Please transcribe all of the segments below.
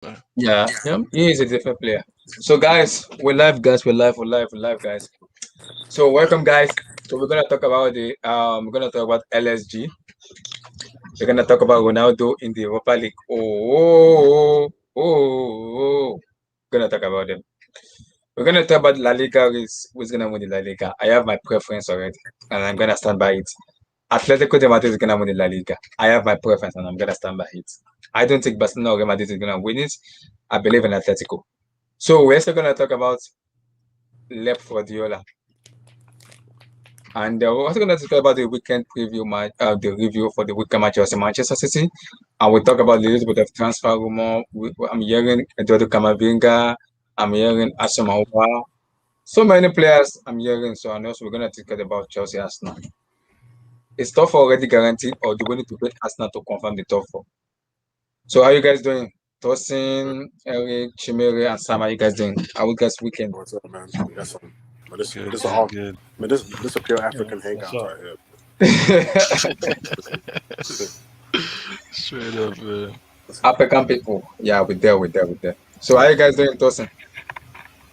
Yeah, yeah, he is a different player. So guys, we're live, guys. We're live, guys. So welcome, guys. So we're gonna talk about LSG. We're gonna talk about Ronaldo in the Europa League. We're gonna talk about them. We're gonna talk about La Liga. Who's gonna win the La Liga? I have my preference already, and I'm gonna stand by it. Atletico de Madrid is gonna win the La Liga. I have my preference, and I'm gonna stand by it. I don't think Barcelona or Real Madrid is gonna win it. I believe in Atletico. So we're also gonna talk about Lep Guardiola. And we're also going to talk about the weekend preview match, the review for the weekend match versus Manchester City. And we'll talk about a little bit of transfer rumor. I'm hearing Eduardo Camavinga. I'm hearing Asamoah. So many players I'm hearing. So I know we're going to talk about Chelsea Arsenal. Is top four already guaranteed, or do we need to wait Arsenal to confirm the top four? So how you guys doing? Tosin, Eric, Chimere, and Sam, how you guys doing? How you guys weekend? What's up, man? We got some. But this, Good, this good, all. good. But this a pure African What's hangout up? right here. Straight up, man. African people. Yeah, we're there. So how you guys doing, Tosin?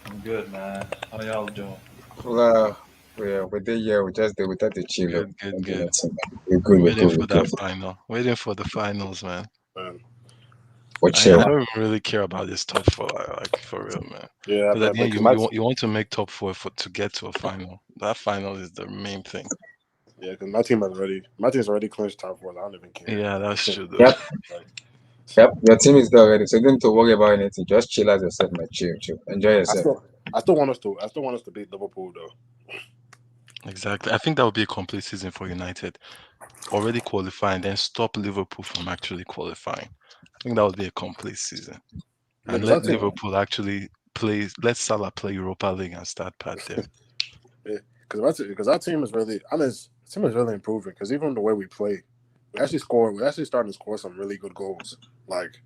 I'm good, man. How y'all doing? Well, we're there, yeah, we just there without the chill. Good, good, Don't do good. nothing. We're good, we're Waiting good, for we're good. that final. Waiting for the finals, man. Man. We're I chill. don't really care about this top four, like for real, man. Yeah, Because at the end, because you want to make top four to get to a final. That final is the main thing. my team's already clinched top four. I don't even care. Yeah, that's true, though. Yep, Like, yep. Your team is there already, so you don't need to worry about anything. Just chill as yourself, man. Chill. Enjoy I yourself. still, I still want us to, I still want us to beat Liverpool though. Exactly. I think that would be a complete season for United. Already qualifying, then stop Liverpool from actually qualifying. I think that would be a complete season. And Because let our team, Liverpool actually play. Let Salah play Europa League and start Pat there. because our team is really, team is really improving. Because even the way we play, we're actually starting to score some really good goals, like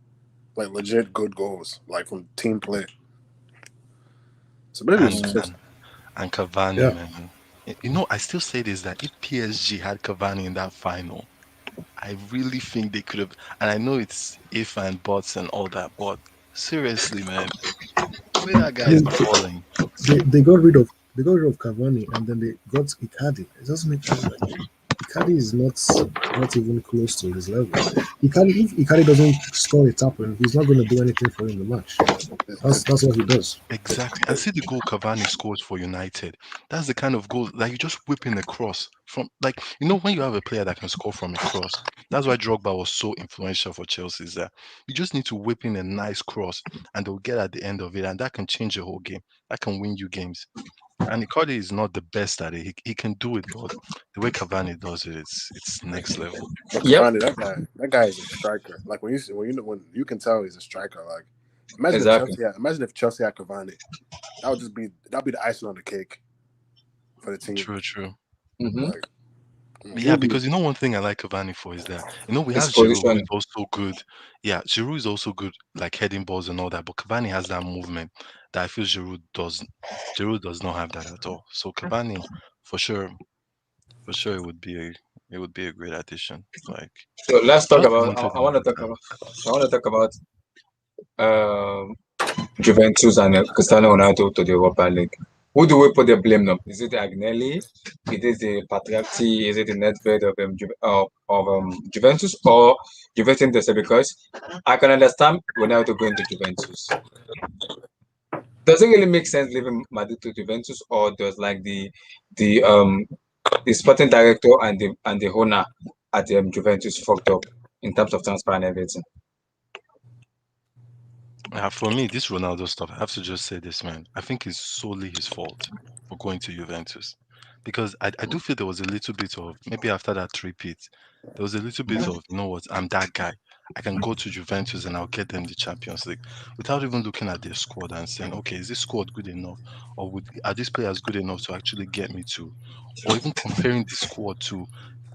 legit good goals, like from team play. So maybe it's And just and and Cavani, yeah. man. You know, I still say this that if PSG had Cavani in that final, I really think they could have. And I know it's if and buts and all that, but seriously, man, the way that guy I is mean, balling, they got rid of Cavani and then they got Icardi. It doesn't make sense. Like Icardi is not even close to his level. Icardi, if Icardi doesn't score a tap in, he's not going to do anything for you in the match. That's what he does. exactly. And see the goal Cavani scores for United. That's the kind of goal that you just whip in the cross from, like, you know, when you have a player that can score from a cross. That's why Drogba was so influential for Chelsea. Is that you just need to whip in a nice cross, and they'll get at the end of it, and that can change the whole game. That can win you games. And Icardi is not the best at it. He can do it, but the way Cavani does it, it's next level. But Yep, Cavani, that guy is a striker. Like when you can tell he's a striker. Like exactly. imagine if Chelsea had Cavani, that'd be the icing on the cake for the team. True, true. Mm-hmm. Like Yeah, he'll be because you know one thing I like Cavani for is that we His have Giroud who position. is also good. Yeah, Giroud is also good, like heading balls and all that. But Cavani has that movement that I feel Giroud does. Giroud does not have that at all. So Cavani, for sure, it would be a great addition. Like So let's talk Chelsea about. wanted I him want at to the talk time. about. I want to talk about um, Juventus and Cristiano Ronaldo to the Europa League. Who do we put the blame on? Is it Agnelli? Is it the Patriarchy? Is it the Nedved of Juventus or Juventus themselves? Because I can understand Ronaldo going to Juventus. Does it really make sense leaving Madrid to Juventus, or does like the the sporting director and the owner at Juventus fucked up in terms of transfer and everything? For me, this Ronaldo stuff, I have to just say this, man. I think it's solely his fault for going to Juventus. Because I do feel there was a little bit of, maybe after that three-peat, there was a little bit of, you know what, I'm that guy. I can go to Juventus and I'll get them the Champions League without even looking at their squad and saying, okay, is this squad good enough? Or are these players good enough to actually get me to? Or even comparing the squad to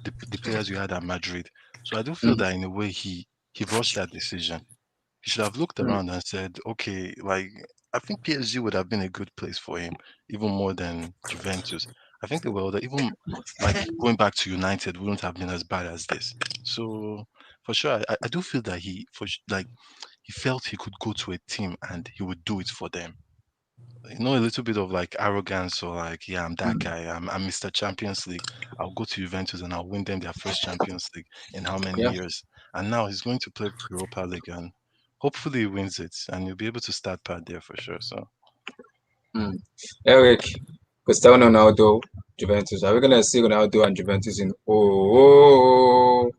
the players you had at Madrid. So I do feel Mm, that in a way he rushed that decision. He should have looked mm. around and said, okay, like I think PSG would have been a good place for him, even more than Juventus. I think they were even like going back to United wouldn't have been as bad as this. So for sure, I do feel that like he felt he could go to a team and he would do it for them. You know, a little bit of like arrogance or like, yeah, I'm that guy. I'm Mr. Champions League. I'll go to Juventus and I'll win them their first Champions League in how many Yeah. years? And now he's going to play Europa League and hopefully he wins it and he'll be able to start part there for sure. So Eric, Cristiano Ronaldo, Juventus. Are we gonna see Ronaldo and Juventus in? Oh.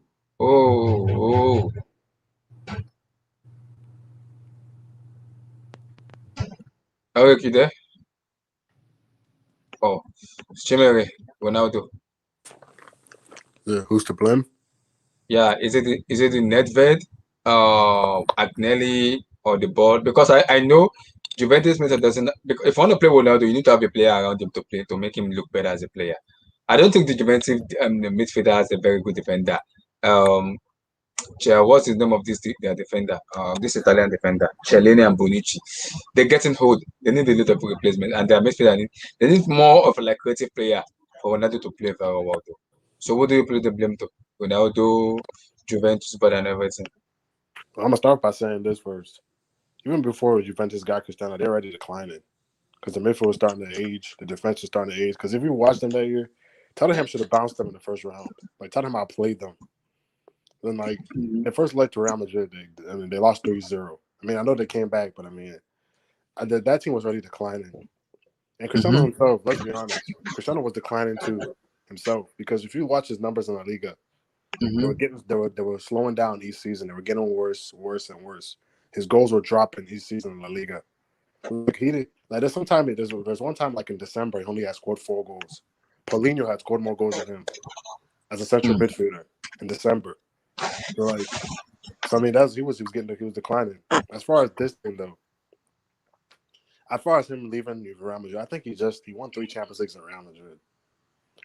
Eric, you there? Oh, Chimere, Ronaldo. Yeah, who's to blame? Yeah, is it the Nedved, Agnelli, or the board? Because I know Juventus means doesn't. Because if you want to play Ronaldo, you need to have a player around him to play to make him look better as a player. I don't think the Juventus the midfielder has a very good defender. Um, what's the name of their defender? This Italian defender, Cellini and Bonucci. They're getting old. They need a little bit of replacement, and their midfielder they need more of a like creative player for Ronaldo to play very well. Though. So, what do you put the blame to? Ronaldo, Juventus, but and everything. I'm gonna start by saying this first. Even before Juventus got Cristiano, they're already declining because the midfield was starting to age, the defense was starting to age. Because if you watched them that year, Tottenham should have bounced them in the first round. Like Tottenham outplayed them. Then like their first leg to Real Madrid, they lost 3-0. I mean, I know they came back, but I mean, that team was already declining. And Cristiano himself, let's be honest, Cristiano was declining too himself because if you watch his numbers in La Liga, they were slowing down each season. They were getting worse and worse. His goals were dropping each season in La Liga. Like there's one time like in December he only had scored 4 goals. Paulinho had scored more goals than him as a central midfielder in December. So like, I mean he was declining. As far as this thing though, as far as him leaving Real Madrid, I think he won 3 Champions Leagues in Real Madrid.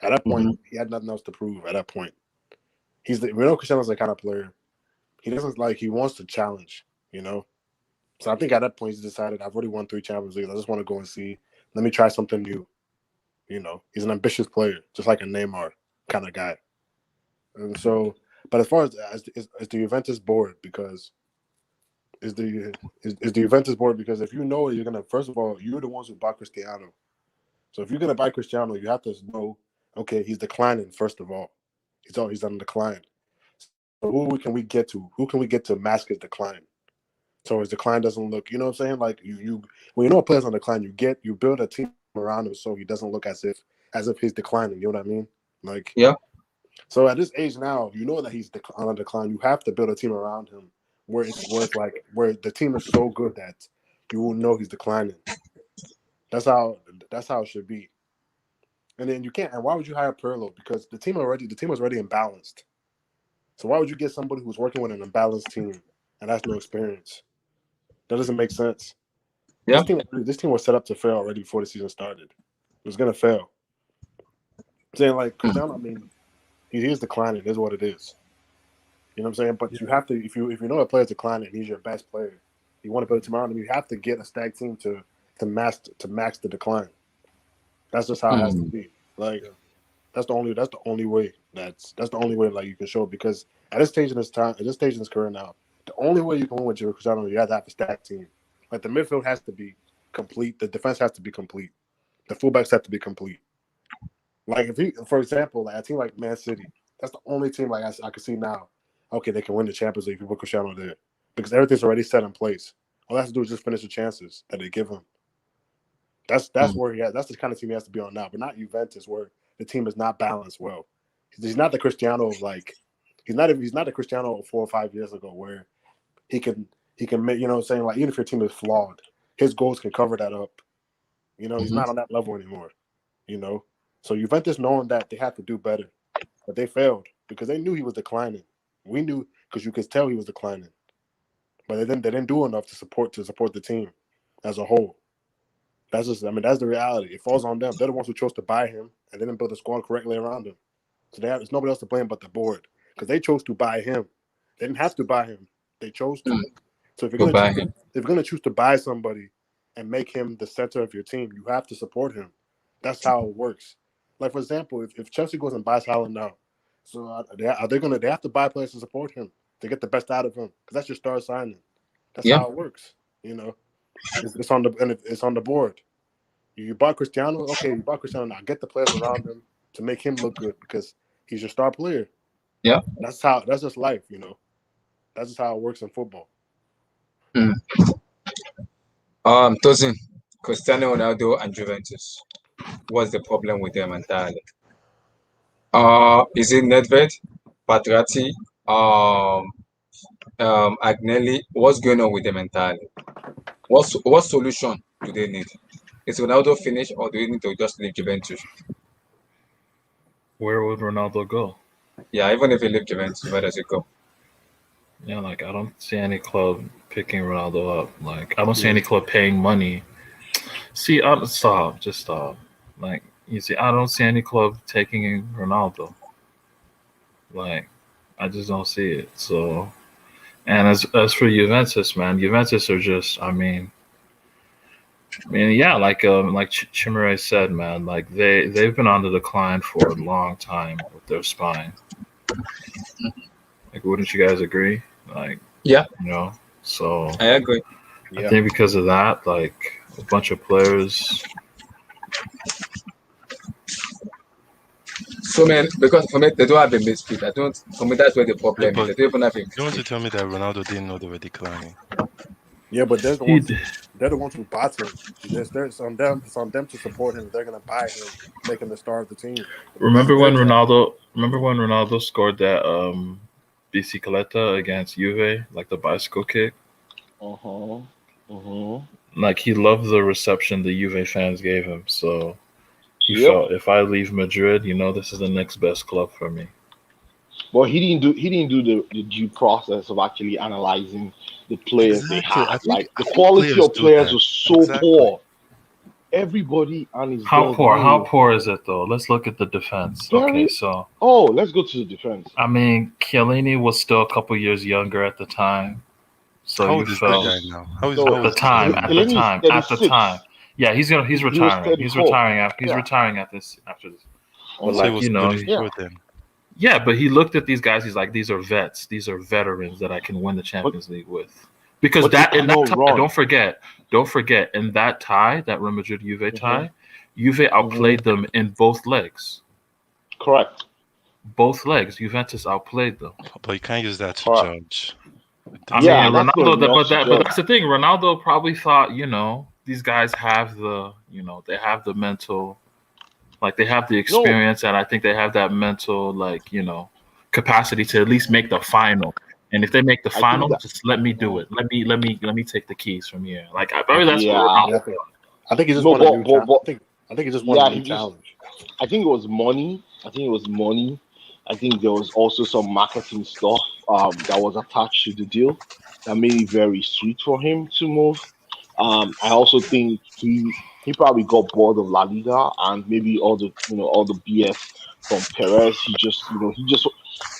At that point, he had nothing else to prove. At that point, we know Cristiano's the kind of player he doesn't like. He wants to challenge, you know. So I think at that point he's decided I've already won 3 Champions Leagues. I just want to go and see. Let me try something new. You know, he's an ambitious player, just like a Neymar kind of guy. And so, but as far as the Juventus board, because is the Juventus board because if you know you're gonna, first of all, you're the ones who bought Cristiano. So if you're gonna buy Cristiano, you have to know, okay, he's declining. First of all, he's on decline. So who can we get to? Who can we get to mask his decline? So his decline doesn't look, you know what I'm saying? Like you when you know a player's on decline, you build a team around him so he doesn't look as if he's declining. You know what I mean? Like Yeah. So at this age now, you know that he's on a decline. You have to build a team around him where the team is so good that you will know he's declining. That's how it should be. And then you can't. And why would you hire Pirlo? Because the team was already imbalanced. So why would you get somebody who's working with an imbalanced team and has no experience? That doesn't make sense. Yeah. This team was set up to fail already before the season started. It was gonna fail. I'm saying like Cristiano, I mean, he is declining. Is what it is. You know what I'm saying? But you have to, if you know a player's declining, he's your best player. You want to build a team around him. You have to get a stacked team to max the decline. That's just how it has to be. Like that's the only way. That's the only way like you can show it because at this stage in his career now, the only way you can win with Cristiano, you have to have a stacked team. Like the midfield has to be complete. The defense has to be complete. The fullbacks have to be complete. Like for example, like a team like Man City, that's the only team like I can see now. Okay, they can win the Champions League if you put Cristiano there because everything's already set in place. All they have to do is just finish the chances that they give him. That's where that's the kind of team he has to be on now, but not Juventus where the team is not balanced well. He's not the Cristiano of like he's not the Cristiano of 4 or 5 years ago where he can make, you know what I'm saying, like even if your team is flawed, his goals can cover that up. You know, he's not on that level anymore. You know. So Juventus knowing that they have to do better. But they failed because they knew he was declining. We knew because you could tell he was declining. But they didn't do enough to support the team as a whole. That's the reality. It falls on them. They're the ones who chose to buy him and didn't build a squad correctly around him. So there's nobody else to blame but the board because they chose to buy him. They didn't have to buy him. They chose to. So if you're gonna choose to buy somebody and make him the center of your team, you have to support him. That's how it works. Like for example, if Chelsea goes and buys Haaland now, so they have to buy players to support him to get the best out of him because that's your star signing. That's Yeah. how it works. You know, it's on the and it's on the board. You buy Cristiano, okay, you buy Cristiano. Now get the players around him to make him look good because he's your star player. Yeah. That's just life, you know. That's just how it works in football. Mm. Tosin, Cristiano Ronaldo and Juventus. What's the problem with them entirely? Is it Nedved, Patrati, Agnelli? What's going on with them entirely? What solution do they need? Is Ronaldo finished, or do we need to just leave Juventus? Where would Ronaldo go? Yeah, even if he leave Juventus, where does he go? Yeah, like I don't see any club picking Ronaldo up. Like I don't see Yeah. any club paying money. See, stop, just stop. Like you see, I don't see any club taking in Ronaldo. Like I just don't see it. So, and as for Juventus, man, Juventus are just. I mean, yeah, like Chimere said, man, like they've been on the decline for a long time with their spine. Like, wouldn't you guys agree? Like, Yeah, so I agree. I think because of that, like a bunch of players. So man, because for me they don't have a midfield. I don't. For me, that's where the problem is. But They don't even have a you want to midfield. tell me that Ronaldo didn't know they were declining? Yeah, but they're the He, ones who bought him. It's on them. It's on them to support him. They're gonna buy him, make him the star of the team. remember when Their job. Ronaldo scored that bicicleta against Juve, like the bicycle kick? Like he loved the reception the Juve fans gave him. So he Yep. felt if I leave Madrid, this is the next best club for me. But he didn't do the due process of actually analyzing the players they Exactly. had. I Like the think quality players of do players that. was so Exactly. poor. Everybody on his How dead poor? How name. poor is it though? Let's look at the defense. Very. Okay, so Oh, let's go to the defense. I mean, Chiellini was still a couple years younger at the time, so How you old is that felt guy now? How is So how at the is time, Chiellini? at the Delaney is time, at the 36. time. Yeah, he's He was retiring. He's 34. retiring after Yeah. after this. But So he like was Yeah. 34 then. yeah, but he looked at these guys. He's like, these are vets. These are veterans that I can win the But Champions League with. Because but they that in that cannot tie, run. don't forget, in that tie, that Real Madrid Juve Mhm. tie, Juve outplayed them in both legs. Correct. Both legs, Juventus outplayed them. But you can't use that to Correct. judge. I Yeah, mean, that's not Ronaldo, enough to but judge. that's the thing. Ronaldo probably thought, these guys have they have the mental, like they have the No, experience, and I think they have that mental, like capacity to at least make the final. And if they make the I think final, that. just let me do Mhm. it. Let me take the keys from here. Like I probably that's what Yeah. Ronaldo. I think he just No, wanted a new challenge. but I think he just wanted yeah, a new he just. challenge. I think it was money. I think there was also some marketing stuff that was attached to the deal that made it very sweet for him to move. I also think he probably got bored of La Liga and maybe all the BS from Perez. He just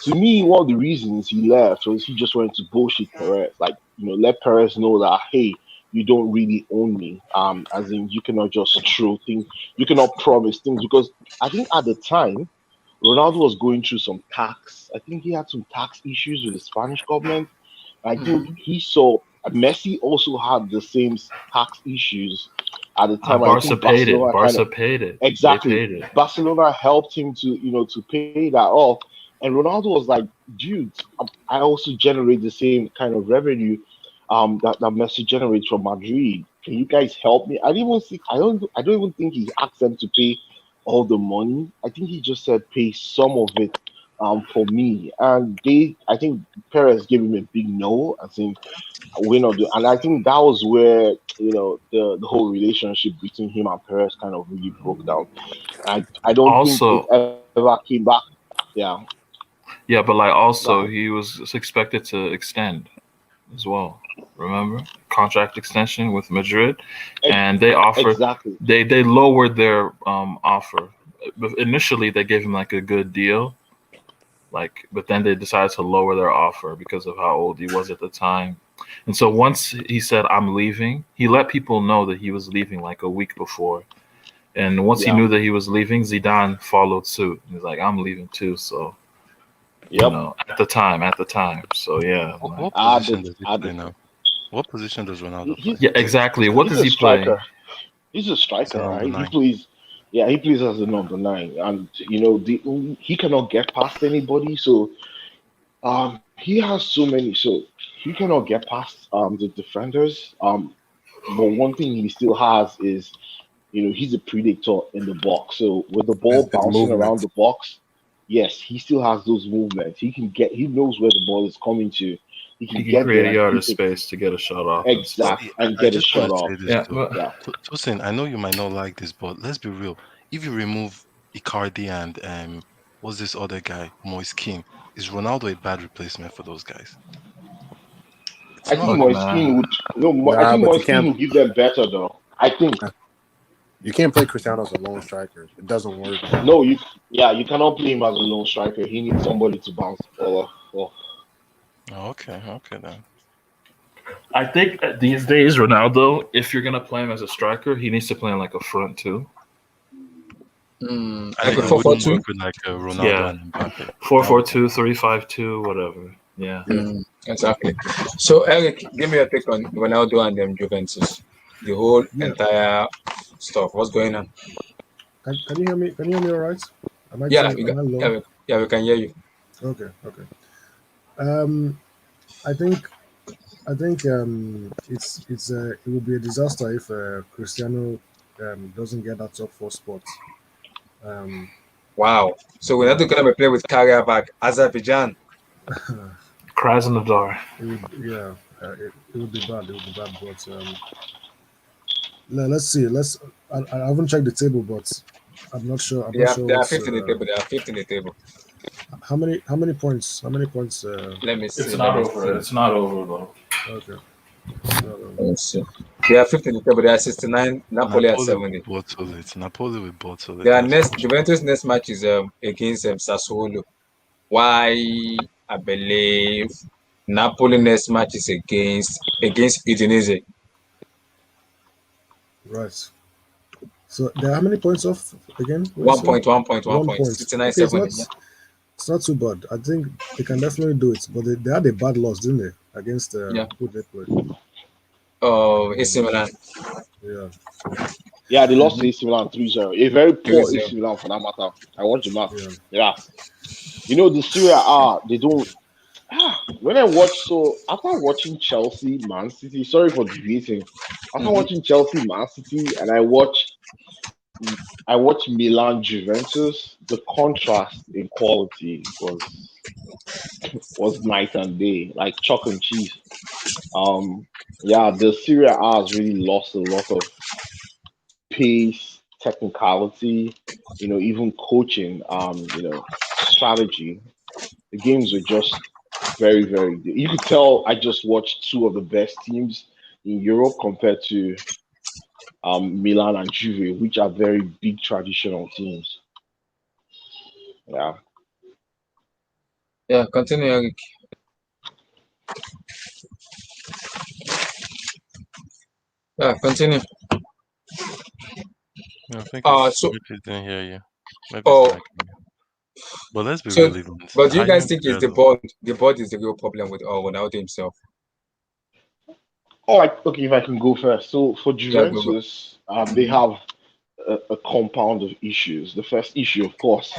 to me one of the reasons he left was he just wanted to bullshit Perez, like let Perez know that hey, you don't really own me. As in you cannot just throw things, you cannot promise things because I think at the time Ronaldo was going through some tax. I think he had some tax issues with the Spanish government. I think he saw Messi also had the same tax issues at the time. I Barca think paid it. Barcelona kind of Barca paid it. They exactly paid it. Barcelona helped him to pay that off. And Ronaldo was like, dude, I also generate the same kind of revenue that Messi generates from Madrid. Can you guys help me? I don't even think he asked them to pay all the money. I think he just said pay some of it for me. And I think Perez gave him a big no. I think we're not doing, and I think that was where the whole relationship between him and Perez kind of really broke down. I don't think it Also, ever came back. Yeah, yeah, but like go ahead. also he was expected to extend as well. Remember contract extension with Madrid, Ex- and they offered Exactly. they lowered their offer. But initially, they gave him like a good deal, but then they decided to lower their offer because of how old he was at the time. And so once he said I'm leaving, he let people know that he was leaving like a week before. And once he Yeah. knew that he was leaving, Zidane followed suit. He's like, I'm leaving too. So Yep. at the time. So yeah, What At position the does he at play the now? What position does Ronaldo play? Yeah, exactly. What He's does a he play? striker. He's a striker, number right? 9. He plays as a number 9, and he cannot get past anybody. So he has so many, so he cannot get past the defenders. But one thing he still has is he's a predator in the box. So with the ball It's bouncing around movement. the box, yes, he still has those movements. He knows where the ball is coming to. He can He can get there create a and yard hit of it space to get a shot off and stuff. exact See, and I get a just want shot to off. say this Yeah, though. but Yeah. Tosin, I know you might not like this, but let's be real. If you remove Icardi and what's this other guy, Moise Kean, is Ronaldo a bad replacement for those guys? It's I think not. look, Moise man. Kean would I Nah, think but you Moise Kean can't. would give them better though. I think You can't play Cristiano as a lone striker. It doesn't work. no, you cannot play him as a lone striker. He needs somebody to bounce the ball off. Oh, okay then. I think that these days, Ronaldo, if you're gonna play him as a striker, he needs to play in like a front too. And Like a it wouldn't 4-4-2. work with like Ronaldo Yeah. and Mbappe. 4-4-2, 3-5-2, whatever. Yeah. Exactly. So, Eric, give me your take on Ronaldo and Juventus. The whole Yeah. entire stuff. What's going on? Can you hear me? Can you hear me all right? Am I Yeah, too, am I low? we can hear you. Okay. I think it would be a disaster if Cristiano doesn't get that top 4 spot. Wow. So we're not going to play with Karabakh, Azerbaijan. Krasnodar. It would be bad. It would be bad. But let's see. I haven't checked the table, but I'm not sure. I'm not sure. They are 5th in the table. They are 5th in the table. How many points? How many points? Let me see. It's not over. It's not over though. Okay. Let's see. They are 5th in the table. They are 69. Napoli are 70. Napoli will bottle it. Their next Juventus next match is against Sassuolo. Why I believe Napoli next match is against Udinese. Right. So there are how many points off again? 1 point. 69, Okay, 70. it's not too bad. I think they can definitely do it. But they had a bad loss, didn't they? Against who they played? AC Milan. Yeah. Yeah, they lost to AC Milan 3-0. A very poor 3-0. AC Milan for that matter. I watched the match. Yeah. Yeah. The Serie A, they don't. When I watch, so after watching Chelsea, Man City, sorry for deviating. After watching Chelsea, Man City, and I watch Milan, Juventus, the contrast in quality was night and day, like chalk and cheese. The Serie A has really lost a lot of pace, technicality, even coaching, strategy. The games were just very, very good. You could tell I just watched two of the best teams in Europe compared to Milan and Juve, which are very big traditional teams. Yeah. Yeah, continue, Eric. Yeah, continue. I think So maybe it didn't hear you. Maybe it's like. But let's be so, real, even. but do you guys think it's the board? The board is the real problem with Ronaldo himself. Okay, if I can go first. So for Juventus, they have a compound of issues. The first issue, of course,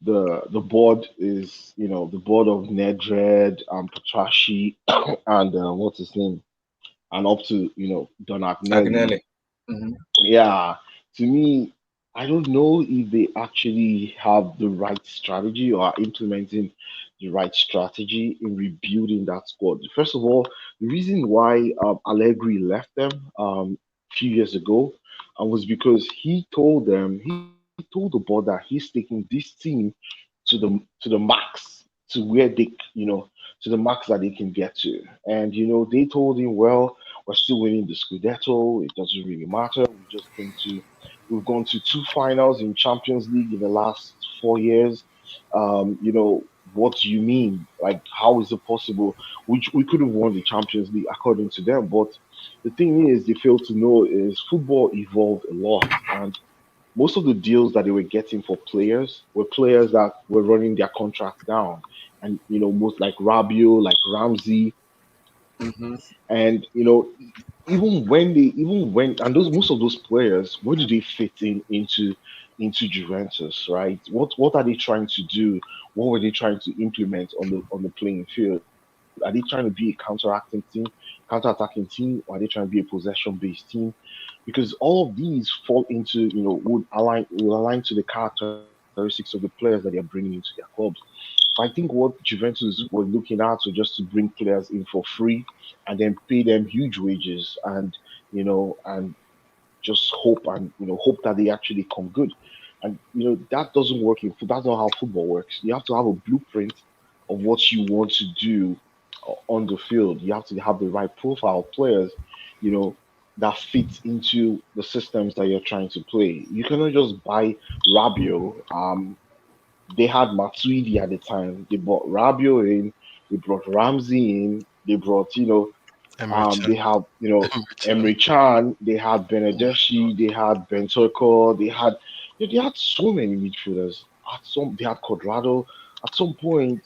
the board is the board of Nedved and Petrashi and what's his name, and up to Don Agnelli. Yeah, to me, I don't know if they actually have the right strategy or are implementing the right strategy in rebuilding that squad. First of all, the reason why Allegri left them a few years ago was because he told the board that he's taking this team to the max, to where they to the max that they can get to. And they told him, well, we're still winning the Scudetto. It doesn't really matter. We've gone to 2 finals in Champions League in the last 4 years. What do you mean? Like, how is it possible? We could have won the Champions League according to them. But the thing is, they fail to know is football evolved a lot, and most of the deals that they were getting for players were players that were running their contracts down. And most like Rabio, like Ramsey, Mm-hmm. And even when and those most of those players, where do they fit into Juventus, right? What are they trying to do? What were they trying to implement on the playing field? Are they trying to be a counter-attacking team, or are they trying to be a possession-based team? Because all of these fall into, would align to the characteristics of the players that they're bringing into their clubs. I think what Juventus were looking at was just to bring players in for free and then pay them huge wages, and just hope that they actually come good. And that doesn't work that's not how football works. You have to have a blueprint of what you want to do on the field. You have to have the right profile of players, you know, that fit into the systems that you're trying to play. You cannot just buy Rabio. They had Matuidi at the time. They brought Rabio in. They brought Ramsey in. They brought, Emre they Can. have, Emre Can. Emre Chan, they had Benedeshi, they had Bentoko, they had so many midfielders. They had Quadrado. At some point,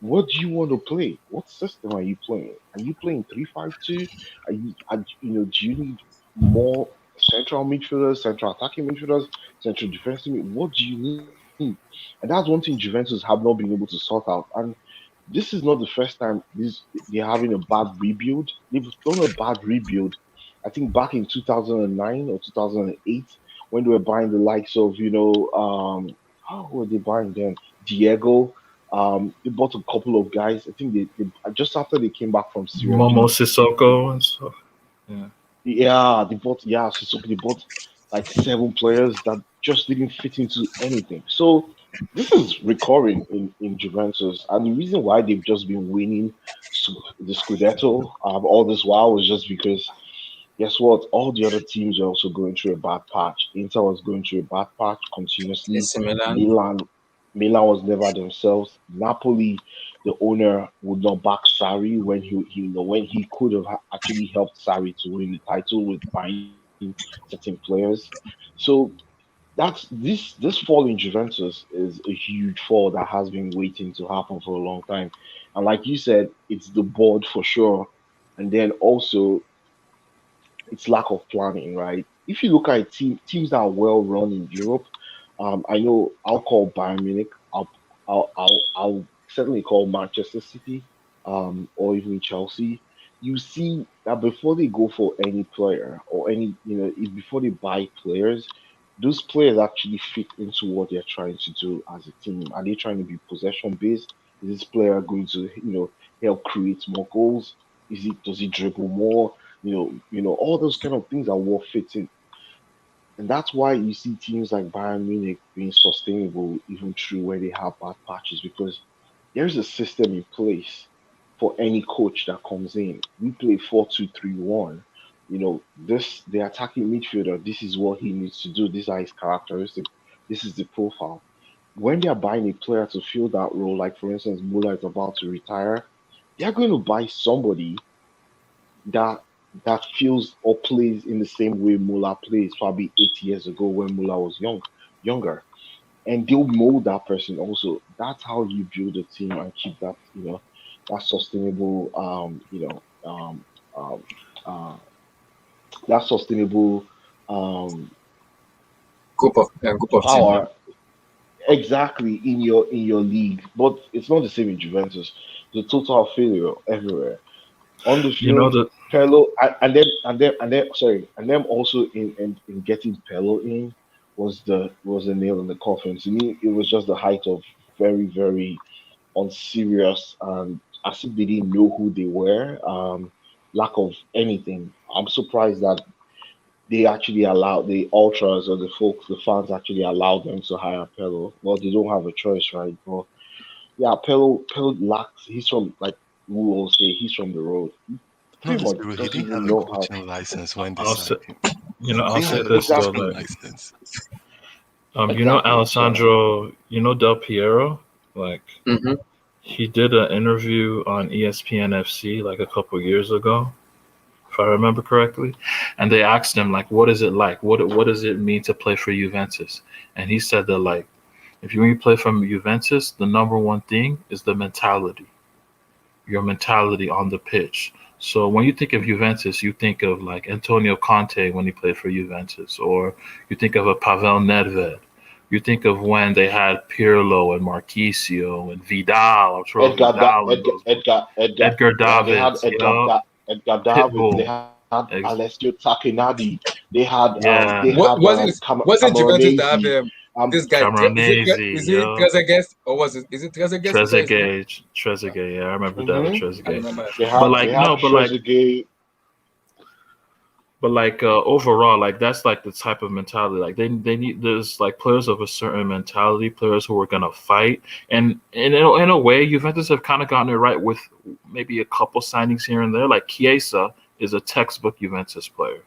what do you want to play? What system are you playing? Are you playing 3-5-2? Do you need more central midfielders, central attacking midfielders, central defensive? What do you need? And that's one thing Juventus have not been able to sort out. And this is not the first time they're having a bad rebuild. They've done a bad rebuild. I think back in 2009 or 2008 when they were buying the likes of how were they buying then? Diego. They bought a couple of guys. I think they just after they came back from Serie Momo B. Sissoko and stuff. Yeah. Yeah, Sissoko, they bought like seven players that just didn't fit into anything. So this is recurring in Juventus, and the reason why they've just been winning the Scudetto all this while was just because guess what? All the other teams are also going through a bad patch. Inter was going through a bad patch continuously. AC Milan. Milan was never themselves. Napoli, the owner would not back Sarri when he could have actually helped Sarri to win the title with buying certain players. So this fall in Juventus is a huge fall that has been waiting to happen for a long time. And like you said, it's the board for sure. And then also it's lack of planning, right? If you look at teams that are well run in Europe, I know I'll call Bayern Munich. I'll certainly call Manchester City, or even Chelsea. You see that before they go for any player or before they buy players, those players actually fit into what they're trying to do as a team. Are they trying to be possession based? Is this player going to, help create more goals? Does he dribble more? All those kind of things are what fits in. And that's why you see teams like Bayern Munich being sustainable even through where they have bad patches because there's a system in place for any coach that comes in. We play 4-2-3-1. This the attacking midfielder, this is what he needs to do. These are his characteristics. This is the profile. When they are buying a player to fill that role, like for instance, Muller is about to retire, they are going to buy somebody that that feels or plays in the same way Muller plays probably 8 years ago when Muller was younger. And they'll mold that person also. That's how you build a team and keep that sustainable um uh that sustainable um Group of team. Yeah. power exactly in your league. But it's not the same in Juventus. The total failure everywhere. On the You know field, that. Pello, and then also in getting Pello in was a nail in the coffin. To me, it was just the height of very very unserious and as if they didn't know who they were. Lack of anything. I'm surprised that they actually allowed the ultras or the fans actually allowed them to hire Pello. Well, they don't have a choice, right? But yeah, Pello lacks. He's from like we will say he's from the road. He No, pretty let's much be real. He doesn't didn't have even a know how. coaching license when they I'll say, signed him. I'll He didn't say have a this though, coaching Exactly, like, license. exactly. So Alessandro, Del Piero, like Mm-hmm. he did an interview on ESPN FC like a couple years ago, if I remember correctly, and they asked him like, "What is it like? What does it mean to play for Juventus?" And he said that like, if you when you play for Juventus, the number one thing is the mentality, your mentality on the pitch. So when you think of Juventus, you think of like Antonio Conte when he played for Juventus, or you think of a Pavel Nedved. You think of when they had Pirlo and Marquisio and Vidal, Arturo Edgar, da, Vidal, and Edgar, those Edgar, Edgar. Edgar Yeah, they had Davids, you know, Edgar Davids. They Pitbull. had Alessio Takenadi. Yeah, They had Was it Juventus that have Camoranesi. this guy? Camoranesi, Is it yo. Trezeguet or was it Trezeguet? Is that his name? Trezeguet, yeah, I remember David Hmm. I Trezeguet. remember. But They like had no, Trezeguet. but like overall, like that's like the type of mentality. Like they need there's like players of a certain mentality, players who are gonna fight, and in a way, Juventus have kind of gotten it right with maybe a couple signings here and there. Like Chiesa is a textbook Juventus player.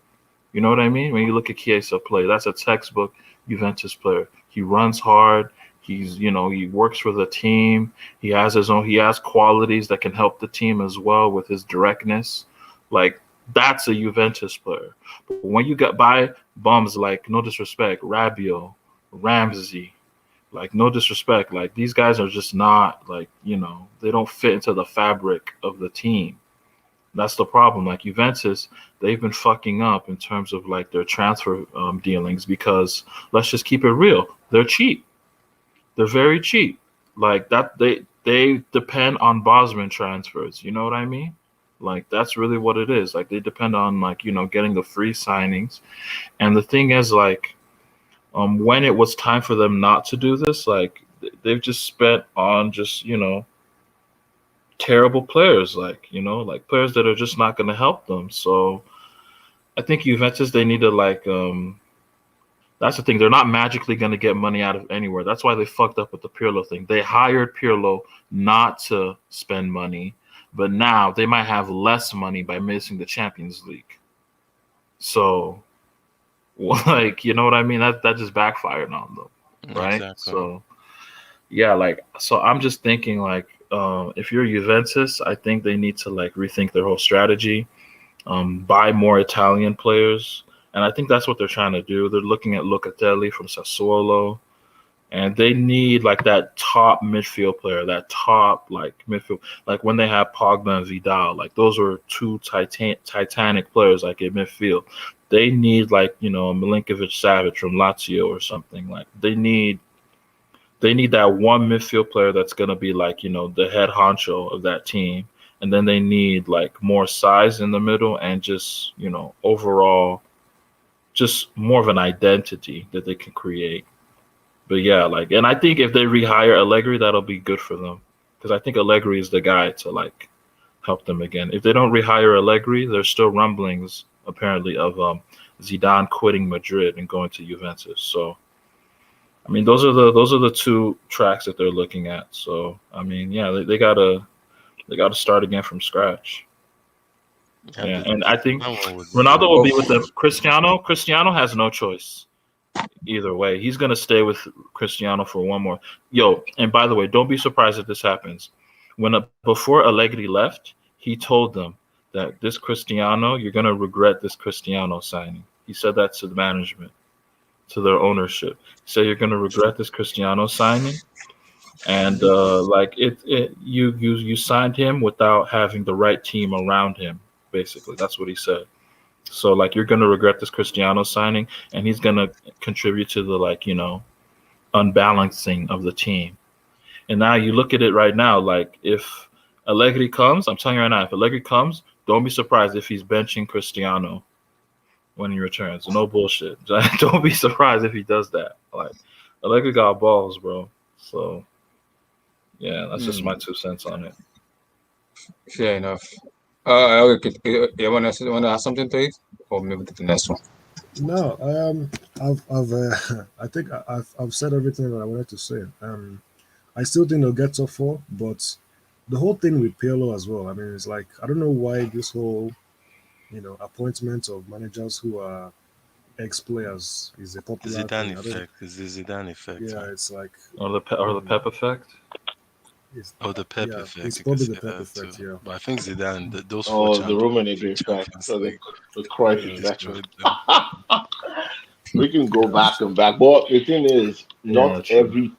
You know what I mean? When you look at Chiesa play, that's a textbook Juventus player. He runs hard. He works for the team. He has qualities that can help the team as well with his directness. Like that's a Juventus player. But when you get by bums like, no disrespect, Rabiot, Ramsey, like no disrespect, like these guys are just not like, they don't fit into the fabric of the team. That's the problem. Like Juventus, they've been fucking up in terms of like their transfer dealings because let's just keep it real. They're cheap. They're very cheap. Like that, they depend on Bosman transfers. You know what I mean? Like that's really what it is. Like they depend on like getting the free signings. And the thing is like, when it was time for them not to do this, like they've just spent on just terrible players, like players that are just not going to help them. So I think Juventus, they need to like that's the thing, they're not magically going to get money out of anywhere. That's why they fucked up with the Pirlo thing. They hired Pirlo not to spend money, but now they might have less money by missing the Champions League. So like, you know what I mean? That just backfired on them, right? Exactly. So yeah, like, so I'm just thinking like, if you're Juventus, I think they need to like rethink their whole strategy, buy more Italian players, and I think that's what they're trying to do. They're looking at Locatelli from Sassuolo, and they need like that top midfield player, that top like midfield, like when they have Pogba and Vidal, like those were two titanic players like in midfield. They need like Milinkovic Savic from Lazio or something. Like they need that one midfield player that's going to be like, the head honcho of that team. And then they need like more size in the middle and just, overall, just more of an identity that they can create. But yeah, like, and I think if they rehire Allegri, that'll be good for them. Because I think Allegri is the guy to like help them again. If they don't rehire Allegri, there's still rumblings apparently of Zidane quitting Madrid and going to Juventus. So I mean, those are the two tracks that they're looking at. So I mean, yeah, they gotta start again from scratch. Yeah, and I think Ronaldo will be with them. Cristiano has no choice either way. He's gonna stay with Cristiano for one more. Yo, and by the way, don't be surprised if this happens. Before Allegri left, he told them that this Cristiano, you're gonna regret this Cristiano signing. He said that to the management, to their ownership. So you're going to regret this Cristiano signing, and like you signed him without having the right team around him. Basically, that's what he said. So like you're going to regret this Cristiano signing, and he's going to contribute to the like unbalancing of the team. And now you look at it right now, like if Allegri comes, I'm telling you right now, if Allegri comes, don't be surprised if he's benching Cristiano when he returns. No bullshit. Don't be surprised if he does that. Like, Allegri got balls, bro. So, yeah, that's just my 2 cents on it. Fair enough. Okay, you want to add something to it, or maybe to the next one? No, I think I've said everything that I wanted to say. I still think they'll get top four, but the whole thing with Pirlo as well. I mean, it's like I don't know why this whole appointment of managers who are ex-players is a popular Zidane thing. effect. Is the Zidane effect? Yeah, it's like or the Pep effect. The Pep yeah, effect. it's you probably can the say Pep that effect. too. Yeah, But I think Zidane, those four The Rummenigge effect, Champions or League the Cruyff effect. destroyed them. We can go back and back, but the thing is, Yeah, true. not every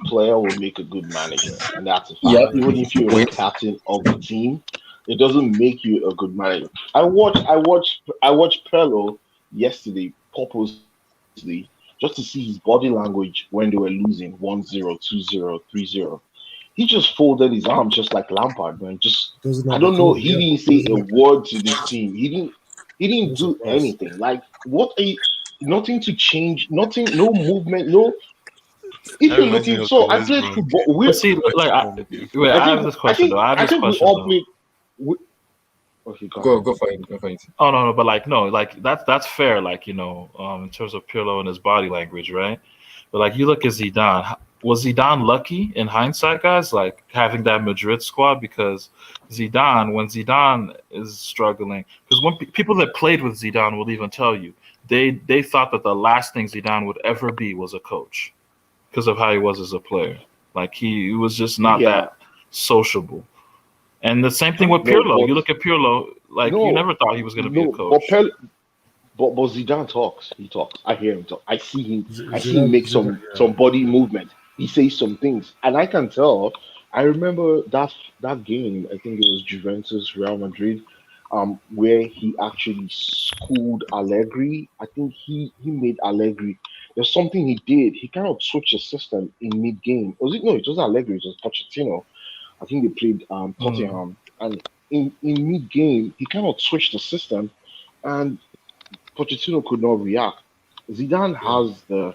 player will make a good manager, and that's a fact. Yep. Even if you're the captain of the team, It doesn't make you a good manager. I watched Perlo yesterday purposely just to see his body language when they were losing 1-0, 2-0, 3-0. He just folded his arms just like Lampard, man. Just Doesn't I have a don't know. clue. He Yeah, didn't say doesn't a make word to this team. He didn't no do surprise. anything. Like what a nothing to change, nothing, no movement, no. If That you're reminds me looking, of the so I West played Brom football. game. But We, see, The West like, Brom game. wait, I I have think, this I question think, though. I have I this think we question all though. played. We, okay, go Go ahead. go for it. Go for it. Oh no, no, but like no, like that's fair. Like in terms of Pirlo and his body language, right? But like you look at Zidane. Was Zidane lucky in hindsight, guys? Like having that Madrid squad because Zidane, when Zidane is struggling, because when people that played with Zidane will even tell you they thought that the last thing Zidane would ever be was a coach because of how he was as a player. Like he was just not Yeah, that sociable. And the same thing with no, Pirlo. You but look at Pirlo, like you no, never thought he was going to be a no, but coach. But Zidane talks. He talks. I hear him talk. I see him. I see him Zidane, make Zidane, some body movement. He says some things, and I can tell. I remember that game. I think it was Juventus Real Madrid, where he actually schooled Allegri. I think he made Allegri. There's something he did. He kind of switched the system in mid game. Was it no? It was Allegri. It was Pochettino. I think they played Mm. Tottenham, and in mid game he kind of switched the system, and Pochettino could not react. Zidane yeah. has the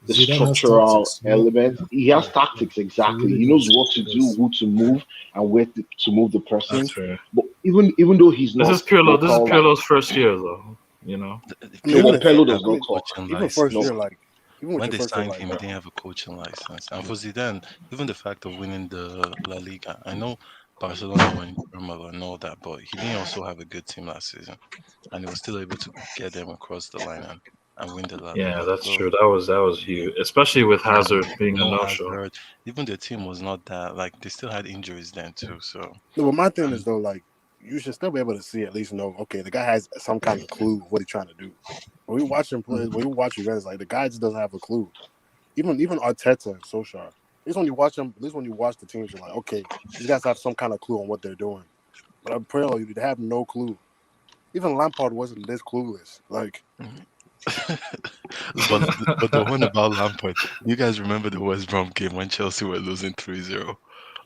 Zidane has structural tactics. No, element. yeah, He has yeah, yeah. tactics He exactly. really He knows does. what to He do, does. who to move, and where to move the That's pressing. fair. But even though he's This not is Pirlo. This is vocal, like Pirlo's first year, though. You know. I mean, no, even but if Pelo I does not mean, talk. Coaching even first license. year, No, like even with When your they first year, signed like him, he didn't have a coaching license. And for Zidane, even the fact of winning the La Liga, I know Barcelona were in turmoil and all that, but he didn't also have a good team last season, and he was still able to get them across the line and win the La Yeah, Liga. that's So true. That was huge, especially with and Hazard being a no no-show. Hazard, even the team was not that like they still had injuries then too. So no, but my thing is and though, like you should still be able to see at least know, okay, the guy has some kind of clue of what he's trying to do. When we watch him play, when we watch events, like the guy just doesn't have a clue. Even Arteta and Solskjaer. At least when you watch them, at least when you watch the teams, you're like, okay, these guys have some kind of clue on what they're doing. But I'm praying they have no clue. Even Lampard wasn't this clueless. Like, but the one about Lampard, you guys remember the West Brom game when Chelsea were losing 3-0?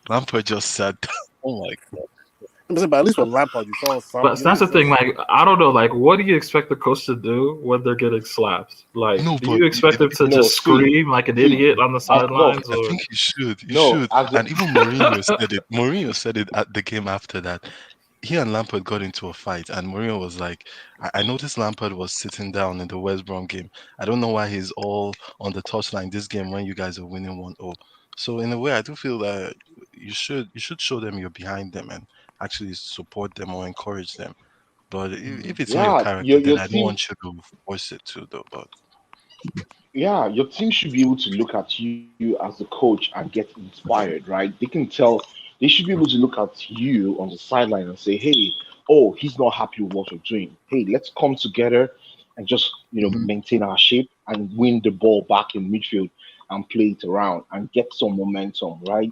Lampard just sat down. Oh my but at least with Lampard, you saw some. But You that's know, the thing. Like, I don't know. Like, what do you expect the coach to do when they're getting slapped? Like, no, do but you expect him to no. just scream like an See, idiot on the no, sidelines, I or think he should. He no. should. As a, And even Mourinho said it. Mourinho said it at the game after that. He and Lampard got into a fight, and Mourinho was like, I noticed Lampard was sitting down in the West Brom game. I don't know why he's all on the touchline this game when you guys are winning 1-0. So in a way, I do feel that you should show them you're behind them and actually support them or encourage them. But if it's not your yeah, character, your then I don't team. want you to force it to though. But Yeah, your team should be able to look at you as the coach and get inspired, right? They can tell, they should be able to look at you on the sideline and say, hey, oh, he's not happy with what we're doing. Hey, let's come together and just, Mhm. maintain our shape and win the ball back in midfield and play it around and get some momentum, right?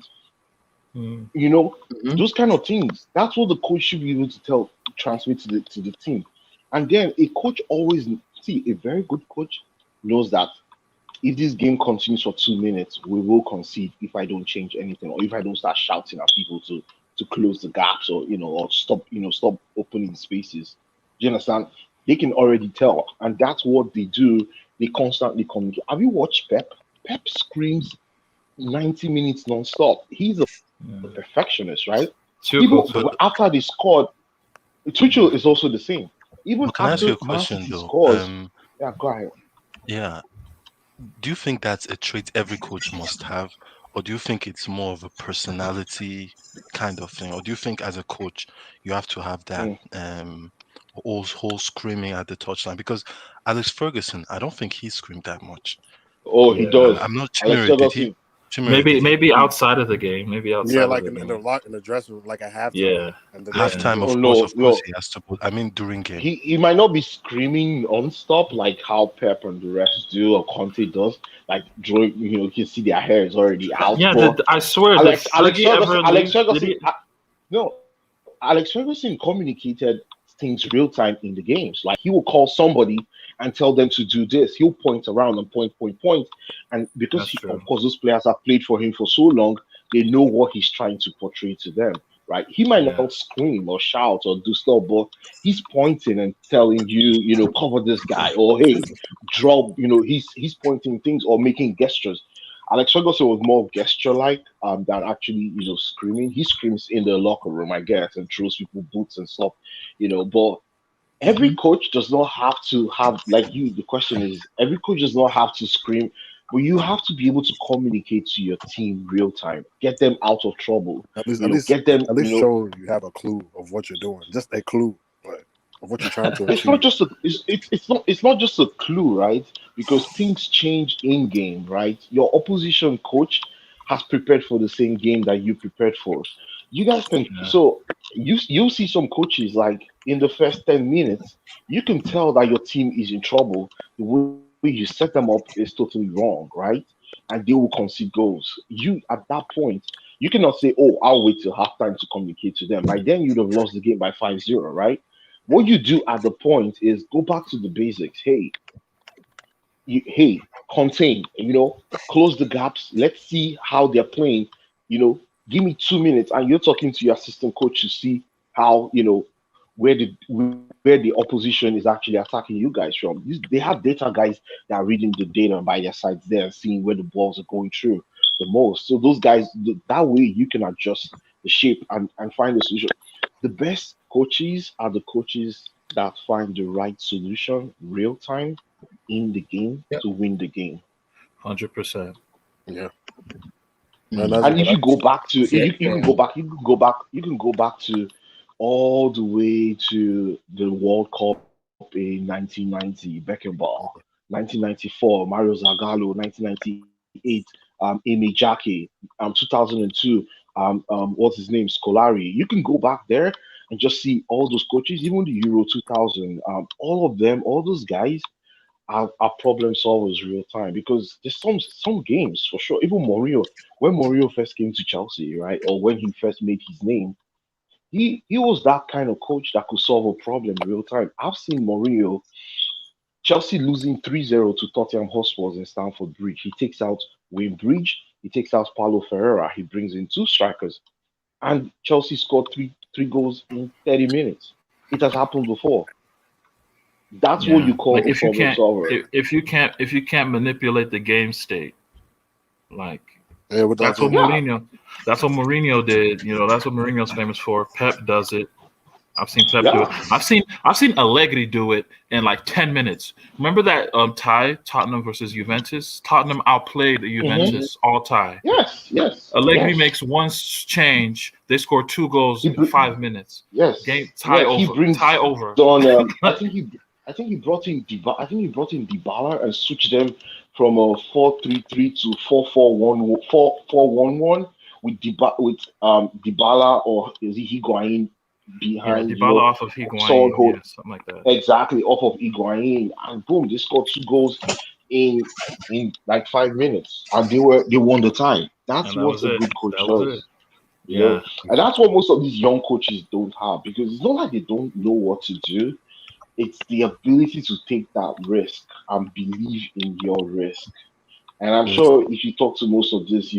mm, You know, Mhm. those kind of things. That's what the coach should be able to transmit to the team. And then a coach always see a very good coach knows that if this game continues for 2 minutes, we will concede if I don't change anything or if I don't start shouting at people to close the gaps or or stop opening spaces. Do you understand? They can already tell, and that's what they do. They constantly communicate. Have you watched Pep? Pep screams 90 minutes non-stop. He's a yeah. perfectionist, right? People Tuchel but too. after they scored, Tuchel is also the same. Even but can I ask after you a Man question City though? scores, yeah, go ahead. Yeah. Do you think that's a trait every coach must have, or do you think it's more of a personality kind of thing, or do you think as a coach you have to have that Mm. whole screaming at the touchline? Because Alex Ferguson, I don't think he screamed that much. Oh, he Yeah. does. I'm not Alex Chimere, did he? Ferguson. Chimere, Maybe did he? maybe outside of the game. Maybe yeah, outside of like the in the game. lock in the dressing room, like at halftime, Yeah. and then Yeah. Halftime, Oh of no, course no. he has to put. I mean during game. He might not be screaming non-stop like how Pep and the rest do or Conte does. Like during, you can see their hair is already out. Yeah. But I swear, did Alex Fergie Ferguson, ever leave? Did he? no, Alex Alex Ferguson communicated things real time in the games. Like he will call somebody and tell them to do this. He'll point around and point. And because That's true. of course those players have played for him for so long, they know what he's trying to portray to them. Right? He might Yeah. not scream or shout or do stuff, but he's pointing and telling you, cover this guy, or hey, drop. He's pointing things or making gestures. Alex Ferguson was more gesture-like than actually, screaming. He screams in the locker room, I guess, and throws people boots and stuff, But every coach does not have to have, like you. The question is, every coach does not have to scream, but you have to be able to communicate to your team real time, get them out of trouble, At least get them, show you have a clue of what you're doing. Just a clue, but of what you're trying to It's achieve. not just it's not just a clue, right? Because things change in game, right? Your opposition coach has prepared for the same game that you prepared for. You guys can Yeah. so you'll see some coaches like in the first 10 minutes, you can tell that your team is in trouble. The way you set them up is totally wrong, right? And they will concede goals. You at that point, you cannot say, "Oh, I'll wait till halftime to communicate to them." By then, you'd have lost the game by 5-0, right? What you do at the point is go back to the basics. Hey, contain, close the gaps. Let's see how they're playing. Give me 2 minutes, and you're talking to your assistant coach to see how where the opposition is actually attacking you guys from. They have data guys that are reading the data by their sides there and seeing where the balls are going through the most. So those guys, that way you can adjust the shape and find the solution. The best coaches are the coaches that find the right solution real time in the game Yeah. to win the game. 100%. Yeah. Mm. And if you go back to, if Yeah. you can go back, you can go back to all the way to the World Cup in 1990, Beckenbauer, 1994, Mario Zagallo, 1998, Amy Jackie, 2002, what's his name, Scolari. You can go back there and just see all those coaches, even the Euro 2000, all of them, all those guys are problem solvers real time because there's some games for sure. Even Mourinho, when Mourinho first came to Chelsea, right, or when he first made his name, he was that kind of coach that could solve a problem real time. I've seen Mourinho, Chelsea losing 3-0 to Tottenham Hotspurs in Stamford Bridge. He takes out Wayne Bridge, he takes out Paulo Ferreira, he brings in two strikers, and Chelsea scored three goals in 30 minutes. It has happened before. That's what Yeah. you call Like a if you problem can't solver. if you can't manipulate the game state, like Yeah, with that's what yeah. Mourinho did. That's what Mourinho's famous for. Pep does it. I've seen Pep do it. Yeah. I've seen Allegri do it in like 10 minutes. Remember that tie Tottenham versus Juventus? Tottenham outplayed the Juventus all tie. Yes. Allegri yes. makes one change. They score 2 goals in 5 minutes. Yes. Game tie over. He brings Tie over. on. I think he brought in Dybala and switched them from a 4-3-3 to 4-4-1 4-4-1-1 with Dybala or is he Higuain Yeah, behind Dybala off of Higuain, yeah, something like that. exactly off of Higuain and boom they scored 2 goals in like 5 minutes and they won the tie. That's And that what was a it. good coach That was does. it. You know, Yeah. and that's what most of these young coaches don't have because it's not like they don't know what to do. It's the ability to take that risk and believe in your risk. And I'm sure if you talk to most of this,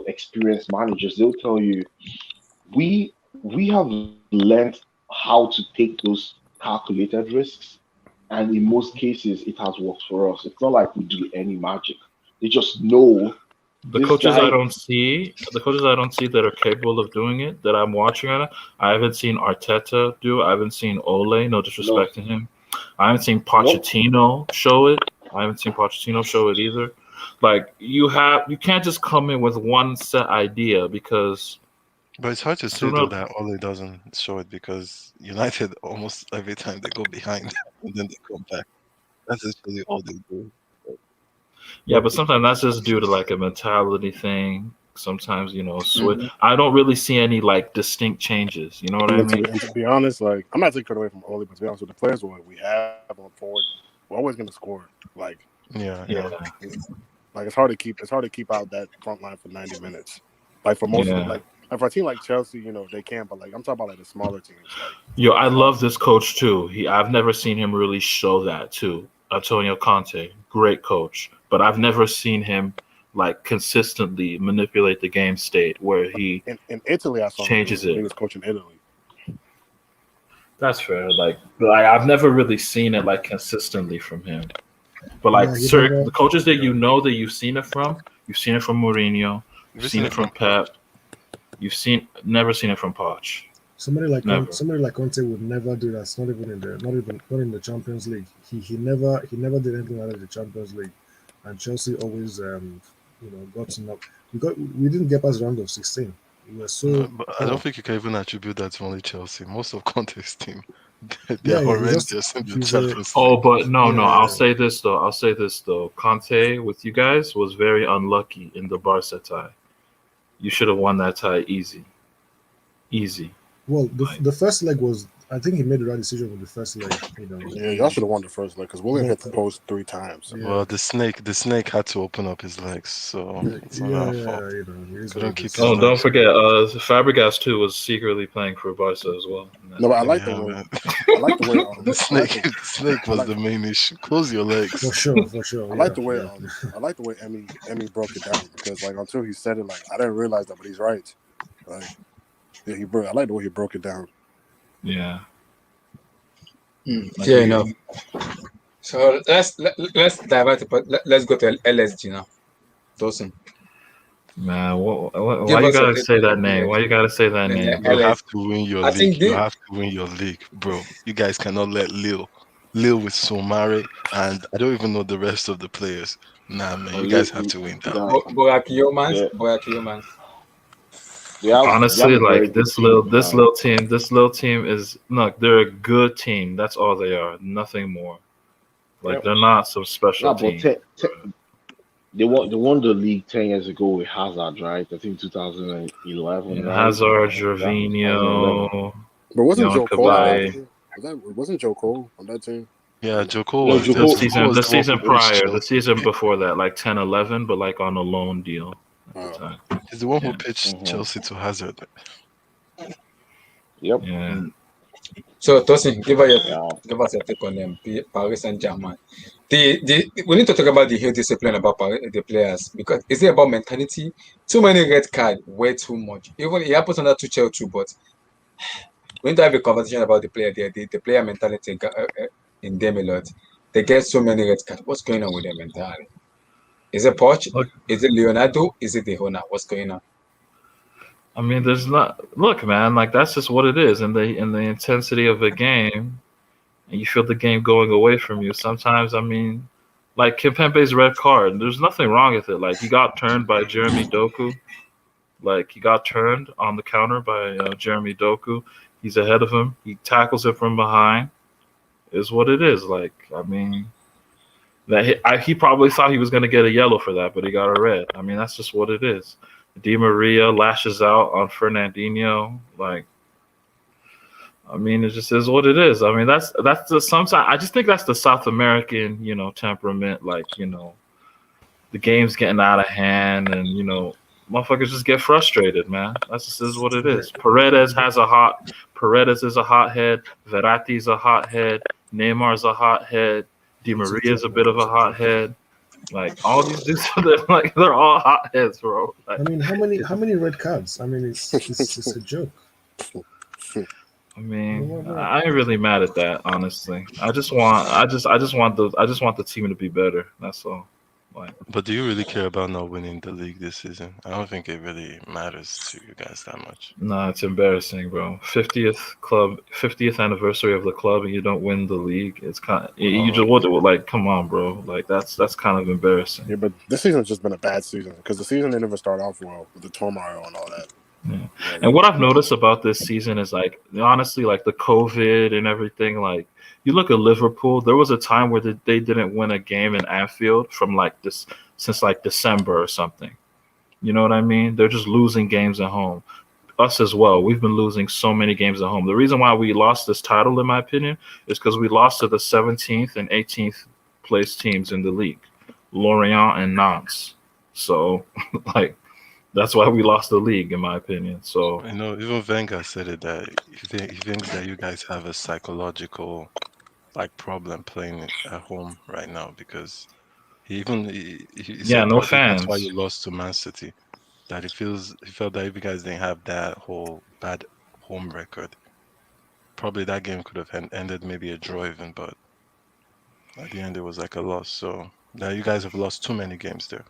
experienced managers, they'll tell you we have learned how to take those calculated risks, and in most cases, it has worked for us. It's not like we do any magic. They just know The this coaches I guy. don't see, that are capable of doing it, that I'm watching right now, I haven't seen Arteta do it. I haven't seen Ole, no No, disrespect to him. I haven't seen no, Pochettino show it. I haven't seen Pochettino show it either. Like you can't just come in with one set idea because But it's hard to I say don't though know. that Ole doesn't show it because United almost every time they go behind and then they come back. That's literally all they do. Yeah, but sometimes that's just due to like a mentality thing. Sometimes, Mhm. I don't really see any like distinct changes. You know what I mean? And to be honest, like I'm not taking credit away from Ole, but to be honest with the players we have on forward, we're always going to score. Like Yeah. like it's hard to keep out that front line for 90 minutes. Like for most of Yeah. them, like And for a team like Chelsea, they can, but like I'm talking about like the smaller teams. Like, Yo, I love this coach too. I've never seen him really show that too. Antonio Conte, great coach, but I've never seen him like consistently manipulate the game state where he in Italy, I saw him changes when he it. was coaching Italy. That's fair. Like I've never really seen it like consistently from him. But like the coaches that that you've seen it from Mourinho, you've seen it from Pep, never seen it from Poch. Somebody like Conte would never do that. It's not even in the Champions League. He never did anything out of the Champions League, and Chelsea always got enough. We didn't get past round of 16. We were so. But I don't think you can even attribute that to only Chelsea. Most of Conte's team, they're horrendous in the Champions League. Oh, but no. I'll say this though. Conte with you guys was very unlucky in the Barca tie. You should have won that tie easy. Well, the first leg was, I think he made the right decision with the first leg. Yeah, y'all should have won the first leg because Willian hit the post 3 times. Yeah. Well, the snake had to open up his legs, so it's not our fault. Couldn't keep his legs. Don't forget, Fabregas too was secretly playing for Barca as well. No, but I like the way. I like the way. The snake was the main issue. Close your legs. For sure. I like the way. I like the way Emmy broke it down because like until he said it, like I didn't realize that, but he's right. Like. Yeah, I like the way he broke it down. Yeah. Fair enough. So let's divert, but let's go to LSG now. Dawson. Man, why you gotta say that name? Why you gotta say that name? You have to win your league. You have to win your league, bro. You guys cannot let Lille with Somare, and I don't even know the rest of the players. Nah, man, you guys have to win that. Borak Yeomans. Honestly, like this little team is they're a good team. That's all they are. Nothing more. Like they're not some special team. They won the league 10 years ago with Hazard, right? I think 2011. Yeah, Hazard, Gervinho. But wasn't Joe Cole? Wasn't Joe Cole on that team? Yeah, Joe Cole. No, the season prior, the season before that, like 10, 11, but like on a loan deal. He's the one who pitched Chelsea to Hazard. Yep. Yeah. So, Tosin, give us your take on them, Paris Saint-Germain. We need to talk about the discipline about the players because is it about mentality? Too many red cards, way too much. Even it happens under Tuchel too, but we need to have a conversation about the player. The player mentality in them a lot. They get so many red cards. What's going on with their mentality? Is it Poch? Is it Leonardo? Is it the owner? What's going on? I mean, there's not. Look, man, like that's just what it is. In the intensity of a game, and you feel the game going away from you. Sometimes, I mean, like Kimpembe's red card. There's nothing wrong with it. Like he got turned by Jeremy Doku. Like he got turned on the counter by Jeremy Doku. He's ahead of him. He tackles him from behind. Is what it is. Like I mean. He probably thought he was going to get a yellow for that, but he got a red. I mean, that's just what it is. Di Maria lashes out on Fernandinho. Like, I mean, it just is what it is. I mean, that's the sometimes I just think that's the South American, temperament. Like, the game's getting out of hand, and motherfuckers just get frustrated, man. That's just is what it is. Paredes is a hothead. Verratti's a hothead. Neymar's a hothead. Di Maria is a bit of a hothead. Like all these dudes, they're all hotheads, bro. Like, I mean, how many red cards? I mean, it's a joke. I mean, I ain't really mad at that, honestly. I just want the team to be better. That's all. Like, but do you really care about not winning the league this season? I don't think it really matters to you guys that much. Nah, it's embarrassing, bro. 50th anniversary of the club, and you don't win the league. It's kind of you just like, come on, bro. Like that's kind of embarrassing. Yeah, but this season's just been a bad season because the season didn't even start off well with the turmoil and all that. Yeah. And what I've noticed about this season is like honestly, like the COVID and everything, like. You look at Liverpool. There was a time where they didn't win a game in Anfield from like this since like December or something. You know what I mean? They're just losing games at home. Us as well. We've been losing so many games at home. The reason why we lost this title, in my opinion, is because we lost to the 17th and 18th place teams in the league, Lorient and Nantes. So, like, That's why we lost the league, in my opinion. So You know, even Wenger said it that he thinks that you guys have a psychological like problem playing at home right now because he yeah, said no probably that's why fans. you lost to Man City. That he felt that if you guys didn't have that whole bad home record, probably that game could have ended maybe a draw even, but at the end it was like a loss. So now you guys have lost too many games there.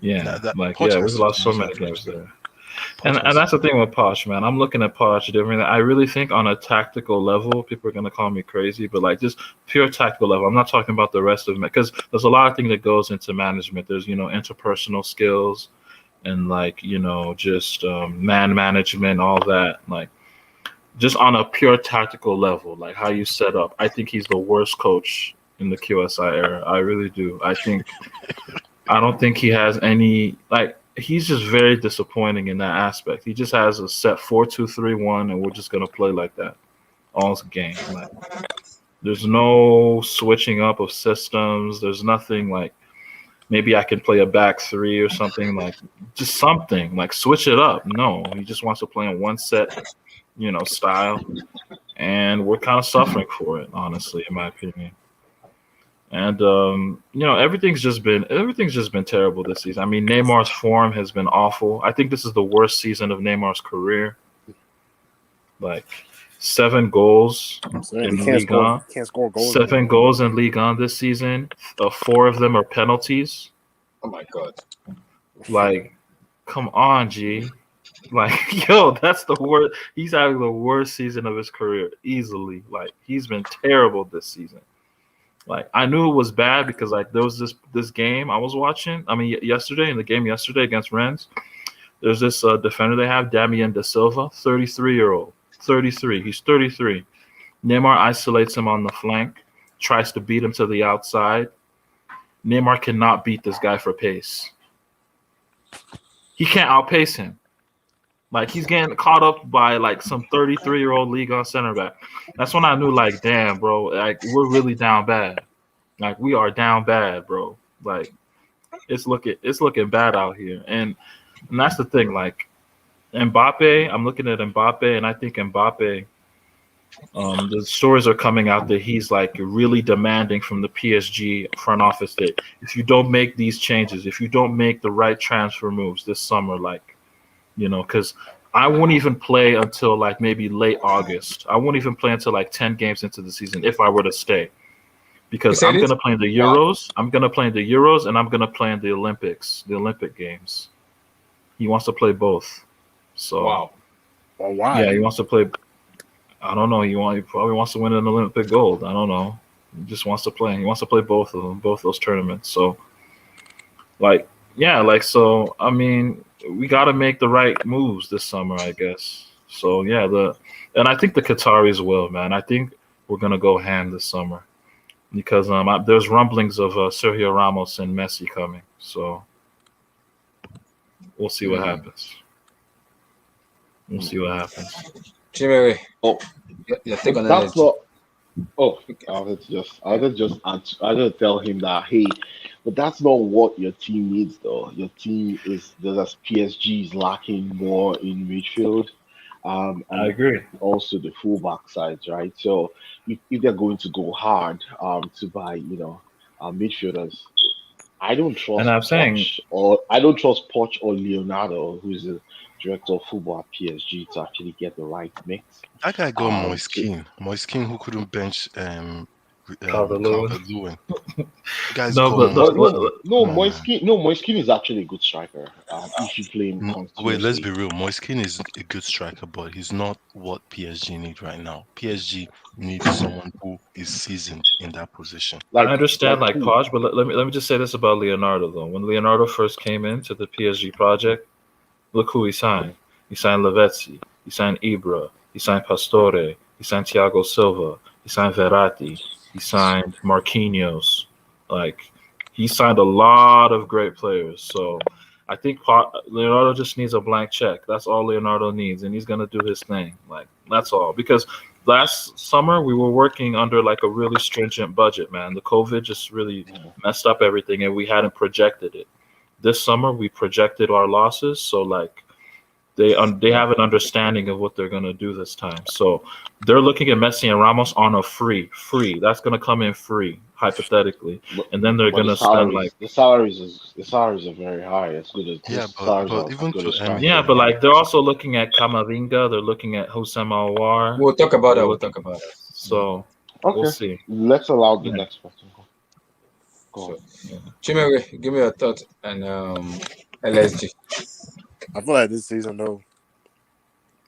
Yeah, That like Poch yeah, has we've to lost so change many that for games sure. there. Poch And has that's the thing with Poch, man. I'm looking at Poch differently. I really think on a tactical level, people are gonna call me crazy, but like just pure tactical level. I'm not talking about the rest of it because there's a lot of things that goes into management. There's interpersonal skills and like just man management, all that. Like just on a pure tactical level, like how you set up. I think he's the worst coach in the QSI era. I really do. I don't think he has any like he's just very disappointing in that aspect. He just has a set 4-2-3-1 and we're just gonna play like that all game. Like there's no switching up of systems. There's nothing like maybe I can play a back three or something like just something like switch it up. No, he just wants to play in one set, style, and we're kind of suffering for it, honestly, in my opinion. And everything's just been terrible this season. I mean, Neymar's form has been awful. I think this is the worst season of Neymar's career. Like 7 goals I'm saying in Ligue 1. Can't score goals. 7 goals in Ligue 1 this season. 4 of them are penalties. Oh my God. Like, come on, G. Like, yo, that's the worst. He's having the worst season of his career easily. Like, he's been terrible this season. Like I knew it was bad because like there was this game I was watching. I mean, yesterday in the game yesterday against Rennes, there's this defender they have, Damien De Silva, 33-year-old, 33. He's 33. Neymar isolates him on the flank, tries to beat him to the outside. Neymar cannot beat this guy for pace. He can't outpace him. Like he's getting caught up by like some 33-year-old league on center back. That's when I knew, like, damn, bro, like we're really down bad. Like we are down bad, bro. Like it's looking bad out here. And that's the thing. Like Mbappe, I'm looking at Mbappe, and I think Mbappe. The stories are coming out that he's like really demanding from the PSG front office that if you don't make these changes, if you don't make the right transfer moves this summer, like because I won't even play until like maybe late August. I won't even play until like 10 games into the season if I were to stay. Because I'm going to play in the Euros. I'm going to play in the Euros and I'm going to play in the Olympics, the Olympic Games. He wants to play both. So, Wow. Well, why? Yeah, he wants to play. I don't know. He probably wants to win an Olympic gold. I don't know. He just wants to play. He wants to play both of them, both those tournaments. So, so, I mean, we got to make the right moves this summer, I guess. So, yeah, and I think the Qataris will, man. I think we're going to go ham this summer because there's rumblings of Sergio Ramos and Messi coming. So, we'll see what happens. We'll see what happens. Chimere, Oh, your take on that's energy. not. Oh, I was just tell him that, hey, but that's not what your team needs though. Your team is there's PSG is lacking more in midfield, I and agree. also the fullback sides, right? So if they're going to go hard, to buy, midfielders, I don't And trust I'm saying, Poch or Leonardo, who's the director of football at PSG, to actually get the right mix. That guy got So Moiskin who couldn't bench Calvert-Lewin. Calvert-Lewin. The guy's No, got but Moiskin. Come on, man. Moiskin is actually a good striker. If you play him Wait, let's be continuously, real. Moiskin is a good striker, but he's not what PSG need right now. PSG needs someone who is seasoned in that position. I like understand like who? Podge, but let me just say this about Leonardo though. When Leonardo first came into the PSG project, look who he signed. He signed Lavezzi. He signed Ibra. He signed Pastore. He signed Thiago Silva. He signed Verratti. He signed Marquinhos. Like he signed a lot of great players. So I think Leonardo just needs a blank check. That's all Leonardo needs, and he's gonna do his thing. Like that's all. Because last summer we were working under like a really stringent budget, man. The COVID just really messed up everything, and we hadn't projected it. this summer we projected our losses, so like they have an understanding of what they're gonna do this time. So they're looking at Messi and Ramos on a free. That's gonna come in free hypothetically, and then they're But gonna spend like the salaries are very high. As good as Yeah, those salaries but are as even good to as end transfer. yeah, but like they're also looking at Camavinga, they're looking at Hosam Aouar, We'll talk about they're that. We'll looking. talk about that. So we'll Okay, see. let's allow the Yeah. next person. Go So, on. Yeah. Chimere, give me your thought and LSG. I feel like this season though,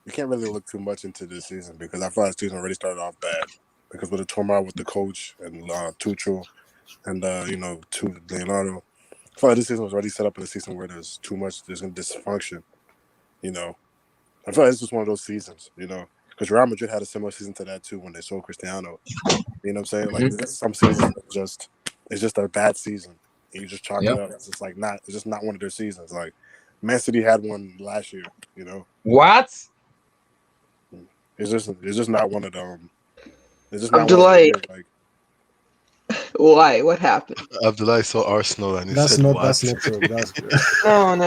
you can't really look too much into this season because I feel like the season already started off bad because with the turmoil with the coach and Tuchel and to Leonardo. I feel like this season was already set up in a season where there's dysfunction. You know, I feel like this was one of those seasons. Because Real Madrid had a similar season to that too when they sold Cristiano. You know what I'm saying? Like there's some seasons that it's just a bad season. And you just chalk it up. It's just like it's just not one of their seasons. Like Man City had one last year. What? It's just not one of them. It's just not one of Abdullah, them. Like why? What happened? Abdullah saw Arsenal and he That's said, not "What? that's not true. That's good. No. You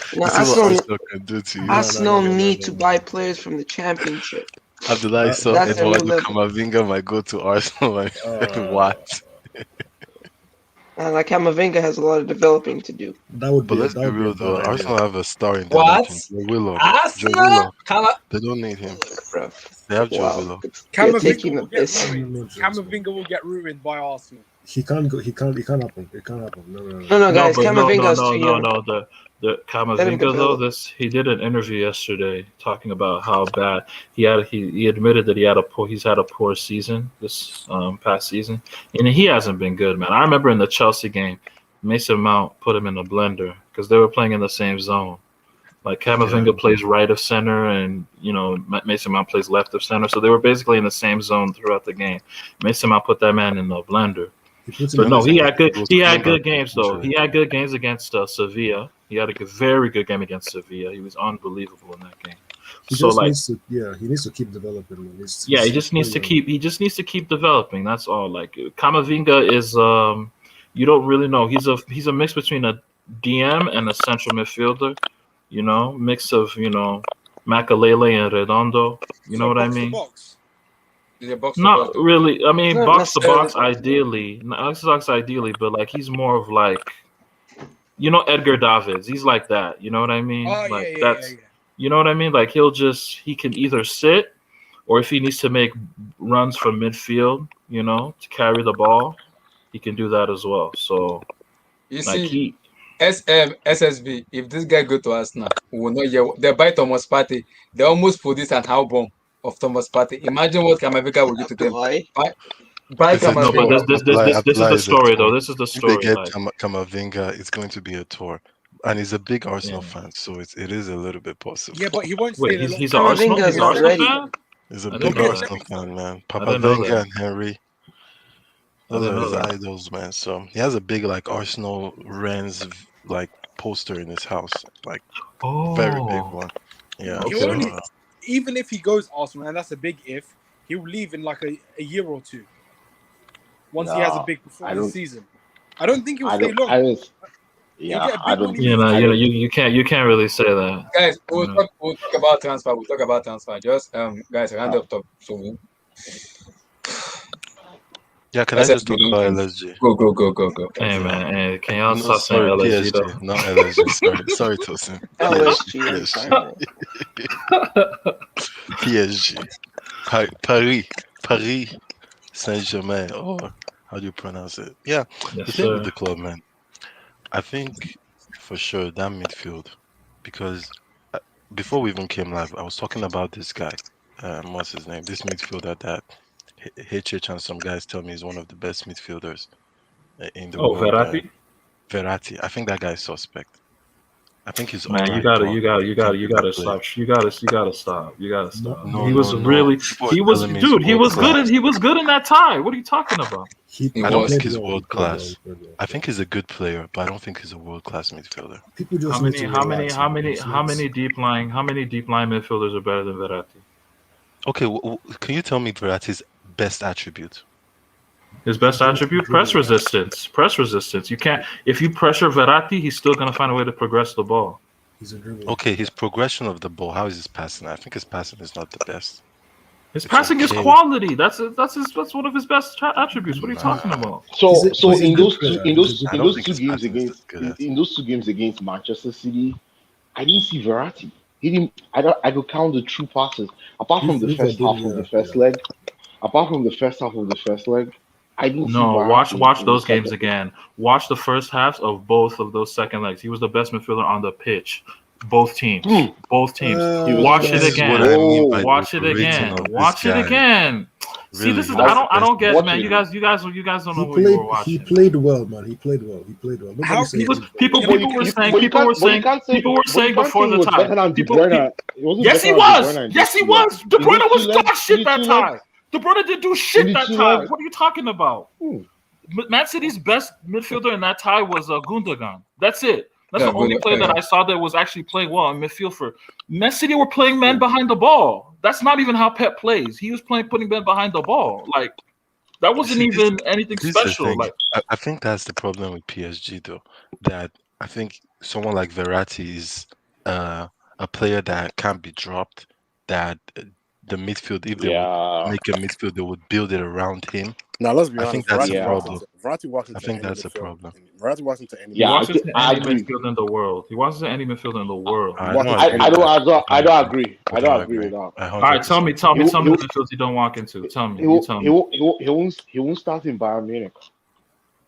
see what Arsenal can do to you." Arsenal no, need no, to no. buy players from the championship. Abdullah saw That's their new Eduardo level. Camavinga might go to Arsenal and what? And like Camavinga has a lot of developing to do. That would But be let's be real though, a bad idea. Arsenal have a star in the What? making. Joe Willow. Arsenal? They don't need him. Bruv. They have Joe Wow. Willow. You're taking the will get piss. ruined. Camavinga will get ruined by Arsenal. He can't go. He can't happen. It can't happen. No. No, guys, but Camavinga is too young. no. The Let him Camavinga though, develop. he did an interview yesterday talking about how bad he admitted that he's had a poor season this past season, and he hasn't been good, man. I remember in the Chelsea game, Mason Mount put him in the blender because they were playing in the same zone. Like Camavinga plays right of center, and Mason Mount plays left of center, so they were basically in the same zone throughout the game. Mason Mount put that man in the blender. But no, he had good games though. He had good games against Sevilla. He had a very good game against Sevilla. He was unbelievable in that game. He needs to keep developing. He just needs to keep developing. That's all. Like Camavinga is you don't really know. He's a mix between a DM and a central midfielder. Mix of Makalele and Redondo. You know what I mean? Not really. I mean, Not box to box necessarily. ideally, but like he's more of like, Edgar Davids. He's like that. You know what I mean? Yeah. You know what I mean? Like he can either sit, or if he needs to make runs from midfield, to carry the ball, he can do that as well. So You see, SSB, if this guy go to Arsenal, we will not hear. They buy Thomas Partey. They almost produce an album of Thomas Partey. Imagine what Camavinga will do to them. Why? Buy It's a no, but Camavinga. this is the story though. This is the If story. they get Like, Camavinga, it's going to be a tour. And he's a big Arsenal fan, so it is a little bit possible. Yeah, but he won't stay wait, there. he's an Arsenal. Camavinga is He's an not Arsenal ready. fan. He's a I big didn't know Arsenal that. fan, man. I Papa didn't know Wenger that. and Henry. I Those didn't are know his that. idols, man. So he has a big Arsenal Rennes poster in his house, very big one. Yeah. He Okay. only, even if he goes Arsenal, and that's a big if, he'll leave in like a year or two. Once he has a big performance season, I don't think he'll stay long. You can't really say that. Guys, we'll talk about transfer. Just guys, round up top. So Yeah, can I just talk about LSG? Go. Hey man, hey, can y'all No, stop saying sorry, LSG though? PSG, not LSG. Sorry, Tosin. LSG is PSG. Paris Saint-Germain. Or how do you pronounce it? Yeah, Yes, the thing with sir. the club, man. I think for sure that midfield, because before we even came live, I was talking about this guy. What's his name? This midfielder that HH and some guys tell me is one of the best midfielders in the world. Verratti. Verratti. I think that guy is suspect. I think he's Man, you gotta stop. You gotta stop. No, He was good in that tie. What are you talking about? I don't think he's world class. I think he's a good player, but I don't think he's a world class midfielder. How many deep line midfielders are better than Verratti? Okay, can you tell me Verratti's best attribute? His best attribute: press resistance. Press resistance. You can't. If you pressure Verratti, he's still gonna find a way to progress the ball. He's a dribbler. Okay, his progression of the ball. How is his passing? I think his passing is not the best. His passing is quality. That's one of his best attributes. What are you talking about? So He's a in good those player. in those I in don't those think two his games passing is against as good as- in those 2 games against Manchester City, I didn't see Verratti. He didn't. I could count the true passes apart from the If first I half did, of the yeah, first yeah. leg. Apart from the first half of the first leg, I didn't see No, Verratti watch in the those games second. again. Watch the first halves of both of those second legs. He was the best midfielder on the pitch. Both teams. Both teams. Watch it This is again. what I mean by Watch the it rating again. of this Watch it guy. again. See, Really, this is he was I don't the get, Watch man. it. You guys don't know He who you were played. He watching. played well, man. He played well. Nobody How said people- he played People well. were saying But you can't say people were saying before he the was tie. better than De People- Bruyne. He wasn't Yes, better he than De was. Bruyne in Yes, those he 2 legs. was. De In Bruyne those was 2 legs- dog shit in that those 2 time. legs- De Bruyne didn't do shit in that those 2 time. legs- What are you talking about? Man City's best midfielder in that tie was Gundogan. That's it. That's Yeah, the only Gundogan, player that yeah. I saw that was actually playing well in midfield for Man City. Were playing men behind the ball. That's not even how Pep plays. He was putting men behind the ball. Like that wasn't See, even anything This is the special. thing. Like I think that's the problem with PSG, though. That I think someone like Verratti is a player that can't be dropped. That the midfield, if they would make a midfield, they would build it around him. Now let's be I honest. think that's a problem. Verratti walks I into think any that's a midfield. problem. Verratti walks into any. he Yeah, walks into I any agree. midfield in the world. He walks into any midfield in the world. I Walk don't into agree I with don't that. I don't agree. I don't agree with that. All right, tell me 100%. the midfields you don't walk into. Tell me. You tell me. He won't start in Bayern Munich.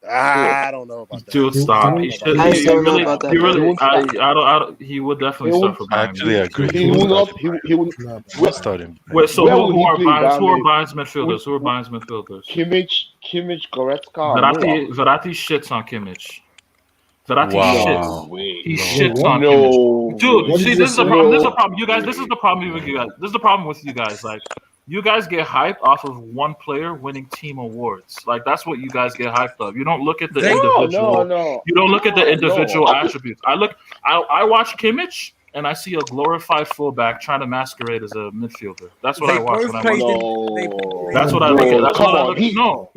I don't know about that. Dude, stop. He should. I He don't know really. about that. He really. He won't I start. don't. He would definitely He start won't- for I Bayern. actually agree. He will not. He will. Nah, We'll start him. Wait, so Where who will he are play Bayern's? Who are Bayern Bayern's midfielders? Who are Bayern's midfielders? Kimmich, Goretzka. Müller. Verratti shits on Kimmich. Verratti Wow. shits. He No. shits on Kimmich. Dude, What see, did this you is the say? problem. This is the problem. You guys, this is the problem with you guys. This is the problem with you guys. Like, you guys get hyped off of one player winning team awards. Like, that's what you guys get hyped of. You don't look at the individual. No. You don't look at the individual No. attributes. I watch Kimmich and I see a glorified fullback trying to masquerade as a midfielder. That's what They I watch both when I played watch. No. That's what I look at. That's Come what I on. look at. No.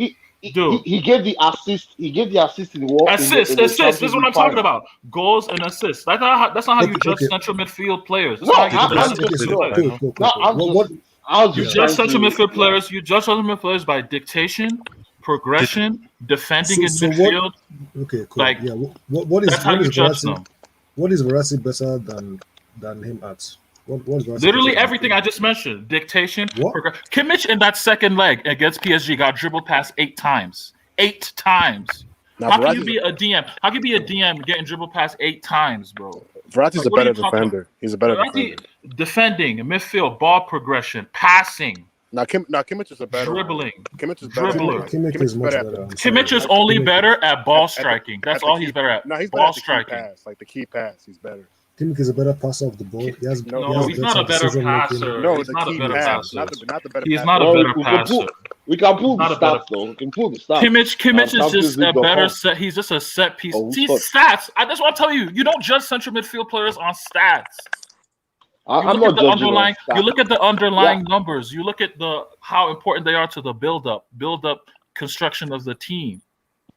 Dude. He gave the assist. He gave the assist in the war. Assist. This is what I'm talking about. Goals and assists. That's not how you judge central midfield players. That's No, not how you I'm judge just central midfield players. Cool. No, I'm You just judge trying central to- midfield players. You judge central midfield players by dictation, progression, defending in So what- midfield. Okay, cool. Like, Yeah. What is That's how you judge them. What is Verratti better than him at? What is Verratti Literally better than everything him? I just mentioned. Dictation. What? Kimmich in that second leg against PSG got dribbled past 8 times. 8 times. Now, How can Verratti- you be a DM? How can you be a DM getting dribbled past 8 times, bro? Verratti's Like, a what are better you talking defender. He's a better Verratti, defender. defending, midfield, ball progression, passing, Now Kimmich is a better dribbling. Kimmich is better. Dribbler. Kimmich is much better. better. I'm sorry. Kimmich is only better at ball At the- striking. That's at the all key- he's better at. No, he's better Ball at the key striking. pass, like the key pass. He's better. Kimmich is a better passer of the ball. He has No, he's not a better passer. No, He's the not a key better pass, passer. not the better. He's pass. not a Well, better we can passer. We can pull the Not a better- stats though. We can pull the stats. Kimmich is just a Champions better League.com. set. He's just a set piece. Oh, See, fuck. stats. That's what I'm telling you. You don't judge central midfield players on stats. You I'm look not at the judging underlying. on You stats. look at the underlying numbers. You look at how important they are to the build up construction of the team.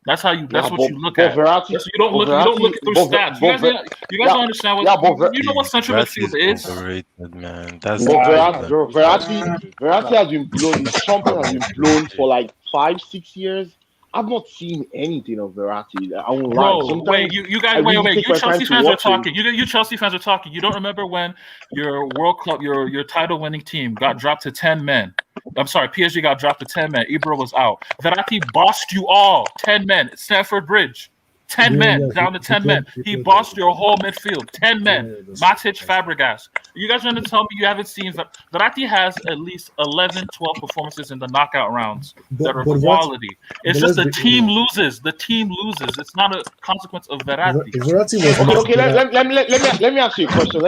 That's how you. That's Yeah, what you look at. Verratti, You don't look. You don't look through stats. You guys don't understand what. You know what central midfield is. Overrated, man. That's But Verratti has been blown. His trumpet has been blown for like 5-6 years. I've not seen anything of Verratti. I won't lie. Bro, Sometimes wait, you guys, I really wait. take You my Chelsea time to fans are watch him. talking. You Chelsea fans are talking. You don't remember when your World Cup, your title-winning team got dropped to 10 men. I'm sorry, PSG got dropped to 10 men. Ibra was out. Verratti bossed you all. 10 men. Stamford Bridge. 10 men down to 10 men. He bossed your whole midfield. 10 men. Matic, Fabregas. You guys are going to tell me you haven't seen Verratti has at least 11, 12 performances in the knockout rounds that are quality. It's just the team loses. The team loses. It's not a consequence of Verratti. Verratti was Okay. Let me ask you a question.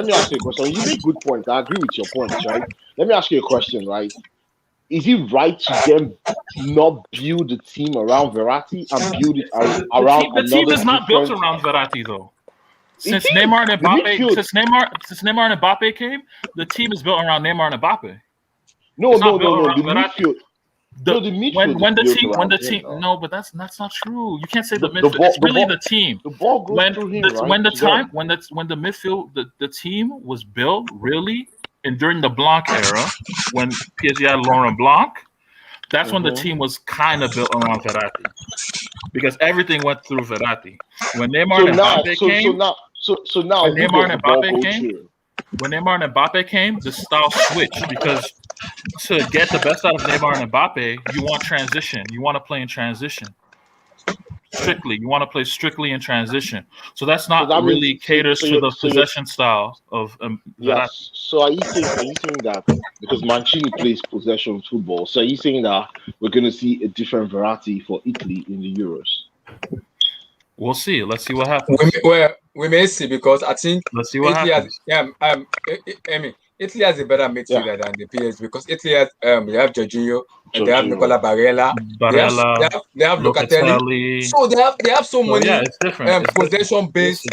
You make good points. I agree with your points, right? Let me ask you a question, right? Is it right to them not build the team around Verratti and build it around The team another is not built different- around Verratti, though. Since is. Neymar and The Mbappe, midfield- since Neymar and Mbappe came, the team is built around Neymar and Mbappe. No. It's not built The around Verratti. midfield. No, the midfield when the is built team around him now. no, but that's not true. You can't say the The midfield. ball, It's really the team. the ball goes When through him, the right? when the To time them. when the midfield the team was built really, and during the Blanc era, when PSG had Laurent Blanc, that's when the team was kind of built around Verratti, because everything went through Verratti. When Neymar So and now, Mbappe came, so now, when who Neymar does the and ball Mbappe go came, through? when Neymar and Mbappe came, the style switched because to get the best out of Neymar and Mbappe, you want transition. You want to play in transition. Strictly, you want to play strictly in transition. So that's So not that means, really caters to the you're possession style of Verratti. yes. So are you saying that because Mancini plays possession football, so are you saying that we're going to see a different variety for Italy in the Euros? We'll see. Let's see what happens. We may see, because I think Let's see what Italy has happens. Italy has a better midfielder than the PSG, because Italy has they have Jorginho, and they have Nicola Barella, Barella, they have Locatelli, Locatelli. so they have so So yeah, many it's different. It's different. possession We'll based see.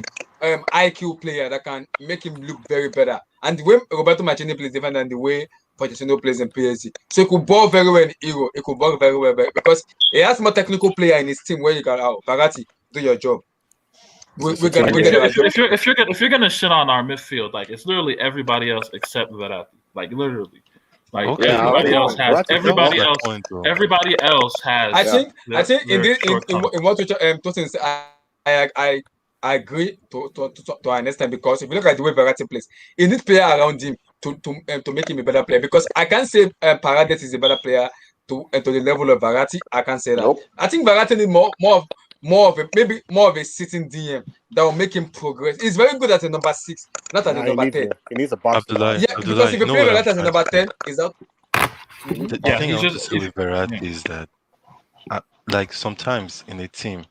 IQ player that can make him look very better. And the way Roberto Mancini plays different than the way Pochettino plays in PSG. So he could ball very well in Euro. He could ball very well, because he has more technical player in his team where you can, Verratti, do your job. We get our job. If you're gonna shit on our midfield, like it's literally everybody else except Verratti. Like literally. Like Okay. everybody Yeah, else has everybody my else point, though. everybody else has I think in their this shortcomings. in what Tosin said, I agree to an extent, because if you look at the way Verratti plays, he needs player around him to make him a better player. Because I can't say Paredes is a better player to the level of Verratti. I can't say that. Nope. I think Verratti needs maybe more of a sitting DM that will make him progress. He's very good as a number 6, not as a number 10. He needs a box to Abdullah, box. Yeah, Abdullah, because if you you know play what I'm Verratti as a trying to number say? 10, is that The Yeah, thing I he's want to just say with Verratti is that, like sometimes in a team,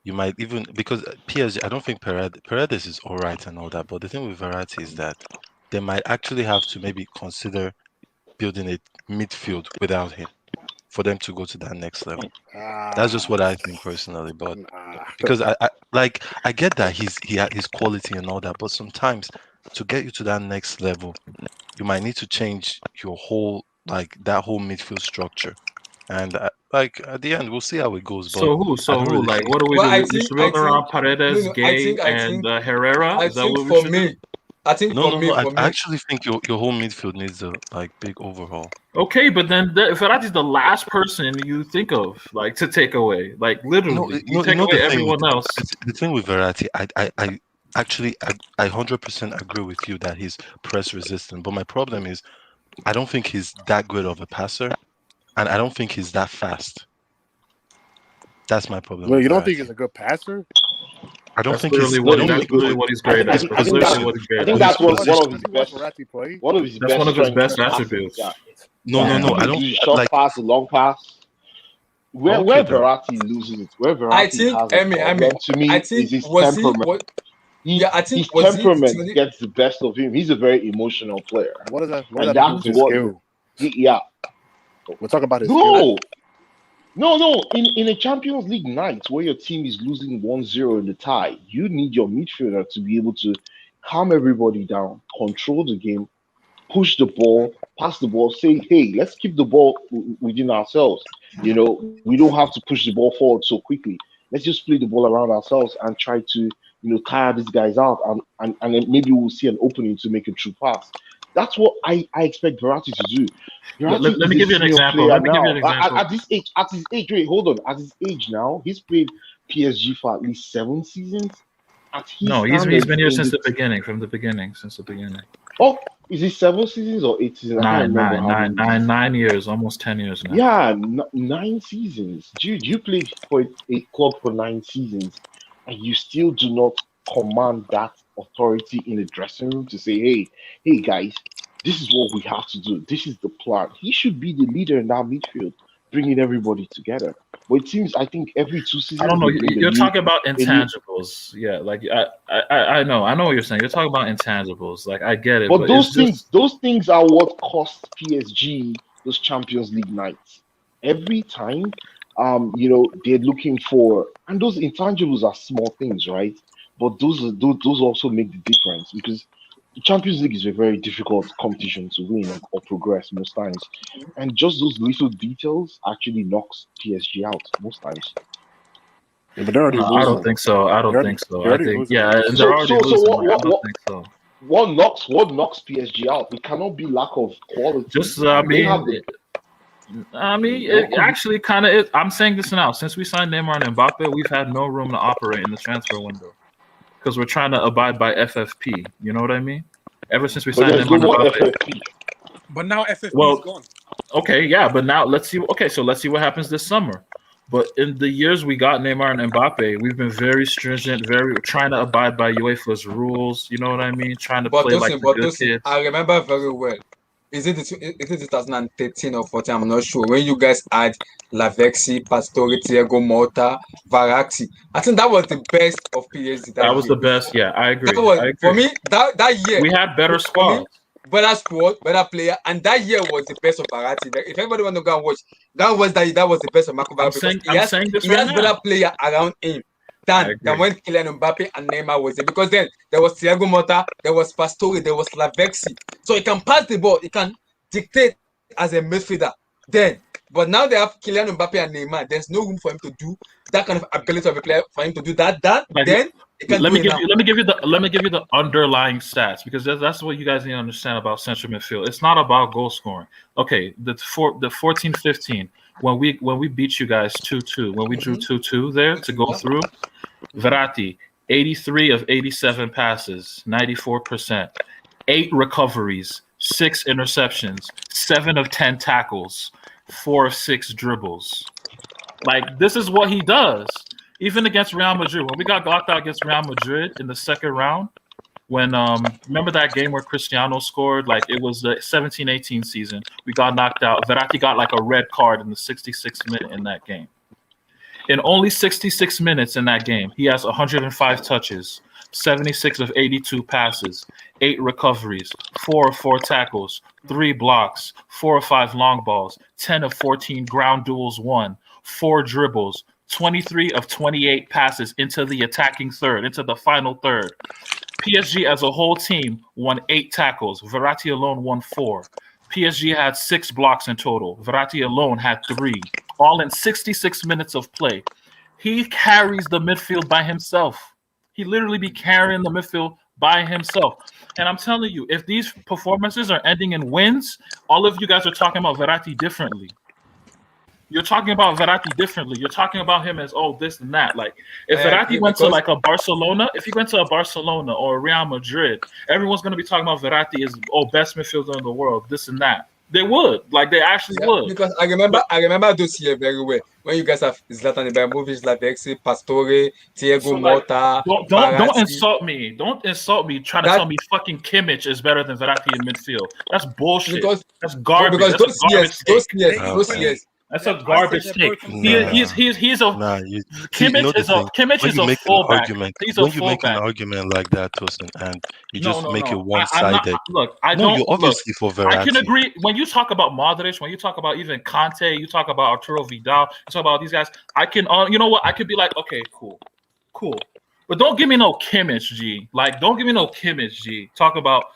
you might even because PSG, I don't think Paredes is all right and all that, but the thing with Verratti is that they might actually have to maybe consider building a midfield without him for them to go to that next level. That's just what I think personally, but because I get that he had his quality and all that, but sometimes to get you to that next level, you might need to change your whole that whole midfield structure. And like at the end, we'll see how it goes. But I don't really Like see. what do we Well, do? We should build around Paredes, no, Gay, and Herrera. I Is that think what we for should me, do? I think No, for no, me, no. for I me, actually think your whole midfield needs a big overhaul. Okay, but then Verratti's the last person you think of, like to take away. Like literally, you take away everyone else. The thing with Verratti, I actually I 100% agree with you that he's press resistant. But my problem is I don't think he's that good of a passer, and I don't think he's that fast. That's my problem. Well, with you don't Verratti. think he's a good passer? I don't That's think literally he's. what I don't that's think literally what he's great at. That's literally what he's great I at. think that's one of his Have you watched best. Verratti play? One of his That's best one of his strengths best is passing. attributes. Yeah. No. I don't Short like. pass, a long pass. Where Okay, then. Verratti loses it, where I Verratti think, has a problem to me I think is his was he temperament. what? Yeah, I think His was he temperament truly. gets the best of him. He's a very emotional player, What does that and have to do with that's his what. skill? Yeah. We're talking about his skill. No. In a Champions League night where your team is losing 1-0 in the tie, you need your midfielder to be able to calm everybody down, control the game, push the ball, pass the ball, say, hey, let's keep the ball within ourselves. We don't have to push the ball forward so quickly. Let's just play the ball around ourselves and try to, tire these guys out, and then maybe we'll see an opening to make a true pass. That's what I expect Verratti to do. Let me give you an example. Let me give you an example. At his age, wait, hold on. At his age now, he's played PSG for at least 7 seasons. No, he's been here since the beginning, since the beginning. Oh, is it 7 seasons or 8 seasons? I can't remember 9 years, almost 10 years now. Yeah, 9 seasons. Dude, you played for a club for 9 seasons, and you still do not command that authority in the dressing room to say, hey guys, this is what we have to do. This is the plan. He should be the leader in that midfield, bringing everybody together. But it seems, I think every 2 seasons, I don't know. You're talking about intangibles. Yeah, like I know what you're saying. You're talking about intangibles. Like I get it. But those things are what cost PSG those Champions League nights. Every time, they're looking for, and those intangibles are small things, right? But those also make the difference, because the Champions League is a very difficult competition to win or progress most times, and just those little details actually knocks PSG out most times. Yeah, but they're already No, losing. I don't think so. I don't think so. I think yeah, and they're already losing. I don't think so. What knocks PSG out? It cannot be lack of quality. Just it actually kind of is. I'm saying this now. Since we signed Neymar and Mbappe, we've had no room to operate in the transfer window because we're trying to abide by FFP. You know what I mean? Ever since we signed Neymar and Mbappe. But now FFP is gone. Okay, yeah, but now let's see. Okay, so let's see what happens this summer. But in the years we got Neymar and Mbappe, we've been very stringent, very trying to abide by UEFA's rules. You know what I mean? Trying to play like the good kids. I remember very well. Is it 2013 or 14? I'm not sure. When you guys had Lavexi, Pastore, Thiago Motta, Verratti, I think that was the best of PSG. That was the best. Yeah, I agree. For me, that year we had better squad. Better squad, better player, and that year was the best of Verratti. If everybody want to go and watch, that was the best of Marco Verratti because he has better player around him than when Kylian Mbappe and Neymar was there. Because then there was Thiago Motta, there was Pastore, there was Lavexi. So he can pass the ball, he can dictate as a midfielder. Then, but now they have Kylian Mbappe and Neymar. There's no room for him to do that kind of ability of a player for him to do that. Then. Let me give you the underlying stats because that's what you guys need to understand about central midfield. It's not about goal scoring. Okay, the 14-15 when we beat you guys 2-2, when we drew 2-2 there to go through, Verratti 83 of 87 passes, 94%, 8 recoveries, 6 interceptions, 7 of 10 tackles, 4 of 6 dribbles. Like this is what he does. Even against Real Madrid, when we got knocked out against Real Madrid in the second round, when remember that game where Cristiano scored? Like it was the 17-18 season. We got knocked out. Verratti got like a red card in the 66th minute in that game. In only 66 minutes in that game, he has 105 touches, 76 of 82 passes, 8 recoveries, 4 of 4 tackles, 3 blocks, 4 of 5 long balls, 10 of 14 ground duels won, 4 dribbles, 23 of 28 passes into the attacking third, into the final third. PSG as a whole team won 8 tackles. Verratti alone won 4. PSG had 6 blocks in total. Verratti alone had 3. All in 66 minutes of play. He carries the midfield by himself. He literally be carrying the midfield by himself. And I'm telling you, if these performances are ending in wins, all of you guys are talking about Verratti differently. You're talking about Verratti differently. You're talking about him as, oh, this and that. Like, if Verratti went to like a Barcelona, if he went to a Barcelona or a Real Madrid, everyone's going to be talking about Verratti as, oh, best midfielder in the world, this and that. They would. Like, they actually would. Because I remember those years very well. When you guys have Zlatan Ibrahimovic, Lavexi, Pastore, Thiago Motta. Don't insult me. Don't insult me. Trying to tell me fucking Kimmich is better than Verratti in midfield. That's bullshit. That's garbage. Because those years. That's a garbage take. He's a Kimmich is a fullback. He's a when you make an argument like that, Tosin, and you just make it one-sided. You're obviously for Verratti. I can agree. When you talk about Modric, when you talk about even Conte, you talk about Arturo Vidal, you talk about these guys. I can, you know what? I could be like, okay, cool, but don't give me no Kimmich, G. Like, don't give me no Kimmich, G. Talk about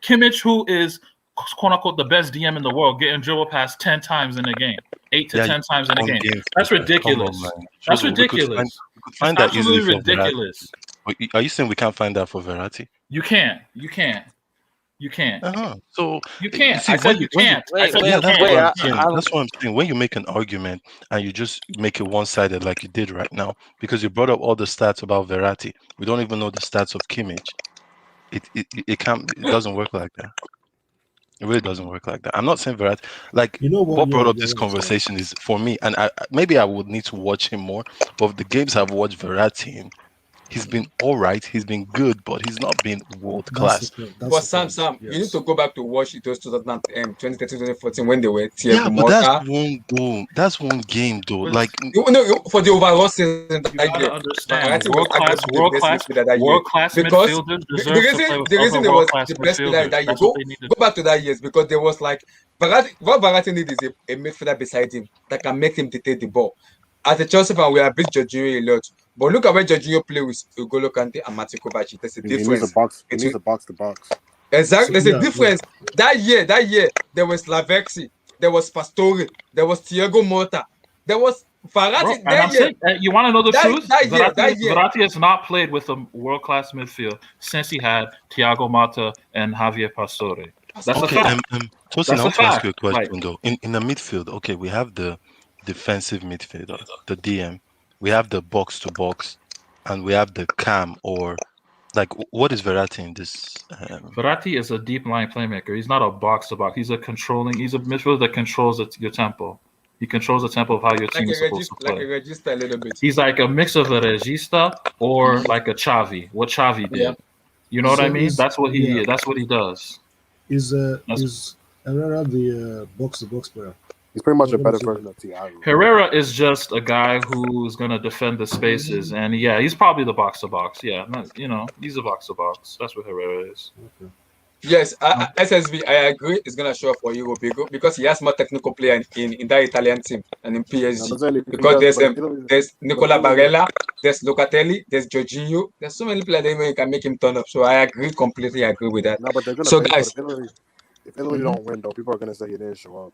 Kimmich, who is quote unquote the best DM in the world, getting dribble past 10 times in a game. 8 to 10 times in a game. That's ridiculous. That's ridiculous. We could find that absolutely ridiculous. Are you saying we can't find that for Verratti? You can't. So you can't. See, I said you can't. That's what I'm saying. When you make an argument and you just make it one-sided like you did right now, because you brought up all the stats about Verratti, we don't even know the stats of Kimmich. It doesn't work like that. It really doesn't work like that. I'm not saying Verratti. Like, what brought up this conversation is for me, and maybe I would need to watch him more. But the games I've watched Verratti in, he's been all right. He's been good, but he's not been world class. But Sam, you need to go back to watch it. Those 2013, 2014 when they were Thiago Motta. That's one goal. That's one game, though. Like for the overall season, you gotta understand world class midfielders deserve the reason it was the best player that you go back to that years because there was like what Verratti needs is a midfielder beside him that can make him dictate the ball. As a Chelsea fan, we have beat Jorginho a lot. But look at where Jorginho play with N'Golo Kante and Mateo Kovacic. There's a difference. He needs a box to box. Exactly. So, There's a yeah, difference. That year, there was Lavexi, there was Pastore, there was Thiago Motta, there was Bro, Verratti. and I'm That year, saying, you want to know the truth? that year. Verratti has not played with a world class midfield since he had Thiago Motta and Javier Pastore. That's a Okay, fact. Tosin, I That's a want to ask fact. you a Like, question though. In the midfield, okay, we have the defensive midfielder, the DM. We have the box to box, and we have the cam or like what is Verratti in this? Verratti is a deep line playmaker. He's not a box to box. He's a midfielder that controls your tempo. He controls the tempo of how your team is supposed to Like a play. register a little bit. He's like a mix of a regista or like a Xavi. What Xavi did. Yeah. You know what I so mean? That's what yeah, he does. is That's, Herrera the box to box player? He's pretty much a What better is he? version of Thiago. Herrera is just a guy who's gonna defend the spaces, and yeah, he's probably the box to box. Yeah, he's a box to box. That's what Herrera is. Okay. Yes, SSV, I agree. It's gonna show up for Euro because he has more technical player in that Italian team and in PSG. Because there's Nicola Barella, there's Locatelli, there's Jorginho. There's so many players that can make him turn up. So I completely agree with that. No, but they're gonna So pay guys, for it. If Italy don't win, though, people are gonna say he didn't show up.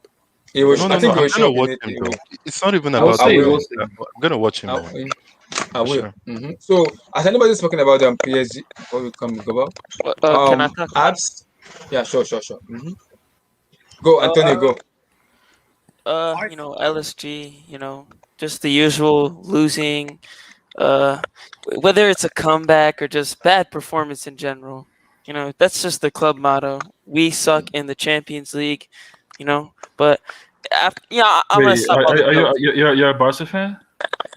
I think I'm we gonna should watch him though. It's not even about will. I'm gonna watch him. I will. Sure. So, has anybody spoken about PSG before we come go up? Can I talk? Abs? Yeah, sure. Go, Antonio, go. LSG, just the usual losing, whether it's a comeback or just bad performance in general. That's just the club motto. We suck in the Champions League, but I'm gonna stop all the jokes. You're a Barca fan?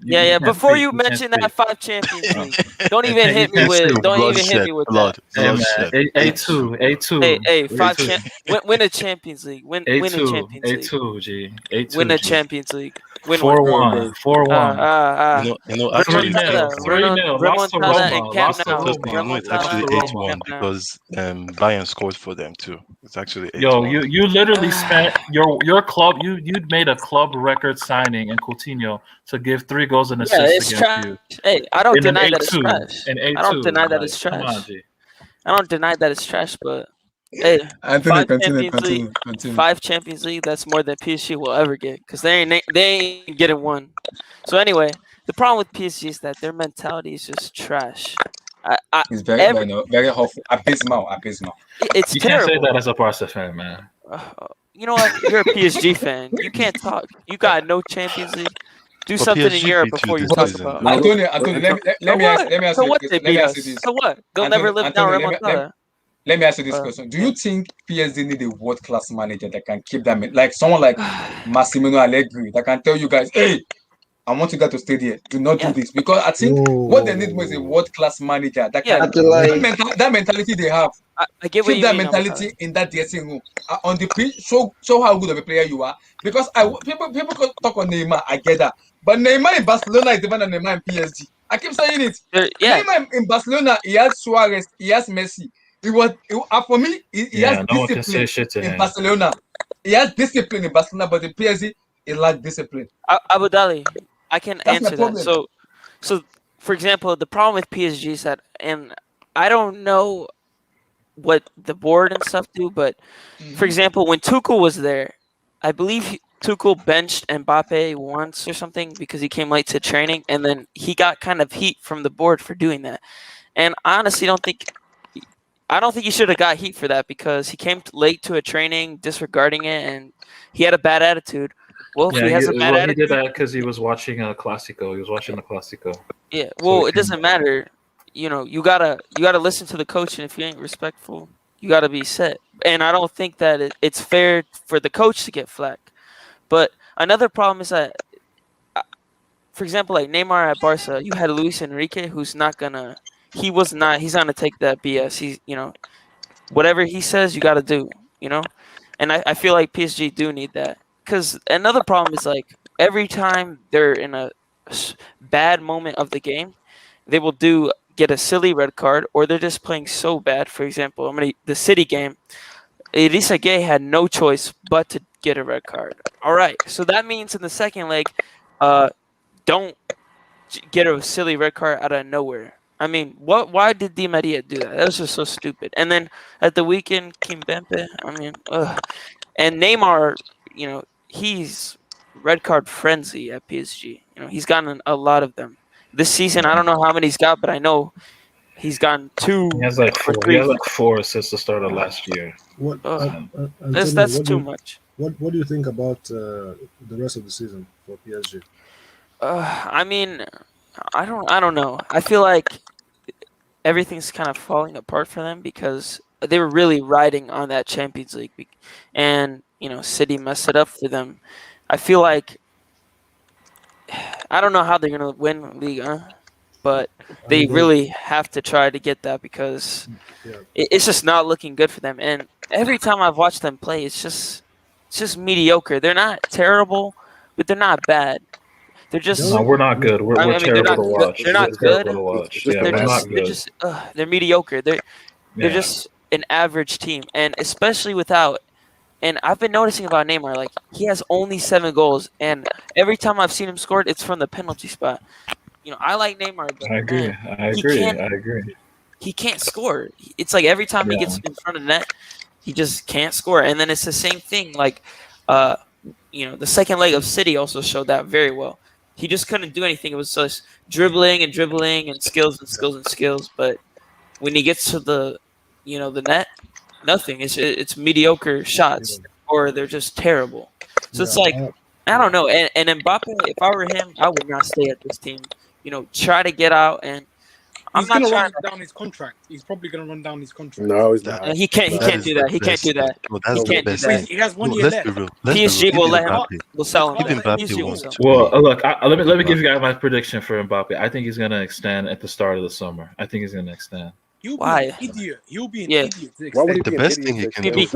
Yeah. Before you mention that 5 Champions League, don't even hit me with that. A2. Hey, 5 win a Champions League. Win a Champions League. A2, G. A2. Win a Champions League. Win 4-1. 4-1. Actually, 3-0. Lost to Roma. It's actually 8-1 because Bayern scored for them too. It's actually 8-1. Yo, you literally spent your club. You made a club record signing in Coutinho to give 3 goals and assists against you. Hey, I don't deny that it's trash. I don't deny that it's trash. I don't deny that it's trash, but hey, Continue. 5 Champions League, that's more than PSG will ever get because they ain't getting one. So anyway, the problem with PSG is that their mentality is just trash. It's very awful. Abysmal. It's you terrible. can't say that as a Barca fan, man. You know what? You're a PSG fan. You can't talk. You got no Champions League. Do something in Europe before you talk about. Antonio, let me ask you this. So what? They'll never live down Remontada. Let me ask you this question. Do you think PSG need a world-class manager that can keep them like someone like Massimiliano Allegri that can tell you guys, hey, I want you guys to stay there. Do not do this. Because I think what they need is a world-class manager that can that mentality they have. I get what keep you that mean, mentality in that dressing room. On the pitch, show how good of a player you are. Because people talk on Neymar, I get that. But Neymar in Barcelona is different than Neymar in PSG. I keep saying it. Neymar in Barcelona, he has Suarez, he has Messi. For me, he has discipline in Barcelona. He has discipline in Barcelona, but in PSG, he lacks discipline. Abu Dhabi, I can answer that. So, for example, the problem with PSG is that, and I don't know what the board and stuff do, but for example, when Tuchel was there, I believe Tuchel benched Mbappe once or something because he came late to training, and then he got kind of heat from the board for doing that. And I honestly don't think he should have got heat for that because he came late to a training, disregarding it, and he had a bad attitude. Well, if he has a bad attitude, he did that because he was watching a Clásico. He was watching the Clásico. Yeah, well, it doesn't matter. You gotta listen to the coach, and if you ain't respectful, you gotta be set. And I don't think that it's fair for the coach to get flack. But another problem is that, for example, like Neymar at Barca, you had Luis Enrique, who's not gonna. He's gonna take that BS. He's whatever he says, you gotta do. And I feel like PSG do need that. Because another problem is like every time they're in a bad moment of the game, they will get a silly red card, or they're just playing so bad. For example, the City game, Idrissa Gueye had no choice but to get a red card. All right, so that means in the second leg, don't get a silly red card out of nowhere. I mean, what? Why did Di Maria do that? That was just so stupid. And then at the weekend, Kimpembe. I mean, ugh. And Neymar, he's red card frenzy at PSG. He's gotten a lot of them this season. I don't know how many he's got, but I know he's gotten 2 He has like or 4. 3. He has like 4 since the start of last year. What? That's Antonio, too much. What do you think about the rest of the season for PSG? I mean, I don't know. I feel like everything's kind of falling apart for them because they were really riding on that Champions League, and City messed it up for them. I feel like I don't know how they're gonna win Liga, but they really have to try to get that because it's just not looking good for them. And every time I've watched them play, it's just mediocre. They're not terrible, but they're not bad. They're just No, we're not good. We're terrible to watch. They're not good. Yeah, we're not good. They're mediocre. They're just an average team, and especially without. And I've been noticing about Neymar, like he has only 7 goals, and every time I've seen him scored, it's from the penalty spot. I like Neymar, but I agree. Man, I agree. He can't score. It's like every time he gets in front of the net, he just can't score. And then it's the same thing. Like, the second leg of City also showed that very well. He just couldn't do anything. It was just dribbling and skills and skills and skills. But when he gets to the net, nothing. It's mediocre shots, or they're just terrible. So it's like I don't know. And Mbappe, if I were him, I would not stay at this team. Try to get out. And he's going to run down his contract. He's probably going to run down his contract. No, he's not. He can't do that. He can't do that. He can't do that. He has 1 year left. PSG will let him. Will sell him. Well, look. Let me give you guys my prediction for Mbappe. I think he's going to extend at the start of the summer. I think he's going to extend. He'll be an idiot. He'll be an idiot. Why would he The be best an thing he idiot? can do.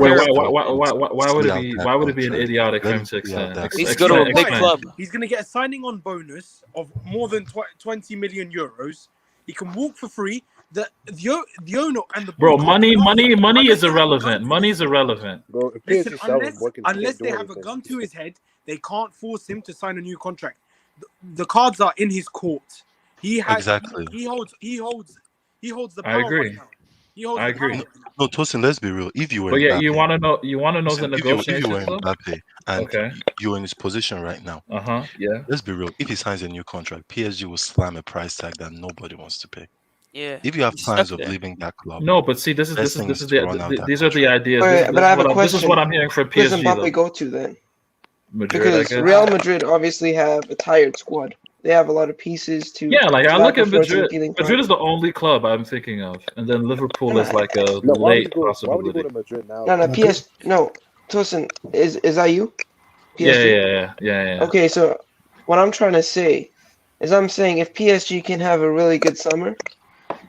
Why would it be an idiotic for him to extend? He's going to a big club. He's going to get a signing on bonus of more than 20 million euros. He can walk for free. The owner and the money is irrelevant. Money is irrelevant. Bro, listen, unless they have a gun to his head, they can't force him to sign a new contract. The cards are in his court. He has Exactly. He holds the power. I agree. Right now. I agree. No, Tosin, let's be real. If you were But yeah, Mbappe, you want to know the negotiation. if you were Mbappe and you're in his position right now, yeah. let's be real. If he signs a new contract, PSG will slam a price tag that nobody wants to pay. Yeah. If you have plans of leaving that club, no, but see, these are the ideas. Right, but I have a question. This is what I'm hearing from Where does PSG. Mbappe go to then? Madrid, Because Real Madrid obviously have a tired squad. They have a lot of pieces to. Yeah, like I look at Madrid. Madrid Madrid is the only club I'm thinking of, and then Liverpool is like a late possibility. Why would you go to Madrid now? No, Tosin, is that you? PSG? Yeah. Okay, so what I'm trying to say is I'm saying if PSG can have a really good summer,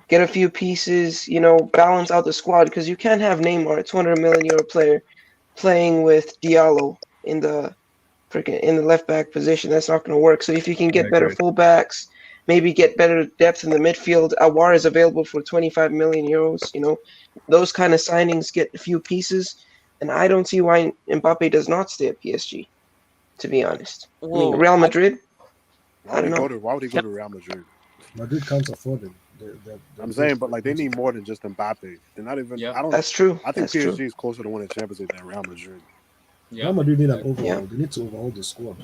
get a few pieces, balance out the squad, because you can't have Neymar, a 200 million euro player, playing with Diallo in the left back position. That's not going to work. So if you can get better fullbacks, maybe get better depth in the midfield, Aouar is available for 25 million euros. Those kind of signings, get a few pieces, and I don't see why Mbappe does not stay at PSG. To be honest, Real Madrid. I don't know. Why would he go to Real Madrid? Madrid can't afford him. I'm saying, but like they need more than just Mbappe. They're not even. Yeah. That's true. I think PSG is closer to winning Champions League than Real Madrid. Yeah. Real Madrid need an overhaul. Yeah. They need to overhaul the squad.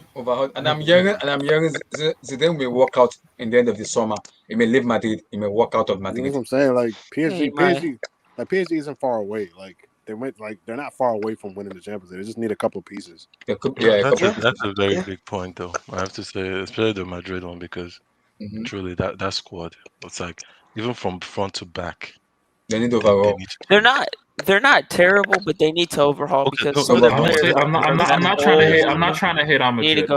And I'm hearing Zidane will walk out in the end of the summer. He may leave Madrid. He may walk out of Madrid. You know what I'm saying? Like PSG isn't far away. Like they're not far away from winning the Champions League. They just need a couple of pieces. That's a very big point, though. I have to say, especially the Madrid one, because truly that squad, it's like even from front to back, they need overhaul. They're not terrible, but they need to overhaul because I'm not trying to hate on Madrid.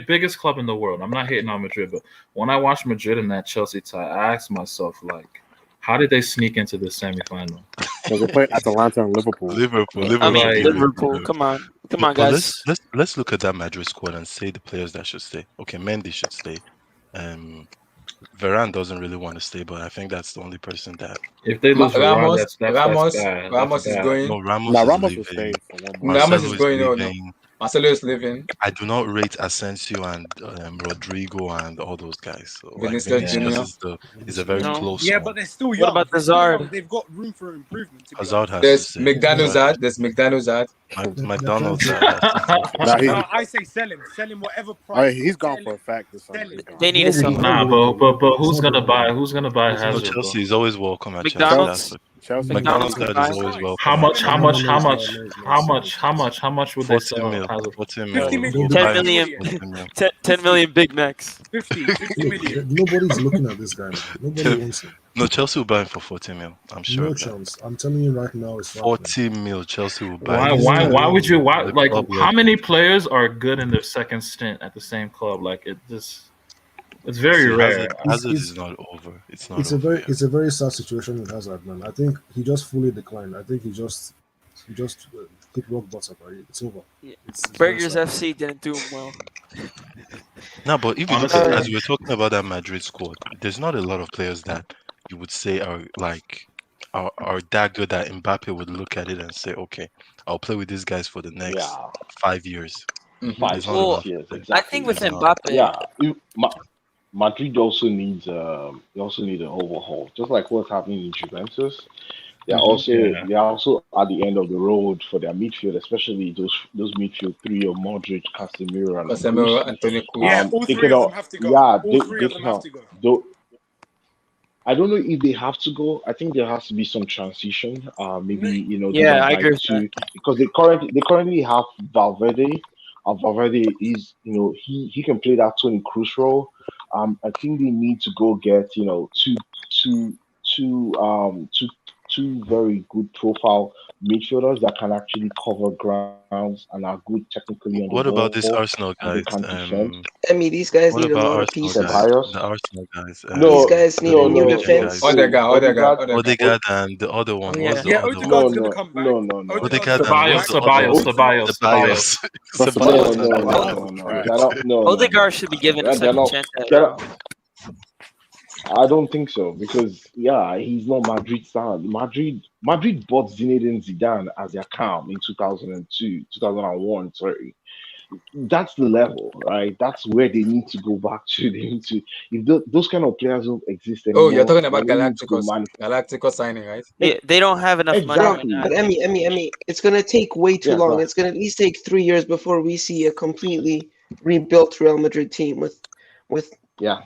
Biggest club in the world. I'm not hating on Madrid, but when I watched Madrid in that Chelsea tie, I asked myself, like, how did they sneak into the semifinal? Because they played Atalanta and Liverpool. Liverpool. Come on, guys. Let's look at that Madrid squad and say the players that should stay. Okay, Mendy should stay. Varane doesn't really want to stay, but I think that's the only person that. If they lose Ramos is going. No, Ramos will stay for 1 month. Ramos is going on. Marcelo is leaving. I do not rate Asensio and Rodrigo and all those guys. So like Vinicius Vinicius Junior. is a very No. close Yeah, one. but they're still What young. about They're still young. Hazard? They've got room for improvement. To be Hazard honest. has There's to say. McDonald's. There's McDonald's. McDonald's has to say. Nah, he, I say sell him whatever price. oh, yeah, he's gone Sell for a him. fact this Sell summer. it. He's gone. They need to sell. Nah, but who's gonna buy No, Hazard? Chelsea Bro? is always welcome at McDonald's? Chelsea. Chelsea. McDonald's McDonald's card is buy? always welcome. How much? No, How much would they 40 sell mil. Hazard? 40 mil. 50 million. We'll 10 buy him million. for 40 mil. 10 million Big Macs. 50 million. Nobody's looking at this guy. Man. Nobody wants him. No, Chelsea will buy him for 40 mil. I'm sure. No of that. chance. I'm telling you right now, it's happening. 40 mil. Chelsea will buy him. Why would you? Why The like club how will- many players are good in their second stint at the same club? Like it's very See, rare. Hazard It's- is not over. It's not It's a over. very yet. it's a very sad situation with Hazard, man. I think he just fully declined. I think he just hit rock bottom. Right? It's over. Yeah. It's very Burgers sad. FC didn't do him well. No, but if you look Honestly, at, as we were talking about that Madrid squad, there's not a lot of players that you would say are like are that good that Mbappe would look at it and say, okay, I'll play with these guys for the next Yeah, 5 years. 5, There's not Well, 6 enough. years. There's Exactly. I think with There's not. Mbappe, Yeah, Madrid also needs they also need an overhaul, just like what's happening in Juventus. They're also at the end of the road for their midfield, especially those midfield three of Modric, Casemiro, and Casemiro, Kroos. Antonio Cruz. Yeah, all They three of cannot. them have to go. Yeah, All they three of them have cannot. to go. Though I don't know if they have to go. I think there has to be some transition. Maybe they Yeah, don't I agree like with to because they currently have Valverde. Valverde is he can play that Toni Kroos role. I think they need to go get two very good profile midfielders that can actually cover grounds and are good technically on the What ball. about this Arsenal and they guys? can defend. I mean, these guys What need a about lot of Arsenal pieces. guys? Ceballos? The Arsenal guys. No, These guys need a new Norwegian defense. guys. Odegaard. Odegaard and the other one. Yeah. What's the Yeah, other Odegaard's one? gonna come back. No. Odegaard and Ceballos, what's the other one? Ceballos. Ceballos. No. Odegaard should be given a They're second not- chance at they're Real. not- I don't think so because he's not Madrid stand. Madrid bought Zinedine Zidane as their calm in 2002, 2001. Sorry, that's the level, right? That's where they need to go back to. They need to if those kind of players don't exist anymore. Oh, you're talking about then they need to go Galacticos signing, right? Yeah, they don't have enough money right Exactly. now. But Emmy, it's gonna take way too Yeah, long. right. It's gonna at least take 3 years before we see a completely rebuilt Real Madrid team with Yeah.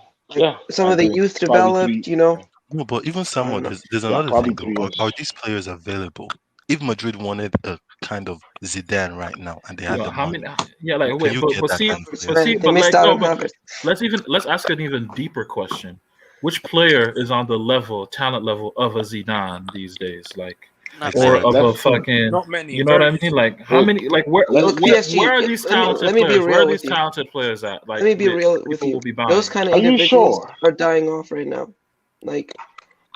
some I of the agree. youth Probably developed. No, but even somewhat, there's Yeah, another probably thing 3 though. years. Are these players available? If Madrid wanted a kind of Zidane right now and they had the How money, many? Yeah, like can wait, you but, get but that see, kind of but player? see, They but missed like, out no, on but Havertz. let's ask an even deeper question. Which player is on the talent level of a Zidane these days? Like, Not Or or many. of a Let's- fucking, Not many. you know what I very mean? few. Like, how many? Like, where Look, PSG, where are these let me- talented let me be players? Where real are with these you. talented players at? Like, Let me be that real with people you. will be buying. Those kind of Are you individuals sure? are dying off right now. Like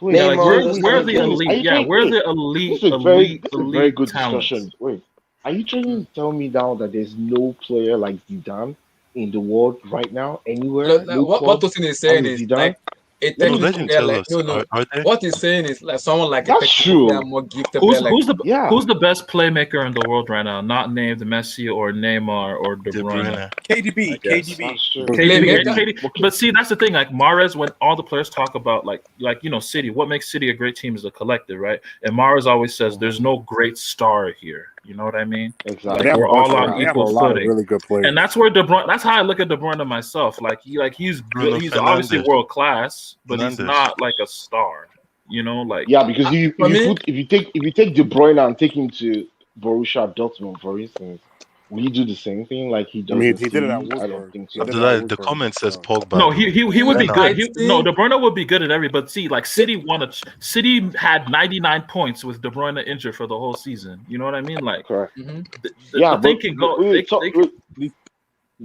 Wait, Yeah, like Neymar, those where kind are of the guys. Are elite? you Yeah, trying- where are wait, the elite, This is a very elite good talents? discussion. Wait, are you trying to tell me now that there's no player like Zidane in the world right now anywhere? Look, No what club Tosin is saying has is Zidane? like a No, technical let him player. tell Like us. Are they? what he's saying is like someone like a That's technical player, true. more gifted player. Like Who's the best playmaker in the world right now? Not named Messi or Neymar or De De Bruyne. Bruyne. KDB. That's true. Playmaker. But see, that's the thing. Like Mahrez, when all the players talk about like City, what makes City a great team is the collective, right? And Mahrez always says there's no great star here. You know what I mean? Exactly. They have We're a bunch all of- on they have a equal lot of footing. really good players. And that's where De Bruyne. That's how I look at De Bruyne myself. Like he's Bruno good. He's obviously Fernandes. world class, but he's Fernandes. not like a star. You know, like Yeah, because if for me- you take De Bruyne and take him to Borussia Dortmund, for instance, will he do the same thing like he does? I mean, in he did it at City? I Wolfsburg. don't think He so. did it Abdullah, at the Wolfsburg. comment says So- Pogba. no, he would be Right good. now. No, De Bruyne would be good at every. But see, like City City had 99 points with De Bruyne injured for the whole season. You know what I mean? Like, Correct. Mhm. Yeah, they but can go. wait, they can,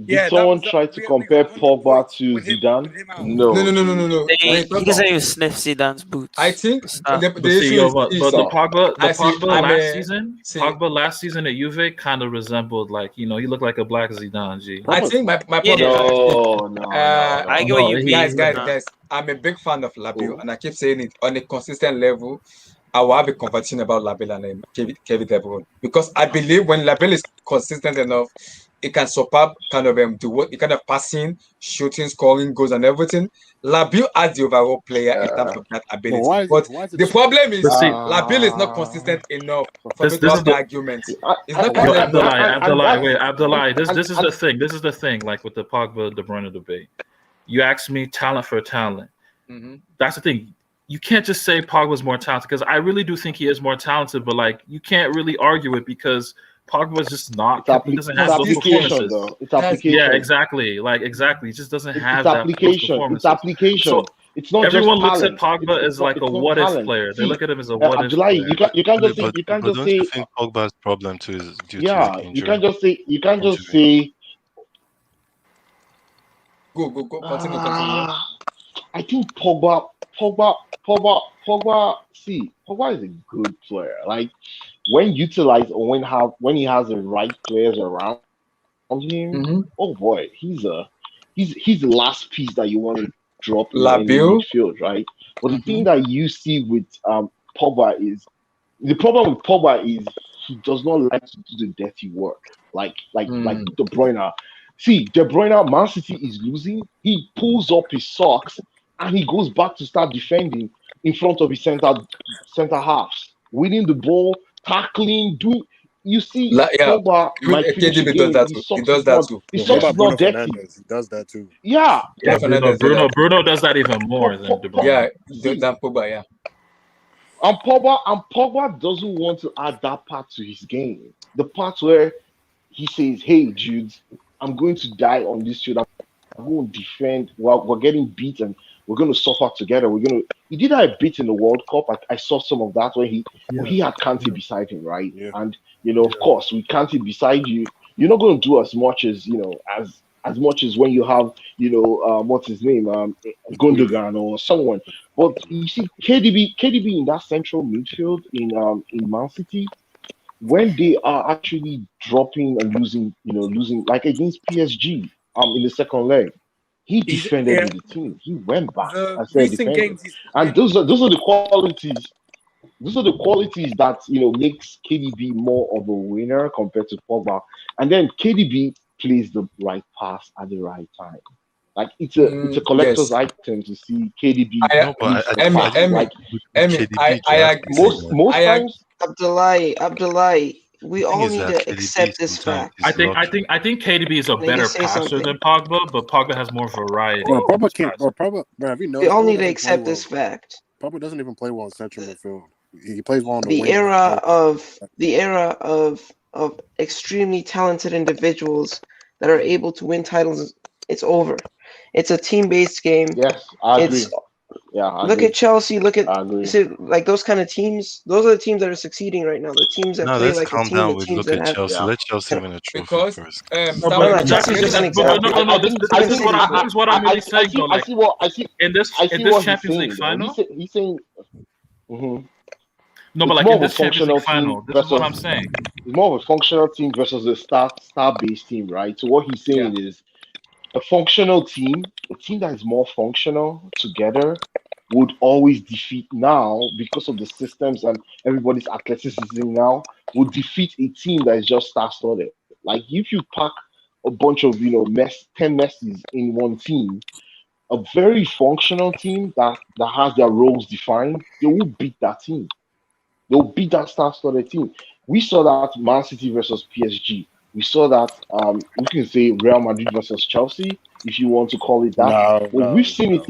did someone try to compare Pogba to Zidane? No. No. He doesn't even sniff Zidane's boots. I think Stop. the but issue see, is, but is the Pogba I'm last a- season, see- Pogba last season at Juve kind of resembled like he looked like a black Zidane. G. I think my Yeah. problem. No. I get what No, you he- mean. Guys. I'm a big fan of Labio, Oh. and I keep saying it on a consistent level. I will have a conversation about Labelle and Kevin De Bruyne, because I believe when Labelle is consistent enough, it can surpass kind of do what kind of passing, shooting, scoring, goals, and everything. Labelle as the overall player in terms of that But ability. why is But it the problem is But see, Labelle is not consistent enough for me this to is have the the argument. It's I- not no, consistent enough. Abdullahi. This is and the thing. This is the thing. Like with the Pogba De Bruyne debate, you ask me talent for talent. Mhm. That's the thing. You can't just say Pogba's more talented, because I really do think he is more talented. But like, you can't really argue it because Pogba's just not. He doesn't it's have those application performances. though. It's That's application. Yeah, exactly. Like exactly, he just doesn't It's have those application. It's performances. application. So It's not just everyone looks at talent. Pogba as like a It's not what if talent. player. They See, look at him as a what if Abdullahi, player. you can't just say But don't you think Pogba's problem too is due to yeah. injury? You can't just Injury. say go. Continue. I think Pogba. See, Pogba is a good player. Like when utilized or when he has the right players around him. Mm-hmm. Oh boy, he's the last piece that you want to drop in any Labelle. midfield, right? But the Mm-hmm. thing that you see with Pogba is the problem with Pogba is he does not like to do the dirty work, like De Bruyne. See, De Bruyne, Man City is losing. He pulls up his socks and he goes back to start defending in front of his center halves, winning the ball, tackling, doing. You see, Yeah, Pogba even might finish a KDB does game. that His too. He socks does is that not too. his what socks about is not Bruno dirty. Fernandes? He does that too. Yeah, Yeah, Fernandez does that. Bruno does that even more than De Bruyne. Yeah, See, than Pogba. Yeah. and Pogba doesn't want to add that part to his game. The part where he says, "Hey, Jude, I'm going to die on this field. I'm going to defend. We're getting beaten. We're going to suffer together. We're going to." He did that a bit in the World Cup. I saw some of that when he had Kante beside him, right? Yeah. And of course, with Kante beside you, you're not going to do as much as as much as when you have what's his name, Gundogan or someone. But you see, KDB in that central midfield in Man City, when they are actually dropping and losing like against PSG in the second leg, he defended with the team. He went back The and started recent defending. games he's And those are the qualities. Those are the qualities that makes KDB more of a winner compared to Pogba. And then KDB plays the right pass at the right time. Like it's a collector's Yes. item to see KDB No, but plays the pass. Like with I KDB, you have to say that. most times, Abdullahi, we The thing all is need that to KDB accept this sometimes fact. is lucky. I think KDB is a Let me better say passer something. than Pogba, but Pogba has more variety. Bro, in Pogba his can't. passing. Bro, have you We noticed? all Pogba need to doesn't play accept well. this fact. Pogba doesn't even play well in central midfield. He plays well on the The wing. era of extremely talented individuals that are able to win titles, it's over. It's a team-based game. yes, I agree. Look at Chelsea. Look at I agree. like those kind of teams. Those are the teams that are succeeding right now. The teams that Now play let's like a calm team. down The with teams look that at have. Chelsea. Let Chelsea win a trophy Because first. No, No, but Chelsea's just an example. this is what I'm really saying though. Like I see in this what Champions he's League saying. final. He's saying mhm. No, but It's like more in of a this Champions functional League team final, this is what I'm versus saying. it's more of a functional team versus a star-based team, right? So what he's saying is a functional team, a team that is more functional together would always defeat now because of the systems and everybody's athleticism now would defeat a team that is just star-studded. Like if you pack a bunch of 10 Messis in one team, a very functional team that has their roles defined, they will beat that team. They'll beat that star-studded team. We saw that Man City versus PSG. We saw that we can say Real Madrid versus Chelsea, if you want to call it that. But we've seen it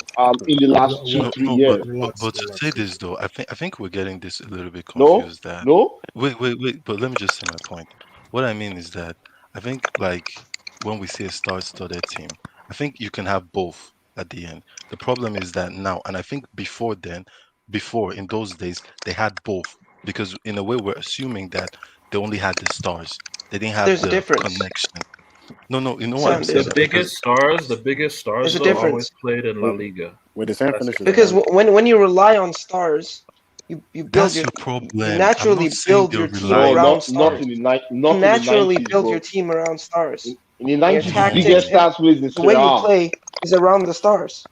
in the last No, 2-3 no, years. but to say this though, I think we're getting this a little bit No, confused. That no. wait, but let me just say my point. What I mean is that I think like when we say a star-studded team, I think you can have both at the end. The problem is that now, and I think before in those days, they had both because in a way we're assuming that they only had the stars. They didn't have There's a the difference. connection. No, you know what Sam, I'm there's saying? a difference. The biggest stars There's a though difference. always played in La Liga. Wait, the Sam finishes Because when you rely on stars, you build That's your your problem. you I'm naturally not saying build they're your team relying. around Not stars. in the You naturally 90s, build bro. your team around stars. In the Your 90s, the tactics, biggest stars plays in the way Serie you A. play is around the stars.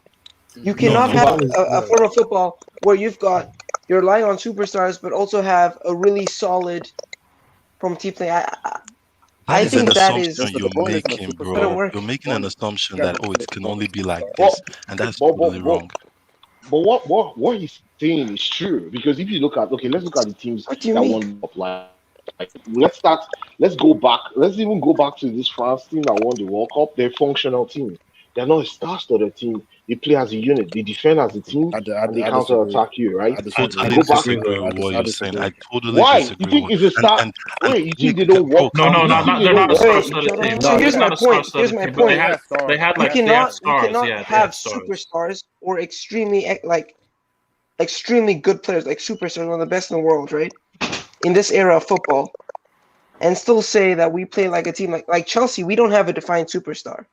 You cannot No. have a form of football where you've got you rely on superstars, but also have a really solid from team play. That I is an think that assumption is you're LeBron isn't a making, gonna superstar. bro. work. You're making an assumption Yeah, that but it can only be like superstar. this, and that's totally wrong. But what he's saying is true because if you look at let's look at the teams What do you that mean? won let's go back, let's even go back to this France team that won the World Cup. They're functional teams. They're not a star-studded team. They play as a unit. They defend as a team, and they I disagree. counter-attack you, right? I So disagree. to Totally go back, disagree with what I you're saying. disagree. I totally why? You disagree think with it's a star? and Wait, you think wait, they don't bro, work? No, calm no, You not down. think not they they're don't not a work? Wait, star-studded team. so No, here's they're my not a point. Here's star-studded my team, but point. They have stars. they had You like they had cannot stars. Yeah, they had have stars. superstars or extremely good players like superstars, one of the best in the world, right? In this era of football, and still say that we play like a team like Chelsea. We don't have a defined superstar.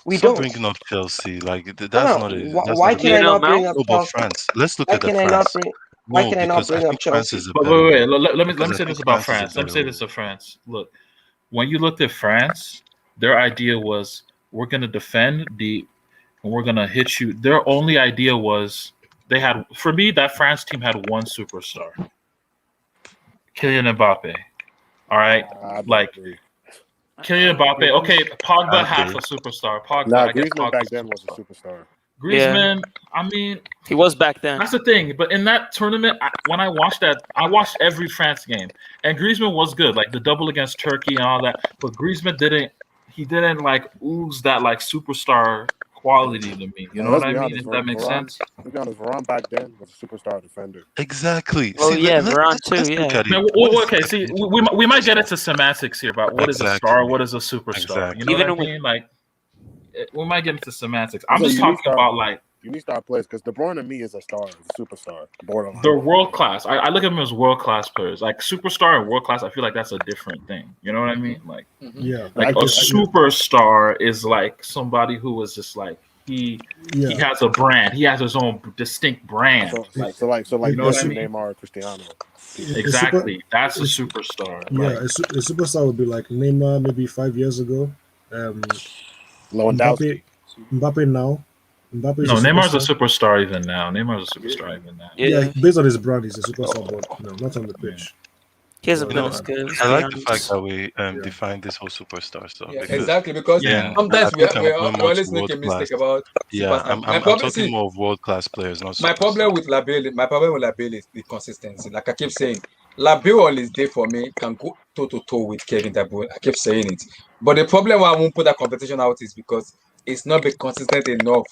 We Stop don't. bringing up Chelsea. Like that's No, not no. a that's Why not a can thing. I Lionel not bring Mount. up No, but Chelsea? France. Let's look Why at the can I not France. bring? Why No, can I not because I bring up think France Chelsea? is a But better wait. way. Let me Because I say this think about France is a France. Let me better say way. this to France. Look, when you looked at France, their idea was we're gonna defend deep and we're gonna hit you. Their only idea was they had for me that France team had one superstar, Kylian Mbappe. All right, I like disagree. Kylian Mbappe. Okay, I Pogba half agree. a superstar. Pogba, Nah, I guess Griezmann back Pogba's a then was a superstar. superstar. Yeah, Griezmann, I mean, he was back then. that's the thing. But in that tournament, when I watched that, I watched every France game, and Griezmann was good, like the double against Turkey and all that. But Griezmann didn't. He didn't like ooze that like superstar quality to me. You Now know what let's I be mean? honest, If that makes sense. Varane back then was a superstar defender. Exactly. Oh See, yeah, Varane too. let's look Yeah, at it. Now, What is okay, the see, definition? we might get into semantics here about what is a star, Exactly. what is a superstar. You know Exactly. what I even with mean? Like, we might get into semantics. It's I'm a just unique talking star. about like Unique star players because De Bruyne to me is a star, is a superstar, borderline. they're world class. I look at them as world class players. Like superstar and world class, I feel like that's a different thing. You know what I mean? Like, Yeah, like a superstar is like somebody who is just like he has a brand. He has his own distinct brand. So like you know what I Messi, mean? Neymar, Cristiano. Exactly. That's a superstar. Yeah, Like, a superstar would be like Neymar maybe 5 years ago. Lewandowski. Mbappe now. Mbappe is no, a Neymar's a superstar. superstar even now. Neymar's a superstar even now. Yeah, based on his brand, he's a superstar, but no, not on the pitch. he hasn't You been know, as good. Let's I be like the fact honest. that we define this whole superstar stuff. Yeah, Because, exactly. Because I sometimes we, think I'm we, going we more to always make world a class. mistake about Yeah, superstar. I'm talking more of world class players, not My superstar. problem with Labelle is the consistency. Like I keep saying, Labelle on his day for me can go toe to toe with Kevin De Bruyne. I keep saying it, but the problem why I won't put that competition out is because it's not been consistent enough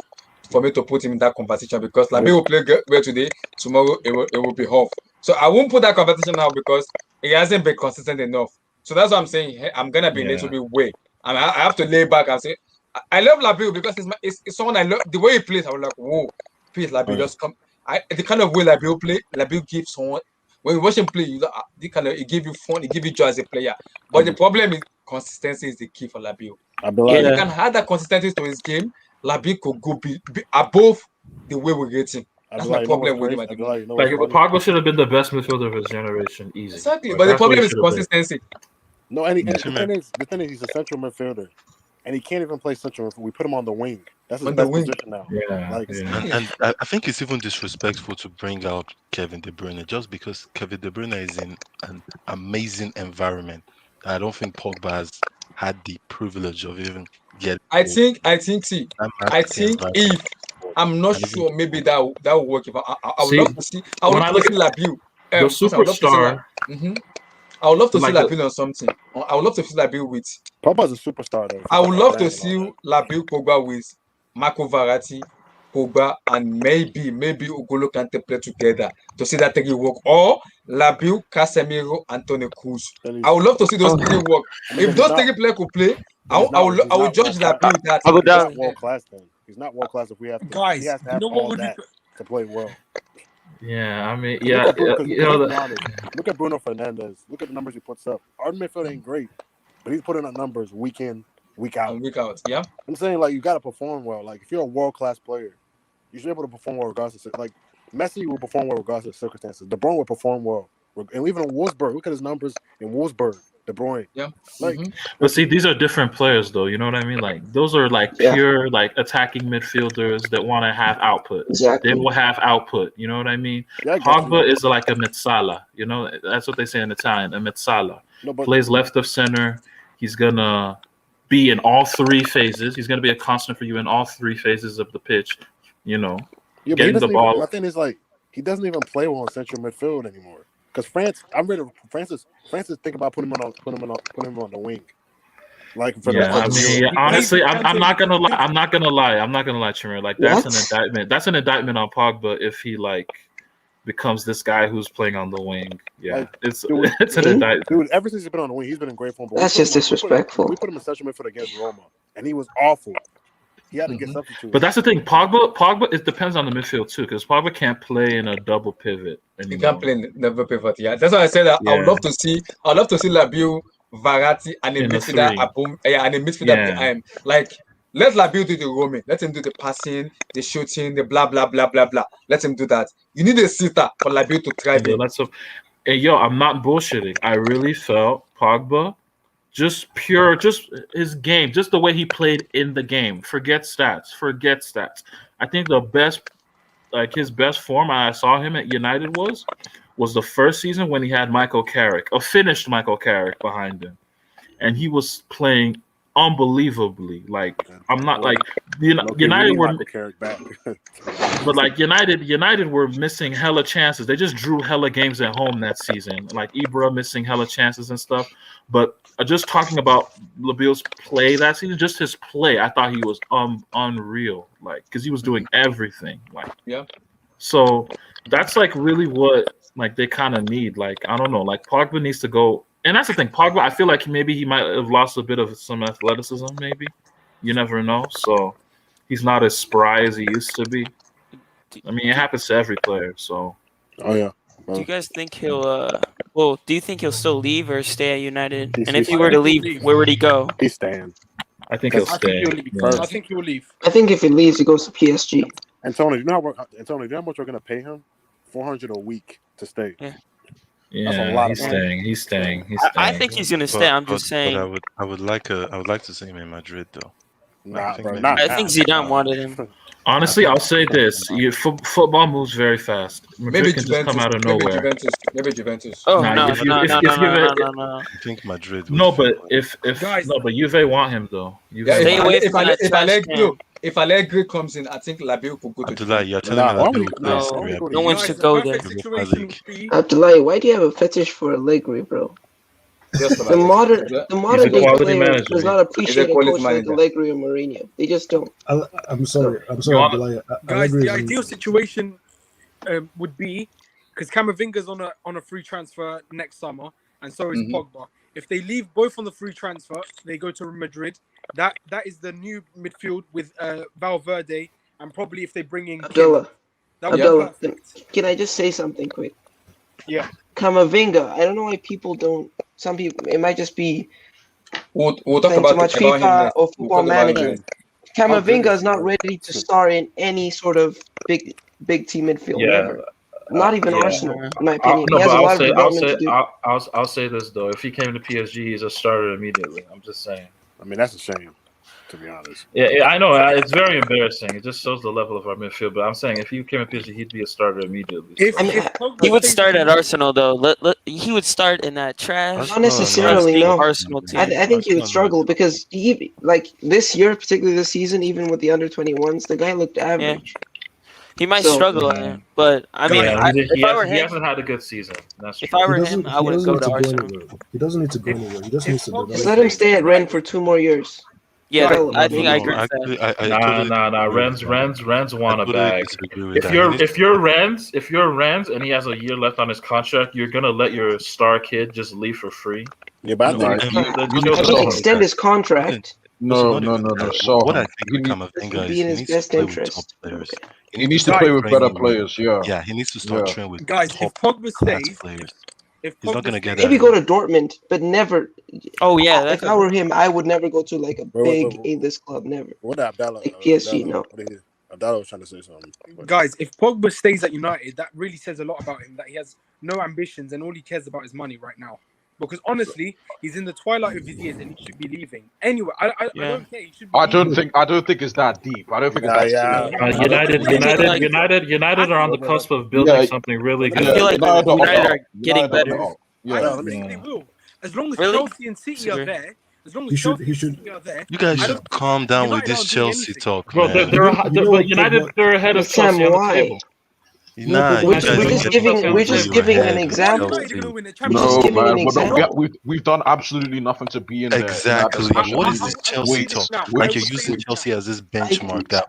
for me to put him in that competition. Because Labelle will play well today, tomorrow it will be off. So I won't put that competition out because he hasn't been consistent enough. So that's what I'm saying. Hey, I'm gonna be a little bit way. I have to lay back and say I love Labelle because it's someone I love. The way he plays, I was like, whoa. Please, Labio, just come. The kind of way Labio play, Labio gives someone. When you watch him play, the kind of it give you fun, it give you joy as a player. But the problem is consistency is the key for Labio. If he can add that consistency to his game, Labio could go be above the way we get him. That's my problem with him at the moment. Like Pogba should have been the best midfielder of his generation, easy. Exactly, Like, but the that's what he problem is should have been. consistency. No, and the thing is, he's a central midfielder, and he can't even play central. We put him on the wing. That's his best position now. And I think it's even disrespectful to bring out Kevin De Bruyne just because Kevin De Bruyne is in an amazing environment. I don't think Pogba has had the privilege of even getting. I think if I'm not sure, maybe that will work. If I would love to see. I would love to see Labio. The superstar. I would love to see Labio on something. I would love to see Labio with. Pogba's a superstar though. I would love to see Labio Pogba with Marco Verratti, Pogba, and maybe Ugolo Kante play together to see that thing work. Or Labio, Casemiro, Antonio Cruz. I would love to see those three work. If those three players could play, I would judge Labio with that. He's not world class then. He's not world class if we have to. Guys, he has to have all that to play well. Yeah, I mean, Look at Bruno Fernandes. Look at the numbers he puts up. Our midfield ain't great, but he's putting up numbers week in, week out. Yeah. I'm saying like you got to perform well. Like if you're a world class player, you should be able to perform well regardless of like Messi will perform well regardless of circumstances. De Bruyne will perform well, and even in Wolfsburg, look at his numbers in Wolfsburg. De Bruyne. Yeah. Like, But see, these are different players, though. You know what I mean? Like those are like pure like attacking midfielders that want to have output. Exactly. They will have output. You know what I mean? Yeah, I get Pogba you. is like a mezzala. You know, that's what they say in Italian. A mezzala. No, but Plays left of center. He's gonna be in all three phases. He's gonna be a constant for you in all three phases of the pitch. You know, yeah, but he getting the doesn't even. ball. My thing is like he doesn't even play well in central midfield anymore. Because France, I'm ready. Francis think about putting him on the wing. Like for Yeah, I the mean, honestly, I'm not gonna lie. I'm not gonna lie, Chimera. Like that's an indictment. That's an indictment on Pogba if he like becomes this guy who's playing on the wing. Yeah, Like, it's an indictment. Dude, ever since he's been on the wing, he's been in great form. But That's just disrespectful. We put him in central midfield against Roma, and he was awful. He had to get substituted. But that's the thing. Pogba, it depends on the midfield too, because Pogba can't play in a double pivot anymore. He can't play in double pivot. Yeah, that's why I said that I would love to see Labiu, Verratti, and a midfielder behind. Like, let Labiu do the roaming. Let him do the passing, the shooting, the blah blah blah blah blah. Let him do that. You need a sitter for Labiu to thrive in. Hey, yo, I'm not bullshitting. I really felt Pogba. Just his game, just the way he played in the game. Forget stats. I think his best form I saw him at United was the first season when he had Michael Carrick, a finished Michael Carrick behind him. And he was playing unbelievably. Like, I'm not like United were but like United were missing hella chances. They just drew hella games at home that season. Like Ibra missing hella chances and stuff. But just talking about Labiu's play that season, just his play, I thought he was unreal. Like, because he was doing everything. Like, yeah. So that's like really what like they kind of need. Like, I don't know. Like Pogba needs to go. And that's the thing. Pogba, I feel like maybe he might have lost a bit of some athleticism. Maybe you never know. So he's not as spry as he used to be. I mean, it happens to every player. So. Oh yeah. Do you guys think he'll? Do you think he'll still leave or stay at United? And if he were to leave, where would he go? He's staying. I think he'll stay. I think he'll leave. I think if he leaves, he goes to PSG. And Tony, do you know how much we're gonna pay him? $400 a week to stay. Yeah, that's a lot he's staying. I think he's gonna stay. I'm just saying. But I would like to see him in Madrid though. I think Zidane wanted him. Honestly, I'll say this: football moves very fast. Madrid can just come out of nowhere. Maybe Juventus. Oh no! I think Madrid. No, but if Juve want him though. Stay away from that. If Allegri comes in, I think Labiu could go to Abdullah, you're telling me no one should go there. Abdullah, why do you have a fetish for Allegri, bro? The modern day player does not appreciate a coach like Allegri or Mourinho. They just don't. I'm sorry, Abdullah. Guys, the ideal situation would be because Camavinga's on a free transfer next summer, and so is Pogba. If they leave both on the free transfer, they go to Madrid. That is the new midfield with Valverde, and probably if they bring in Abdullah, can I just say something quick? Yeah. Camavinga, I don't know why people don't. Some people, it might just be we'll talk about too much FIFA or Football Manager. Camavinga is not ready to start in any sort of big team midfield. Never. Not even Arsenal, in my opinion. He has a lot of development to do. I'll say this though: if he came to PSG, he's a starter immediately. I'm just saying. I mean, that's a shame, to be honest. Yeah, I know it's very embarrassing. It just shows the level of our midfield. But I'm saying if he came to PSG, he'd be a starter immediately. He would start at Arsenal though. He would start in that trash. Not necessarily, no. Arsenal team. I think he would struggle because this year, particularly this season, even with the under-21s, the guy looked average. Yeah. He might struggle in it, but I mean, if I were him, he hasn't had a good season. That's true. If I were him, I would go to Arsenal. He doesn't need to go anywhere. He just needs to develop. Just let him stay at Rennes for 2 more years. Yeah, I think I agree with that. Nah. Rennes want a bag. If you're Rennes and he has a year left on his contract, you're gonna let your star kid just leave for free. Yeah, but he can extend his contract. No. So what I think Camavinga is, he needs to play with top players. He needs to play with better players. Yeah, he needs to start training with guys. If Pogba stays, players. He's not gonna get maybe go to Dortmund, but never. Oh yeah, if I were him, I would never go to like a big English club. Never. What Abdallah? Like PSG, no. Abdallah was trying to say something. Guys, if Pogba stays at United, that really says a lot about him. That he has no ambitions and all he cares about is money right now. because honestly, he's in the twilight of his years and he should be leaving. Anyway, I don't care. He should be I leaving. don't think it's that deep. I don't think it's that United are on the cusp of building something really good. I feel like United are getting better. I don't think they will. As long as Chelsea and City are there, as long as Chelsea and City are there, you guys should calm down with this Chelsea talk, bro. Man. But United, they're ahead of Chelsea on the table. We're just giving an example. No, man. We've done absolutely nothing to be in there. Exactly. What is this Chelsea talk? Like you're using Chelsea as this benchmark. That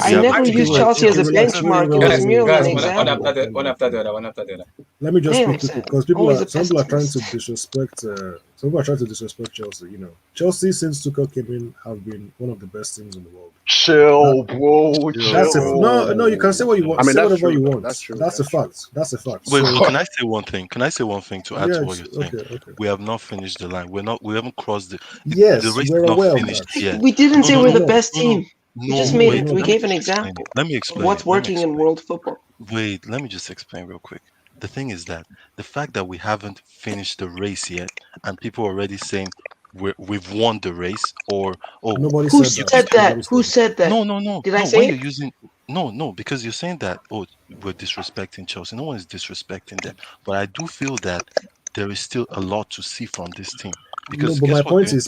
I never used Chelsea as a benchmark. It was merely an example. One after the other. Let me just speak quickly because some people are trying to disrespect. Some people are trying to disrespect Chelsea. You know, Chelsea since Tuchel came in have been one of the best teams in the world. Chill, bro. That's it. No. You can say what you want. I mean, say that's whatever true. you want. That's true. That's a fact. That's a fact. Wait, So, can I say one thing? Can I say one thing to add to what you're saying? Okay. We have not finished the line. We haven't crossed the race we're is not aware finished of that. yet. We didn't say we're the best team. We just made it. We Let gave me an just explain example. it. Let me explain What's it. Let me working in explain. world football? Wait, let me just explain real quick. The thing is that the fact that we haven't finished the race yet, and people are already saying we've won the race, or Nobody Who said said that? Who said that? no. Did I When say you're it? using no, because you're saying that we're disrespecting Chelsea. No one is disrespecting them, but I do feel that there is still a lot to see from this team. Because but guess my what? point is,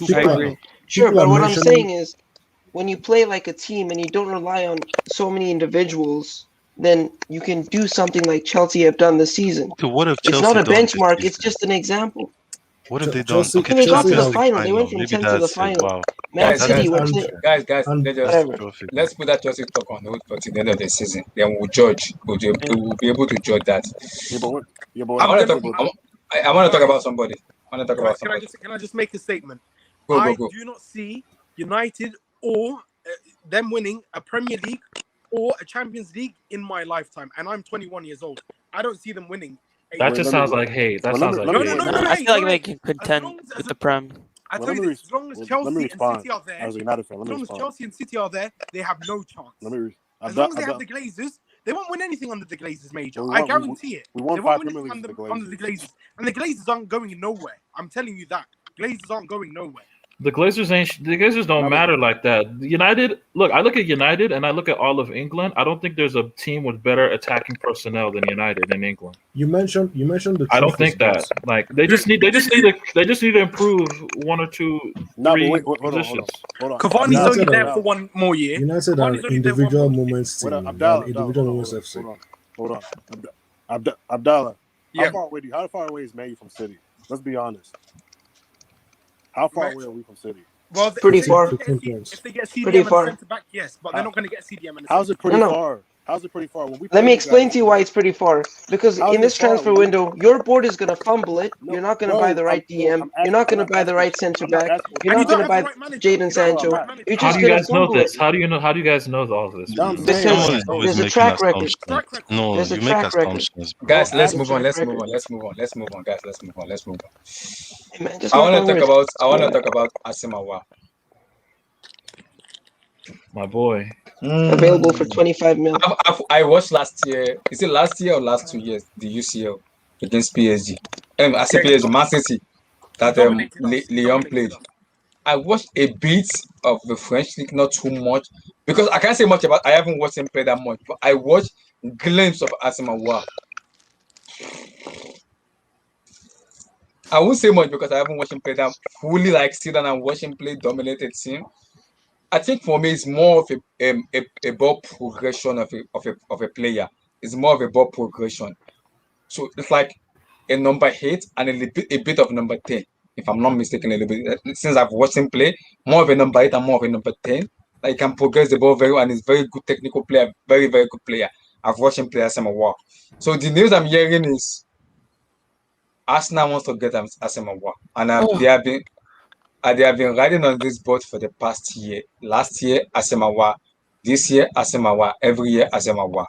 Sure, but what I'm saying is, when you play like a team and you don't rely on so many individuals, then you can do something like Chelsea have done this season. Okay, what have It's Chelsea not a done this benchmark. season? It's just an example. What have they done? Chelsea, Okay, They got to the Champions League final. They went from Maybe 10th to the that's it. final. Wow. Man City were Guys, whatever. let's put that Chelsea talk on hold for the end of the season. Then we'll judge. We'll be able to judge that. I want to talk about somebody. Can I just make a statement? Go. I do not see United or them winning a Premier League or a Champions League in my lifetime, and I'm 21 years old. I don't see them winning. That just sounds like hate. That sounds like hate. No, I feel like they can contend with the Prem. I tell you this, as long as Chelsea and City are there, as long as Chelsea and City are there, they have no chance. As long as they have the Glazers, they won't win anything under the Glazers, Major. I guarantee it. They won't win anything under the Glazers. And the Glazers aren't going nowhere. I'm telling you that. Glazers aren't going nowhere. The Glazers don't matter like that. United, look, I look at United and I look at all of England. I don't think there's a team with better attacking personnel than United in England. You mentioned the. I don't think that. Like they just need to improve one or two, three positions. Hold on. Cavani's only there for one more year. United are individual moments team. Individual moments FC. Hold on. Abdallah. How far away is Mayu from City? Let's be honest. How far away are we from City? Well, pretty far. If they get CDM and centre back, yes, but they're not going to get CDM and how's it pretty far? How's it pretty far? Let me explain to you why it's pretty far. Because in this transfer window, your board is going to fumble it. You're not going to buy the right DM. You're not going to buy the right centre back. You're not going to buy Jadon Sancho. You're just going to fumble it. How do you guys know all of this? Because there's a track record. No, there's a you make track record. assumptions. Guys, let's move on. Guys, let's move on. Hey man, I want to talk about Asimawa. My boy. Available for 25 mil. I watched last year. Is it last year or last 2 years? The UCL against PSG. I say PSG, Man City. That Leon played. I watched a bit of the French league, not too much, because I can't say much about. I haven't watched him play that much, but I watched glimpse of Asimawa. I won't say much because I haven't watched him play that fully, like sit down and watch him play dominated team. I think for me, it's more of a ball progression of a player. It's more of a ball progression. So it's like a number 8 and a bit of number 10, if I'm not mistaken, a little bit. Since I've watched him play, more of a number 8 and more of a number 10. Like he can progress the ball very well and he's very good technical player, very, very good player. I've watched him play Asimawa. So the news I'm hearing is Arsenal wants to get Asimawa. And they have been riding on this boat for the past year. Last year, Asimawa. This year, Asimawa. Every year, Asimawa.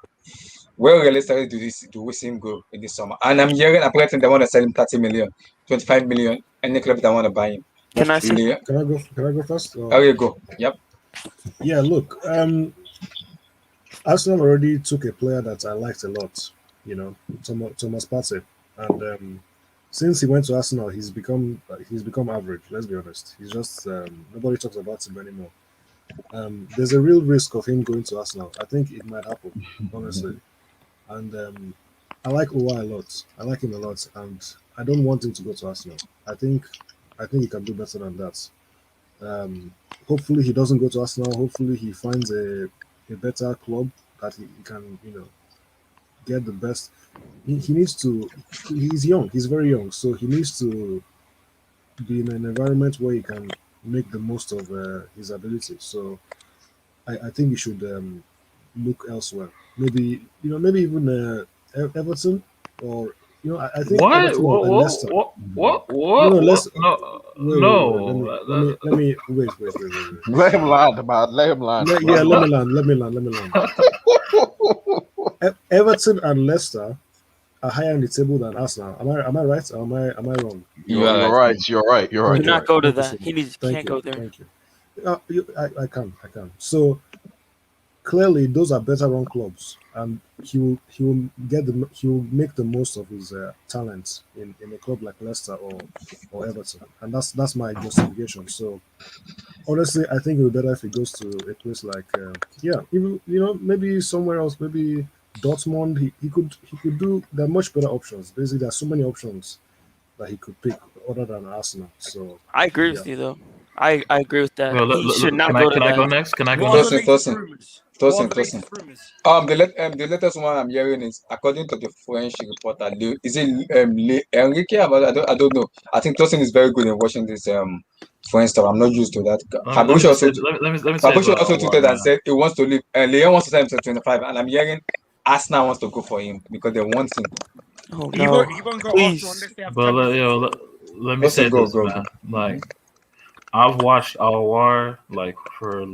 Where realistically do we see him go in this summer? And I'm hearing apparently they want to sell him 30 million, 25 million. Any club that want to buy him. Can I go first? There you go. Yep. Yeah, look. Arsenal already took a player that I liked a lot, Thomas Partey. And since he went to Arsenal, he's become average. Let's be honest. He's just nobody talks about him anymore. There's a real risk of him going to Arsenal. I think it might happen, honestly. And I like Owa a lot. I like him a lot, and I don't want him to go to Arsenal. I think he can do better than that. Hopefully he doesn't go to Arsenal. Hopefully he finds a better club that he can, get the best. He needs to. He's young. He's very young, so he needs to be in an environment where he can make the most of his ability. So I think he should look elsewhere. Maybe maybe even Everton, or I think What? Everton or Leicester. What? Leicester. No. Let me wait. Let him land, man. Let him land. Let me land. Everton and Leicester are higher in the table than Arsenal. Am I right or am I wrong? You're right. Do not go to that. He can't go there. Thank you. I can. So clearly, those are better run clubs, and he will make the most of his talents in a club like Leicester or Everton, and that's my justification. So honestly, I think it would be better if he goes to a place like even maybe somewhere else, maybe Dortmund. He could do. There are much better options. Basically, there are so many options that he could pick other than Arsenal. So I agree with you though. I agree with that. Well, He should not can go I, to can I that. go next? Can I go What are next? the latest rumors? What are the Tosin. latest rumors? The latest one I'm hearing is, according to the French reporter, is it Enrique? I don't know. I think Tosin is very good in watching this French stuff. I'm not used to that. Let me Fabricio say also about tweeted and man. said he wants to leave. Leon wants to sign him to 25, and I'm hearing Arsenal wants to go for him because they want him. Oh He no! won't go Arsenal Please. unless they have But Champions League. let me say Go, this, go. man. Like, I've watched Al War for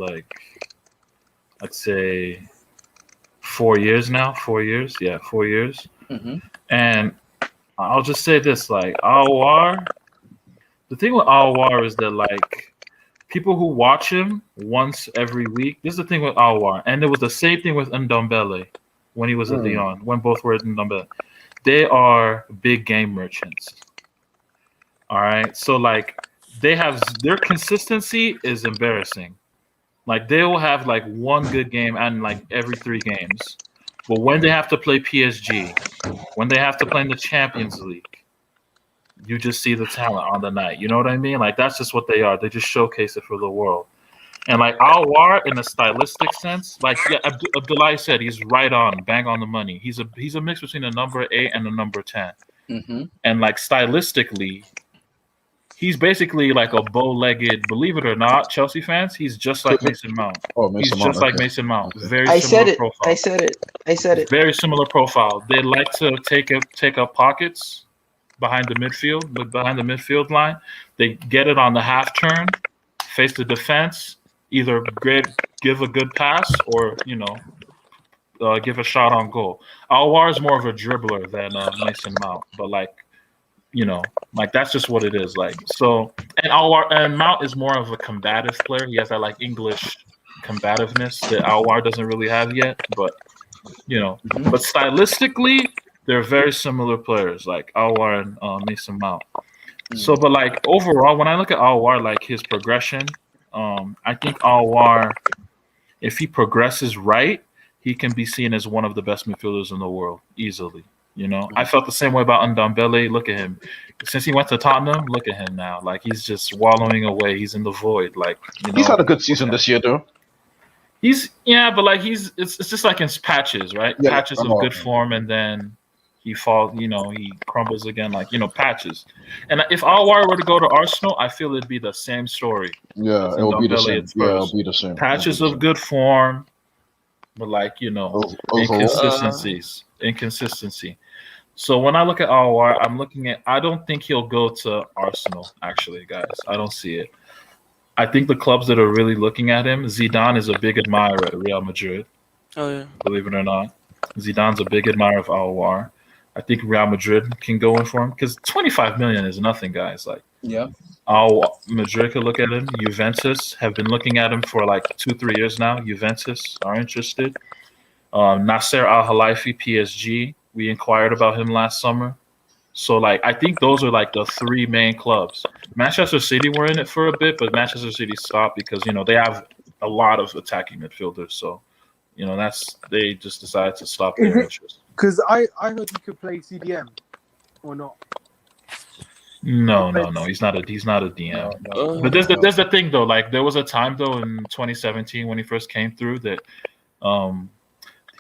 I'd say 4 years now. 4 years, yeah, 4 years. Mm-hmm. And I'll just say this: like Al War, the thing with Al War is that like people who watch him once every week. This is the thing with Al War, and it was the same thing with Ndombele when he was at Lyon. When both were at Ndombele, they are big game merchants. All right, so like their consistency is embarrassing. Like they will have like one good game and like every 3 games, but when they have to play PSG, when they have to play in the Champions League, you just see the talent on the night. You know what I mean? Like that's just what they are. They just showcase it for the world. And like Al War, in a stylistic sense, like Abdullahi said, he's right on, bang on the money. He's a mix between a number 8 and a number 10. Mm-hmm. And like stylistically, he's basically like a bow-legged. Believe it or not, Chelsea fans, he's just like Mason Mount. He's just like Mason Mount. Very similar profile. I said it. Very similar profile. They like to take up pockets behind the midfield line. They get it on the half turn, face the defense, either give a good pass or give a shot on goal. Alwar is more of a dribbler than Mason Mount, but like that's just what it is. Like so, and Mount is more of a combative player. He has that like English combativeness that Alwar doesn't really have yet. But but stylistically, they're very similar players, like Alwar and Mason Mount. So, but like overall, when I look at Alwar, like his progression, I think Alwar, if he progresses right, he can be seen as one of the best midfielders in the world easily. I felt the same way about Ndombele. Look at him. Since he went to Tottenham, look at him now. Like he's just wallowing away. He's in the void. Like he's had a good season this year, though. But like it's just like in patches, right? Yeah, patches of good form, and then he falls. He crumbles again. Like patches. And if Alwar were to go to Arsenal, I feel it'd be the same story. Yeah, it'll be the same. Yeah, it'll be the same. Patches of good form, but like inconsistency. So when I look at Alwar, I'm looking at. I don't think he'll go to Arsenal. Actually, guys, I don't see it. I think the clubs that are really looking at him, Zidane is a big admirer at Real Madrid. Oh yeah. Believe it or not, Zidane's a big admirer of Alwar. I think Real Madrid can go in for him because 25 million is nothing, guys. Like Madrid could look at him. Juventus have been looking at him for like 2-3 years now. Juventus are interested. Nasser Al-Khelaifi, PSG. We inquired about him last summer. So like I think those are like the three main clubs. Manchester City were in it for a bit, but Manchester City stopped because they have a lot of attacking midfielders. So they just decided to stop Is their it interest. because I heard he could play CDM or not? No. He's not a DM. No. But there's the thing though. Like there was a time though in 2017 when he first came through that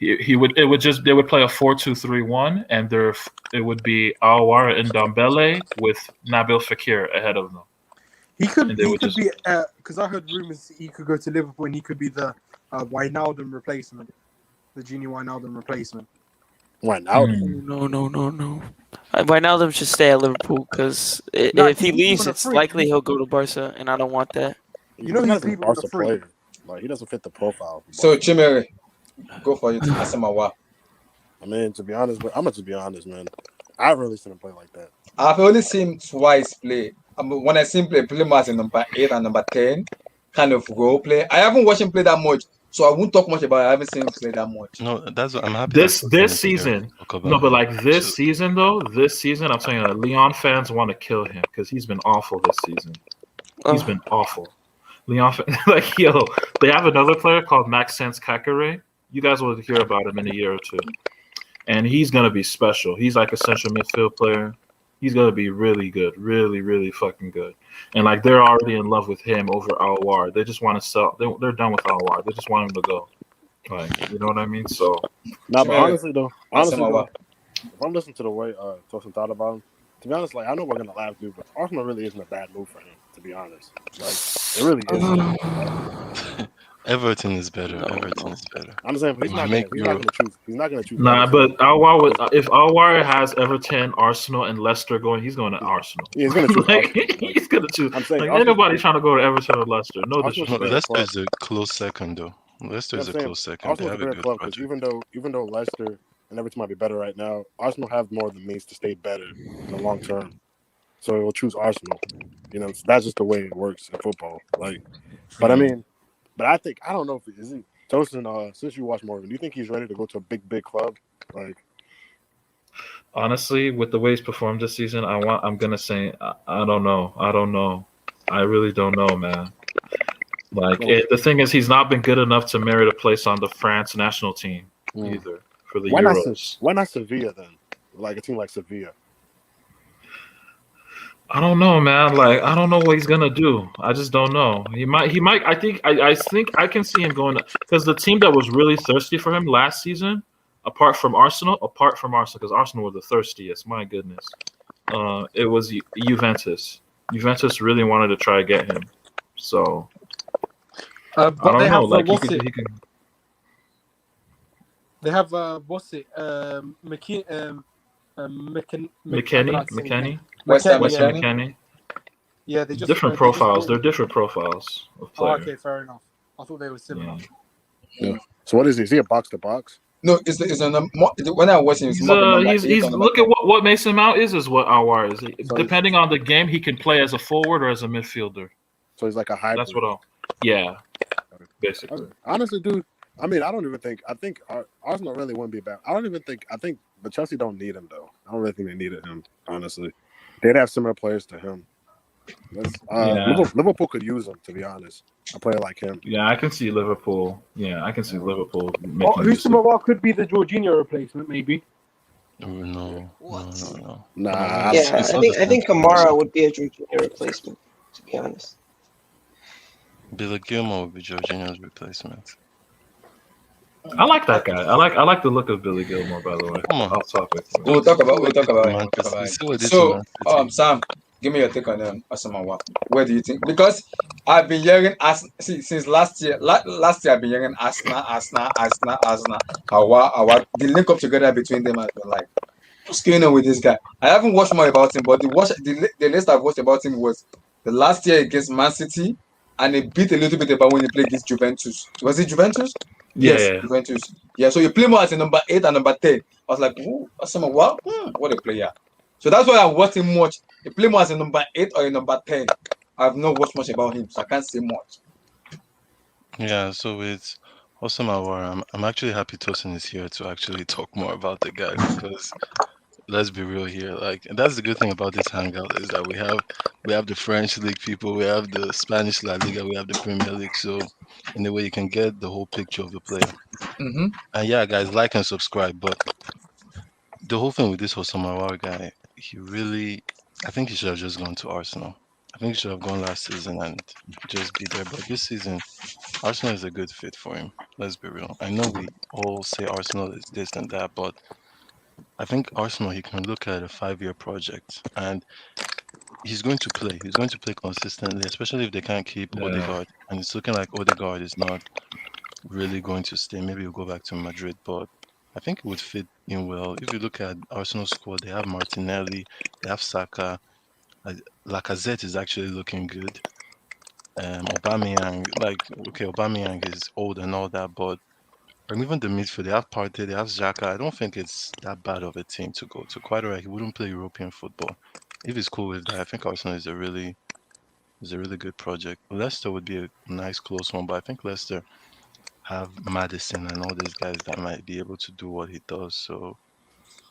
he would they would play a 4-2-3-1 and it would be Aouar and Dembele with Nabil Fekir ahead of them. He could And they would be because I heard rumors he could go to Liverpool and he could be the Wijnaldum replacement, the junior Wijnaldum replacement. Wijnaldum? No. Wijnaldum should stay at Liverpool because if he leaves, it's likely he'll go to Barca, and I don't want that. He's not a Barca player. Like he doesn't fit the profile. So Chimere, go for it. Asamawa. I mean, to be honest, I'm gonna be honest, man. I've really seen him play like that. I've only seen him twice play. When I see him play more as a number 8 and number 10 kind of role play. I haven't watched him play that much, so I won't talk much about it. I haven't seen him play that much. No, that's what I'm happy. This season, this season though, I'm saying Leon fans want to kill him because he's been awful this season. He's been awful. Leon, they have another player called Maxence Kakare. You guys will hear about him in a year or two, and he's gonna be special. He's like a central midfield player. He's gonna be really good, really, really fucking good. And like they're already in love with him over Aouar. They just want to sell. They're done with Aouar. They just want him to go. Like, you know what I mean? So, but honestly though, if I'm listening to the way Tosin thought about him, to be honest, like I know we're gonna laugh, dude, but Arsenal really isn't a bad move for him. To be honest, like it really isn't. Everton is better. Everton is better. I'm saying he's not gonna choose. Nah, but Aouar if Aouar has Everton, Arsenal, and Leicester going, he's going to Arsenal. Yeah, he's gonna choose. He's gonna choose. I'm saying, ain't nobody trying to go to Everton or Leicester. No, Leicester is a close second though. Leicester is a close second. Arsenal's a better club because even though Leicester and Everton might be better right now, Arsenal have more of the means to stay better in the long term. So it will choose Arsenal. That's just the way it works in football. Like, but I mean, I don't know if it is. Tosin, since you watch more of him, do you think he's ready to go to a big club? Like, honestly, with the way he's performed this season, I'm gonna say I don't know. I really don't know, man. Like the thing is, he's not been good enough to merit a place on the France national team either for the Euros. Why not Sevilla then? Like a team like Sevilla. I don't know, man. Like I don't know what he's gonna do. I just don't know. He might. I think I can see him going because the team that was really thirsty for him last season, apart from Arsenal, because Arsenal were the thirstiest. My goodness, it was Juventus. Juventus really wanted to try to get him. So but I don't know. Like they have McKennie. McKennie. Yeah, they just different profiles. They're different profiles of players. Okay, fair enough. I thought they were similar. Yeah. So what is he? Is he a box to box? No, when I watch him, he's look at what Mason Mount is what Aouar is. Depending on the game, he can play as a forward or as a midfielder. So he's like a hybrid. That's what basically. Honestly, dude, I mean, I think Arsenal really wouldn't be bad. But Chelsea don't need him though. I don't really think they needed him, honestly. They'd have similar players to him. Liverpool could use him, to be honest. A player like him. Yeah, I can see Liverpool. Yeah, I can see Liverpool. Husam could be the Jorginho replacement, maybe. No. Nah. Yeah, I think Kamara would be a Jorginho replacement, to be honest. Billy Gilmore would be Jorginho's replacement. I like that guy. I like the look of Billy Gilmore, by the way. Come on. Off topic. We'll talk about it. So, Sam, give me your take on Asamawa. Where do you think? Because I've been hearing since last year. Last year I've been hearing Arsenal. Aouar. The link up together between them has been like, what's going on with this guy? I haven't watched more about him, but the list I've watched about him was the last year against Man City, and he beat a little bit about when he played against Juventus. Was it Juventus? Yes, Juventus. Yeah, so you play more as a number 8 and number 10. I was like, ooh, Asamawa, what a player. So that's why I watched him much. He play more as a number 8 or a number 10. I have not watched much about him, so I can't say much. Yeah, so with Husam Aouar, I'm actually happy Tosin is here to actually talk more about the guy because let's be real here. Like, and that's the good thing about this hangout is that we have the French league people, we have the Spanish La Liga, we have the Premier League. So in a way, you can get the whole picture of the player. Mm-hmm. And yeah, guys, like and subscribe. But the whole thing with this Hosamawar guy, I think he should have just gone to Arsenal. I think he should have gone last season and just be there. But this season, Arsenal is a good fit for him. Let's be real. I know we all say Arsenal is this and that, but I think Arsenal, he can look at a 5-year project and he's going to play. He's going to play consistently, especially if they can't keep Yeah. Odegaard. And it's looking like Odegaard is not really going to stay. Maybe he'll go back to Madrid, but I think it would fit in well. If you look at Arsenal squad, they have Martinelli, they have Saka. Lacazette is actually looking good. Aubameyang, Aubameyang is old and all that, but and even the midfield, they have Partey, they have Xhaka. I don't think it's that bad of a team to go to. Quite alright, he wouldn't play European football. If he's cool with that, I think Arsenal is a really good project. Leicester would be a nice close one, but I think Leicester have Madison and all these guys that might be able to do what he does. So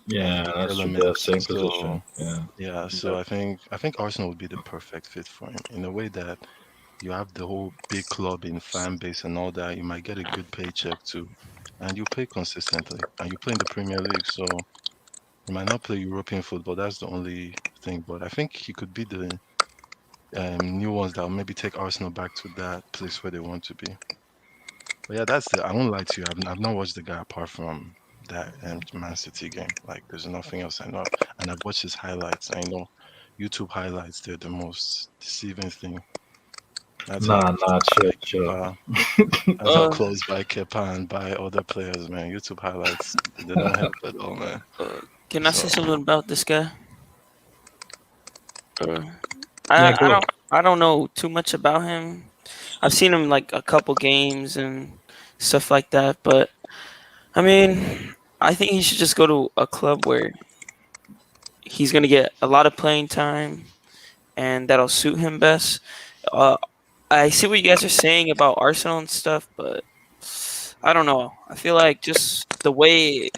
Yeah, the that's true. elements. Same So position. yeah, so I think Arsenal would be the perfect fit for him in a way that you have the whole big club in fan base and all that. You might get a good paycheck too, and you play consistently, and you play in the Premier League. So you might not play European football. That's the only thing, but I think he could be the new ones that will maybe take Arsenal back to that place where they want to be. But yeah, that's it. I won't lie to you. I've not watched the guy apart from that Man City game. Like, there's nothing else I know. And I've watched his highlights. I know YouTube highlights, they're the most deceiving thing. That's how Chill. That's how close by Kepa and by other players, man. YouTube highlights, they don't help at all, man. Can I say something about this guy? Yeah, I don't know too much about him. I've seen him like a couple games and stuff like that, but I mean, I think he should just go to a club where he's gonna get a lot of playing time, and that'll suit him best. I see what you guys are saying about Arsenal and stuff, but I don't know. I feel like just the way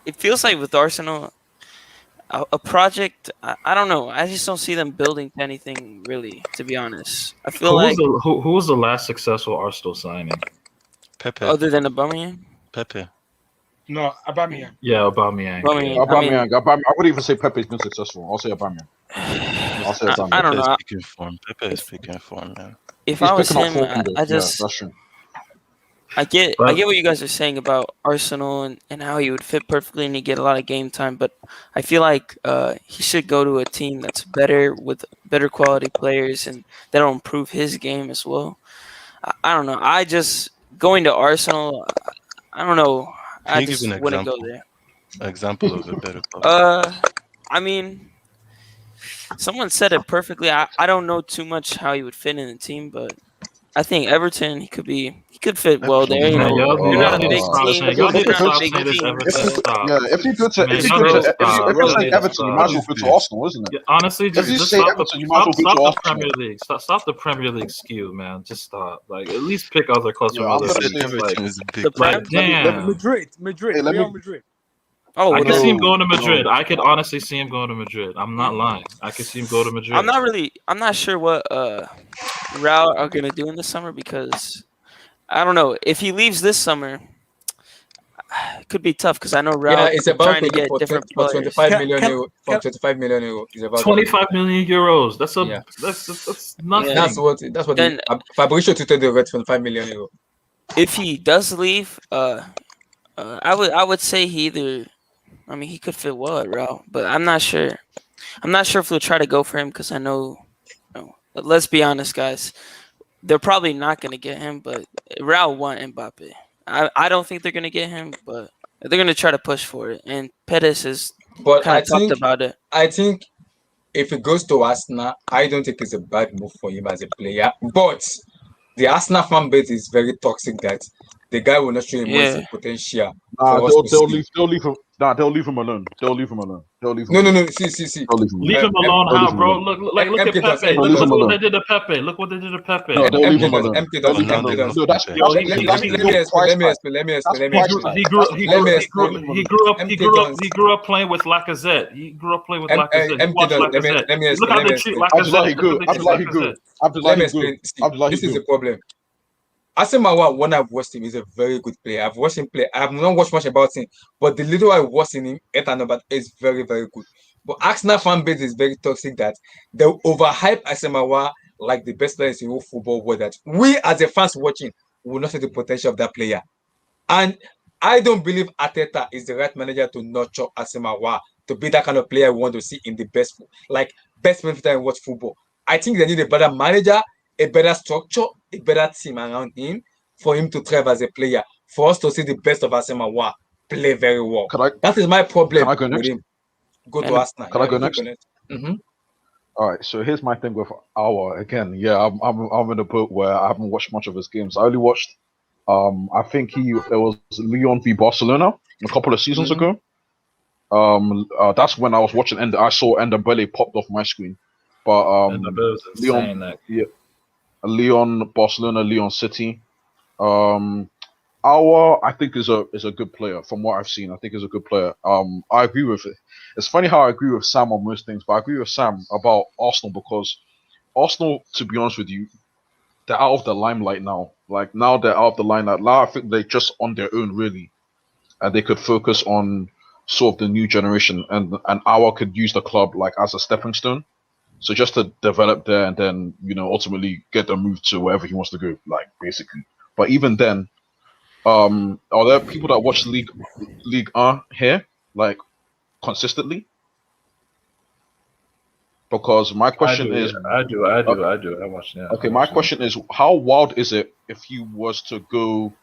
it feels like with Arsenal, a project. I don't know. I just don't see them building to anything really. To be honest, I feel like who was the last successful Arsenal signing? Pepe. other than Aubameyang. Pepe. No, Aubameyang. Yeah, Aubameyang. Aubameyang. I wouldn't even say Pepe's been successful. I'll say Aubameyang. I don't know. Pepe is speaking form, man. If He's I was picking up him, form, I just that's true. I get what you guys are saying about Arsenal and how he would fit perfectly and he get a lot of game time, but I feel like he should go to a team that's better with better quality players and that'll improve his game as well. I don't know. I just going to Arsenal. I don't know. Can I you give just an wouldn't example? go there. Example of a better club. I mean, someone said it perfectly. I don't know too much how he would fit in the team, but I think Everton he could fit well there. You know, Y'all not a need to big stop team. saying. Y'all need to They're not stop a big saying this team. Everton. Stop. Yeah, if you go to Man, if y'all need to stop. you're saying Everton, you might as well go to Arsenal, isn't it? Yeah, honestly, If you just say stop Everton, you might as well go stop to the Arsenal. Premier League. Stop the Premier League skew, man. Just stop. Like, at least pick other clubs from I'm other gonna leagues. say Everton Like, is a big The club. like, damn. Madrid, Hey, let me- Real Madrid. Oh, I with can the- see him going to Madrid. No. I could honestly see him going to Madrid. I'm not lying. I could see him go to Madrid. I'm not sure what Real are gonna do in the summer because I don't know if he leaves this summer. It could be tough because I know Real Yeah, it's are about trying to to get for different 25 Can- million can- euro. From 25 million euro is about 25 million euros. That's Yeah. that's nothing. That's what Then- Fabrizio tweeted the rate 25 million euro. If he does leave, I would say he either. I mean, he could fit well at Real, but I'm not sure. I'm not sure if we'll try to go for him because I know. Let's be honest, guys. They're probably not going to get him, but Real want Mbappe. I don't think they're going to get him, but they're going to try to push for it. And Pettis has But kind I of talked think about it. I think if it goes to Arsenal, I don't think it's a bad move for him as a player. But the Arsenal fan base is very toxic that the guy will not show immense Yeah. potential Nah, for us to see. they'll leave him. Nah, they'll leave him alone. They'll leave him alone. They'll leave him No. alone. See. They'll leave him Leave alone. him alone, They'll leave how, him bro? alone. Look at MK does, Pepe. MK They'll leave Look him does, what alone. they did to Pepe. Look what they did to Pepe. No, they'll leave him MK does, alone. MK They'll does, leave him MK alone. does. No, that's Yo, Let, let, that's let, still let me explain. price Let me tag. explain. Let me That's explain. Let me price explain. tag. he grew up. He Let grew me up. He explain. grew. He grew up. He MK grew up. does. He grew up playing with Lacazette. He grew up playing with Lacazette. He MK watched does. Lacazette. Let me Look explain. how Let me they treat explain. Lacazette. Abdullahi Look how good. they treat Abdullahi good. Lacazette. Let me Abdullahi good. explain. See, Abdullahi this is good. the problem. Asemawa, when I've watched him, he's a very good player. I've watched him play. I have not watched much about him, but the little I watched in him, Ethan is very, very good. But Arsenal fan base is very toxic that they overhype Asemawa like the best players in whole football world. That we as a fans watching will not see the potential of that player. And I don't believe Ateta is the right manager to nurture Asemawa to be that kind of player we want to see in the best midfielder in world football. I think they need a better manager, a better structure, a better team around him for him to thrive as a player. For us to see the best of Asemawa play very well. Can I That is my can problem I go with next? him. Go to And Arsenal. Can I Yeah, go you go next? next. All right. So here's my thing with Awa again. Yeah, I'm in a boat where I haven't watched much of his games. I only watched. I think it was Leon v Barcelona a couple of seasons Mhm. ago. That's when I was watching and I saw Ndembele popped off my screen. But And the Bills Leon, insane. That yeah, Leon, Barcelona, Leon City. Um, Our I think is a good player from what I've seen. I think is a good player. I agree with it. It's funny how I agree with Sam on most things, but I agree with Sam about Arsenal because Arsenal, to be honest with you, they're out of the limelight now. Like now they're out of the limelight. Now I think they're just on their own really, and they could focus on sort of the new generation, and our could use the club like as a stepping stone. So just to develop there and then ultimately get the move to wherever he wants to go, like basically. But even then, are there people that watch League here like consistently? Because my I question do. Yeah, is, I do. I uh, do. I do. I watch. Yeah, I okay, my watch them. question is, how wild is it if he was to go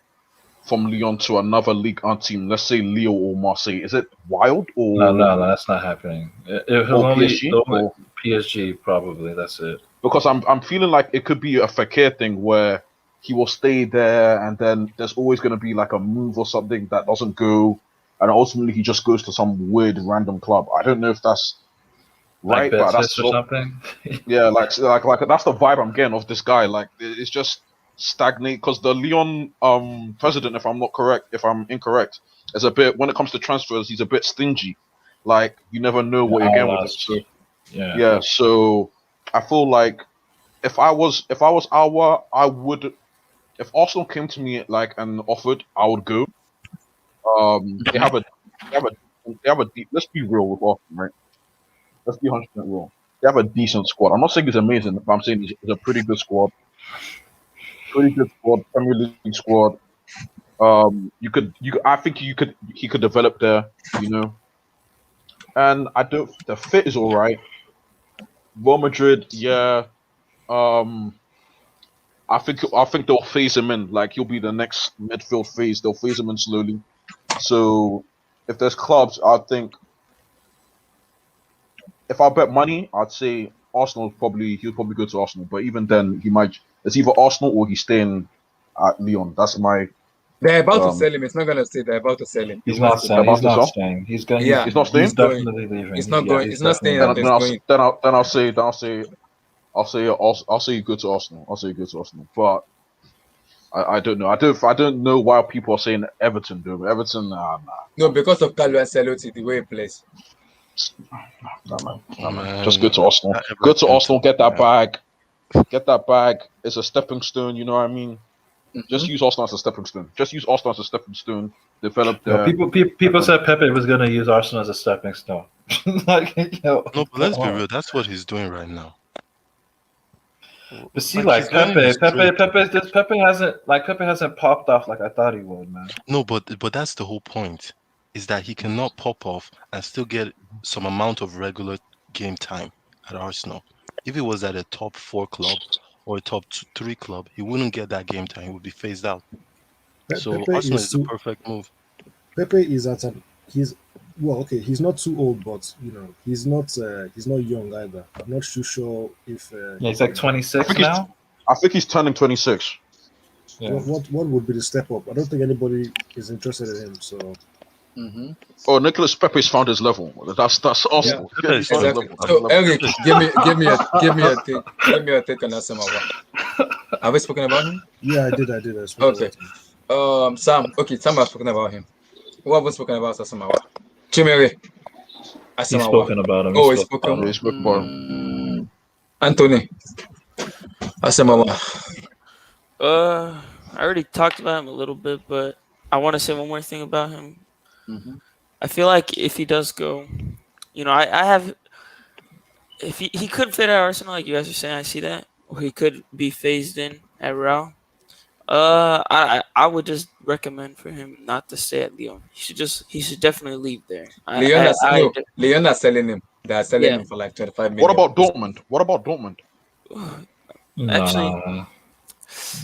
from Lyon to another League 1 team, let's say Lille or Marseille? Is it wild No, that's not happening. He'll or only PSG the only or PSG probably. That's it. because I'm feeling like it could be a Fekir thing where he will stay there and then there's always going to be like a move or something that doesn't go and ultimately he just goes to some weird random club. I don't know if that's Like right, but that's Betis or so something. yeah, like that's the vibe I'm getting of this guy. Like it's just stagnate because the Lyon president, if I'm incorrect, is a bit when it comes to transfers, he's a bit stingy. Like you never know what you're getting with him. That's So true. Yeah. yeah, so I feel like if I was I would if Arsenal came to me like and offered, I would go. They have a they have a they have a deep. Let's be real with Arsenal, right? Let's be 100% real. They have a decent squad. I'm not saying it's amazing, but I'm saying it's a pretty good squad. Pretty good squad, Premier League squad. I think he could develop there, and I don't. The fit is all right. Real Madrid, yeah. Um, I think they'll phase him in. Like he'll be the next midfield phase. They'll phase him in slowly. So if there's clubs, I think if I bet money, I'd say he'll probably go to Arsenal. But even then, he might. It's either Arsenal or he's staying at Lyon. That's my They're about to um. sell him. It's not gonna stay. They're about to sell him. He He's wants not to They're staying. leave. about He's to not sell. staying. He's going. Yeah, He's not He's staying. definitely leaving. it's not Yeah, going. he's It's not definitely staying Then, and then leaving. it's I'll going. I'll say you go to Arsenal. I'll say you go to Arsenal. But I don't know. I don't know why people are saying Everton though. Everton, nah. No, because of Carlo Ancelotti, the way he plays. Nah, man. Oh, Nah, man. Just go man, to Arsenal. that Go to Everton Arsenal. talk, Get that man. bag. Get that bag. It's a stepping stone. You know what I mean? Just use Arsenal as a stepping stone. Just use Arsenal as a stepping stone. Develop Yo, there. people said Pepe was going to use Arsenal as a stepping stone. Like, yo, No, but come let's be on. real. That's what he's doing right now. But see, Like he's like going straight. Pepe hasn't popped off like I thought he would, man. No, but that's the whole point, is that he cannot pop off and still get some amount of regular game time at Arsenal. If he was at a top 4 club or a top 3 club, he wouldn't get that game time. He would be phased out. So Pepe Arsenal is is the too. perfect move. Pepe is at an. He's well, okay. He's not too old, but he's not. He's not young either. I'm not too sure if Yeah, he he's like can. 26 I now. think he's turning 26. Yeah. What would be the step up? I don't think anybody is interested in him. So Oh, Nicholas Pepe's found his level. That's Arsenal. Pepe He's is found his still- level. So Eric, give me a take on Asamawa. Have we spoken about him? yeah, I did. I spoke Okay. about him. Sam. Okay, Sam has spoken about him. Who have we spoken about Asamawa? Chimere. He's Asamawa. spoken about him. Oh, he's He's spoken. Yeah, he spoke about him. Anthony. Asamawa. I already talked about him a little bit, but I want to say one more thing about him. I feel like if he does go, I have. If he could fit at Arsenal, like you guys are saying, I see that, or he could be phased in at Real. I would just recommend for him not to stay at Lyon. He should definitely leave there. Leon are selling him. They are selling him for like 25 million. What about Dortmund? Actually,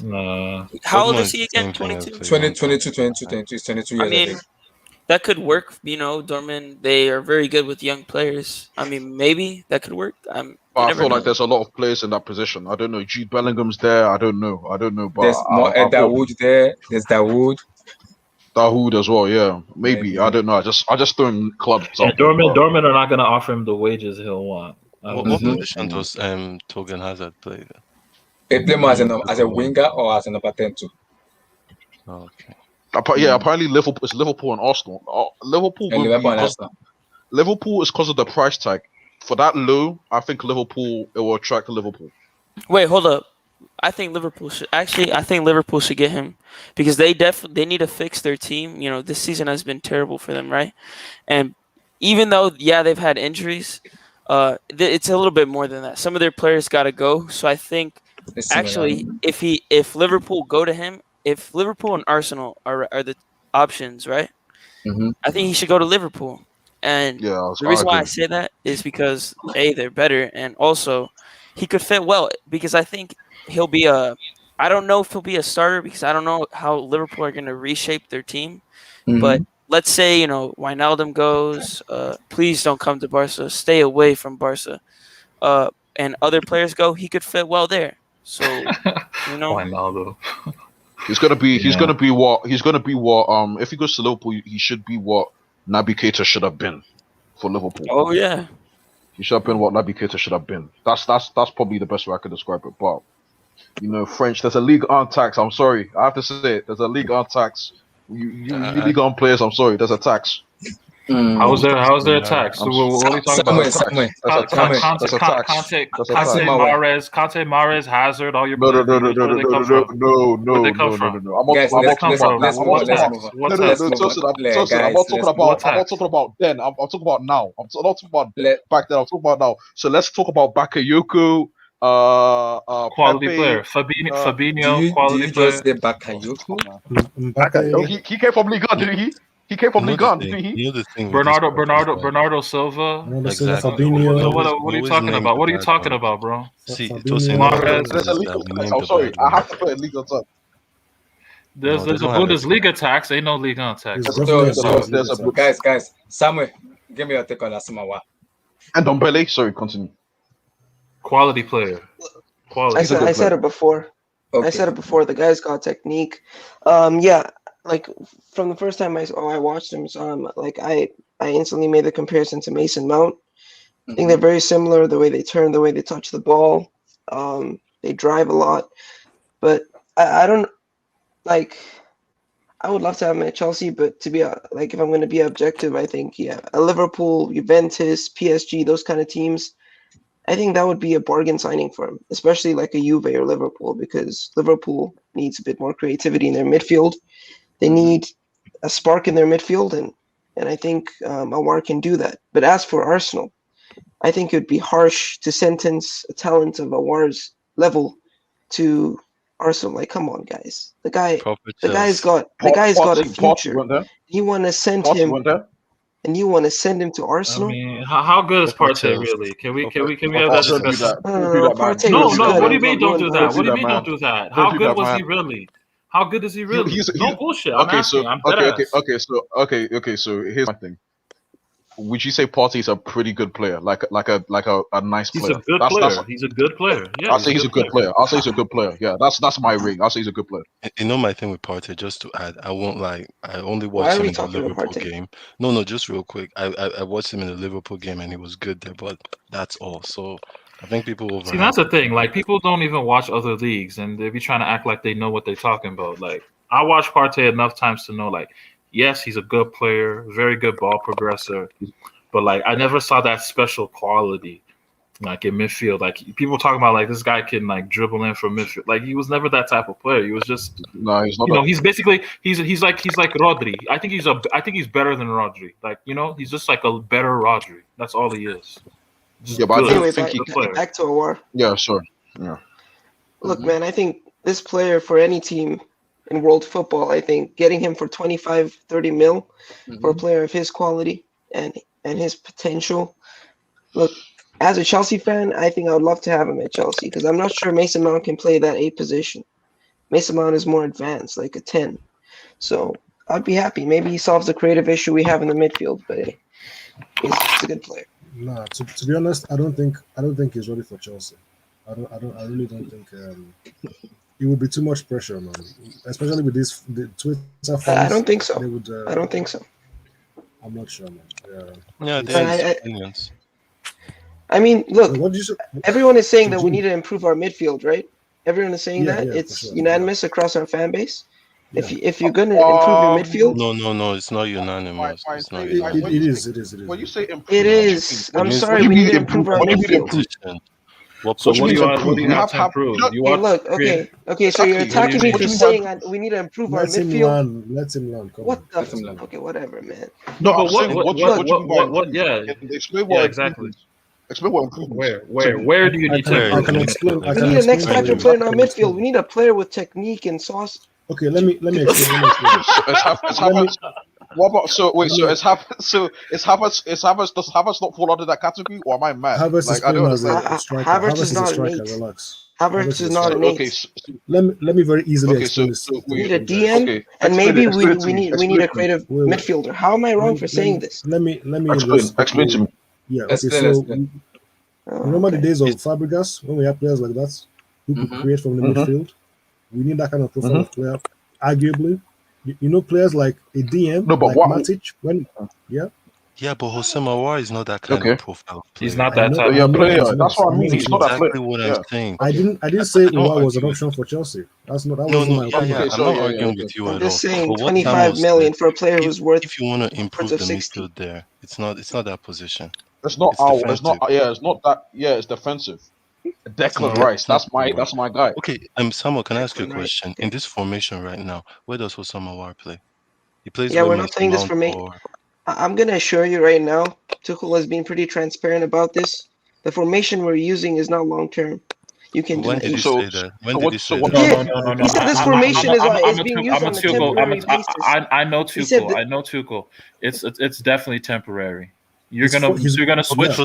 Nah. how old is Dortmund he is the again? same thing as 22. the 20, young 22, guy. 22, 22, 22 years, I I mean, think. that could work. Dortmund, they are very good with young players. I mean, maybe that could work. You I never feel know. like there's a lot of players in that position. I don't know. Jude Bellingham's there. I don't know. But There's more I feel Dawood there. There's Dawood. Dahoud as well. Yeah, maybe. Maybe. I don't know. I just throwing clubs And out there. Dortmund are not going to offer him the wages he'll want. What position does Torgan Hazard play then? They play more as a winger or as a number 10 too. Oh, okay. Apparently Liverpool and Arsenal. Liverpool And will Liverpool be and 'cause Arsenal. Liverpool is because of the price tag. For that low, I think Liverpool it will attract Liverpool. Wait, hold up. I think Liverpool should get him because they need to fix their team. This season has been terrible for them, right? And even though they've had injuries, it's a little bit more than that. Some of their players got to go. So I think actually if Liverpool go to him, if Liverpool and Arsenal are the options, right? I think he should go to Liverpool. And the reason why I say that is because they're better, and also he could fit well because I think he'll be I don't know if he'll be a starter because I don't know how Liverpool are going to reshape their team. But let's say Wijnaldum goes, please don't come to Barca, stay away from Barca. And other players go, he could fit well there. So Wijnaldum. He's gonna be what if he goes to Liverpool, he should be what Naby Keita should have been for Liverpool. Oh yeah. He should have been what Naby Keita should have been. That's probably the best way I could describe it. But French, there's a Ligue 1 tax. I'm sorry, I have to say it. There's a Ligue 1 tax. You Ligue 1 players, I'm sorry, there's a tax. How's there a tax? What are you talking about? Conte, Mahrez, Hazard, all your players. Where they come from? No. Guys, let's move on. I'm not talking about then. I'm talking about now. I'm not talking about back then. I'm talking about now. So let's talk about Bakayoko. Quality Pepe, player. Fabinho, do quality you player. just say Bakayoko? He came from Ligue 1, didn't he? He came from Ligue 1, didn't he? Bernardo Silva. Exactly. So what are you talking about? What are you talking about, bro? See, There's a legal tax. I'm sorry, I have to put a legal tax. There's a Bundesliga tax. Ain't no Ligue 1 tax. Guys, Samuel, give me your take on Asamawa. And Dombele, sorry, continue. Quality player. I said it before. Okay. I said it before. The guy's got technique. Like from the first time I watched him, I instantly made the comparison to Mason Mount. I think they're very similar. The way they turn, the way they touch the ball. They drive a lot, but I don't like. I would love to have him at Chelsea, but to be if I'm going to be objective, I think a Liverpool, Juventus, PSG, those kind of teams. I think that would be a bargain signing for him, especially like a Juve or Liverpool, because Liverpool needs a bit more creativity in their midfield. They need a spark in their midfield, and I think Aouar can do that. But as for Arsenal, I think it would be harsh to sentence a talent of Aouar's level to Arsenal. Like, come on, guys. The guy's got a future. You want to send him. And you want to send him to Arsenal? I mean, how good is Partey really? Can we have that discussion? Partey No. good. What do you mean don't do that? What do you mean don't do that? How good was he really? How good is he really? No bullshit. I'm asking. I'm dead ass. So here's my thing. would you say Partey is a pretty good player, like a nice He's player? a good player. He's a good player. Yeah, I'll say he's a good player. I'll say he's a good player. Yeah, that's my ring. I'll say he's a good player. You know my thing with Partey, just to add, I won't lie. I only Why watched are him we in the talking about Liverpool Partey? game. No, just real quick. I watched him in the Liverpool game and he was good there, but that's all. So I think people See, that's the overhype thing. it. Like, people don't even watch other leagues, and they be trying to act like they know what they're talking about. Like, I watched Partey enough times to know, like, yes, he's a good player, very good ball progressor, but like, I never saw that special quality, like in midfield. Like, people talking about, like, this guy can like dribble in from midfield. Like, he was never that type of player. He was just, No, he's not. he's basically he's like Rodri. I think he's better than Rodri. Like, he's just like a better Rodri. That's all he is. Just Yeah, but I good. don't Anyway, think he. Good player. back to Awar. Yeah, sure. Yeah. Look, man, I think this player for any team in world football, I think getting him for 25, 30 mil for a player of his quality and his potential. Look, as a Chelsea fan, I think I would love to have him at Chelsea because I'm not sure Mason Mount can play that 8 position. Mason Mount is more advanced, like a 10. So I'd be happy. Maybe he solves the creative issue we have in the midfield, but hey, he's a good player. Nah, to be honest, I don't think he's ready for Chelsea. I really don't think it would be too much pressure, man. Especially with the Twitter fans. I don't think so. They would, I don't think so. I'm not sure, man. Yeah, It's- there's opinions. I mean, look, What did you say? everyone is saying that we need to improve our midfield, right? Everyone is saying Yeah, that. yeah, for It's sure. unanimous across our fan base. Yeah. If you're going to improve your midfield, No, it's not unanimous. It's not It unanimous. It is. When you say improve, it is. I'm means- sorry, what do we you need to mean improve our improve? What do you mean midfield. Position. What So position? what do you improve? have We to have- improve? you know- You Hey, want look, okay, so you're Exactly. attacking me What do for you saying mean we need to improve our Let him midfield. learn. Let him learn. Come What on. the? Let him learn. Okay, whatever, man. No, But I'm saying what do you mean by improve? yeah. Explain Yeah, what exactly. improve is. Explain what improve is. Where do you I need can, to Where? I improve? can Where? explain. I We can need an X explain factor to you. player in our I can explain. midfield. We need a player with technique and sauce. Okay, let me explain. It's Havertz. What about so wait? So Let me- it's Havertz. Does Havertz not fall under that category, or am I mad? Havertz is Like I don't playing as understand. a striker. Havertz is a not an striker. eight. Relax. Havertz is not an eight. Okay, Let me very easily Okay, explain so- this. so to We wait. need a you guys. DM, Okay, and explain maybe it, explain it to we me, need explain a it to me. creative Wait. midfielder. How am I wrong for saying this? Let me Explain to me. Yeah. Okay. Explain, So explain. Oh, remember the okay. days of Fabregas when we had players like that who could Mhm. create from the Mhm. midfield. We need that kind of profile Mhm. of player. Arguably, players like a DM, No, but like what? Matic. Yeah, but Jose Mawar is not that kind Okay. of profile player. He's not I that know- type. Yeah, I know player. he's That's not. what I I mean. know He's he's not not. that player. Exactly what Yeah. I'm saying. I didn't I say don't Uwa was an argue option for Chelsea. That wasn't my No, opinion. yeah. Okay, I'm so not yeah, arguing yeah, with you I'm at all. just saying, But what 25 Samuel million said, for a player who's worth if you want to improve of the 60. midfield there, it's not that position. It's not It's our. It's not. defensive. Yeah, it's not that. Yeah, it's defensive. That's Declan not Rice. it's not That's my guy. Okay, Samuel, can I ask you a Declan Rice, question? okay. In this formation right now, where does Jose Mawar play? He plays Yeah, with we're not Mason saying this Mount for me. or I'm going to assure you right now, Tuchel has been pretty transparent about this. The formation we're using is not long term. You can when did he So- say that? When so did what- he so say what- that? No. He said this formation is being used on a temporary basis. I know He said Tuchel. that- I know Tuchel. It's definitely temporary. You're He's gonna for- he's- switch.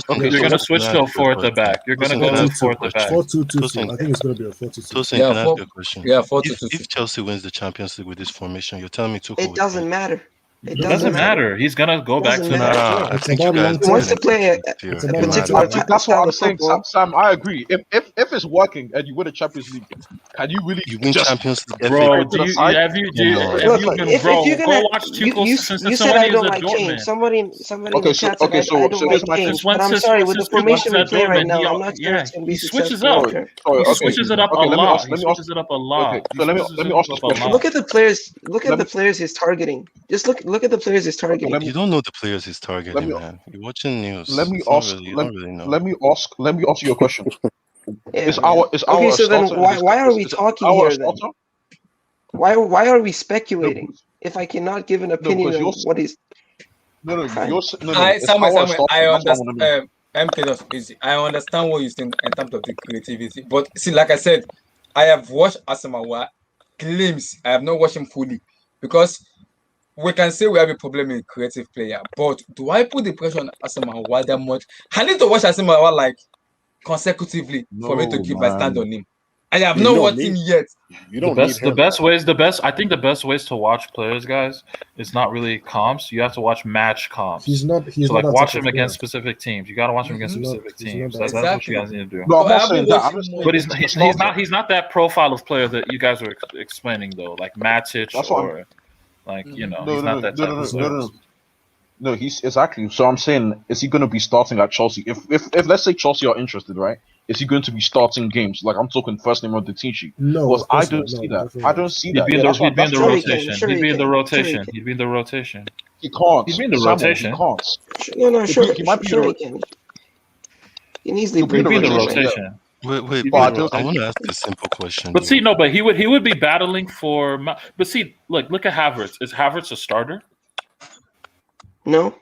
Okay, You're so gonna let's- switch to a four at the back. You're gonna go to a four at the back. 4-2-2-2. I think it's going to be a 4-2-2. Tosin, Yeah, can I ask four- you a question? Yeah, 4-2-2. If Chelsea wins the Champions League with this formation, you're telling me Tuchel It would doesn't play? matter. It It doesn't matter. He's gonna go back to Doesn't Nah, matter. that. I It's think about you guys long He wants to term. play a It's a about particular long term. That's what style I'm of saying, football. Sam. I agree. If it's working and you win a Champions League, can you really You win just Champions League, Bro, FA to the side? have you Look, been, if bro? you're Go gonna, watch you, Tuchel you, since you when said I he was don't at like Dortmund. change. Somebody in Okay, the so- chat said okay, so I don't like here's my change. thing. But I'm sorry, with the formation he we was play at right Dortmund, now, I'm not sure yeah, it's gonna be he switches successful long up. term. Sorry, He okay. switches it up a Okay, let me lot. ask- He let me ask- switches it up a lot. Okay, He so let me switches ask it this up a question. lot. Look at the players. Look Let at the me- players he's targeting. Just look at the players he's targeting. let me- You don't know the players he's Let targeting, me- man. You're watching news. Let me It's not ask. really, you Let, don't really know. let me ask you a question. Yeah, Is man. our Okay, so then starter in why this- are we is talking our here then? starter? Why are we No, speculating because- if I cannot give an opinion because on you're- what he's? no. Fine. You're no. It's Samuel, our Samuel, starter. I That's what I want to know. understand. MK just easy. I understand what you're saying in terms of the creativity, but see, like I said, I have watched Asamawa glimpse. I have not watched him fully because we can say we have a problem in creative player, but do I put the pressure on Asamawa that much? I need to watch Asamawa like consecutively for me to No, give my stand man. on him. I have Yeah, not you don't watched him yet. You The don't best, need the him. best ways, the best. I think the best ways to watch players, guys, is not really comps. You have to watch match comps. He's not. He's So not like that watch type him of player. against specific teams. You got to watch him against He's not. specific He's not teams. that. That's what you guys need to do. No, So I'm I not haven't saying that. watched I'm him just more. But saying he's not that profile of player that you guys were explaining though, like Matic That's what or like he's no, not that type of player. No, he's exactly. So I'm saying, is he going to be starting at Chelsea? If let's say Chelsea are interested, right? Is he going to be starting games? Like I'm talking first name of the team sheet. No, Because of I course don't not. see No, that. definitely I not. don't see He'd that. be in Yeah, the that's what he'd be in the that's Sure he can, rotation. sure He'd he be in the can, rotation. He'd be in the rotation. he can't. He'd be in the Samuel, rotation. He can't. No, sure, He might be sure the he can. He can easily He'll be He'd break be in the rotation, yeah. rotation. Wait, He'd be But in the I rotation. want to ask a simple question. But though. see, no, but he would be battling for. But see, look at Havertz. Is Havertz a starter? No.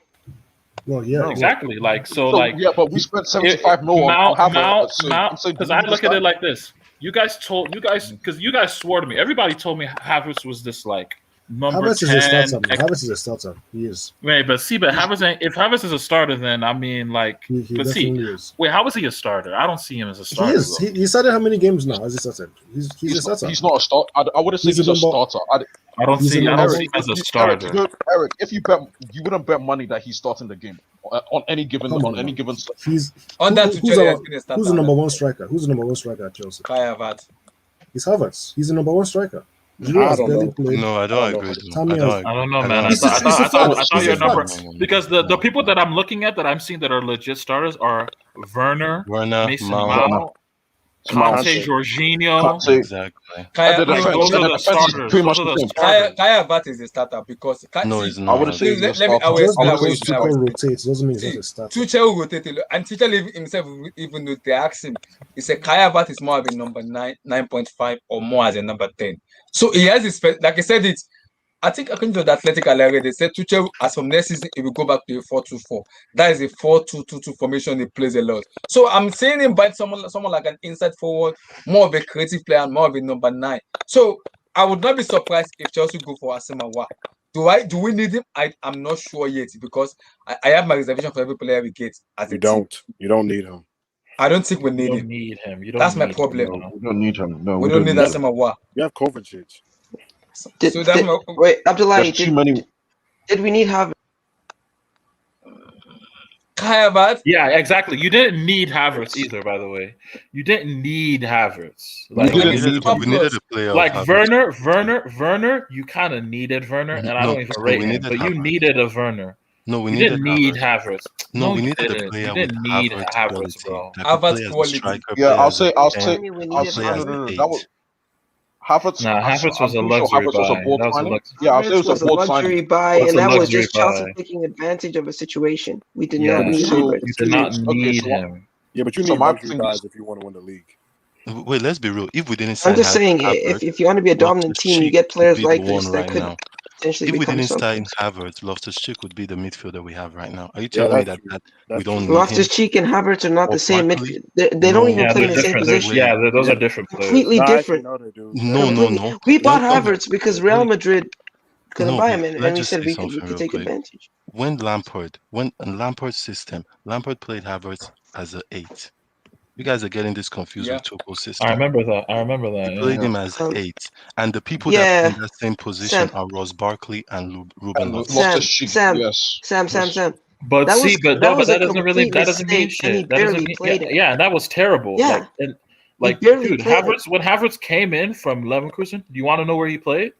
Well, yeah. No. Exactly. Like so, So like yeah, but we spent 75 mil on Havertz. So I'm saying, because do I we look at decide? it like this. Because you guys swore to me. Everybody told me Havertz was this like number Havertz is a 10. starter. Man. Havertz is a starter. He is. Wait, but Havertz ain't, if Havertz is a starter, then I mean like He but see, definitely is. wait, how is he a starter? I don't see him as a He starter. is. Bro. He started how many games now? Has he started? He's a starter. He's not a start. I wouldn't say He's a he's a number- starter. I don't He's see a him number- as a Eric, starter. Eric, if you bet, you wouldn't bet money that he's starting the game on any given Come on now. given. He's On that, who's Tuchel has our- been a starter. who's the number one striker? Who's the number one striker at Chelsea? Kai Havertz. It's Havertz. He's the number one striker. I Giroud has don't barely know. played. No, I I don't don't agree. know. though. Tammy has- I don't know, man. I It's a thought your fact. number It's because the people that I'm looking at that I'm seeing that are legit starters are Werner, Werner, Mason Mount. Mount, Conte, Conte. Jorginho. Exactly. Kai The defense- Those are the defense is starters. pretty much Those are the the same. starters. Kai Havertz is a starter because No, see, it's I not. wouldn't say he's a let me. I starter. will Just explain. I will because explain. I will Tuchel explain. rotates doesn't mean he's not See, a starter. Tuchel rotated, and Tuchel himself, even though they asked him, he said Kai Havertz is more of a number 9.5 or more as a number 10. So he has his, like I said, it. I think according to the Athletic already, they said Tuchel, as from next season, he will go back to a 4-2-4. That is a 4-2-2-2 formation he plays a lot. So I'm saying him by someone like an inside forward, more of a creative player, more of a number 9. So I would not be surprised if Chelsea go for Asamoah. Do we need him? I'm not sure yet because I have my reservation for every player we get as a You team. don't. You don't need him. I don't think we You need don't him. need him. You don't That's my need problem. him, No, we don't need him. No, We don't need him. Asamoah. You have Kovacic. So that's my Wait, Abdullahi, There's too many. did we need Havertz? Kai Havertz. Yeah, exactly. You didn't need Havertz either, by the way. You didn't need Havertz. We Like, didn't He's need top We him. needed class. a player. of like Havertz. Werner, you kind of needed Werner, and I No, don't even no, rate we him, needed but you Havertz. needed a Werner. No, we You needed didn't need Havertz. Havertz. No, we you needed a didn't. player You with didn't need Havertz Havertz, quality bro. that could Havertz play as a quality. striker, Yeah, play I'll as a say, I'll 10, say, We I'll needed say, play as no, an no, no. 8. That was Havertz. Nah, Havertz was a I'm pretty sure luxury Havertz was a buy. board That was a signing. luxury. Yeah, I'll say it Havertz was a was a board luxury signing. buy, That's and a that was luxury just Chelsea buy. taking advantage of a situation. We did Yeah. not need So- Havertz. You did not Okay, need so him. Yeah, but you So need my luxury thing guys is- if you want to win the league. Wait, let's be real. If we didn't sign I'm just saying, Havertz, if you want to be a dominant team, you Loftus-Cheek get players would be like the this one that right could now. potentially If we become didn't something. sign Havertz, Loftus-Cheek would be the midfielder we have right now. Are you Yeah, telling me that's that, true. we That's don't true. need him? Loftus-Cheek and Havertz are not Or the same Barkley? midfield. They don't even Yeah, play in they're the same different. position. Yeah, those are different players. Completely No, actually, different. no, they do. No, Completely. We bought When- Havertz because Real when- Madrid couldn't No, buy but him, and let's we just said say we something could real take quick. advantage. When in Lampard's system, Lampard played Havertz as an 8. You guys are getting this confused Yeah. with Tuchel's system. I remember that. He played Yeah. him as an 8. And the people Yeah. that play in that same position Sam. are Ross Barkley and Ruben And Loftus. Loftus-Cheek, Sam. yes. Sam. But That see, was- but that no, was but a that doesn't really complete that doesn't mean mistake, and he shit. That doesn't barely mean played yeah, it. yeah, that was terrible. Yeah. Like barely dude, played it. Havertz when Havertz came in from Leverkusen, do you want to know where he played?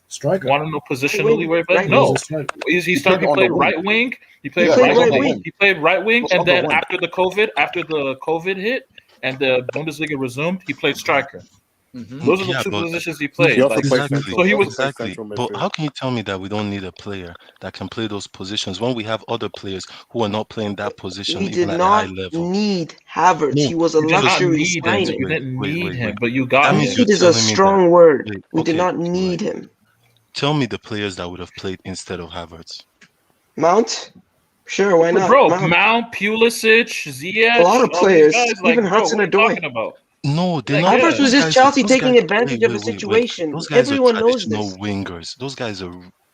Striker. Want to know positionally where he played? Right No, He's a striker. he started. He played on played the wing. right wing. He played Yeah, he right played right wing. wing. He played right wing, Was and on the then wing. after the COVID hit, and the Bundesliga resumed, he played striker. Those are the Yeah, two but- positions he played. He also Like, played Exactly. central. So he He was- also played Exactly. central But midfield. how can you tell me that we don't need a player that can play those positions when we have other players who are not playing that position We even did at a high not level? need Havertz. No, He was a you did not luxury need him. signing. You didn't Wait, need wait, him, wait. but you got That him. means you're Need is a telling me that- strong word. Wait, We did okay, not wait. need him. Tell me the players that would have played instead of Havertz. Mount? Sure, why not? Bro, Mount, Pulisic, Ziyech, A lot of all players, these guys, like, even bro, Hudson what are you Odoi. talking about? No, they're Like, not. yeah. Havertz was those just guys- Chelsea those taking guys- advantage wait, of a wait, wait. situation. Those guys Everyone are knows traditional this. wingers. Those guys are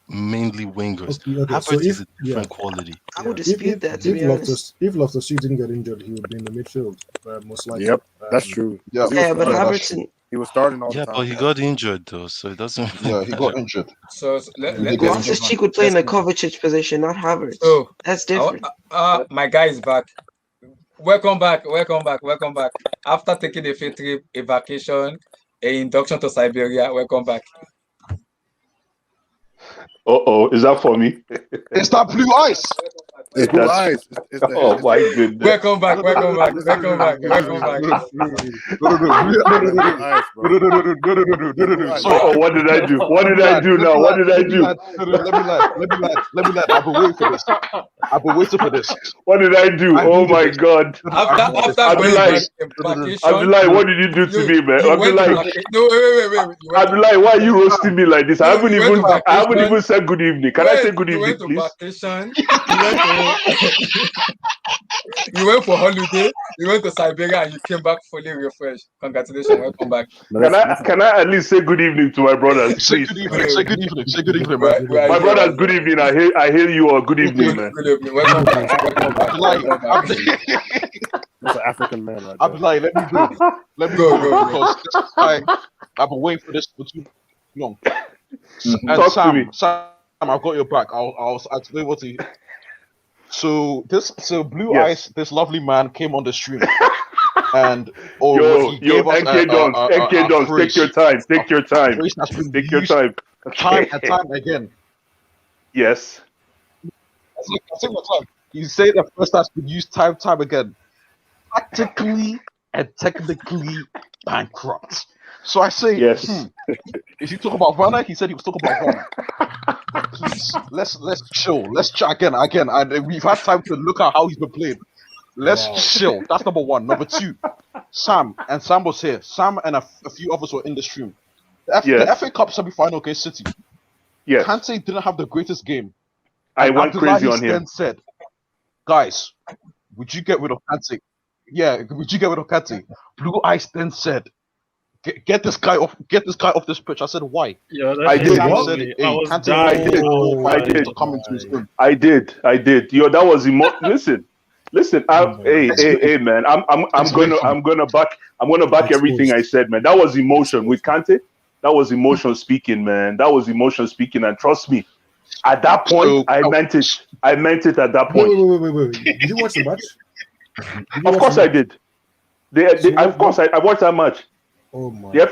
mainly wingers. Okay. Havertz So is if a different quality. I would if dispute that, to be honest. Loftus-Cheek didn't get injured, he would be in the midfield most likely. Yep, that's true. Yeah, Yeah, but that's Havertz true. and He was starting all the Yeah, time. but he got injured though, so it doesn't Yeah, he got injured. So He did get let's injured. move on. Loftus-Cheek would play in the Let's move on. Kovacic position, not Havertz. So That's different. my guy is back. Welcome back. After taking a field trip, a vacation, a induction to Siberia, welcome back. Is that for me? It's that blue ice. It's blue eyes. It's the, Oh my goodness! Welcome back. No, no, no, Oh, what did I do? What did I do now? What did I do? Let me let. I've been waiting for this. I've been waiting for this. What did I do? Oh my God! After going back in vacation, Abdullahi, what did you do to me, man? Abdullahi, no, wait. Abdullahi, why are you roasting me like this? I haven't you went to even vacation. said good evening. Can I say good evening, You please? went to vacation. You went for holiday. You went to Siberia and you came back fully refreshed. Congratulations, welcome back. Can I at least say good evening to my brothers, Say please? good evening. Say good evening. Say good evening, man. My brothers, good evening. I hear you all. Good evening, man. Good evening. Welcome back. That's an African man right there. Abdullahi, let me go. Let me Go. Because this guy, I've been waiting for this for too long. And Talk to me. Sam, I've got your back. I'll tell you what he. So Blue Yes. Ice, this lovely man came on the stream, and Yo, he gave us NK Dons, praise. take your time. Take your time. Praise that's been Take your used time. time and time again. Yes. I think what time. You say the first that's been used time again. Practically and technically bankrupt. So I say, Yes. If you talk about Runner, he said he was talking about Runner. Please, let's chill. Let's chat again. And we've had time to look at how he's been playing. Let's chill. That's number one. Number two, Sam was here. Sam and a few others were in the stream. The FA Cup semi-final against City. Yes. Kante didn't have the greatest game. I And went crazy on Abdullahi him. then said, guys, would you get rid of Kante? Yeah, would you get rid of Kante? Blue Ice then said, get this guy off this pitch. I said, why? Yeah, I did. Sam What? said, hey, I was Kante dying. I did. to come into his own. I did. Yo, that was Listen. Hey, man. I'm gonna back everything I said, man. That was emotion with Kante. That was emotion speaking, man. That was emotion speaking, and trust me, at that point, I meant it. I meant it at that point. Wait. Did you watch the match? Of course, I did. Of course, I watched that match. Oh my! The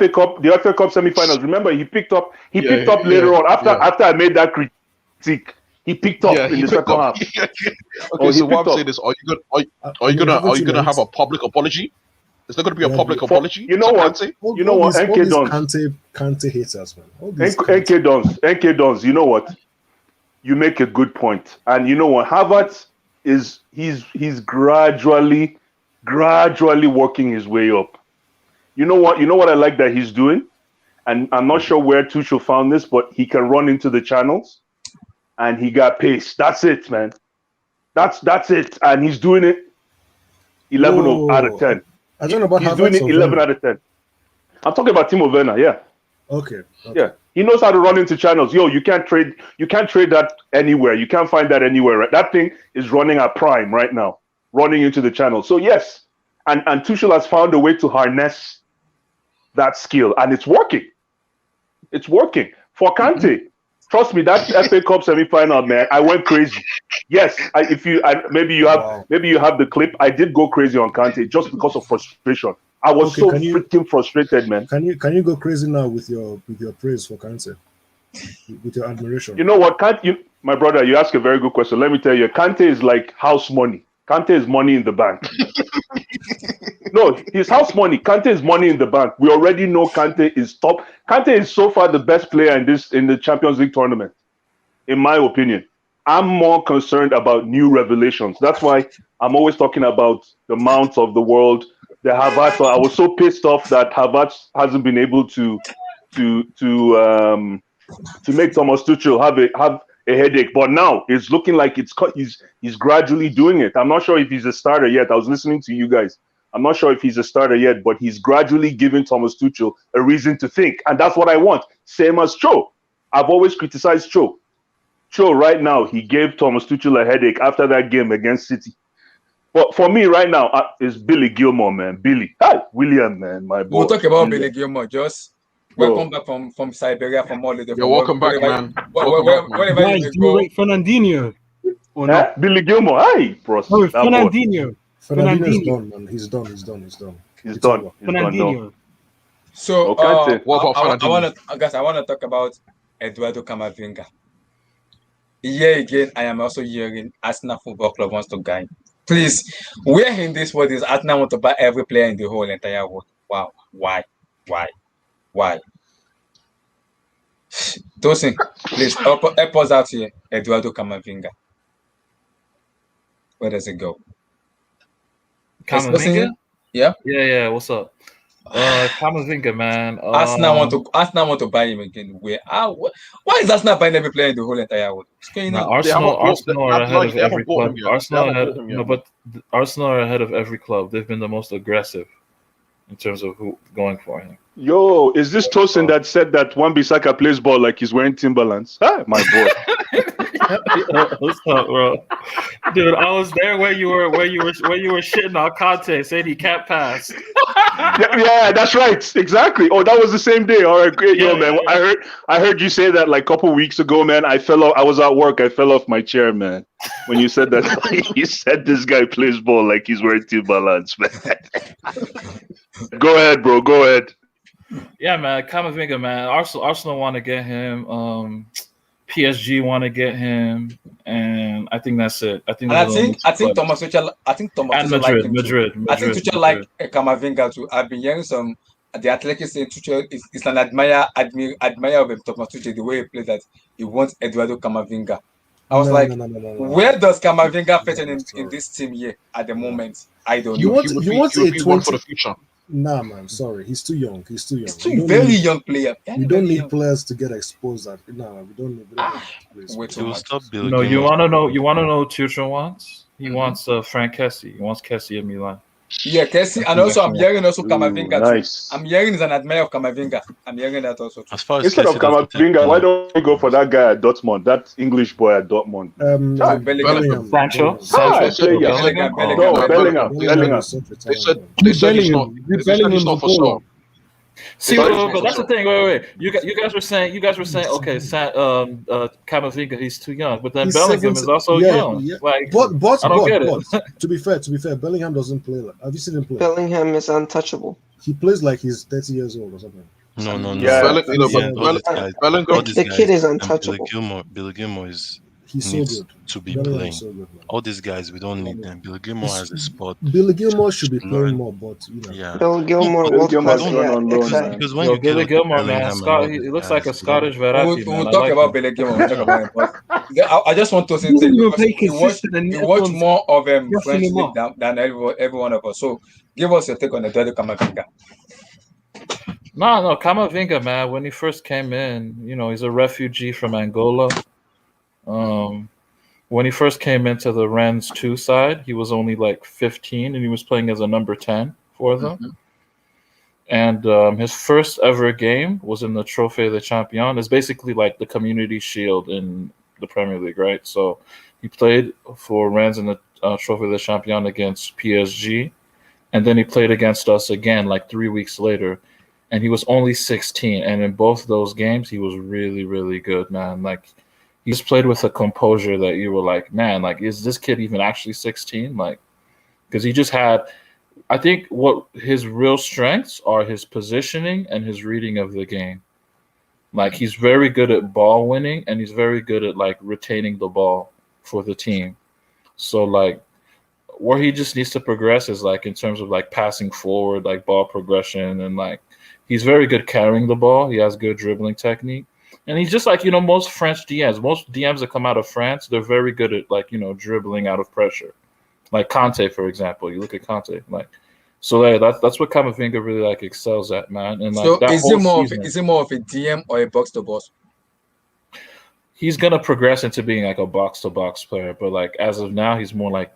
FA Cup semi-finals. Remember, he picked up later on after I made that critique. He picked up in the second half. Okay, so what I'm saying is, are you gonna have a public apology? Is there going to be a public apology? You know what? You know what? NK Dons. Kante haters, man. NK Dons. You know what? You make a good point, and you know what? Havertz he's gradually working his way up. You know what? You know what I like that he's doing, and I'm not sure where Tuchel found this, but he can run into the channels, and he got pace. That's it, man. That's it, and he's doing it 11 out of 10. I don't know about he's Havertz doing it 11 out of 10. I'm talking about Timo Werner, yeah. Okay. Yeah. He knows how to run into channels. Yo, you can't trade that anywhere. You can't find that anywhere, right? That thing is running at prime right now, running into the channel. So yes, and Tuchel has found a way to harness that skill, and it's working. It's working. For Kante, trust me, that FA Cup semi-final, man, I went crazy. Yes, maybe you have the clip. I did go crazy on Kante just because of frustration. I was freaking frustrated, man. Can you go crazy now with your praise for Kante, with your admiration? You know what, my brother? You ask a very good question. Let me tell you, Kante is like house money. Kante is money in the bank. No, his house money. Kante is money in the bank. We already know Kante is top. Kante is so far the best player in the Champions League tournament, in my opinion. I'm more concerned about new revelations. That's why I'm always talking about the Mounts of the world, the Havertz. I was so pissed off that Havertz hasn't been able to make Thomas Tuchel have a headache. But now it's looking like he's gradually doing it. I'm not sure if he's a starter yet. I was listening to you guys. I'm not sure if he's a starter yet, but he's gradually giving Thomas Tuchel a reason to think, and that's what I want. Same as Cho. I've always criticized Cho. show right now, he gave Thomas Tuchel a headache after that game against City. But for me right now, it's Billy Gilmore, man. Billy. Hi, William, man, my boy. We'll talk about William. Billy Gilmore. Just Bro. welcome back from Siberia, from all the You're welcome back, man. Welcome back, man. wherever Guys, you do you go. rate Fernandinho or not? Billy Gilmore. Hi, bros. No, That boy. Fernandinho. Fernandinho's Fernandinho. done, man. He's done. He's It's done. over. He's done. No. Fernandinho. So Okay. What about I Fernandinho? want to talk about Eduardo Camavinga. Here again, I am also hearing Arsenal Football Club wants to guy. Please, where in this world is Arsenal want to buy every player in the whole entire world? Wow, why? Tosin, please help us out here. Eduardo Camavinga. Where does it go? Camavinga? Yeah. Yeah. What's up? Camavinga, man. Arsenal want to buy him again. Why is Arsenal buying every player in the whole entire world? What's going on? Arsenal are ahead of every club. But Arsenal are ahead of every club. They've been the most aggressive in terms of who going for him. Yo, is this Tosin that said that Wan-Bissaka plays ball like he's wearing Timberlands? Hi, my boy. What's up, bro? Dude, I was there where you were shitting on Conte, saying he can't pass. Yeah, that's right. Exactly. Oh, that was the same day. All right, great. Yo, man. I heard you say that like a couple weeks ago, man. I was at work. I fell off my chair, man. When you said that, you said this guy plays ball like he's wearing Timberlands, man. Go ahead, bro. Go ahead. Yeah, man. Camavinga, man. Arsenal want to get him. PSG want to get him, and I think that's it. I think Thomas Tuchel. And Madrid. I think Tuchel like Camavinga too. I've been hearing the Athletic say Tuchel is an admirer of Thomas Tuchel, the way he plays that he wants Eduardo Camavinga. I was where does Camavinga fit in this team here at the moment? I don't know. You want a 20 for the future. Nah, man, sorry. He's too young. He's too very young player. We don't need players to get exposed. We don't need He will stop building. No, you want to know what Tuchel wants? He wants Frank Kessie. He wants Kessie at Milan. Yeah, Kessie, and also I'm hearing Camavinga. Nice. I'm hearing he's an admirer of Camavinga. I'm hearing that also. As far as Instead of Camavinga, why don't we go for that guy at Dortmund? That English boy at Dortmund. Bellingham. Sancho. Bellingham. They said he's not for sale. See, but that's the thing. Wait. You guys were saying, okay, Camavinga, he's too young, but then Bellingham is also young. Yeah. Like, but I don't get it. To be fair, Bellingham doesn't play. Have you seen him play? Bellingham is untouchable. He plays like he's 30 years old or something. No. Yeah. The kid is untouchable. Billy Gilmore is. He's so needs good. to be Bellingham playing. is so good, man. All these guys, we don't need them. Billy Gilmore has a spot. Billy Gilmore should be playing learn. more, but you know. Yeah. Bill Gilmore, Bill world Gilmore's class. going on loan, Exactly. Because when Yo, you Billy get Gilmore, Bellingham man, and all he these looks guys, like a Scottish Verratti, We'll man. talk I like about him. Billy Gilmore. We'll talk about him. But I just want to say he watch more of French league than every one of us. So give us your take on Eduardo Camavinga. No, Camavinga, man. When he first came in, he's a refugee from Angola. When he first came into the Rennes 2 side, he was only like 15, and he was playing as a number 10 for them. Mm-hmm. And his first ever game was in the Trophée des Champions. It's basically like the Community Shield in the Premier League, right? So he played for Rennes in the Trophée des Champions against PSG, and then he played against us again like 3 weeks later, and he was only 16. And in both those games, he was really, really good, man. Like, he just played with a composure that you were like, man, like, is this kid even actually 16? Like, because he just had, I think what his real strengths are his positioning and his reading of the game. Like, he's very good at ball winning, and he's very good at like retaining the ball for the team. So like, where he just needs to progress is like in terms of like passing forward, like ball progression, and like he's very good carrying the ball. He has good dribbling technique. And he's just like, most French DMs. Most DMs that come out of France, they're very good at like, dribbling out of pressure. Like Conte, for example. You look at Conte, like, so that's what Camavinga really like excels at, man. And like, so that is it more of a DM or a box to box? He's gonna progress into being like a box to box player, but like as of now, he's more like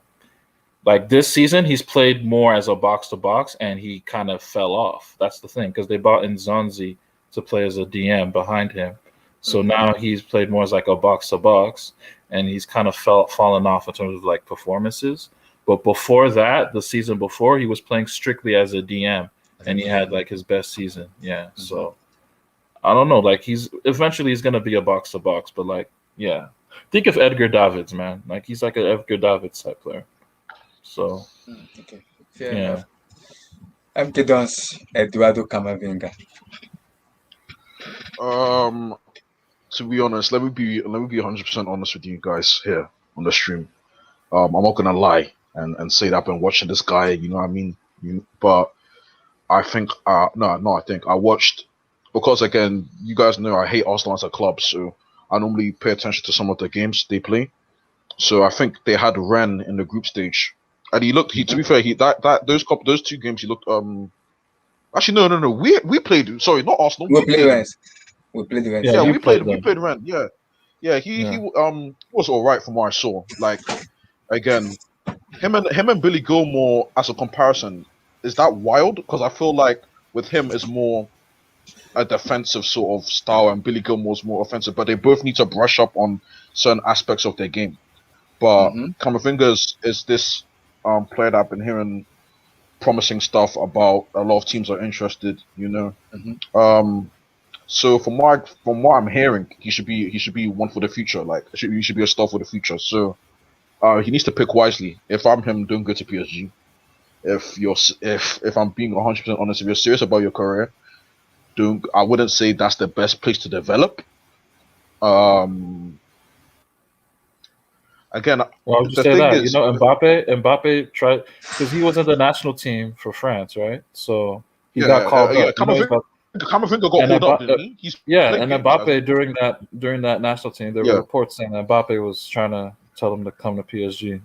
this season he's played more as a box to box, and he kind of fell off. That's the thing, because they bought in Zonzi to play as a DM behind him. So now he's played more as like a box to box, and he's kind of fallen off in terms of like performances. But before that, the season before, he was playing strictly as a DM, and he had like his best season. Yeah, so I don't know. Like he's gonna be a box to box, but like think of Edgar Davids, man. Like he's like an Edgar Davids type player. So okay, fair enough. MK Dons, Eduardo Camavinga. To be honest, let me be 100% honest with you guys here on the stream. I'm not gonna lie and say that I've been watching this guy. You know what I mean? But I think I think I watched, because again, you guys know I hate Arsenal as a club, so I normally pay attention to some of the games they play. So I think they had Ren in the group stage, and to be fair, those 2 games he looked actually no. We played, sorry, not Arsenal. We played Rennes. We played Rennes. Yeah, we played Ren. Yeah. He was all right from what I saw. Like, again, him and Billy Gilmore as a comparison, is that wild? Because I feel like with him is more a defensive sort of style, and Billy Gilmore's more offensive. But they both need to brush up on certain aspects of their game. But Camavinga is this player that I've been hearing promising stuff about. A lot of teams are interested, you know. So from what I'm hearing, he should be one for the future. Like he should be a star for the future. So he needs to pick wisely. If I'm him, don't go to PSG. If I'm being 100% honest, if you're serious about your career, I wouldn't say that's the best place to develop. Again, why would you say that? You know, Mbappe tried, because he was in the national team for France, right? So he got called up. Camavinga got called up, didn't he? And Mbappe during that national team, there were reports saying that Mbappe was trying to tell him to come to PSG,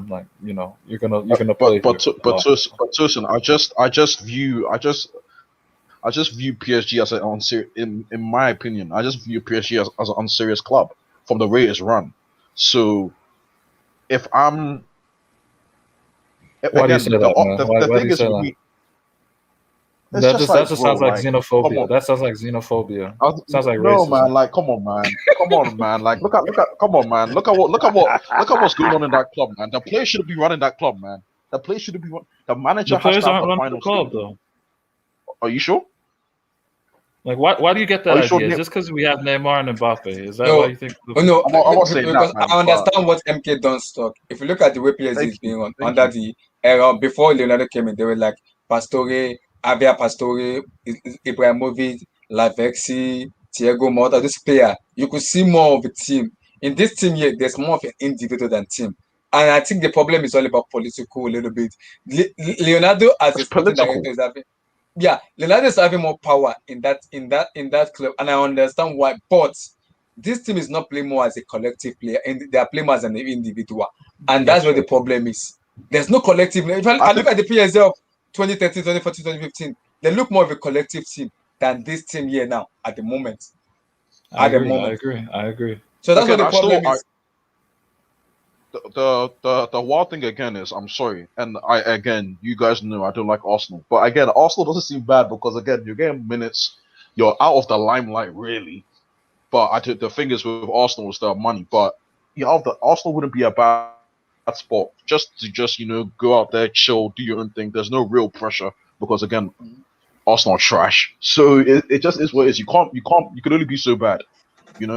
like you know, you're gonna play. But Tosin, I just view PSG as an unserious. In my opinion, I just view PSG as an unserious club from the way it's run. So if I'm, why do you say that, man? Why do you say that? That just sounds like xenophobia. That sounds like xenophobia. Sounds like racism. No, man. Like, come on, man. Like, come on, man. Look at what's going on in that club, man. The players shouldn't be running that club, man. The players shouldn't be. The manager has to have the final club, though. Are you sure? Like, why do you get that idea? Sure? Just because we have Neymar and Mbappe? Is that why you think? No, I'm not saying that, man, I understand what MK Dons talk. If you look at the way PSG is being run under the era before Leonardo came in, they were like Pastore, Avia Pastore, Ibrahimovic, Lavexi, Thiago Motta. This player, you could see more of a team. In this team here, there's more of an individual than team. And I think the problem is all about political a little bit. Leonardo as a sporting director is having. Yeah, Leonardo is having more power in that club, and I understand why. But this team is not playing more as a collective player, and they are playing more as an individual, and that's where the problem is. There's no collective. If I look at the PSG of 2013, 2014, 2015, they look more of a collective team than this team here now at the moment. I agree. So that's what the problem is. The wild thing again is, I'm sorry, and you guys know I don't like Arsenal, but again, Arsenal doesn't seem bad because again, you're getting minutes, you're out of the limelight really, but the thing is with Arsenal is the money, but Arsenal wouldn't be a bad spot just to go out there, chill, do your own thing. There's no real pressure because again, Arsenal are trash, so it just is what it is. You can only be so bad,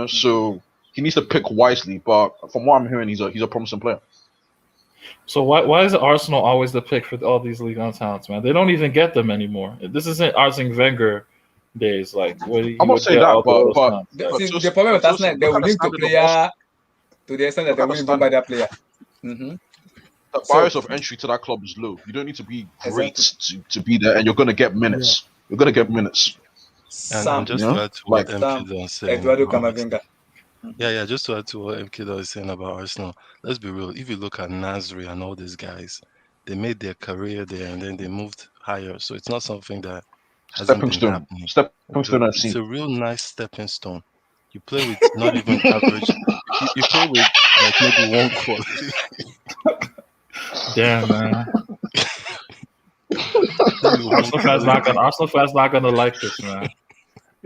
so. He needs to pick wisely, but from what I'm hearing, he's a promising player. So why is Arsenal always the pick for all these Ligue 1 talents, man? They don't even get them anymore. This isn't Arsene Wenger days. Like, I'm not saying that, but the problem with Arsenal, they will link to player to the extent that they will buy that player. The barriers of entry to that club is low. You don't need to be great to be there, and you're going to get minutes. Yeah. You're going to get minutes. And just to add to what MK was saying, Eduardo Camavinga. Yeah, just to add to what MK is saying about Arsenal, let's be real. If you look at Nasri and all these guys, they made their career there and then they moved higher. So it's not something that hasn't been happening. It's a real nice stepping stone. You play with not even average. You play with like maybe one quality. Damn, man. Arsenal fans not gonna like this, man.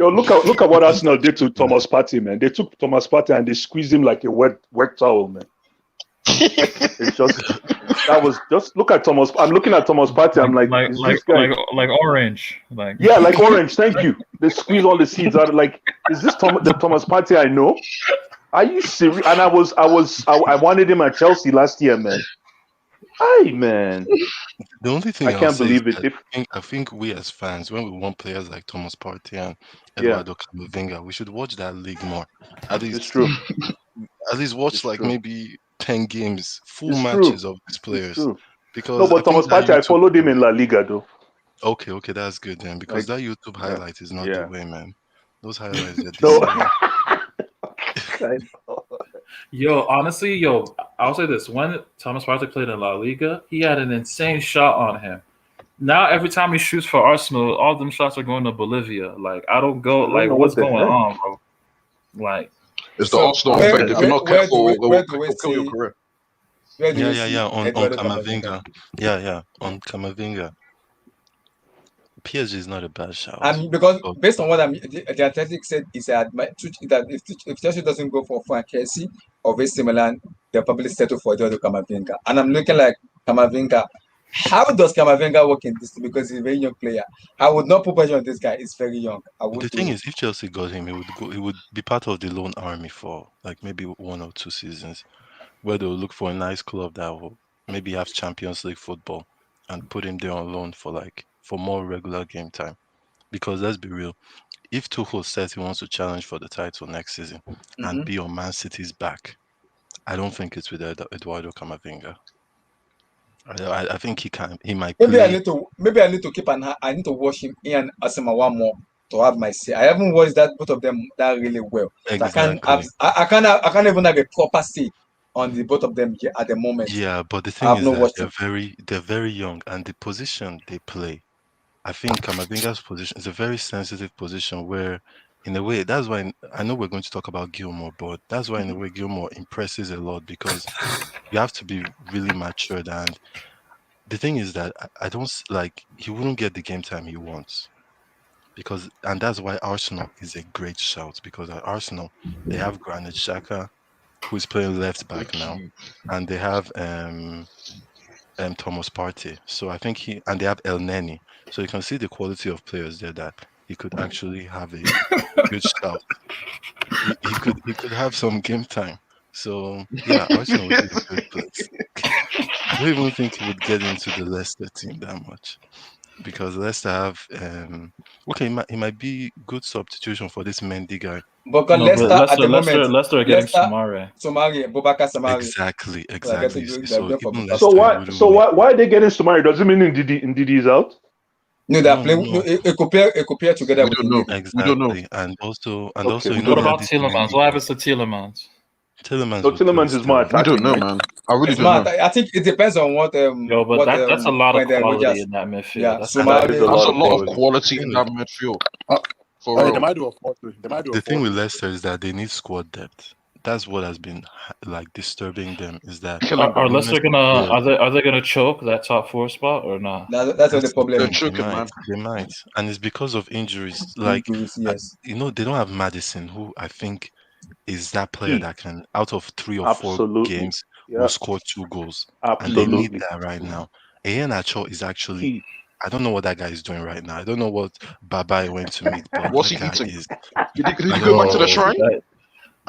Yo, look at what Arsenal did to Thomas Partey, man. They took Thomas Partey and they squeezed him like a wet towel, man. It's just that was just look at Thomas. I'm looking at Thomas Partey. I'm like, is this guy like orange? Like yeah, like orange. Thank you. They squeeze all the seeds out. Like, is this the Thomas Partey I know? Are you serious? And I wanted him at Chelsea last year, man. Hey, man. The only thing I can't believe it. I think we as fans, when we want players like Thomas Partey and Eduardo Camavinga, we should watch that league more. At least, it's true. At least watch It's like true. maybe 10 games, full It's matches true. of these players. It's true. Because No, but Thomas Partey, I followed him in La Liga, though. Okay, that's good then. Because Like, that YouTube highlight is not the way, man. Those highlights are deceiving. Yo, honestly, I'll say this: when Thomas Partey played in La Liga, he had an insane shot on him. Now every time he shoots for Arsenal, all them shots are going to Bolivia. Like I don't know what's going on, bro. Like it's the Arsenal effect. If you're not careful, it will kill your career. Yeah. On Camavinga. Yeah. On Camavinga. PSG is not a bad shout. Because based on what the Athletic said is that if Chelsea doesn't go for Kelsey or AC Milan, they'll probably settle for Eduardo Camavinga. And I'm looking like Camavinga. How does Camavinga work in this? Because he's a very young player. I would not put pressure on this guy. He's very young. The thing is, if Chelsea got him, he would be part of the loan army for like maybe 1 or 2 seasons, where they'll look for a nice club that will maybe have Champions League football and put him there on loan for more regular game time. Because let's be real, if Tuchel says he wants to challenge for the title next season and be on Man City's back, I don't think it's with Eduardo Camavinga. I think he can. He might. Maybe I need to keep an eye. I need to watch him and Asima one more to have my say. I haven't watched both of them that really well. Exactly. So I can't even have a proper say on the both of them here at the moment. Yeah, but the thing is that they're very young, and the position they play, I think Camavinga's position is a very sensitive position where, in a way, that's why I know we're going to talk about Gilmore, but that's why in a way Gilmore impresses a lot because you have to be really matured. And the thing is that I don't like he wouldn't get the game time he wants and that's why Arsenal is a great shout because at Arsenal they have Granit Xhaka, who's playing left back now, and they have Thomas Partey. So I think they have El Neni. So you can see the quality of players there that he could actually have a good shout. He could have some game time. So yeah, Arsenal would be a good place. I don't even think he would get into the Leicester team that much. Because Leicester have he might be good substitution for this Mendy guy. But Leicester at the moment, Leicester are getting Boubacar Samari. Exactly. So why are they getting Samari? Does it mean Ndidi is out? No, they're playing. No. It compare together with Ndidi. Exactly. We don't know. And also, what about Tielemans? What happens to Tielemans? Tillemans is more attacking. I don't know, man. I really don't know. I think it depends on what. That's a lot of quality in that midfield. Yeah, that's a lot of quality in that midfield. They might do the thing with Leicester is that they need squad depth. That's what has been like disturbing them. Is that are Leicester are they gonna choke that top 4 spot or not? That's the problem. They might, and it's because of injuries. Like yes. They don't have Maddison, who I think is that player that can, out of 3 or 4 games, will score 2 goals. Absolutely. And they need that right now. Iheanacho is actually, I don't know what that guy is doing right now. I don't know what Babai went to meet, but what's he eating? Did he go back to the shrine?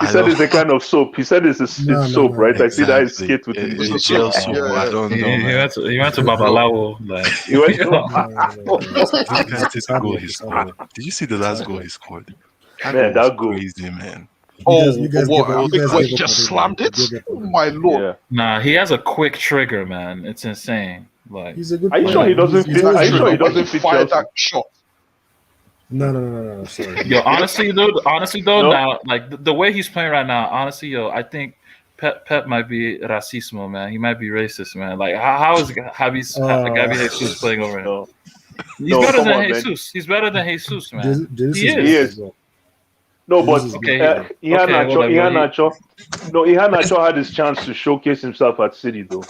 He said it's a kind of soap. He said it's soap, right? Exactly. I see that is skate with the jail soap. I don't know. He went to Babalawo. He went to goal he scored. Did you see the last goal he scored? Man, that goal. Crazy, man. He just slammed it. Oh my lord! Yeah. Nah, he has a quick trigger, man. It's insane. Like, he's a good are you sure he doesn't fit? Are you sure he doesn't fit that shot? No. Sorry. Yo, honestly though, now like the way he's playing right now, honestly, I think Pep might be racismo, man. He might be racist, man. Like, how is Gabi Jesus playing over him? He's better than Jesus. He's better than Jesus, man. He is. No, but Iheanacho had his chance to showcase himself at City, though.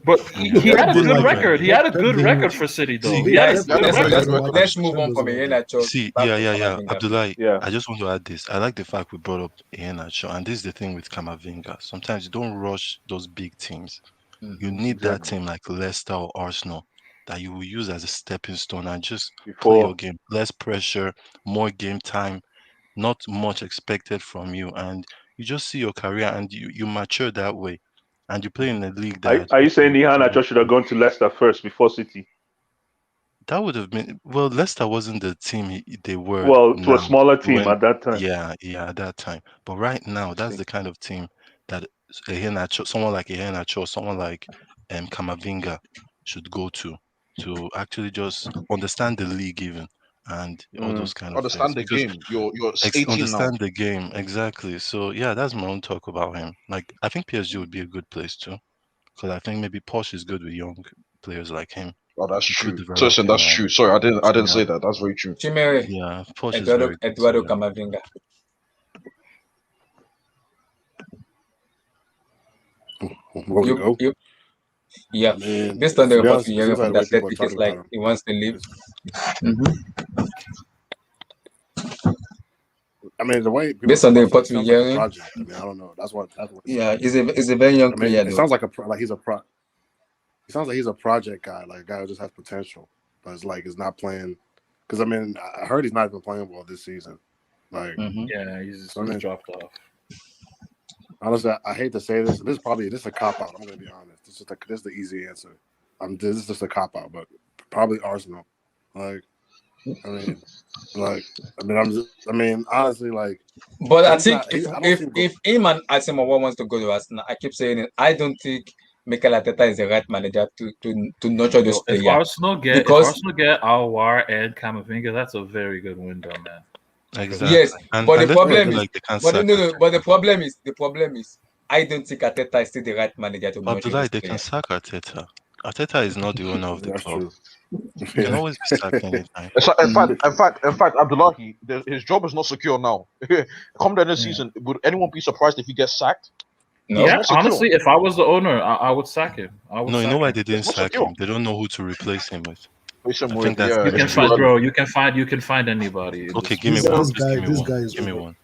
But Yeah. he had a Pep good didn't- record. He had a Pep good didn't- record for City, though. See, He had a Yes, good let's record. let's move on from Iheanacho. See, back to yeah. Camavinga. Abdullahi, Yeah. I just want to add this. I like the fact we brought up Iheanacho, and this is the thing with Camavinga. Sometimes you don't rush those big teams. You need that Exactly. team like Leicester or Arsenal that you will use as a stepping stone and just play Before your game. Less pressure, more game time, not much expected from you, and you just see your career and you mature that way. And you play in a league that are you saying Iheanacho should have gone to Leicester first before City? that would have been well. Leicester wasn't the team they were Well, to a now smaller team when at that time. yeah at that time. But right now, that's See. the kind of team that someone like Iheanacho, someone like Camavinga should go to actually just understand the league even and all those kind of things. Understand the Because game. You're 18 now. understand the game exactly. So yeah, that's my own talk about him. Like I think PSG would be a good place too, because I think maybe Posh is good with young players like him. Oh, that's He could true. develop Listen, that's him, true. Sorry, I didn't yeah. say that. That's very true. Chimere, Yeah, Posh is Eduardo, very good. Eduardo So, yeah. Camavinga. Where we go? Yeah. I mean, Based on the to be report honest, we're it hearing seems like from the way that people are Athletic, talking it's like about him. he wants to leave. I mean, the way people Based talk on the about him, report it we're sounds like a hearing, project. I mean, I don't know. That's what it yeah, sounds like. he's a very young I mean, player it though. sounds like like he's a pro. He sounds like he's a project guy, like a guy who just has potential, but it's like he's not playing. Because I mean, I heard he's not even playing well this season. Like, Yeah, he's I mean, dropped off. honestly, I hate to say this. This is a cop out. I'm gonna be honest. This is the easy answer. This is just a cop out, but probably Arsenal. Like, I mean, honestly, like. But I He's think not. I don't see him go. if him and Asamoah wants to go to Arsenal, I keep saying it. I don't think Mikel Arteta is the right manager to nurture those If players. Arsenal get Aouar and Camavinga, that's a very good window, man. Exactly. Yes, but the let's problem not is, like they can't but sack the problem is, I don't think Arteta is still the right manager to nurture Abdullahi, those they can players. sack Arteta. Arteta is not the owner of the That's club. true. He can always be sacked anytime. In fact, Abdullahi, his job is not secure now. Come the end of the season, would anyone be surprised if he gets sacked? No. Yeah, It's not secure. honestly, if I was the owner, I would sack him. No, you know why they didn't It's not sack secure. him? They don't know who to replace him with. Listen, I with, think that's yeah, the You can it's issue. too find, early. bro. You can find anybody. Okay, Just- give me This one. this Just guy give me this one. guy is Give me over. one.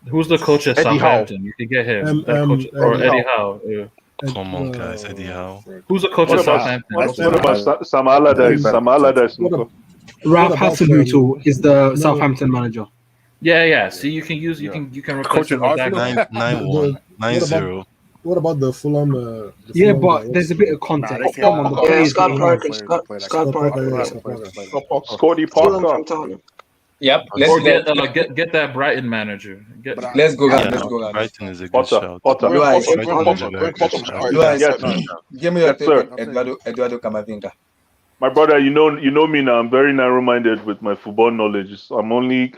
Who's the coach at Eddie Howe. Southampton? You can get him. That coach or Eddie Eddie Howe. Yeah. Come on, guys. Eddie Howe. Who's the coach What at about Southampton? what about Sam Allardyce? Sam Allardyce. What ab- Ralph about, Hasenhuttl is the no. Southampton manager. Yeah. See, you can use you can replace Coach him at with that Arsenal? guy. 9-1, 9-0. What about the Fulham? Yeah, Fulham but guy? there's a bit of context. Nah, they Come on, the can't- Yeah, players Scott that he Parker. has. Scott Scott Parker. Parker, yeah, Yeah. Scott Parker. Scotty Steal him Parker. from Tottenham. Yep. Or Let's get that Brighton manager. Get let's go around. Yeah, Let's go around. Brighton is a good Potter. shout. Potter. Blue eyes. Going Brighton is a Potter, very going good Potter. shout. Alright, Blue eyes. Yes. Give me your Yes, sir. take, Eduardo Camavinga. My brother, you know me now. I'm very narrow-minded with my football knowledge. I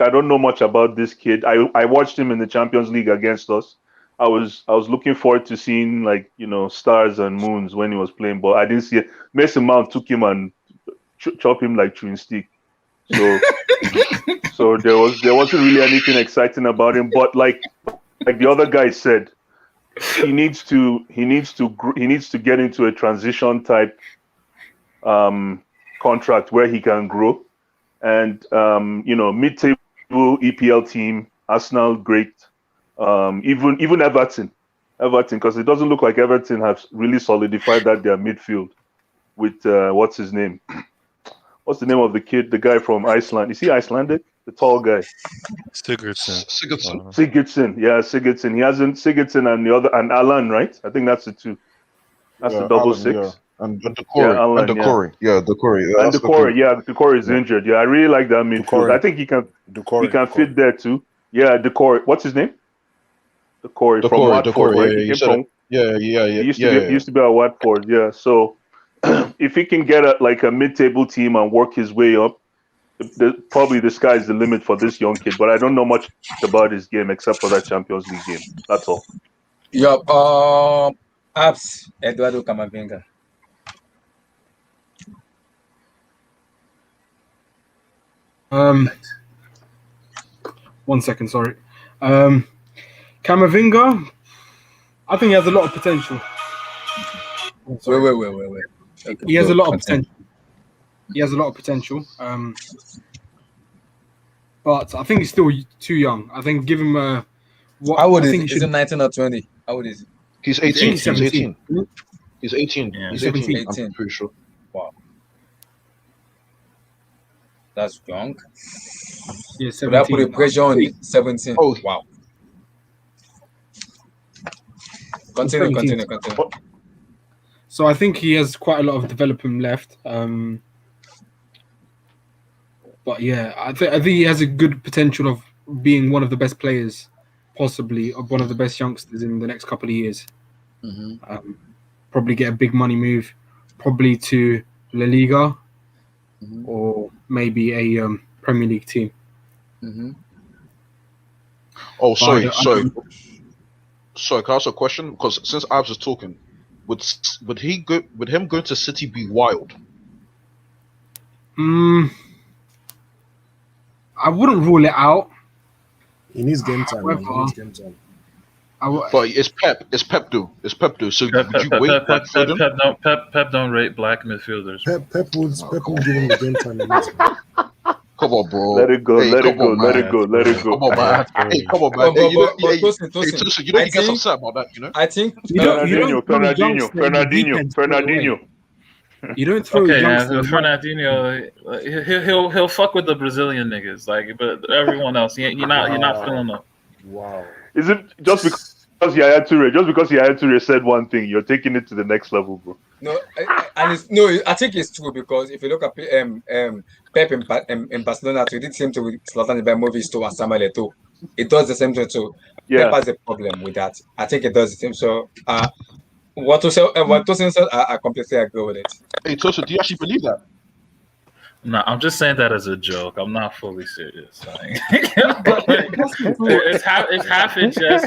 don't know much about this kid. I watched him in the Champions League against us. I was looking forward to seeing stars and moons when he was playing, but I didn't see it. Mason Mount took him and chopped him like chewing stick. So there wasn't really anything exciting about him. But like the other guy said, he needs to get into a transition type contract where he can grow, and mid-table EPL team, Arsenal, great, even Everton, because it doesn't look like Everton have really solidified that their midfield with what's his name? What's the name of the kid? The guy from Iceland? Is he Icelandic? The tall guy. Sigurdsson. Sigurdsson. Yeah, Sigurdsson. He hasn't Sigurdsson and Alan, right? I think that's the two. That's the double Alan, six. yeah. And Decore. Alan, and Decore. Yeah, Decore. Yeah, and Decore is injured. Yeah, I really like that midfield. Decore. I think he can Decore. fit there too. Yeah, Decore. What's his name? Decore from Watford, right? He used to be at Watford. Yeah, so if he can get a mid-table team and work his way up, probably the sky is the limit for this young kid. But I don't know much about his game except for that Champions League game. That's all. Yup. Abs Eduardo Camavinga. One second, sorry. Camavinga, I think he has a lot of potential. Wait. Okay, He has go, a lot of continue. potential. He has a lot of potential. But I think he's still too young. I think give him a. How old I is think he? he Is should. he 19 or 20? How old is he? He's I think 18. he's He's 17. 18. He's 18. Yeah. He's 17. 18. I'm 18. pretty sure. Wow, that's young. Yeah, Would I put 17. a pressure on him? 17. Oh. Wow. He's Continue. 17. So I think he has quite a lot of development left. But yeah, I think he has a good potential of being one of the best players, possibly, of one of the best youngsters in the next couple of years. Mm-hmm. Probably get a big money move, probably to La Liga, Mm-hmm. or maybe a Premier League team. Mm-hmm. Oh, But sorry. I don't- Sorry, can I ask a question? Because since Abs was talking, would him going to City be wild? I wouldn't rule it out. He needs game time, man. He However, needs game time. But it's Pep. It's Pep do. So would you wait like Foden? Pep don't rate black midfielders. Pep won't give him the game time he needs, man. Come on, bro. Let it go. Hey, Let it come go. on, Let man. it go. Let it go. Come on, man. Hey, come on, man. But Hey, Tosin, Tosin, you know I he gets think- upset about that, you know? I think You don't throw a youngster in the deep end straight away. Fernandinho. You don't throw a Okay, youngster in the- Fernandinho, he'll fuck with the Brazilian niggas, like, but everyone else, you're not feeling them. Wow. Is it just because Yaya Toure said one thing, you're taking it to the next level, bro? no, I think it's true because if you look at Pep in Barcelona, too, he did the same thing with Zlatan Ibrahimovic too and Samuel Eto'o. It does the same thing too. Yeah. Pep has a problem with that. I think it does the same. So, what Tosin said, I completely agree with it. Hey, Tosin, do you actually believe that? No, I'm just saying that as a joke. I'm not fully serious. Like, it's half in jest,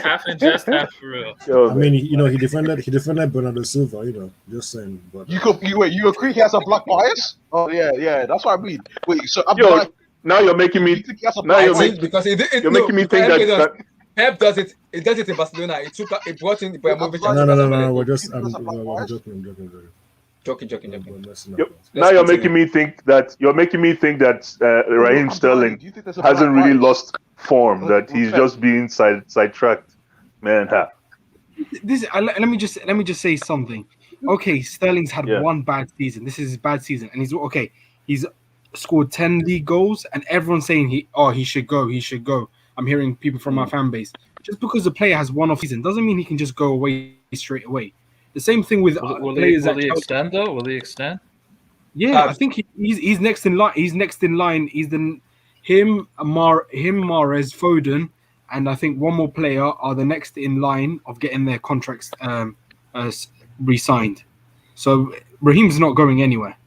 half for real. Yo, I mean, he defended Bernardo Silva, just saying. But You agree he has a black bias? Oh yeah, that's what I mean. Wait, so I'm Yo, like, now you're making me. you think he has a Now black you're bias? making. Because You're making me think that. Pep does it. He does it in Barcelona. He brought in Ibrahimovic. No. We're just. I'm joking. Joking. We're messing up. Yo, now you're making me think that Raheem Sterling Do you think there's a black hasn't really bias? lost form. That he's just being sidetracked. Man, let me just say something. Okay, Sterling's had Yeah. one bad season. This is his bad season, and he's scored 10 league goals, and everyone's saying he should go. I'm hearing people from our fan base. Just because the player has one off season doesn't mean he can just go away straight away. The same thing with players Will that he extend though? Will he extend? Yeah, I think he's next in line. He's next in line. He's him, Mahrez, Foden, and I think one more player are the next in line of getting their contracts re-signed. So Raheem's not going anywhere.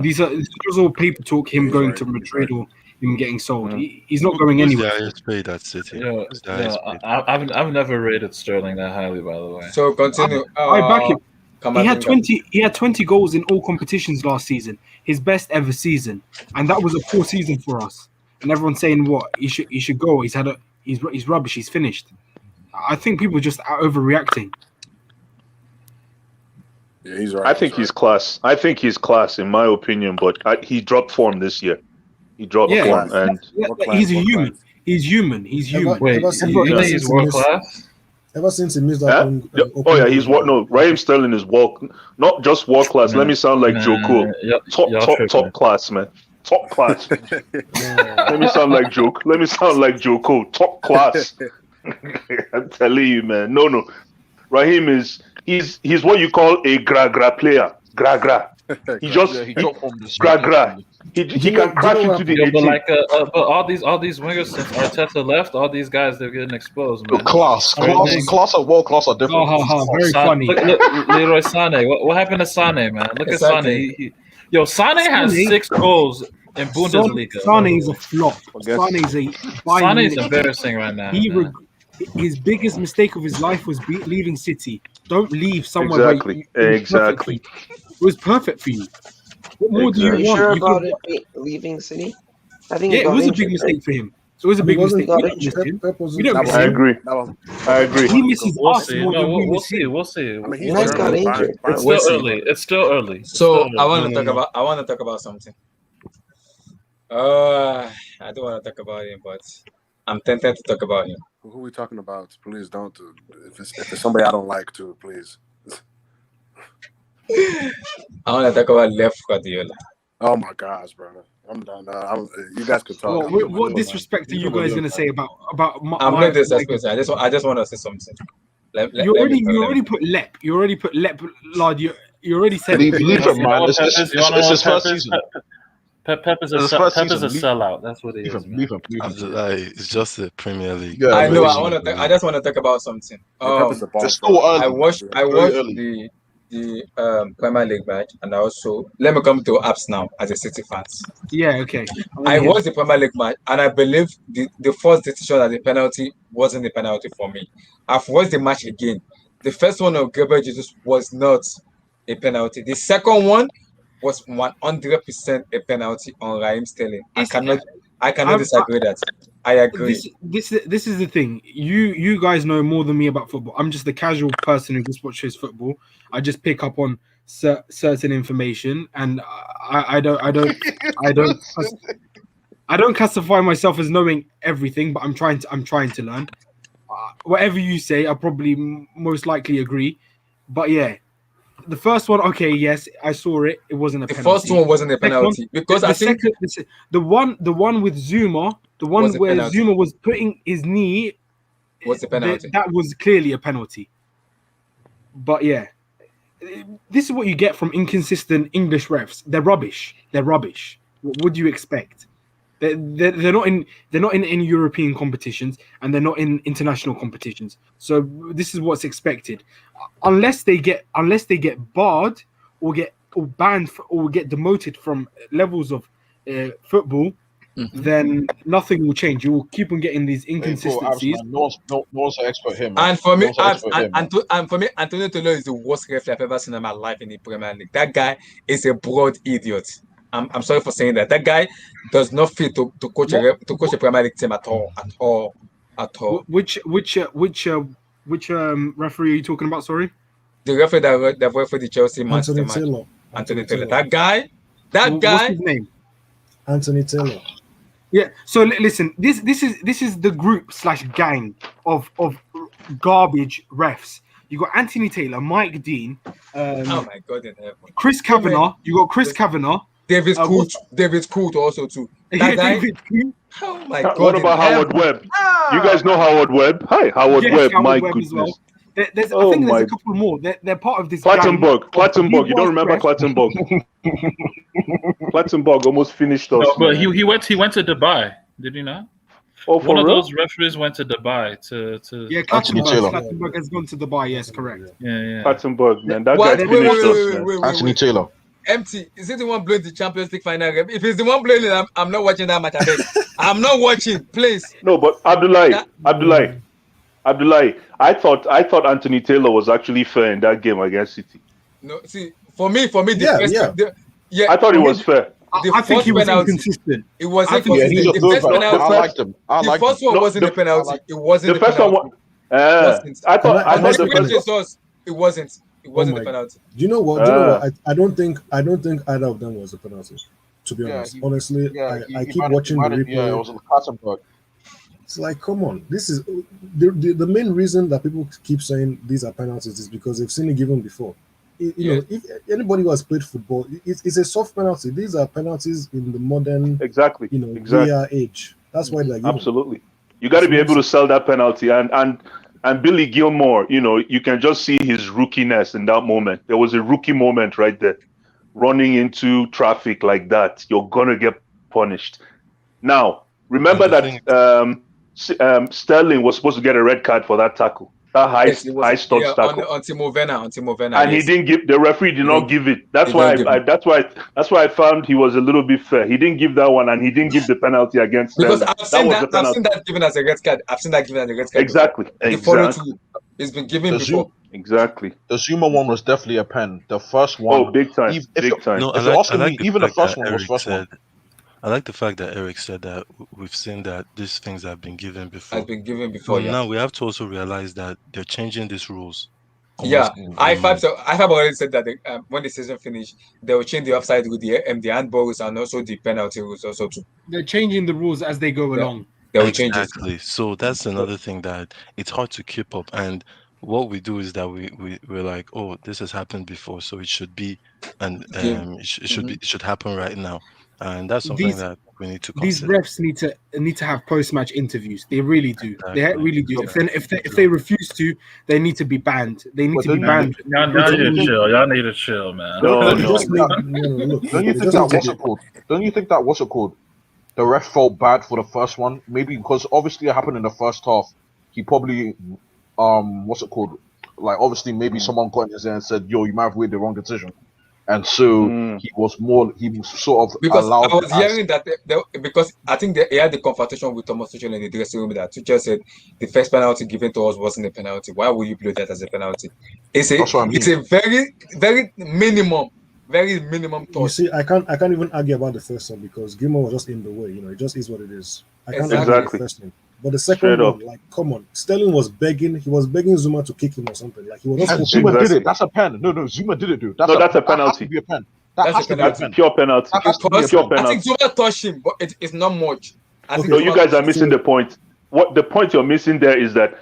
These are all paper talk. Him He's going right, to he's Madrid right. or him getting sold. He's not going Who's anywhere. the highest paid at City? Yeah, Who's the highest paid? I've never rated Sterling that highly, by the way. So continue. I back him. He had Kamavinga. 20 goals in all competitions last season. His best ever season, and that was a poor season for us. And everyone's saying what he should go. He's rubbish. He's finished. I think people just are overreacting. Yeah, he's right. I think he's class. In my opinion, but he dropped form this year. He dropped form, and He's a human. He's human. Wait, Ever you since- think ever he's since he world missed- class? Ever since he missed that Huh? open Yeah, he's goal, no. Raheem Sterling is not just world class. Let me sound like Joe Cool. Top class, man. Top class. Let me sound like Joe Cool. Top class. I'm telling you, man. No. Raheem he's what you call a gra player. Gra. He dropped from the gra. He can crash into the 18. But all these wingers since Arteta left, all these guys they're getting exposed, man. Class and world class are different. Very funny. Look, Leroy Sané. What happened to Sané, man? Look at Sané. Sané has 6 goals in Bundesliga. Sané is a flop. Sané is embarrassing right now. His biggest mistake of his life was leaving City. Don't leave somewhere. Exactly. It was perfect for you. What more do you Are you want? sure about it leaving City? I think it was a big mistake for him. It was a And big it wasn't. mistake. We Not don't miss Pep, him. Pep We wasn't. don't That miss was- I him. agree. That was, I agree. He misses We'll us see. more No, than we we'll miss see. him. We'll see. I mean, he's Once got German. injured. It's We'll still see. early. It's still early. It's So still I early. want to No, talk no, no. about. I want to talk about something. I don't want to talk about him, but I'm tempted to talk about him. Who are we talking about? Please don't. If it's somebody I don't like, too, please. I want to talk about Left Guardiola. Oh my gosh, brother. I'm done. You guys could talk. Well, what disrespect are you guys going to say about I'm my not disrespecting. I just want to say something. Let You me already put Lep. You already put Lep. Lord, you already said Leave it. him, man. It's his first Pep is? season. Pep is a It's his first Pep is a season. Leave- sellout. That's what he Leave is, him. man. Leave him. Leave him. Abdullah, it's just the Premier League. Yeah, I know. basically. I just want to talk about something. Pep is a ball It's still fraud. early. I Very watched early. the Premier League match, and also let me come to apps now as a City fans. Yeah, okay. I watched the Premier League match, and I believe the first decision as a penalty wasn't a penalty for me. I've watched the match again. The first one of Gabriel Jesus was not a penalty. The second one was 100% a penalty on Raheem Sterling. I cannot disagree that. I agree. This is the thing. You guys know more than me about football. I'm just a casual person who just watches football. I just pick up on certain information, and I don't classify myself as knowing everything, but I'm trying to learn. Whatever you say, I'll probably most likely agree. But yeah, the first one, okay, yes, I saw it. It wasn't a penalty. The first one wasn't a penalty because I think the one with Zuma, the one where penalty. Zuma was putting his knee, was a penalty. That was clearly a penalty. But yeah, this is what you get from inconsistent English refs. They're rubbish. What would you expect? They're not in any European competitions, and they're not in international competitions. So this is what's expected, unless they get barred or get banned or get demoted from levels of football. Mm-hmm. Then nothing will change. You will keep on getting these inconsistencies. No one's an expert here, man. And for me, and for me, Antonio Taylor is the worst referee I've ever seen in my life in the Premier League. That guy is a broad idiot. I'm sorry for saying that. That guy does not fit to coach a Premier League team at all. Which referee are you talking about? Sorry, the referee that worked for the Chelsea Anthony match. Taylor. Anthony Taylor. That guy. What's his name? Anthony Taylor. Yeah. So listen, this is the group / gang of garbage refs. You got Anthony Taylor, Mike Dean, oh my God, in heaven. Chris Kavanagh. You got Chris Kavanagh. David Coote also too. That guy. Oh my God. What about Howard Webb? You guys know Howard Webb? Hi, Howard Webb. My goodness. Well. I think there's a couple more. They're part of this. Clattenburg. You don't remember Clattenburg? Clattenburg almost finished us. No, but he went to Dubai. Did you not? Oh, for one of real? those referees went to Dubai to yeah. Clattenburg has gone to Dubai. Yes, correct. Yeah. Clattenburg, man, that guy finished us, man. Anthony Taylor. Empty. Is it the one blowing the Champions League final? If it's the one blowing it, I'm not watching that match. I beg. I'm not watching, please. No, but Abdullahi. I thought Anthony Taylor was actually fair in that game against City. No, see, for me, I thought it was fair. I think he was inconsistent. It was inconsistent. The first penalty, I liked him. The first one wasn't a penalty. It wasn't. The first one. I thought it wasn't. It wasn't a penalty. Do you know what? I don't think either of them was a penalty. To be honest, honestly, I keep watching the replay. Yeah, it was Clattenburg. It's like, come on. This is the main reason that people keep saying these are penalties is because they've seen it given before. You know, if anybody who has played football, it's a soft penalty. These are penalties in the modern, VAR age. That's why they're given. Absolutely. You got to be able to sell that penalty. And Billy Gilmore, you can just see his rookiness in that moment. There was a rookie moment right there. Running into traffic like that, you're going to get punished. Now, remember that Sterling was supposed to get a red card for that tackle. That high touch tackle. On Timo Werner. And he didn't give, the referee did not give it. That's why I found he was a little bit fair. He didn't give that one, and he didn't give the penalty against Sterling. Because I've seen that given as a red card. Exactly. It's been given before. Exactly. The Zuma one was definitely a pen. The first one. Oh, big time. No, If you're asking me, even the first one was first one. I like the fact that Eric said that we've seen that these things have been given before. Has been given So before, yeah. now we have to also realize that they're changing these rules. Yeah, almost I5 already said that when the season finished, they will change the offside with the handball rules and also the penalty rules also too. They're changing the rules as they go Yeah. along. They will change it. Exactly. So that's another thing that it's hard to keep up. And what we do is that we're like, oh, this has happened before, so it should be, and Game. it should happen right now. And that's something These that we need to these consider. refs need to have post match interviews. They really do. They Exactly. really do. If they refuse to, they need to be banned. They need But to be don't banned. Y'all need to chill. Y'all need to chill, man. No, Don't you no. think that- don't you think that what's it called? Don't you think that what's it called? The ref felt bad for the first one, maybe because obviously it happened in the first half. He probably what's it called? Like obviously maybe someone got in his ear and said, "Yo, you might have made the wrong decision," and so he was sort of Because allowed I was to ask. hearing that because I think he had the confrontation with Thomas Tuchel in the dressing room that Tuchel said the first penalty given to us wasn't a penalty. Why would you blow that as a penalty? It's That's what I mean. it's a very minimum You touch. see, I can't even argue about the first one because Gilmore was just in the way. You know, it just is what it is. I can't argue Exactly. the first one. But the second Straight up. one, like, come on, Sterling was begging. He was begging Zuma to kick him or something. Like he was And just Zuma Exactly. did it. That's a pen. No, Zuma did it, dude. No, that's a That has penalty. to be a pen. That That's has a to be a penalty. pen. Pure penalty. That has to be a Because Pure I penalty. think Zuma touched him, but it's not much. I think No, Okay. you Zuma guys are touched missing him. the point. What the point you're missing there is that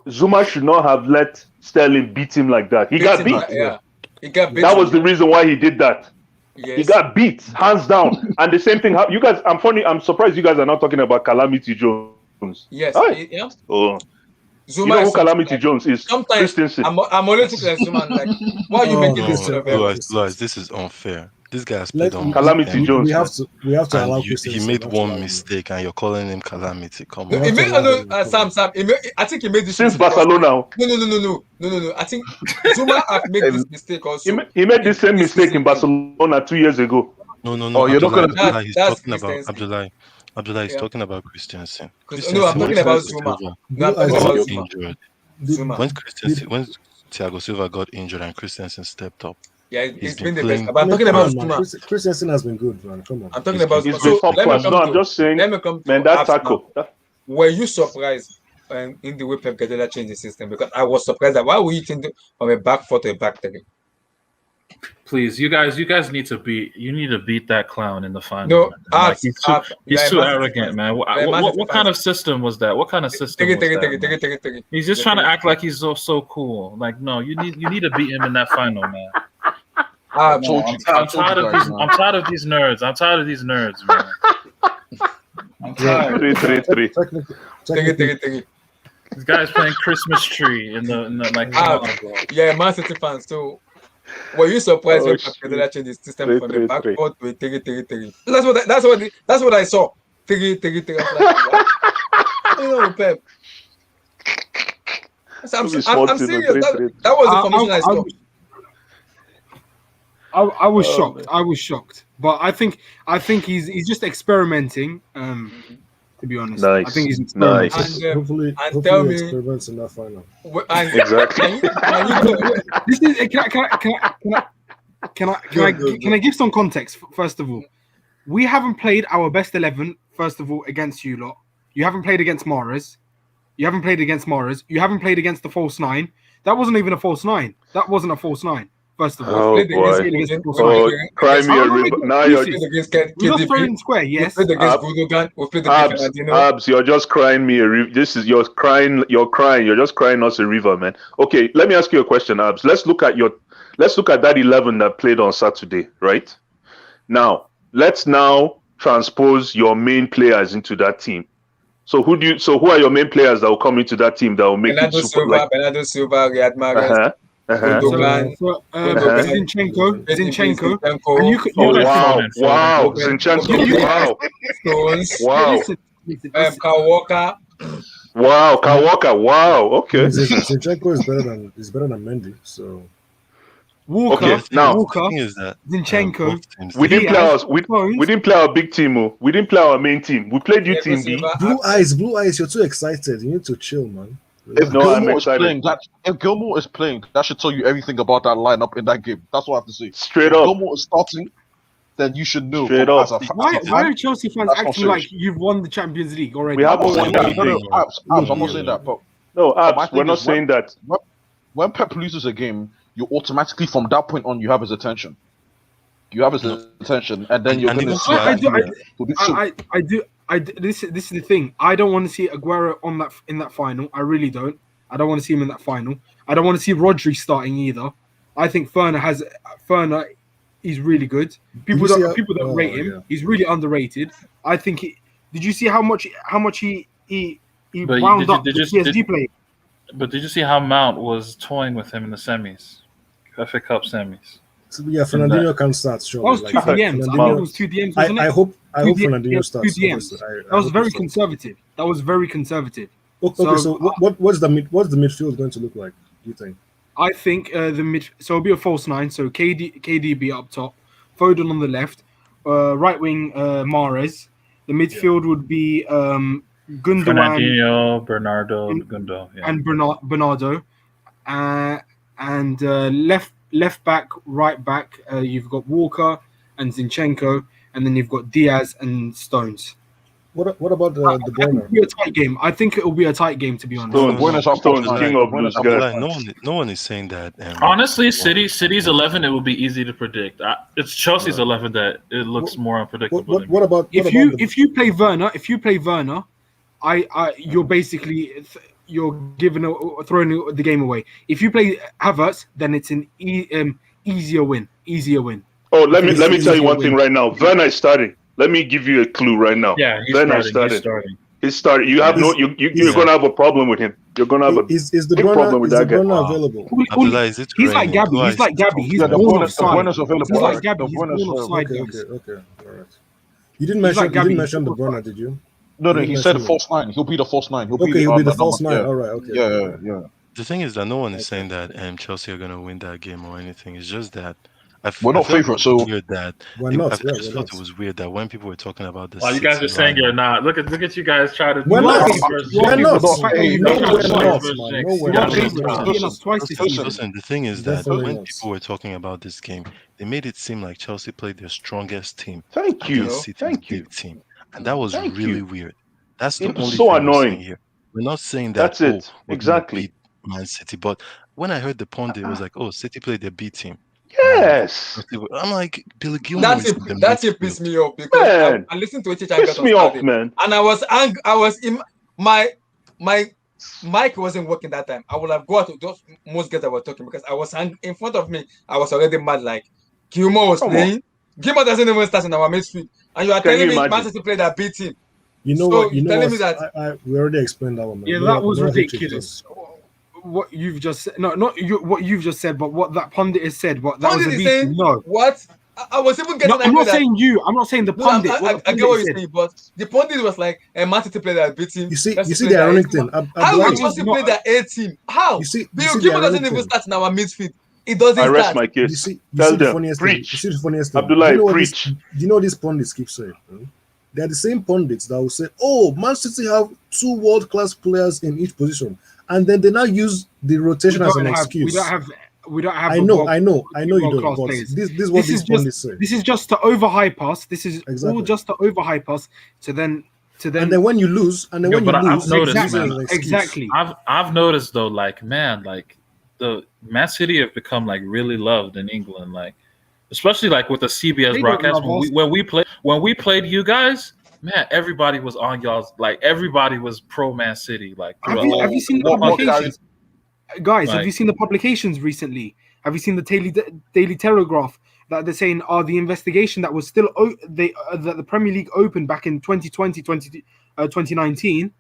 Zuma should not have let Sterling beat him like that. He got beat. Yeah, he got beat. That was the reason why he did that. Yes. He got beat, hands down. And the same thing. You guys, I'm surprised you guys are not talking about Calamity Jones. Yes. Aye. Yeah. Oh, Zuma you know is who Calamity like, Jones is? sometimes Christensen. I'm always looking at Zuma and like, why are you Oh, making no, this sort of error? Lois, this is unfair. This guy has played on Calamity and- Jones. we have to and allow he Christensen made not to one allow him. mistake and you're calling him calamity. Come We on. He have to made allow him. Sam. I think he made this Since mistake also. Barcelona, No. I think Zuma have made this mistake also. he made the same this mistake season. in Barcelona 2 years ago. No. Oh, you're not Abdullah, gonna- Abdullah, he's That's talking about Christensen. Abdullah. He's Yeah. talking about Christensen. No, I'm Christensen, talking when about Thiago Zuma. Silva No, I'm talking Blue about eyes- got Zuma. injured, Zuma. when Thiago Silva got injured and Christensen stepped up, Yeah, he's he's been been the best. playing- But I'm talking Come about on, man. Zuma. Christensen has been good, man. Come on. I'm talking He's about He's Zuma. been So top let me class. come No, to I'm just saying, let me come to man, that Abs now. tackle. Were you surprised in the way Pep Guardiola changed the system? Because I was surprised that why would you change it from a back four to a back three? Please, you guys need to beat that clown in the final. No, man. Like, Abs, he's yeah, too massive arrogant, fans. man. Yeah, massive What fans. kind of system was that? What kind of system was that? man? He's just trying to act like he's so cool. Like, no, you need to beat him in that final, man. I told you. I'm tired of these. I'm tired of these nerds. I'm tired of these nerds, man. I'm tired. 3-3-3. Technically, This guy's playing Christmas tree in the like. Come on, bro. Yeah, Man City fans. So, were you surprised when Pep shit. Guardiola changed his system from a back 3-3-3. four to a 3-3-3? That's what I saw. 3-3-3. I was like, what? You know, Pep. So I'm serious. That was the formation I saw. I was Oh, shocked. man. I was shocked. But I think he's just experimenting. To be honest, I Nice. think he's experimenting. Nice. And hopefully tell me- experiments in that final. And Exactly. This is can I give some context first of all? We haven't played our best 11 first of all against you lot. You haven't played against Mahrez. You haven't played against the false nine. That wasn't even a false nine. That wasn't a false nine. First of all, Oh, played boy. against the false Oh, nine. cry me a river. Now We you're played against KDB. we're not throwing square. We Yes, played against Ab- Gundogan. We played against Abs, Fernandinho. Abs, you're just crying me a river. You're crying. You're just crying us a river, man. Okay, let me ask you a question, Abs. Let's look at that 11 that played on Saturday, right? Now, let's transpose your main players into that team. So who are your main players that will come into that team that will make it super Bernardo Silva, Riyad Mahrez, uh-huh. Gundogan. Zinchenko. Zinchenko. And you could- Oh, you wow, Open- Zinchenko, open- wow, Stones. wow, Listen, Kyle Walker. wow, Kyle Walker, wow, okay. Zinchenko is better than Mendy. So Walker, Okay, now- Walker, The thing is that Zinchenko. both teams- We didn't play Diaz, we Stones. didn't play our big team. We didn't play our main team. We played you team B. blue eyes, you're too excited. You need to chill, man. If No, I'm Gilmore is excited. playing, if Gilmore is playing, that should tell you everything about that lineup in that game. That's what I have to say. Straight If up. Gilmore is starting, then you should know. Straight As up. a Why fan, are Chelsea fans that's not acting like serious. you've won the Champions League already? We haven't I'm won not saying that. No, anything. Abs, I'm not saying that. But No, my Abs, we're thing not is saying that. when Pep loses a game, you automatically from that point on you have his attention. You have his attention, and then you're And going to even see to I that do. This is the thing. I don't want to see Aguero in that final. I really don't. I don't want to see him in that final. I don't want to see Rodri starting either. I think Ferner is really good. People don't rate him. Yeah. He's really underrated. I think. Did you see how much he But wound up did the PSG play? But did you see how Mount was toying with him in the semis, FA Cup semis? So, yeah, Fernandinho can start. Sure, That was two DMs. I think it was two DMs. Wasn't it? I hope Two DMs, Fernandinho starts. Two DMs. Obviously. That was very conservative. That was very conservative. Okay, so what's the midfield going to look like? Do you think? I think so it'll be a false nine. So KD be up top, Foden on the left, right wing Mahrez. The midfield would be Gundogan, Fernandinho, Bernardo, Gundo, yeah. and Bernardo, and left back, right back. You've got Walker and Zinchenko, and then you've got Diaz and Stones. What about the Bruyne? It'll be a tight game. I think it will be a tight game, to be honest. Stones, king of blue guy. No one is saying that. Honestly, City's 11, it will be easy to predict. It's Chelsea's 11 that it looks more unpredictable. What about if you play Werner? You're basically throwing the game away. If you play Havertz, then it's an easier win. Oh, let me tell you one thing right now. Werner is starting. Let me give you a clue right now. Yeah, Werner started. He's starting. You have you're gonna have a problem with him. You're gonna have a big problem with that guy. Available? Abdullah, is it He's like raining? Gabby. He's like Gabby. He's the born offside. Werner's available. He's like Gabby. He's born offside. Okay, all right. You didn't mention the Bruyne, did you? No, he said false nine. He'll be the false nine. He'll be the false nine. Yeah. All right. Okay. Yeah. The thing is that no one is saying that Chelsea are going to win that game or anything. It's just that we're not favourites, so weird that we're not. I just thought it was weird that when people were talking about this. Oh, you guys are saying you're not. Look at you guys try to. We're not. Listen, the thing is that when people were talking about this game, they made it seem like Chelsea played their strongest team. Thank you. Big team, and that was really weird. That's the only so thing annoying. Here. We're not saying that. That's it. Exactly. Man City, but when I heard the pundit, it was like, "Oh, City played their B team." Yes. I'm like, Billy Gilmore. That's it pissed me off because I listened to it. Pissed me off, man. And I was in my mic wasn't working that time. I would have got to those most guys that were talking because I was in front of me. I was already mad. Like Gilmore was playing. Gilmore doesn't even start in our midfield, and you are telling me Man City played that B team. You know what? You know what? Me that we already explained that one. Yeah, that was ridiculous. What you've just said, not what you've just said, but what that pundit has said. What that was a beat. No, what I was even getting. No, I'm not saying you. I'm not saying the pundit. I get what you're saying, but the pundit was like, "Man City play that B team." You see the ironic thing. How would Chelsea play that A team? How? Bill Gilmore doesn't even start in our midfield. It doesn't. I rest start. my case. You see Tell the them. funniest Preach. thing. You see the funniest thing. Abdullah, preach. Do you know these pundits keep saying? They're the same pundits that will say, "Oh, Man City have 2 world-class players in each position," and then they now use the rotation as an excuse. We don't have. I know you don't. But this is what these pundits say. This is just to overhype us. This is all just to overhype us. And then when you lose, I've noticed, exactly. I've noticed though, like the Man City have become like really loved in England, like. Especially like with the CBS broadcast when we played you guys, man, everybody was on y'all's, like everybody was pro Man City. Like have you seen the publications? Guys, have you seen the publications recently? Have you seen the Daily Telegraph that they're saying the investigation that was still that the Premier League opened back in 2019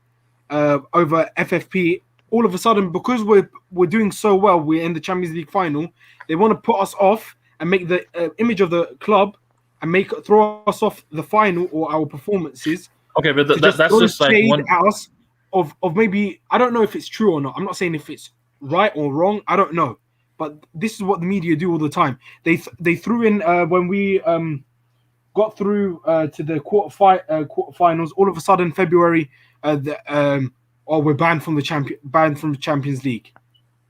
over FFP, all of a sudden because we're doing so well, we're in the Champions League final, they want to put us off and make the image of the club and throw us off the final or our performances. Okay, but that's just like one house of maybe, I don't know if it's true or not. I'm not saying if it's right or wrong. I don't know, but this is what the media do all the time. They threw in when we got through to the quarterfinals. All of a sudden, February, we're banned from the Champions League.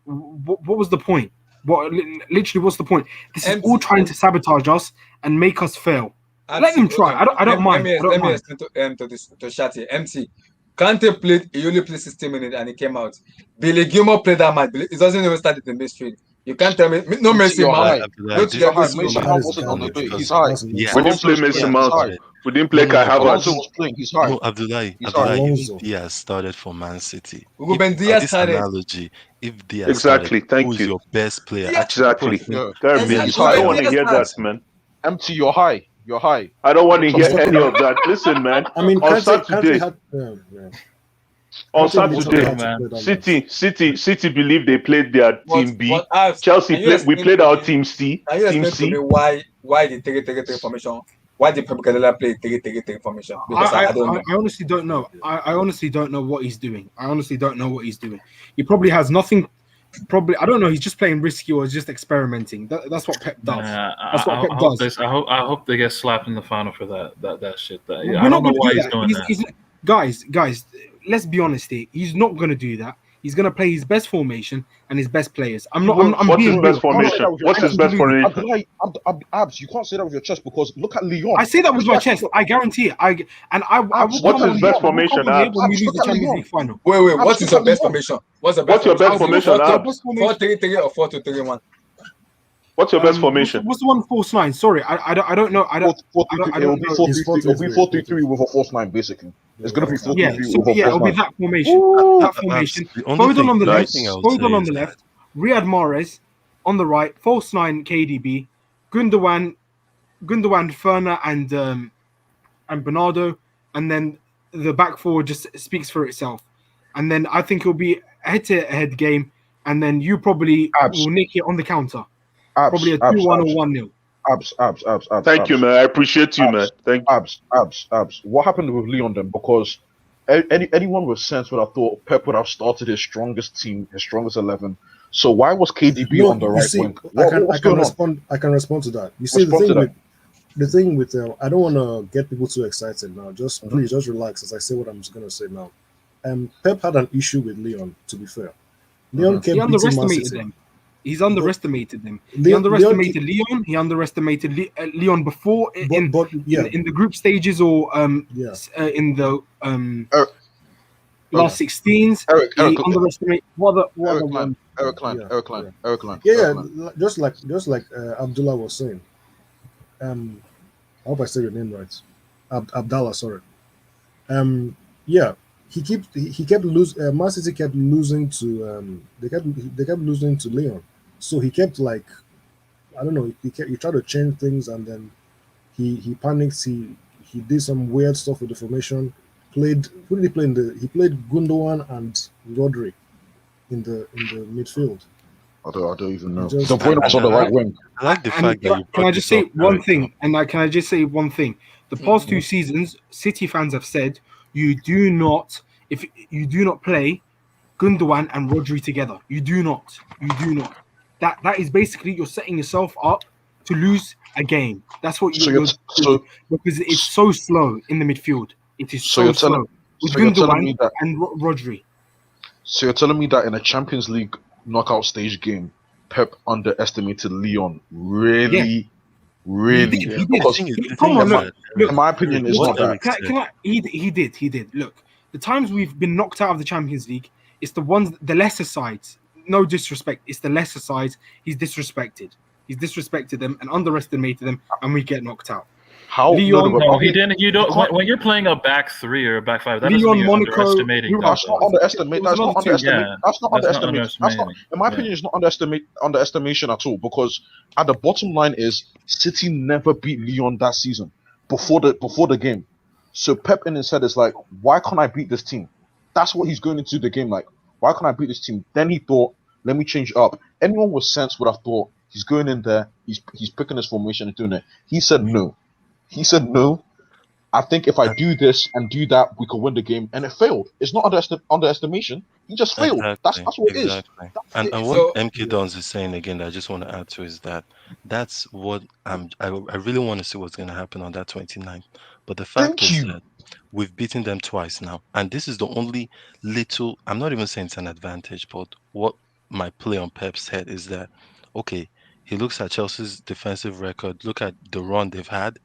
What was the point? What's the point? This is all trying to sabotage us and make us fail. Let him try. I don't mind. I don't Let me mind. explain to Shati. MC, Kante played. He only played 60 minutes and he came out. Billy Gilmore played that match. It doesn't even start in the midfield. You can't tell me no MC, Messi you're Mount. high. Go MC, to you're the high. midfield. Mason That Mount is wasn't on the garbage. day. He's That's high. nonsense. We didn't Alonso play was Mason playing. He's Mount. high. We didn't play Kai Alonso Havertz. was playing. He's high. No, Abdullahi, He's high. Alonso. if Diaz started for Man City, Ruben if by Diaz this started. analogy, if Diaz started, Exactly. who Thank is you. your best player? Diaz, Actually, people are Exactly. saying They're Premier He's League I high. don't player want on to the hear that, bench. man. MT, you're high. You're high. I don't want to Stop hear talking. any of that. Listen, man. I mean, On Kante Saturday, had. on Kante literally Saturday, had to man. play that match. City believed they played their team but B. Abs, Chelsea can you played. We explain played to our me? team C. Can you Team explain to me C. why the 3-3-3 formation? Why did Pep Guardiola play 3-3-3 formation? Because I don't know. I honestly don't know. I honestly don't know what he's doing. I honestly don't know what he's doing. He probably has nothing. Probably I don't know. He's just playing risky or just experimenting. That's what Pep does. That's what Pep does. I hope they get slapped in the final for that shit. I We're don't not know going to why do he's that. doing that. He's guys. Let's be honest here. He's not going to do that. He's going to play his best formation and his best players. I'm What's his being best real. formation? What's his best formation? Abdullahi, Abs, you can't say that with your chest because look at Lyon. I say that with my chest. I guarantee it. I will What's come his on best here. We'll formation, come on here Abs? when we lose Look the at Champions Lyon. League final. Wait, Abs, what is look your at best Lyon. formation? What's the best What's your best formation? formation, Abs? 4-3-3 or 4-2-3-1? What's your best formation? What's the one false nine? Sorry, I don't know. It will be 4-3-3 with a false nine, basically. It's gonna be 4-3-3 Yeah, with a it'll false be nine. that formation. That formation. The only Foden on the left. thing I would Foden say on is the that left. Riyad Mahrez on the right. False nine KDB. Gundogan, Ferner, and Bernardo, and then the back four just speaks for itself. And then I think it'll be a head-to-head game, and then you probably will nick it on the counter. Probably a 2-1 or 1-0. Abs. Thank you, man. I appreciate you, man. Thank you. Abs. What happened with Lyon then? Because anyone with sense would have thought Pep would have started his strongest team, his strongest 11. So why was KDB on the right wing? I can respond to that. You see, the thing with I don't want to get people too excited now. Please just relax as I say what I'm going to say now. Pep had an issue with Lyon. To be fair, Lyon kept He underestimated beating Man City. them. He's underestimated them. He underestimated Lyon. He underestimated Lyon before in the group stages or in the last 16s. He underestimated Eric Klein. Yeah. Just like Abdullah was saying. I hope I said your name right. Abdallah, sorry. Yeah, he kept losing. Man City kept losing to they kept losing to Lyon. So he kept I don't know. He tried to change things, and then he panicked. He did some weird stuff with the formation. Who did he play he played Gundogan and Rodri in the midfield. I don't even know. The point was on the right wing. I like the fact that you can I just say one thing? The past 2 seasons, City fans have said if you do not play Gundogan and Rodri together, you do not. That is basically you're setting yourself up to lose a game. That's what you're because it's so slow in the midfield. It is so slow with Gundogan and Rodri. So you're telling me that in a Champions League knockout stage game, Pep underestimated Lyon? Really? He did. Because Come on, look. In my opinion, it's not that. He did. Look, the times we've been knocked out of the Champions League, it's the lesser sides. No disrespect. It's the lesser sides. He's disrespected them and underestimated them, and we get knocked out. How? No, he didn't. You don't. When you're playing a back 3 or a back 5, that doesn't mean you're underestimating. That's not underestimate. That's not underestimate. In my opinion, it's not underestimation at all. Because at the bottom line is City never beat Lyon that season before the game. So Pep in his head is like, why can't I beat this team? That's what he's going into the game like. Why can't I beat this team? Then he thought, let me change it up. Anyone with sense would have thought he's going in there, he's picking his formation and doing it. He said no. I think if I do this and do that, we can win the game. And it failed. It's not underestimation. He just failed. Exactly. That's what it is. And what MK Dons is saying again that I just want to add to is that's what I really want to see what's going to happen on that 29th. But the fact is that we've beaten them twice now. And this is the only little, I'm not even saying it's an advantage, but what my play on Pep's head is that, okay, he looks at Chelsea's defensive record, look at the run they've had,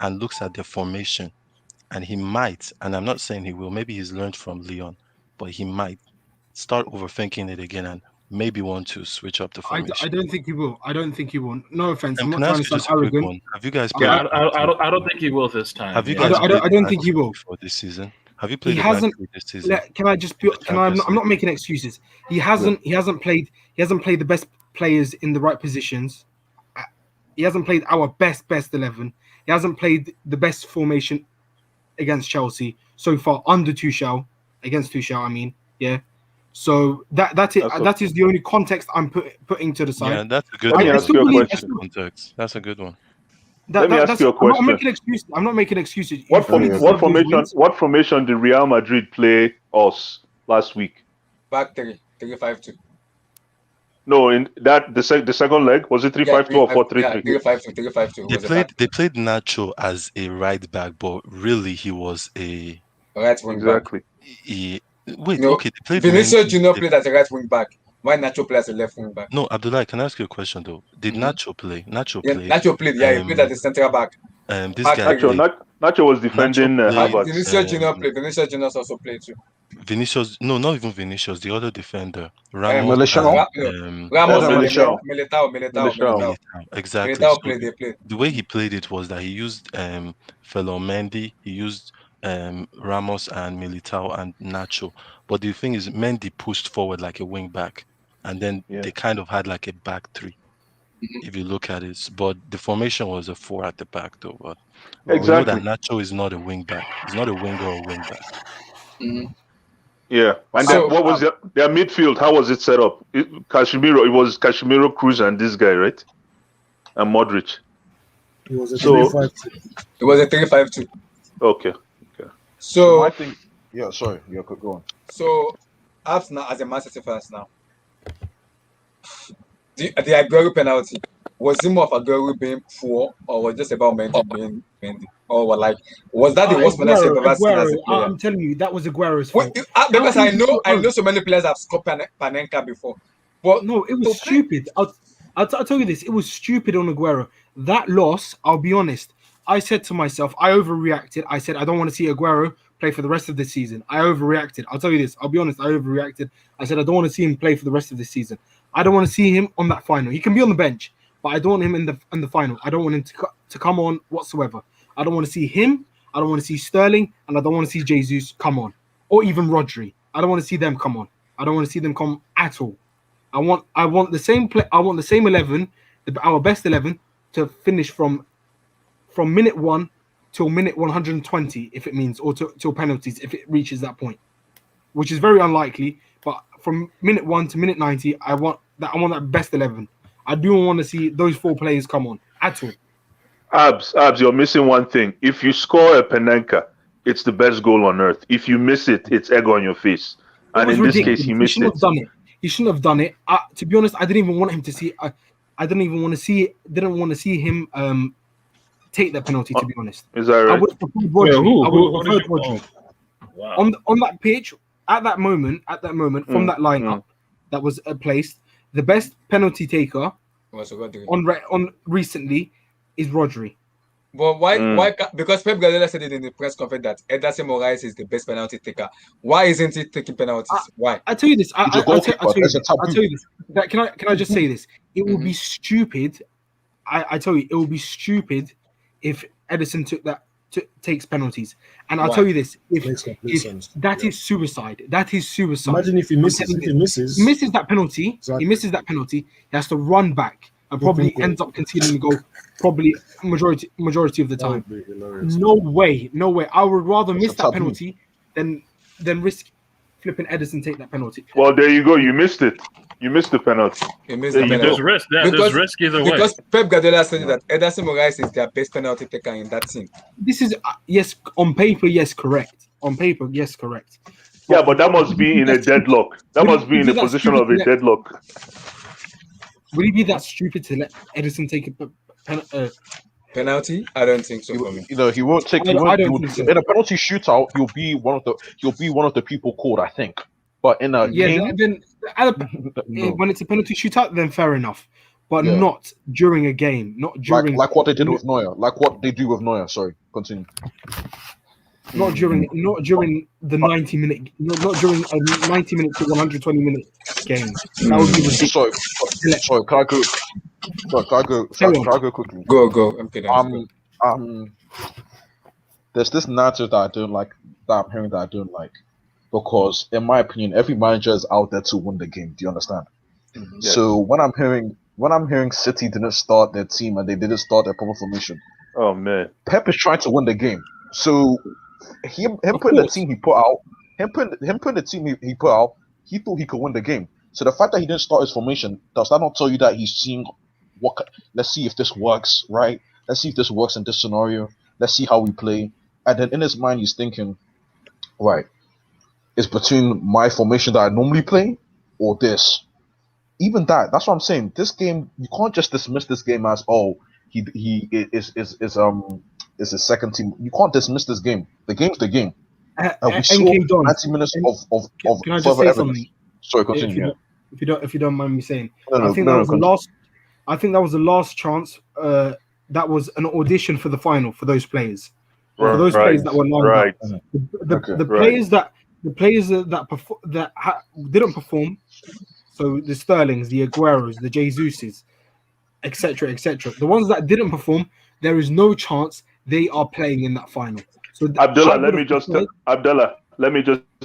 and looks at their formation, and he might, and I'm not saying he will, maybe he's learned from Leon, but he might start overthinking it again and maybe want to switch up the I formation. don't think he will. I don't think he will. No offense. I'm Can not I trying ask to you sound just a quick arrogant. one? Have you guys Yeah, played? I don't think he will this time. Have you Yeah. guys? I don't think he will. Before this season? Have you He played the back hasn't. three this season? Can I just be? Can I? I'm not making excuses. He hasn't. He hasn't played. He hasn't played the best players in the right positions. He hasn't played our best 11. He hasn't played the best formation against Chelsea so far under Tuchel. Against Tuchel, I mean, yeah. So that is the only context I'm putting to the side. Yeah, that's a good Let one. me ask you a question. Context. That's a good one. Let me ask you a question. I'm not making excuses. What formation did Real Madrid play us last week? Back 3-5-2. No, in that the second leg, was it 3-5-2 or 4-3-3? 3-5-2. They played Nacho as a right back, but really he was a right wing exactly. Wait, no, okay. They played Vinicius Junior played as a right wing back. Why Nacho played as a left wing back? No, Abdullah, can I ask you a question though? Did Nacho play? Nacho played. Nacho played. Yeah, he played as a central back. This guy Nacho was defending Havertz. Vinicius Junior played. Vinicius Junior also played too. Vinicius, no, not even Vinicius. The other defender, Ramos. Militao. Exactly. Militao So played. They played. The way he played it was that he used Mendy, he used Ramos and Militao and Nacho. But the thing is, Mendy pushed forward like a wing back, and then they kind of had like a back three. If you look at it, but the formation was a 4 at the back, though. But we know that Nacho is not a wing back. He's not a winger or wing back. Yeah, and then what was their midfield? How was it set up? Casemiro. It was Casemiro, Cruz, and this guy, right? And Modric. It was a 3-5-2. It was a 3-5-2. Okay. So I think, yeah. Sorry, yeah, go on. So, as a Man City fans now, the Aguero penalty, was it more of Aguero being poor, or was it just about Mendy being Mendy? Or was that the worst penalty I've ever seen as a player? I'm telling you, that was Aguero's fault. Because I know so many players have scored Panenka before. But no, it was stupid. I'll tell you this, it was stupid on Aguero. That loss, I'll be honest, I said to myself, I overreacted. I said, I don't want to see Aguero play for the rest of the season. I overreacted. I'll tell you this, I'll be honest, I overreacted. I said, I don't want to see him play for the rest of the season. I don't want to see him on that final. He can be on the bench, but I don't want him in the final. I don't want him to come on whatsoever. I don't want to see him. I don't want to see Sterling, and I don't want to see Jesus come on, or even Rodri. I don't want to see them come on. I don't want to see them come at all. I want the same play. I want the same 11, our best 11, to finish from minute 1 till minute 120, if it means, or till penalties if it reaches that point, which is very unlikely. But from minute 1 to minute 90, I want that best 11. I do want to see those 4 players come on at all. Abs, you're missing one thing. If you score a Panenka, it's the best goal on earth. If you miss it, it's egg on your face. And in this case, he missed it. He shouldn't have done it. To be honest, I didn't even want him to see. I didn't even want to see. Didn't want to see him take that penalty. To be honest, is that right? I would have preferred Rodri. Wow. On that pitch at that moment from that lineup that was placed, the best penalty taker on recently is Rodri. But why? Because Pep Guardiola said it in the press conference that Ederson Moraes is the best penalty taker. Why isn't he taking penalties? Why? I tell you this. I'll tell you this. Can I just say this? It would be stupid. I tell you, it would be stupid if Ederson takes penalties. And I'll tell you this: if that is suicide. That is suicide. Imagine if he misses. If he misses that penalty, exactly. He misses that penalty. He has to run back and probably ends up conceding the goal. Probably majority of the time. No way. I would rather miss that penalty than risk flipping Ederson take that penalty. Well, there you go. You missed it. You missed the penalty. There's risk. There's risk either way. Because Pep Guardiola said that Ederson Moraes is their best penalty taker in that team. This is yes, on paper, yes, correct. On paper, yes, correct. Yeah, but that must be in a deadlock. That must be in a position of a deadlock. Would it be that stupid to let Ederson take a penalty? I don't think so. For me, he won't take. In a penalty shootout, he'll be one of the people called, I think. But in a game, when it's a penalty shootout, then fair enough. but Yeah. not during a game. Not during Like what they did with Neuer. Like what they do with Neuer. Sorry, continue. not during the 90-minute, not during a 90-minute to 120-minute game. That would be ridiculous. Sorry, can I go? Sorry, can I go? Sorry, can I go quickly? Go. Okay, then. There's this narrative that I don't like, that I'm hearing that I don't like, because in my opinion, every manager is out there to win the game. Do you understand? Mm-hmm. Yes. So when I'm hearing City didn't start their team and they didn't start their proper formation, Oh man, Pep is trying to win the game. So him putting the team he put out, he thought he could win the game. So the fact that he didn't start his formation, does that not tell you that he's seeing let's see if this works, right? Let's see if this works in this scenario. Let's see how we play. And then in his mind, he's thinking, right, it's between my formation that I normally play or this. Even that's what I'm saying. This game, you can't just dismiss this game as, oh, he is his second team. You can't dismiss this game. The game's the game. We saw 90 minutes of Can I just further say evidence. something? Sorry, continue. If you don't mind me saying, No, I think that was the last chance. That was an audition for the final for those players. For those players that were lined up. The players that didn't perform. So the Sterlings, the Agueros, the Jesuses, etc., etc. The ones that didn't perform, there is no chance they are playing in that final. So Abdullah, let me just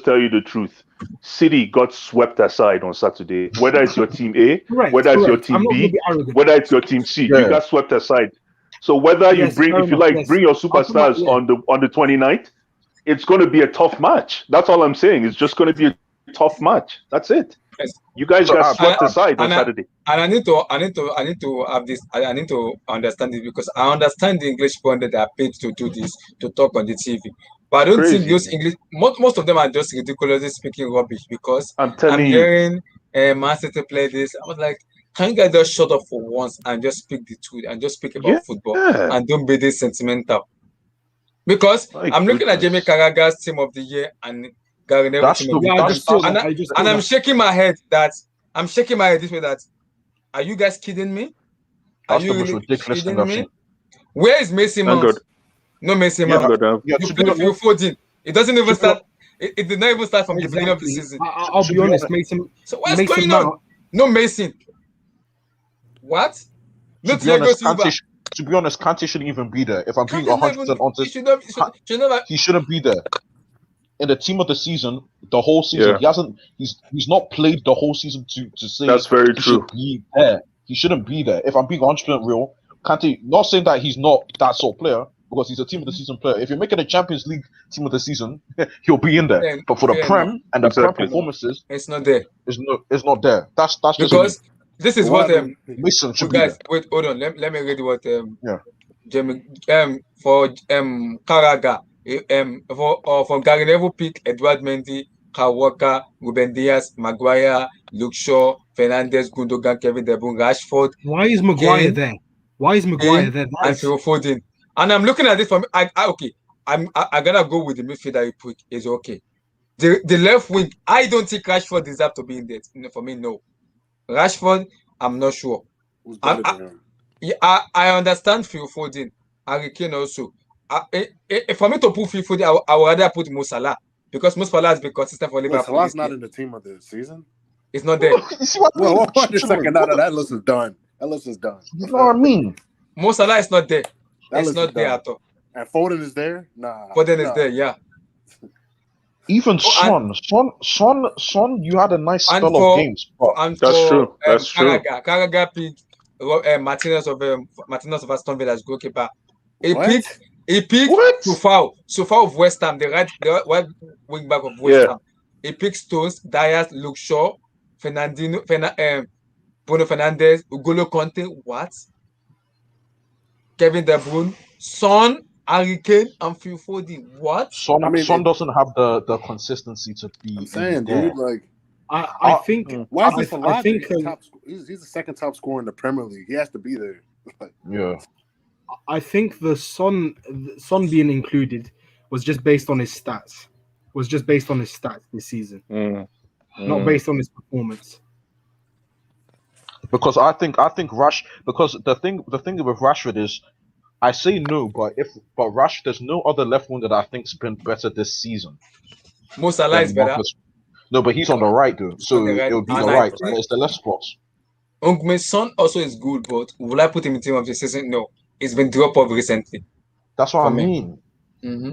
tell you the truth. City got swept aside on Saturday. Whether it's your team A, whether it's your team B, whether it's your team C, you got swept aside. So whether you bring your superstars on the 29th, it's going to be a tough match. That's all I'm saying. It's just going to be a tough match. That's it. You guys got swept aside on Saturday. And I need to have this. I need to understand it, because I understand the English pundits that are paid to do this, to talk on the TV. But I don't think those English, most of them are just ridiculously speaking rubbish, because I'm hearing Man City play this. I was like, can you guys just shut up for once and just speak the truth and just speak about football and don't be this sentimental? Because I'm looking at Jamie Carragher's team of the year and Gary Neville team of the year, and I'm shaking my head this way that, are you guys kidding me? Are you really kidding me? Where is Mason Mount? No Mason Mount. You play Phil Foden. It doesn't even start. It did not even start from the beginning of the season. I'll be honest, Mason. So what's going on? No Mason. What? No Thiago Silva. To be honest, Kante shouldn't even be there. If I'm being 100% honest, he shouldn't be there. In the team of the season, the whole season, he's not played the whole season to say that's very true. Should be there. He shouldn't be there. If I'm being 100% real, Kante, not saying that he's not that sort of player, because he's a team of the season player. If you're making a Champions League team of the season, he'll be in there. But for the Prem and the Prem performances, it's not there. It's not there. That's because just this is what Mason should guys. Be wait, hold on. Let me read what Jamie for Carragher from Gary Neville pick Edward Mendy, Kyle Walker, Ruben Diaz, Maguire, Luke Shaw, Fernandes, Gundogan, Kevin De Bruyne, Rashford. Why is Maguire there? Why is Maguire there? And Phil Foden. And I'm looking at this from I'm gonna go with the midfield that you put. Is okay. The left wing, I don't think Rashford deserves to be in there. For me, no. Rashford, I'm not sure. I understand Phil Foden, Harry Kane also. For me to put Phil Foden, I would rather put Mo Salah, because Mo Salah has been consistent for Liverpool. Salah's not in the team of the season. It's not there. Well, wait a second. No, that list is done. That list is done. You know what I mean? Mo Salah is not there. It's not there at all. And Foden is there? Nah. Foden is there, yeah. Even Son, you had a nice spell of games. That's true. That's true. Carragher picked Martinez of Aston Villa as goalkeeper. He picked Soufal of West Ham, the right wing back of West Ham. He picked Stones, Diaz, Luke Shaw, Bruno Fernandes, Ugolo Conte. What? Kevin De Bruyne, Son, Harry Kane, and Phil Foden. What? Son doesn't have the consistency to be. I'm saying, dude, like I think. Why is he's the second top scorer in the Premier League? He has to be there. Yeah. I think the Son being included was just based on his stats. This season, not based on his performance. Because I think because the thing with Rashford is I say no, but Rashford, there's no other left winger that I think's been better this season Mo Salah is than better. Marcus. No, but he's on the right though, He's on so the right. it would be And the I right. think But it's the left spots. Ungme's son also is good, but will I put him in team of the season? No. He's been dropped off recently. That's what For I me. mean. Mm-hmm.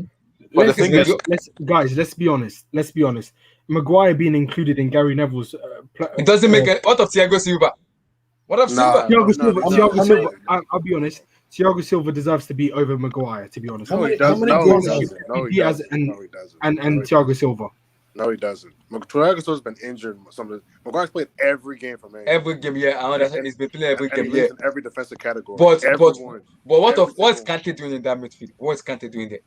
But the Let's, thing let's, is, let's guys, let's be honest. Let's be honest. Maguire being included in Gary Neville's It doesn't make it. What of Thiago Silva? What of Silva? Thiago Silva. no, Thiago how Silva. many- I'll be honest. Thiago Silva deserves to be over Maguire. To be honest, How many doesn't. goals No, he has doesn't. No, he Diaz doesn't. and No, he doesn't. and No, he Thiago doesn't. Silva. No, he doesn't. Thiago Silva's been injured. Maguire's played every game for Man. Every game, yeah. I understand. He's been playing every And he game, leads yeah. in every defensive category. But Everyone. what's Every what's single one. Kante doing in that midfield? What's Kante doing there?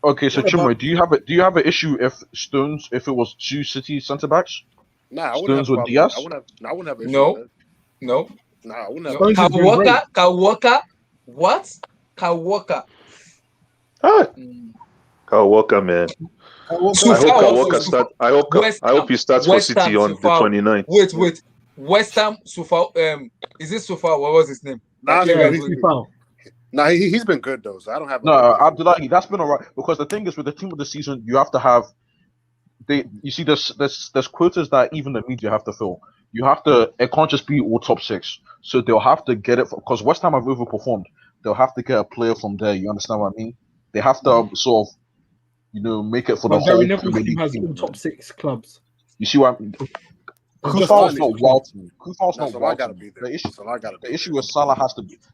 okay, so What about- Chimway, do you have an issue if it was two City centre backs? Nah, I wouldn't Stones have a with problem. Diaz? I wouldn't have an issue No. with that. No. Nah, I wouldn't have. No. Stones has been great. Kyle Walker. What? Kyle Walker. Ah, Mm. Kyle Walker, man. Kyle Walker- So I hope far Kyle also Walker so start. far- I hope he starts for West City Ham on so the far- 29th. Wait. West Ham so far. Is it so far? What was his name? Nah, Yeah, he's he's been good though, so I don't have. No, Abdullahi, that's been alright. Because the thing is, with the team of the season, you have to have. You see, there's quotas that even the media have to fill. You have to. It can't just be all top six. So they'll have to get it because West Ham have overperformed. They'll have to get a player from there. You understand what I mean? They have to sort of, make it for the But Gary whole Neville's Premier team League has team. all top 6 clubs. You see what I mean? Just Kufal's Salah not needs to wild to me. Kufal's Nah, not Salah wild to gotta me. be there. Salah gotta be The issue there. is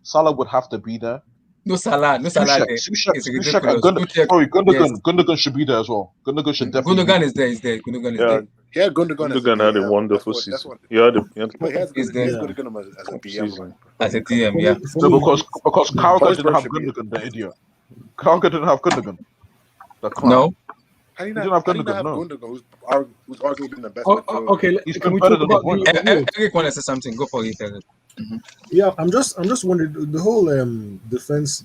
Salah would have to be there. No Salah. No Salah. Sushek, There. Sushek, It's Sushek and ridiculous. Yes. Gundogan should be there as well. Gundogan should definitely Gundogan be is there. Is there. Gundogan is Yeah, there. He had Gundogan as a Gundogan had a DM. wonderful That's season. what. He had Wait, he has Is there. Gundogan as a DM. season. As a DM, For yeah. me- for No, me, because yeah. Carragher Hojbjerg didn't have should be Gundogan, the idiot. Carragher didn't have Gundogan. The clown. No. How do you He not didn't have have Gundogan, no. Gundogan, who's arguably been the best Oh, midfielder? okay, He's can been we better talk than about De Bruyne. the awards? Eric want to say something. Go for it, Eric. Yeah, I'm just wondering the whole defense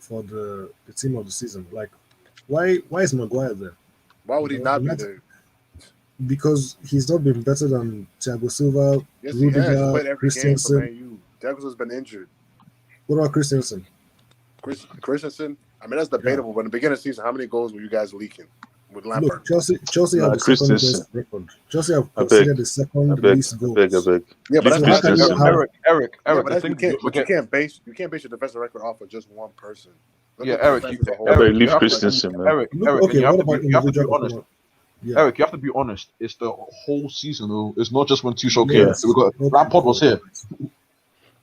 for the team of the season. Like, why is Maguire there? Why would he not be there? Because he's not been better than Thiago Silva, Yes, he has. He Rudiger, played every game for Christensen. Man U. Thiago's been injured. What about Christensen? Christensen, I mean, that's debatable. But in the beginning of the season, how many goals were you guys leaking with Lampard? Look, Chelsea Nah, have the second Christensen. best record. Chelsea have I beg. conceded the second I beg. least goals. I beg. Yeah, but Leave that's So how can you Christensen. have- Eric, Yeah, the but that's, thing you can't base your defensive record off of just one person. Look Yeah, at the Eric, defense as a whole. I beg. you Leave have to- Christensen, man. Eric, Look, and okay, you have what to about be honest. individual? Yeah. Eric, you have to be honest. It's the whole season, though. It's not just when Tuchel Yes. came. So we got Okay. Lampard was here.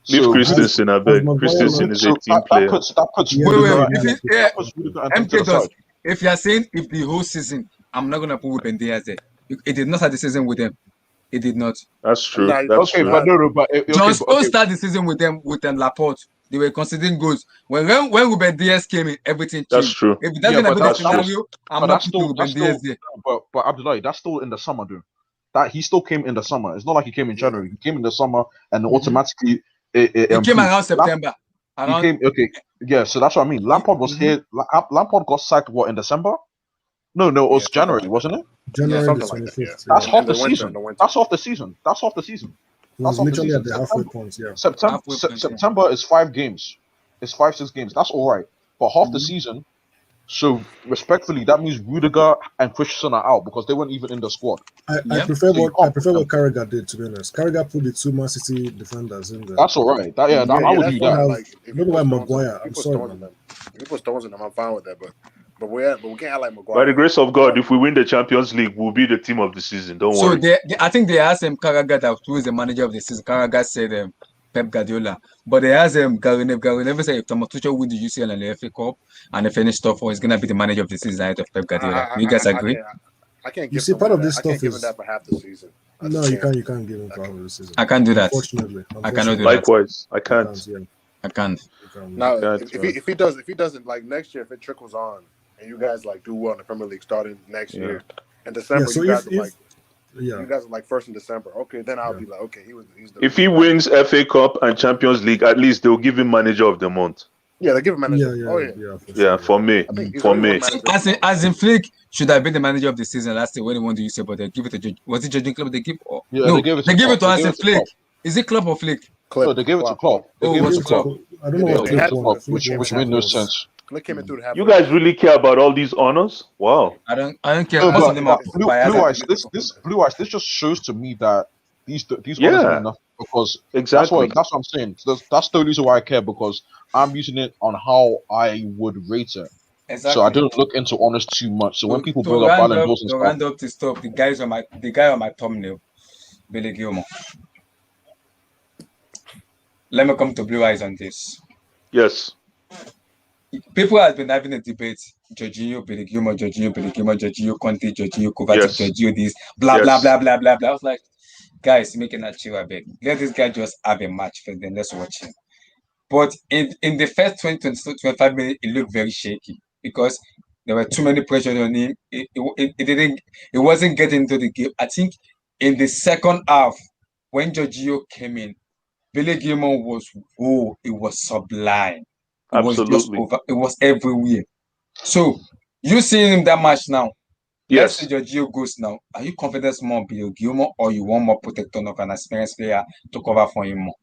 Leave So- Christensen, I beg. Maguire Christensen not- is a team that player. puts Yeah, Rudiger Wait. and- If it, that puts Rudiger and Tim to MK the does. side. If you are saying if the whole season, I'm not gonna put Ruben Diaz there. It did not start the season with them. It did not. That's true. Nah, That's Okay, true. but no, but John okay, Stones started the season with them Laporte. They were conceding goals. When Ruben Diaz came in, everything That's changed. true. If that's Yeah, gonna but be the that's- scenario, I'm but not that's putting still- Ruben that's Diaz still- there. But Abdullahi, that's still in the summer, dude. That he still came in the summer. It's not like he came in January. He came in the summer, and automatically it He came improved. around September. He came yeah. So that's what I mean. Lampard was here. Lampard got sacked in December? No, it was Yeah, January, wasn't it? January something the like that, 25th. That's Yeah. half In the the winter, season. in the winter. That's half the season. It was That's off the literally at the season. halfway point. Yeah. September, Halfway point, yeah. September is 5 games. It's 5-6 games. That's all right. But half the season. So respectfully, that means Rudiger and Christensen are out because they weren't even in the squad. I Yep. prefer So you what can't Carragher did, to be honest. Carragher put the two Man City defenders in there. That's all right. I would that's do fine. that. Like, if Look you at put Maguire. Stones- I'm if you put sorry, Stones in man. them. If you put Stones in them, I'm fine with that. But we can't act like Maguire. By the grace of God, if we win the Champions League, we'll be the team of the season. Don't So worry. I think they asked him Carragher that who is the manager of the season. Carragher said Pep Guardiola, but they asked him Gary Neville said if Thomas Tuchel win the UCL and the FA Cup and the finish top four, he's gonna be the manager of the season ahead of Pep Guardiola. You guys agree? I can't You give see, someone part of that. this I can't stuff give him is- that for half the season. I No, just you can't. can't give him for half of the season. I can't do that. Unfortunately. I cannot do that. Likewise, I You can't. yeah. I can't. You can't. Now, Yeah, if he doesn't like next year, if it trickles on and you guys like do well in the Premier League starting next Yeah. year, in December Yeah, so you guys if- are like Yeah. you guys are like first in December. Okay, then I'll Yeah. be like, okay, he's the. If he wins FA Cup and Champions League, at least they'll give him manager of the month. Yeah, they give him manager. Yeah, Oh yeah. Yeah, for me. I think he's For already me. one manager. As in Flick should have been the manager of the season last year when he won the UCL, but they give it to was it Jurgen Klopp? They give Yeah, no, they gave it they to give it Klopp. to They Hansi gave it to Flick. Klopp. Is it Klopp or Flick? No, they gave it to Klopp. They Oh, gave it what's to it Klopp. called? I don't know They what gave it Flick to won. Klopp, Flick which won made no something else. sense. Flick came in through the half. You guys really care about all these honors? Wow. I don't care. No, Most but of them are biased. Blue Eyes. Blue Eyes. This just shows to me that these honors Yeah, mean nothing because exactly. that's what I'm saying. That's the reason why I care because I'm using it on how I would rate it. Exactly. So I don't look into honors too much. So when people to bring up round Ballon up, d'Ors and to stuff, round up to stop the guy on my thumbnail, Billy Gilmore. Let me come to Blue Eyes on this. Yes. People have been having a debate. Jorginho, Billy Gilmore, Jorginho, Billy Gilmore, Jorginho, Conte, Jorginho, Kovacic, Yes. Jorginho, this, blah, blah, blah, blah, blah, blah. I was like, guys, making that chill a bit. Let this guy just have a match first, then let's watch him. But in the first 20, 25 minutes, it looked very shaky because there were too many pressures on him. It wasn't getting into the game. I think in the second half, when Jorginho came in, Billy Gilmore it was sublime. It Absolutely. it was everywhere. So you seeing him that match now. Let's say Jorginho goes now. Are you confident more on Billy Gilmore or you want more protector of an experienced player to cover for him more?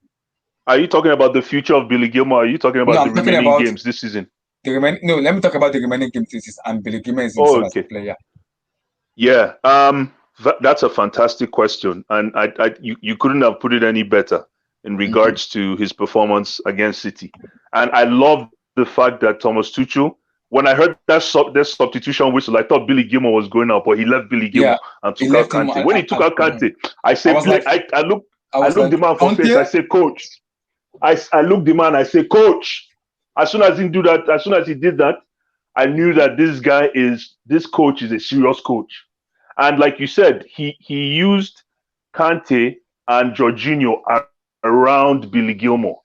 Are you talking about the future of Billy Gilmore? Or are you talking about the remaining games this season? Let me talk about the remaining games this season and Billy Gilmore is himself as a player. Yeah. That's a fantastic question. And you couldn't have put it any better in regards to his performance against City. And I love the fact that Thomas Tuchel, when I heard that substitution whistle, I thought Billy Gilmore was going out, but he left Billy Gilmore and took out Kante. When he took out Kante, I said, I looked the man for face. I said, coach. I looked the man. I said, coach. As soon as he did that, I knew that this coach is a serious coach. And like you said, he used Kante and Jorginho around Billy Gilmore,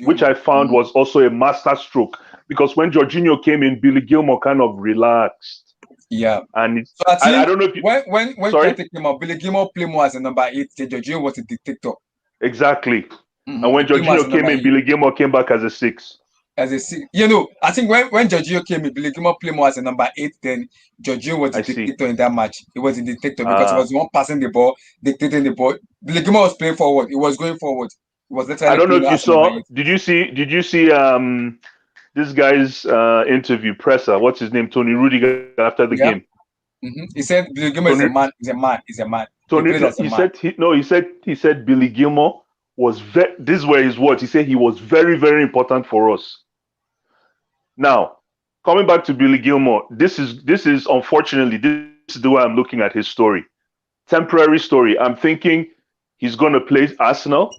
which I found was also a master stroke because when Jorginho came in, Billy Gilmore kind of relaxed. Yeah, and so I don't know if you, when Kante came out, Billy Gilmore played more as a number 8. Jorginho was a dictator. Exactly. And when Jorginho came in, Billy Gilmore came back as a 6. As a 6, I think when Jorginho came in, Billy Gilmore played more as a number 8. Then Jorginho was the dictator in that match. He was the dictator because he was the one passing the ball, dictating the ball. Billy Gilmore was playing forward. He was going forward. He was literally. I don't know if you saw. Did you see this guy's interview presser? What's his name? Tony Rudiger after the game. He said Billy Gilmore is a man. He's a man. Tony, he said Billy Gilmore was this is where his words. He said he was very, very important for us. Now, coming back to Billy Gilmore, this is unfortunately this is the way I'm looking at his story. Temporary story. I'm thinking he's going to play Arsenal,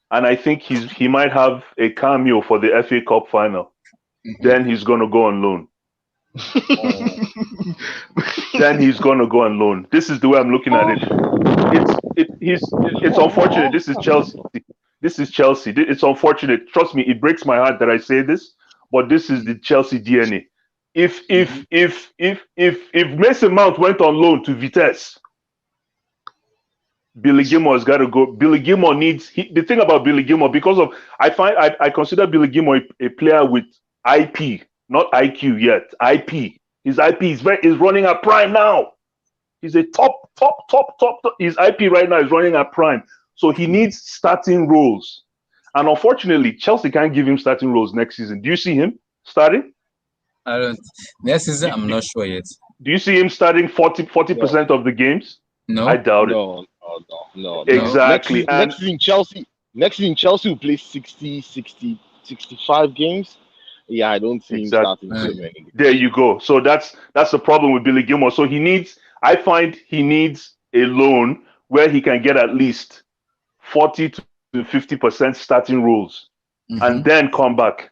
and I think he might have a cameo for the FA Cup final. Then he's going to go on loan. Then he's going to go on loan. This is the way I'm looking at it. It's unfortunate. This is Chelsea. It's unfortunate. Trust me, it breaks my heart that I say this, but this is the Chelsea DNA. If Mason Mount went on loan to Vitesse, Billy Gilmore's got to go. Billy Gilmore needs the thing about Billy Gilmore, because of I consider Billy Gilmore a player with IP, not IQ yet. IP. His IP is running at prime now. He's a top. His IP right now is running at prime. So he needs starting roles. And unfortunately, Chelsea can't give him starting roles next season. Do you see him starting? I don't. Next season, I'm not sure yet. Do you see him starting 40% of the games? No. I doubt it. No. Exactly. Next season, Chelsea will play 60, 65 games. Yeah, I don't see him starting so many. There you go. So that's the problem with Billy Gilmore. So I find he needs a loan where he can get at least 40 to 50% starting roles, and then come back,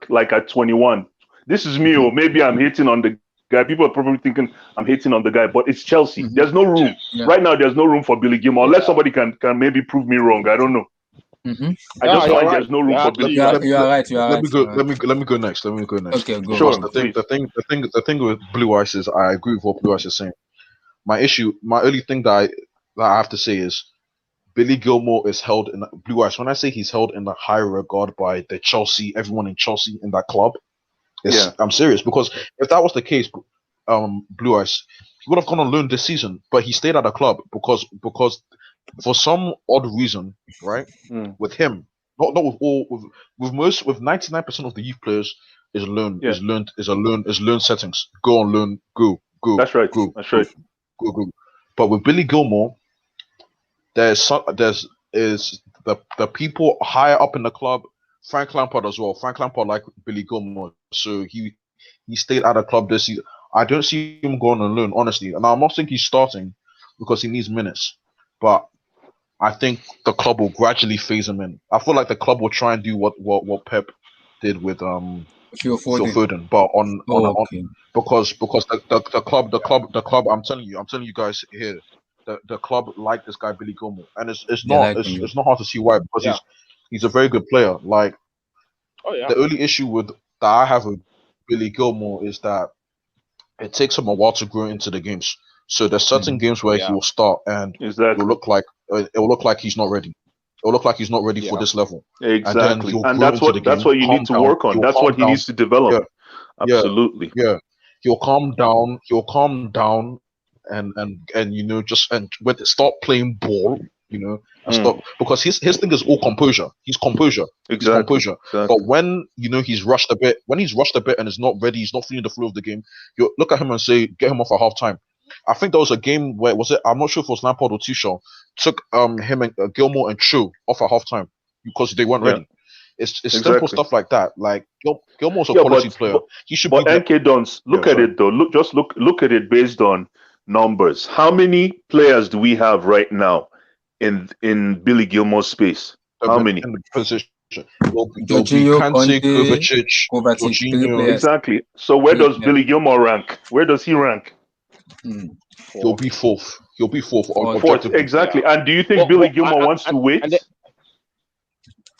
like at 21. This is me, or maybe I'm hating on the guy. People are probably thinking I'm hating on the guy, but it's Chelsea. There's no room right now. There's no room for Billy Gilmore unless somebody can maybe prove me wrong. I don't know. I just find there's no room for Billy. You are right. Let me go next. Okay, go. Sure. The thing with Blue Ice is I agree with what Blue Ice is saying. My only thing that I have to say is Billy Gilmore is held in Blue Eyes. When I say he's held in the high regard by the Chelsea, everyone in Chelsea in that club, I'm serious, because if that was the case, Blue Eyes, he would have gone on loan this season, but he stayed at the club because for some odd reason, right? With him, not with all, with 99% of the youth players is loan settings. Go on loan, go. That's right. Go. That's right. Go. But with Billy Gilmore, there's the people higher up in the club. Frank Lampard as well. Frank Lampard like Billy Gilmore, so he stayed at the club this season. I don't see him going on loan, honestly. And I'm not saying he's starting because he needs minutes, but I think the club will gradually phase him in. I feel like the club will try and do what Pep did with Phil Foden, but because the club. I'm telling you guys here, the club like this guy Billy Gilmore, and it's not hard to see why, because he's a very good player. Like, the only issue that I have with Billy Gilmore is that it takes him a while to grow into the games. So there's certain games where he will start and it will look like he's not ready. It will look like he's not ready for this level. Exactly, and that's what you need to work on. That's what he needs to develop. Absolutely. Yeah. He'll calm down. And start playing ball, and stop, because his thing is all composure. He's composure. Exactly. But when he's rushed a bit, and is not ready, he's not feeling the flow of the game, you look at him and say, get him off at half time. I think there was a game where I'm not sure if it was Lampard or Tuchel, took him and Gilmore and True off at half time because they weren't ready. It's simple stuff like that. Like, Gilmore's a quality player. He should be. But NK Dons, look at it though. Look at it based on numbers. How many players do we have right now in Billy Gilmore's space? How many? In the position. Jorginho, Kante, Kovacic, exactly. So where does Billy Gilmore rank? Where does he rank? He'll be fourth. Fourth, exactly. And do you think Billy Gilmore wants to wait?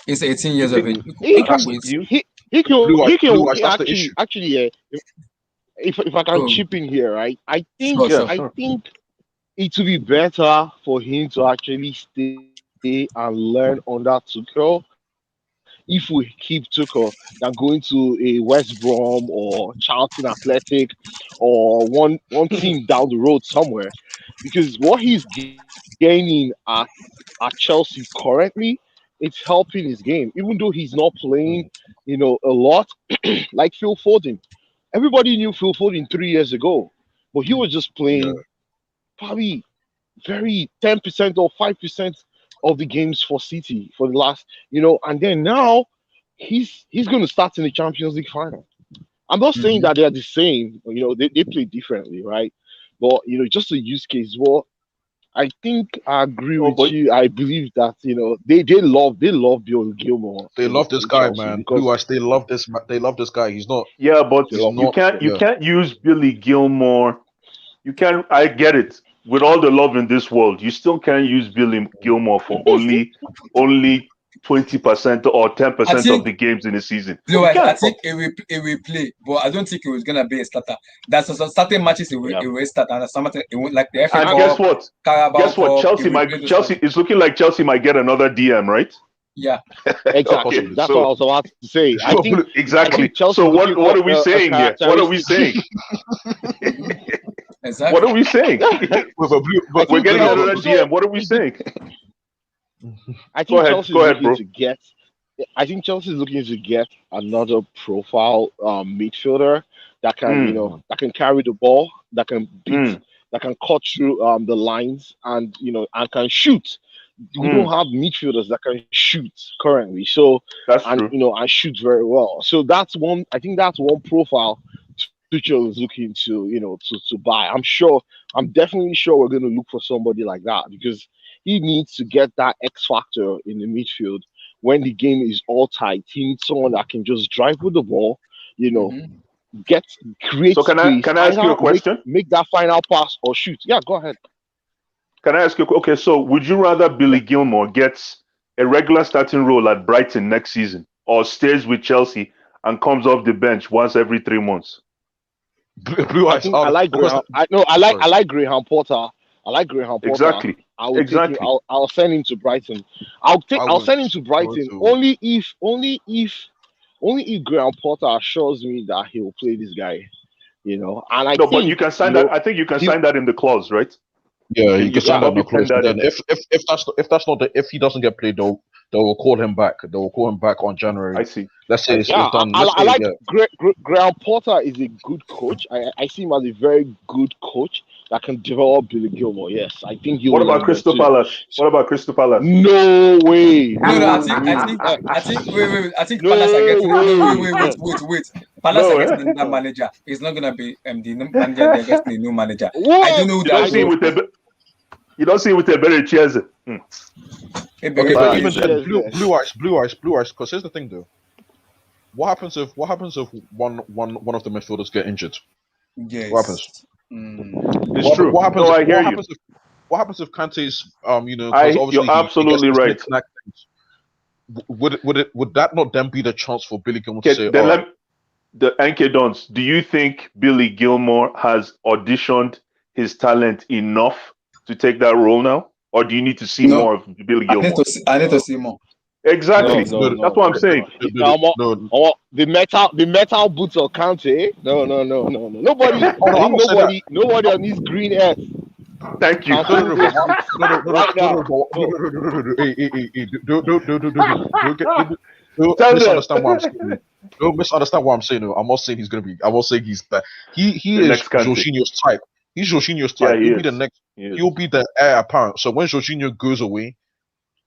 He's 18 years of age. He can actually, if I can chip in here, right? I think it would be better for him to actually stay and learn under Tuchel. If we keep Tuchel than going to a West Brom or Charlton Athletic or one team down the road somewhere, because what he's gaining at Chelsea currently, it's helping his game, even though he's not playing, a lot like Phil Foden. Everybody knew Phil Foden 3 years ago, but he was just playing probably very 10% or 5% of the games for City for the last, and then now he's going to start in the Champions League final. I'm not saying that they are the same, they play differently, right? But just a use case. Well, I think I agree with you. I believe that they love Bill Gilmore. They love this guy, man. They love this. They love this guy. He's not. Yeah, but you can't use Billy Gilmore. You can't. I get it. With all the love in this world, you still can't use Billy Gilmore for only 20% or 10% of the games in the season. No, I think it will play, but I don't think it was gonna be a starter. That's certain matches it will start, and some it won't, like the FA and Cup, guess what? Chelsea is looking like Chelsea might get another DM, right? Yeah, exactly. That's what I was about to say. I think exactly. So what are we saying here? What are we saying? Exactly. What are we saying? We're getting another DM. What are we saying? I think Chelsea's looking to get. I think Chelsea's looking to get another profile midfielder that can, that can carry the ball, that can beat, that can cut through the lines, and and can shoot. We don't have midfielders that can shoot currently, so that's true. And shoot very well. So that's one. I think that's one profile Tuchel is looking to to buy. I'm definitely sure we're going to look for somebody like that, because he needs to get that X factor in the midfield when the game is all tight. He needs someone that can just drive with the ball, create. So can I ask you a question? Make that final pass or shoot. Yeah, go ahead. Can I ask you? Okay, so would you rather Billy Gilmore gets a regular starting role at Brighton next season, or stays with Chelsea and comes off the bench once every 3 months? I like Graham. I like Graham Potter. I like Graham Potter. Exactly. I would take him. I'll send him to Brighton. I'll send him to Brighton only if Graham Potter assures me that he will play this guy. And I think, but you can sign that. I think you can sign that in the clause, right? Yeah, you can sign that in the clause. Then if he doesn't get played, they will call him back. They will call him back on January. I see. Let's say it's done. I like Graham Potter is a good coach. I see him as a very good coach that can develop Billy Gilmore. Yes, I think he. What about Crystal Palace? What about Crystal Palace? No way. I think. Wait. I think Palace are getting. Wait. Palace are getting the manager. It's not gonna be the manager. They're getting a new manager. What? I don't know that. You don't see with the very chairs. Okay, but even then, blue eyes. Because here's the thing, though. What happens if one of the midfielders get injured? Yes. What happens? It's true. What happens if Kante's you're absolutely right. Would that not then be the chance for Billy Gilmore to say, the NK Dons, do you think Billy Gilmore has auditioned his talent enough to take that role now? Or do you need to see more of Billy Gilmore? I need to see more. Exactly. That's what I'm saying. The metal boots of Kante. No. Nobody on his green ass. Thank you. Don't misunderstand what I'm saying. Don't misunderstand what I'm saying. I'm not saying he's gonna be. I'm not saying he's that. He is Jorginho's type. He's Jorginho's type. Yeah, he'll be the next. He'll be the heir apparent. So when Jorginho goes away,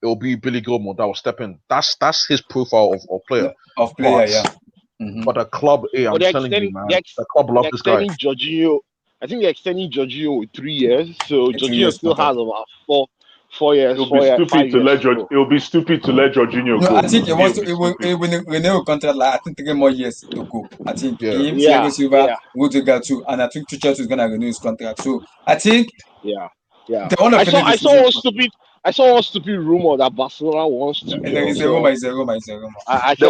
it'll be Billy Gilmore that will step in. That's his profile of player. But the club, I'm telling you, man, the club loves this guy. Jorginho, I think they're extending Jorginho with 3 years. So Jorginho still has about 4 years. It will be stupid to let Jorginho go. I think he wants to. It will renew a contract. Like I think 3 more years to go. I think him, Thiago Silva, Rudiger too, and I think Tuchel is gonna renew his contract. So I think. Yeah. I saw one stupid rumor that Barcelona wants to. It's a rumor. I saw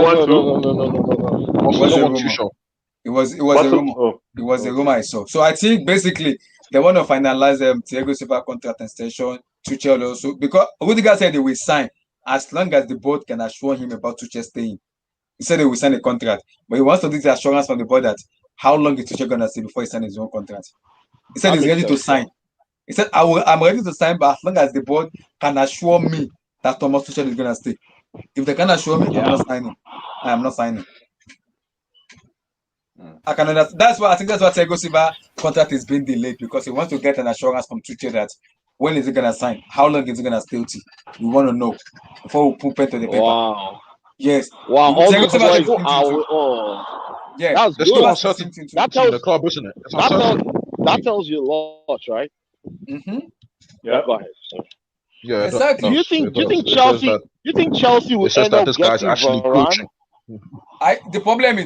no. It was a rumor. It was a rumor I saw. So I think basically they want to finalize Thiago Silva contract extension. Tuchel also, because Rudiger said they will sign as long as the board can assure him about Tuchel staying. He said they will sign a contract, but he wants to get the assurance from the board that how long is Tuchel gonna stay before he signs his own contract. He said he's ready to sign. He said I'm ready to sign, but as long as the board can assure me that Thomas Tuchel is gonna stay. If they can assure me, I'm not signing. I am not signing. I can understand. That's why Thiago Silva contract is being delayed, because he wants to get an assurance from Tuchel that when is he gonna sign? How long is he gonna stay? We want to know before we put pen to the paper. Wow. Yes. Wow. All these boys yeah. That's still uncertainty in the club, isn't it? That tells you a lot, right? Yeah. Go ahead. Yeah. Exactly. Do you think Chelsea will end up this guy's actually coaching? The problem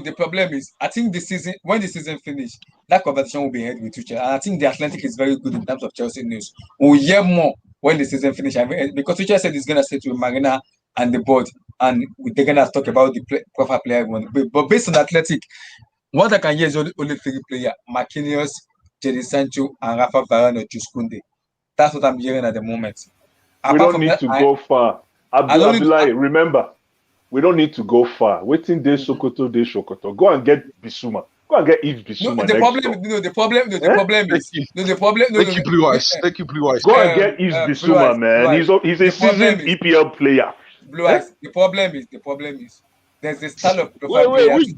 is I think when the season finished, that conversation will be had with Tuchel, and I think the Atlantic is very good in terms of Chelsea news. We'll hear more when the season finishes, because Tuchel said he's gonna stay to Marina and the board, and they're gonna talk about the profile player. But based on Athletic, what I can hear is only 3 players: Marquinhos, Jadon Sancho, and Rafa Varane or Jules Koundé. That's what I'm hearing at the moment. We don't need to go far. Abdullahi, remember. We don't need to go far. Waiting day Sokoto. Go and get Bissouma. Go and get Yves Bissouma. The problem is. Thank you, Blue Eyes. Go and get Yves Bissouma, man. He's a seasoned EPL player. Blue Eyes. The problem is. There's this style of profile. Wait, which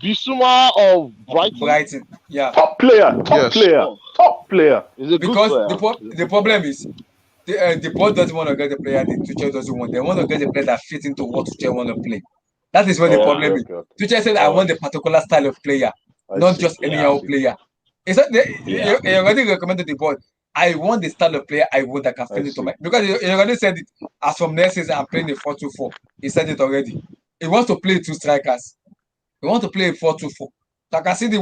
Bissouma of Brighton. Yeah. Top player. He's a good player. Because the problem is. The board doesn't want to get the player the Tuchel doesn't want. They want to get the player that fits into what Tuchel want to play. That is where the problem is. Tuchel said, I want a particular style of player, not just any old player. He said, he already recommended the board. I want the style of player I want that can fit into my. Because he already said it. As from next season, I'm playing a 4-2-4. He said it already. He wants to play 2 strikers. He wants to play a 4-2-4. So I can see the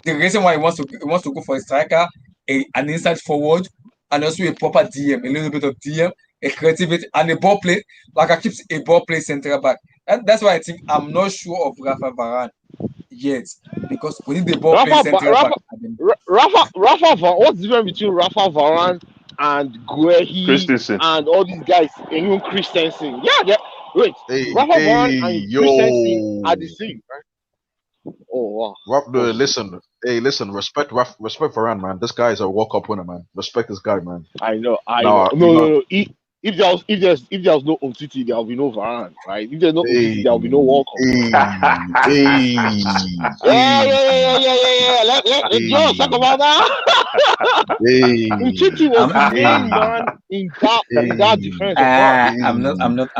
reason why he wants to go for a striker, an inside forward, and also a proper DM, a little bit of DM, a creativity, and a ball play. Like I keep a ball play central back. That's why I think I'm not sure of Rafa Varane yet, because we need the ball play central back. Rafa Varane. What's the difference between Rafa Varane and Guehi Christensen. and all these guys, and even Christensen. Yeah, wait, Hey, Rafa Varane hey, and yo. Christensen are the same, right? Oh wow. Listen, respect Varane, man. This guy is a World Cup winner, man. Respect this guy, man. I know. Nah, No. If there was no Umtiti, there will be no Varane, right? If there's no Umtiti, there will be no World Cup. Hey, Yeah. Let's talk about that. Umtiti was the main man in that defense. I'm not.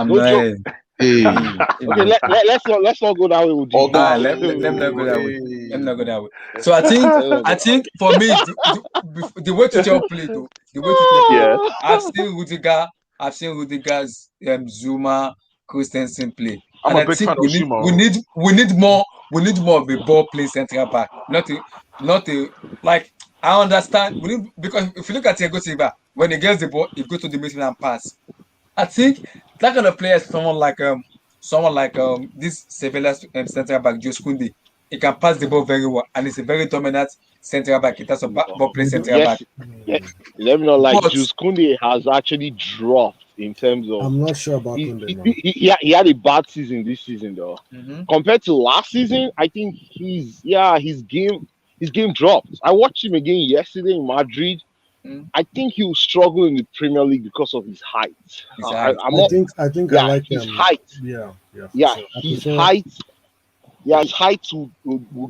Okay, let's not go that way with you. Let me not go that way. Let me not go that way. So I think for me, the way Tuchel play though, I've seen Rudiger's Zuma, Christensen play. I'm And a big fan of Zuma. we need more of a ball playing central back. Not a like I understand because if you look at Thiago Silva, when he gets the ball, he goes to the midfield and pass. I think that kind of player is someone like this Sevilla's central back Jose Koundé. He can pass the ball very well, and he's a very dominant central back in terms of ball play central back. Yes. Let me know, like Jose Koundé has actually dropped in terms of. I'm not sure about Koundé. He had a bad season this season though. Compared to last season, I think his game dropped. I watched him again yesterday in Madrid. I think he will struggle in the Premier League because of his height. I think I like his height. Yeah, his height. Yeah, his height will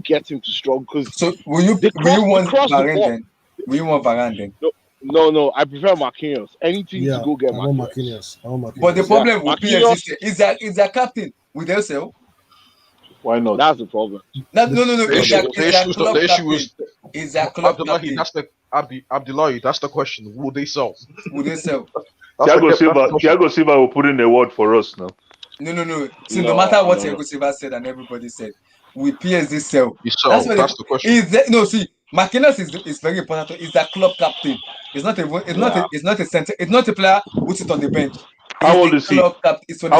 get him to struggle. So will you want Varane then? Will you want Varane then? No, I prefer Marquinhos. Anything to go get Marquinhos. But the problem with PSG is that captain with themselves. Why not? That's the problem. No. The issue is that club captain. Abdullahi, that's the question. Will they sell? Thiago Silva will put in a word for us now. No. See, no matter what Thiago Silva said and everybody said, with PSG sell. That's the question. Marquinhos is very important. He's a club captain. It's not a center. It's not a player who sits on the bench. How old is he? How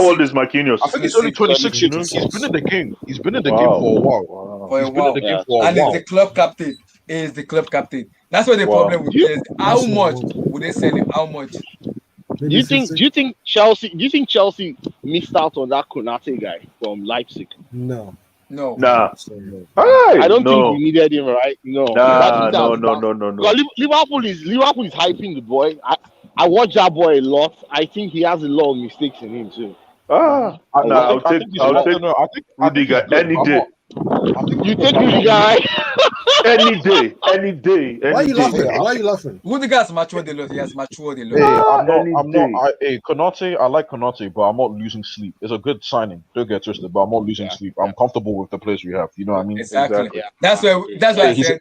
old is Marquinhos? I think he's only 26. He's been in the game. He's been in the game for a while. And he's the club captain. He is the club captain. That's what the problem with PSG. How much would they sell him? How much? Do you think Chelsea missed out on that Konate guy from Leipzig? No. Nah. I don't think we needed him, right? No. No. Liverpool is hyping the boy. I watch that boy a lot. I think he has a lot of mistakes in him too. I'll take Rudiger any day. You take Rudiger, right? Any day. Why are you laughing? Rudiger has matured a lot. He has matured a lot. Konate, I like Konate, but I'm not losing sleep. It's a good signing. Don't get twisted, but I'm not losing sleep. I'm comfortable with the players we have. You know what I mean? Exactly. Yeah. That's why I said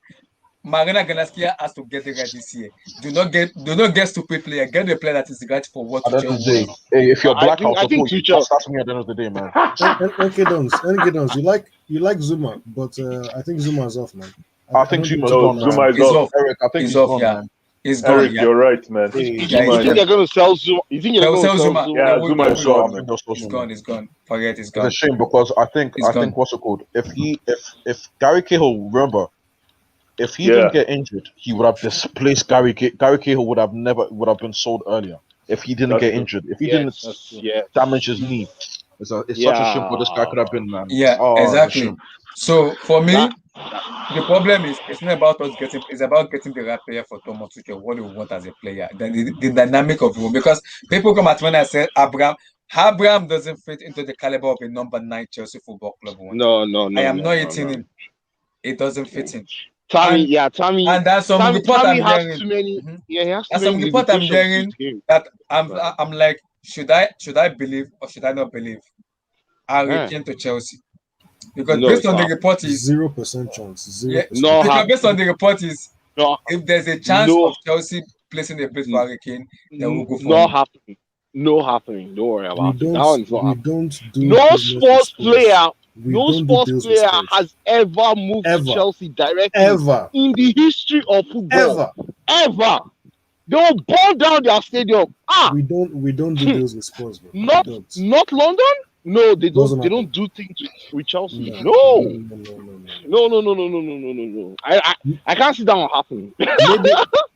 Marina Ganaskia has to get the guy this year. Do not get stupid player. Get the player that is right for what you want. If you're black I think that's me at the end of the day, man. NK you like Zuma, but I think Zuma is off, man. I think Zuma is off. Eric, I think he's off. Yeah. He's gone. Eric, you're right, man. You think they're going to sell Zuma? You think they're going to sell Zuma? Yeah, Zuma is gone. He's gone. Forget it's gone. It's a shame because I think what's it called? If Gary Cahill, remember, if he didn't get injured, he would have displaced Gary Cahill would have been sold earlier. If he didn't get injured, if he didn't damage his knee, it's such a shame what this guy could have been, man. Yeah, exactly. So for me, the problem is it's not about us getting. It's about getting the right player for Thomas Tuchel. What do we want as a player? The dynamic of him, because people come at when I said Abraham doesn't fit into the caliber of a number 9 Chelsea Football Club. No. I am not hitting him. It doesn't fit him. Tammy. And that's some report I'm hearing. Too many. Yeah, he has too and some many report I'm hearing that I'm like, should I believe or should I not believe? I return to Chelsea because based on the report is 0% chance. Because based on the report is if there's a chance of Chelsea placing a bid for Hurricane, then we'll go for it. No happening. Don't worry about it. That one's not happening. No sports player has ever moved to Chelsea directly in the history of football. Ever. They will burn down their stadium. We don't do deals with Spurs, bro. Not London? No, they don't. They don't do things with Chelsea. No. I can't see that one happening.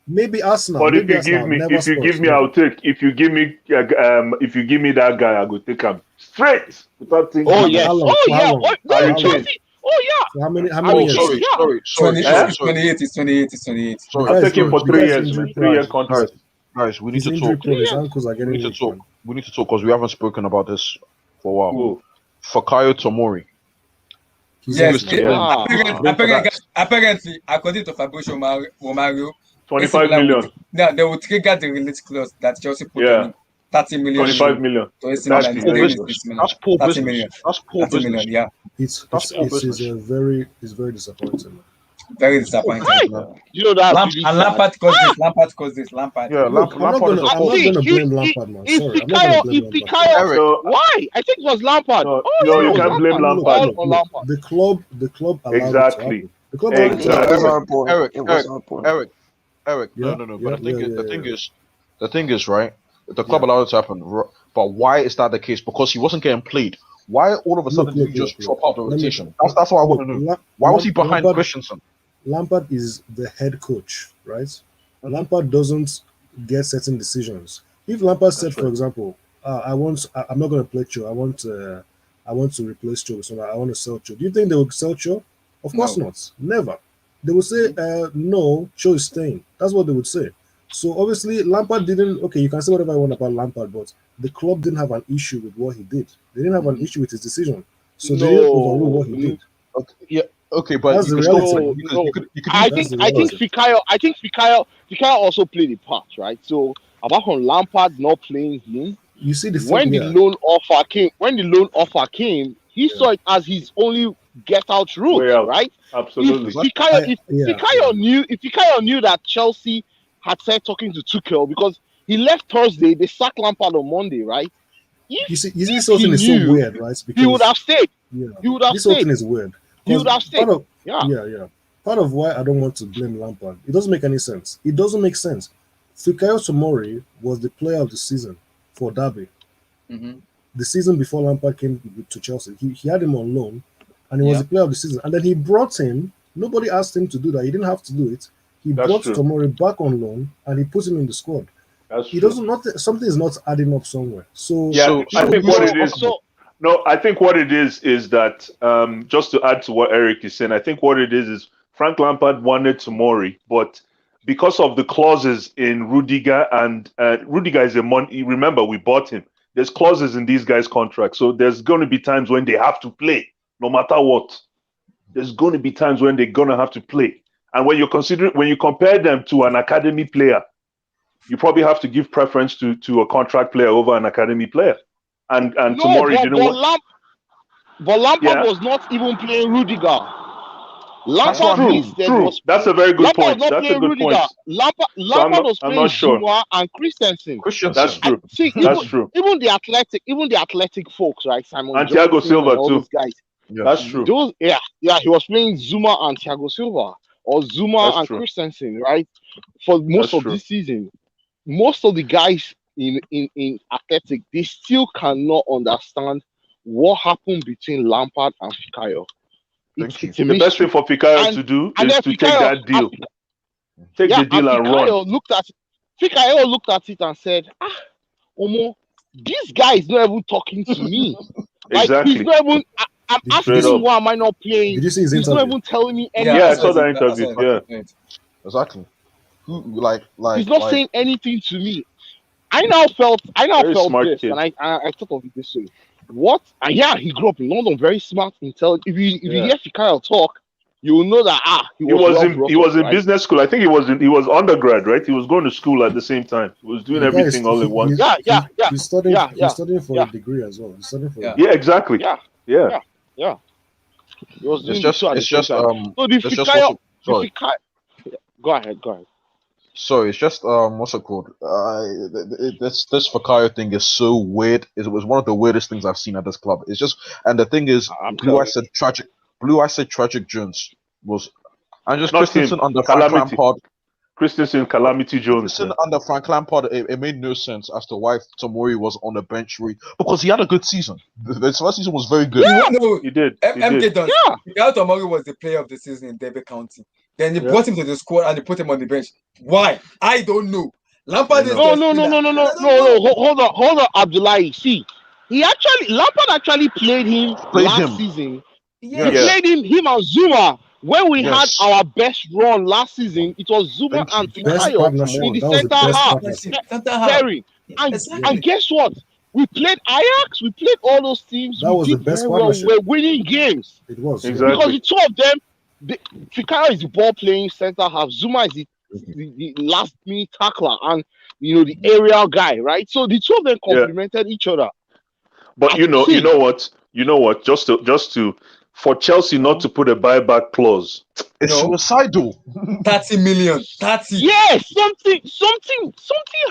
Maybe Arsenal. But maybe Arsenal, never if you give Spurs, me, never. I'll take. If you give me that guy, I go take him straight without thinking. Oh For yes. how long? Oh For how yeah. long? What? No, Harry For how long? Kane. Chelsea. Oh yeah. For how many Harry years? Kane. Yeah. 28. It's 28. It's 28. The I'll guy take is him for the 3 guy is years, injury man. 3 year prone. contract. Guys, we need He's to injury talk. prone. His ankles are We getting need to weak, talk. man. We need to talk because we haven't spoken about this for a while. Cool. Fakayo Tomori. He's Yes. off, man. Yeah. Apparently, according to Fabrizio Romario, 25 million. They will trigger the release clause that Chelsea put Yeah. on him. 30 million. 25 million. To AC That's Milan. the They released business. 6 million. That's poor 30 business. million. That's poor 30 business. million, yeah. It's business. very disappointing, man. Very It's poor disappointing. business, Right. man. You know that's really And sad. Lampard caused this. Lampard caused this. Lampard. Yeah, Look, I'm not Lampard is a gonna See, blame Lampard, man. if Sorry, I'm not gonna blame Lampard. Picayo, No, why? I think it was Lampard. no, Oh no, yeah, you it was can't blame Lampard. Lampard. All on Lampard. The club allowed Exactly. it to happen. The club allowed it to Exactly. happen. Eric, It was our point. Eric. Yeah, No. yeah, But yeah. the thing is, right? The club allowed it to happen. But why is that the case? Because he wasn't getting played. Why all of a sudden did he just drop out the rotation? That's what I want to know. Why was he behind Christensen? Lampard is the head coach, right? Lampard doesn't get certain decisions. If Lampard said, for example, I'm not going to play Cho. I want to replace Cho with someone. I want to sell Cho. Do you think they would sell Cho? Of course not. Never. They would say, no, Cho is staying. That's what they would say. So obviously, Lampard didn't. Okay, you can say whatever you want about Lampard, but the club didn't have an issue with what he did. They didn't have an issue with his decision. So they didn't overrule what he did. Okay, yeah. Okay, but That's you the could reality. still you could I think Fikayo also played a part, right? So apart from Lampard not playing him, You see the when the loan offer came, he saw it as his only get out route, Way out. right? Absolutely. If Fikayo knew that Chelsea had said talking to Tuchel because he left Thursday, they sacked Lampard on Monday, right? You see something is so weird, right? Because He would have stayed. Yeah. He would have This whole stayed. thing is weird. He would have stayed. Yeah. Part of why I don't want to blame Lampard, it doesn't make any sense. It doesn't make sense. Fikayo Tomori was the player of the season for Derby. The season before Lampard came to Chelsea, he had him on loan, and he was the player of the season. And then he brought him. Nobody asked him to do that. He didn't have to do it. He brought Tomori back on loan, and he put him in the squad. He doesn't. Something is not adding up somewhere. So I think what it is. No, I think what it is that just to add to what Eric is saying, I think what it is Frank Lampard wanted Tomori, but because of the clauses in Rudiger, and Rudiger is a money. Remember, we bought him. There's clauses in these guys' contracts, so there's going to be times when they have to play, no matter what. There's going to be times when they're going to have to play, and when you compare them to an academy player, you probably have to give preference to a contract player over an academy player. And Tomori didn't want. But Lampard was not even playing Rudiger. True. That's a very good point. That's a good point. Lampard was playing Zuma and Christensen. That's true. That's true. Even the athletic folks, right? Simon and Thiago Silva too. Those guys. Yeah. That's true. He was playing Zuma and Thiago Silva, or Zuma and Christensen, right? For most of this season, most of the guys in athletic, they still cannot understand what happened between Lampard and Fikayo. The best thing for Fikayo to do is to take that deal. Take the deal and run. Fikayo looked at it and said, Omo, this guy is not even talking to me. Exactly. He's not even, I'm asking him why am I not playing. Did you see his He's interview? not even telling me anything. Yeah, I saw that interview. Yeah. Exactly. He's not saying anything to me. I now felt this, kid. and I thought of it this way. What? And he grew up in London, very smart, intelligent. If you hear Fikayo talk, you will know that he was in business school. I think he was undergrad, right? He was going to school at the same time. He was doing everything all at once. He's studying for a degree as well. He's studying for yeah, exactly. Yeah. Go ahead. Sorry, it's just what's it called? This Fikayo thing is so weird. It was one of the weirdest things I've seen at this club. It's just, and the thing is, Blue Eye said tragic Jones was, and just Christensen under Frank Lampard. Christensen, Calamity Jones. Christensen under Frank Lampard, it made no sense as to why Tomori was on the bench because he had a good season. The first season was very good. Yeah, no, he did. MK done. Yeah, Tomori was the player of the season in Derby County. Then they brought him to the squad and they put him on the bench. Why? I don't know. Lampard is No. Hold on, Abdullahi. See, Lampard actually played him last season. Yeah. He played him and Zuma. When we had Yes. our best run last season, it was Zuma and Best Fikayo partnership. in the That was the center best half. partnership. Pairing. And guess what? We played Ajax. We played all those teams. That was the did best very well. partnership. We're winning games. It was. Exactly. Because the two of them, Fikayo is the ball playing center half. Zuma is the last minute tackler and the aerial guy, right? So the two of them complemented each other. But you know what? Just to for Chelsea not to put a buyback clause. It's suicidal. 30 million. 30. Yeah, something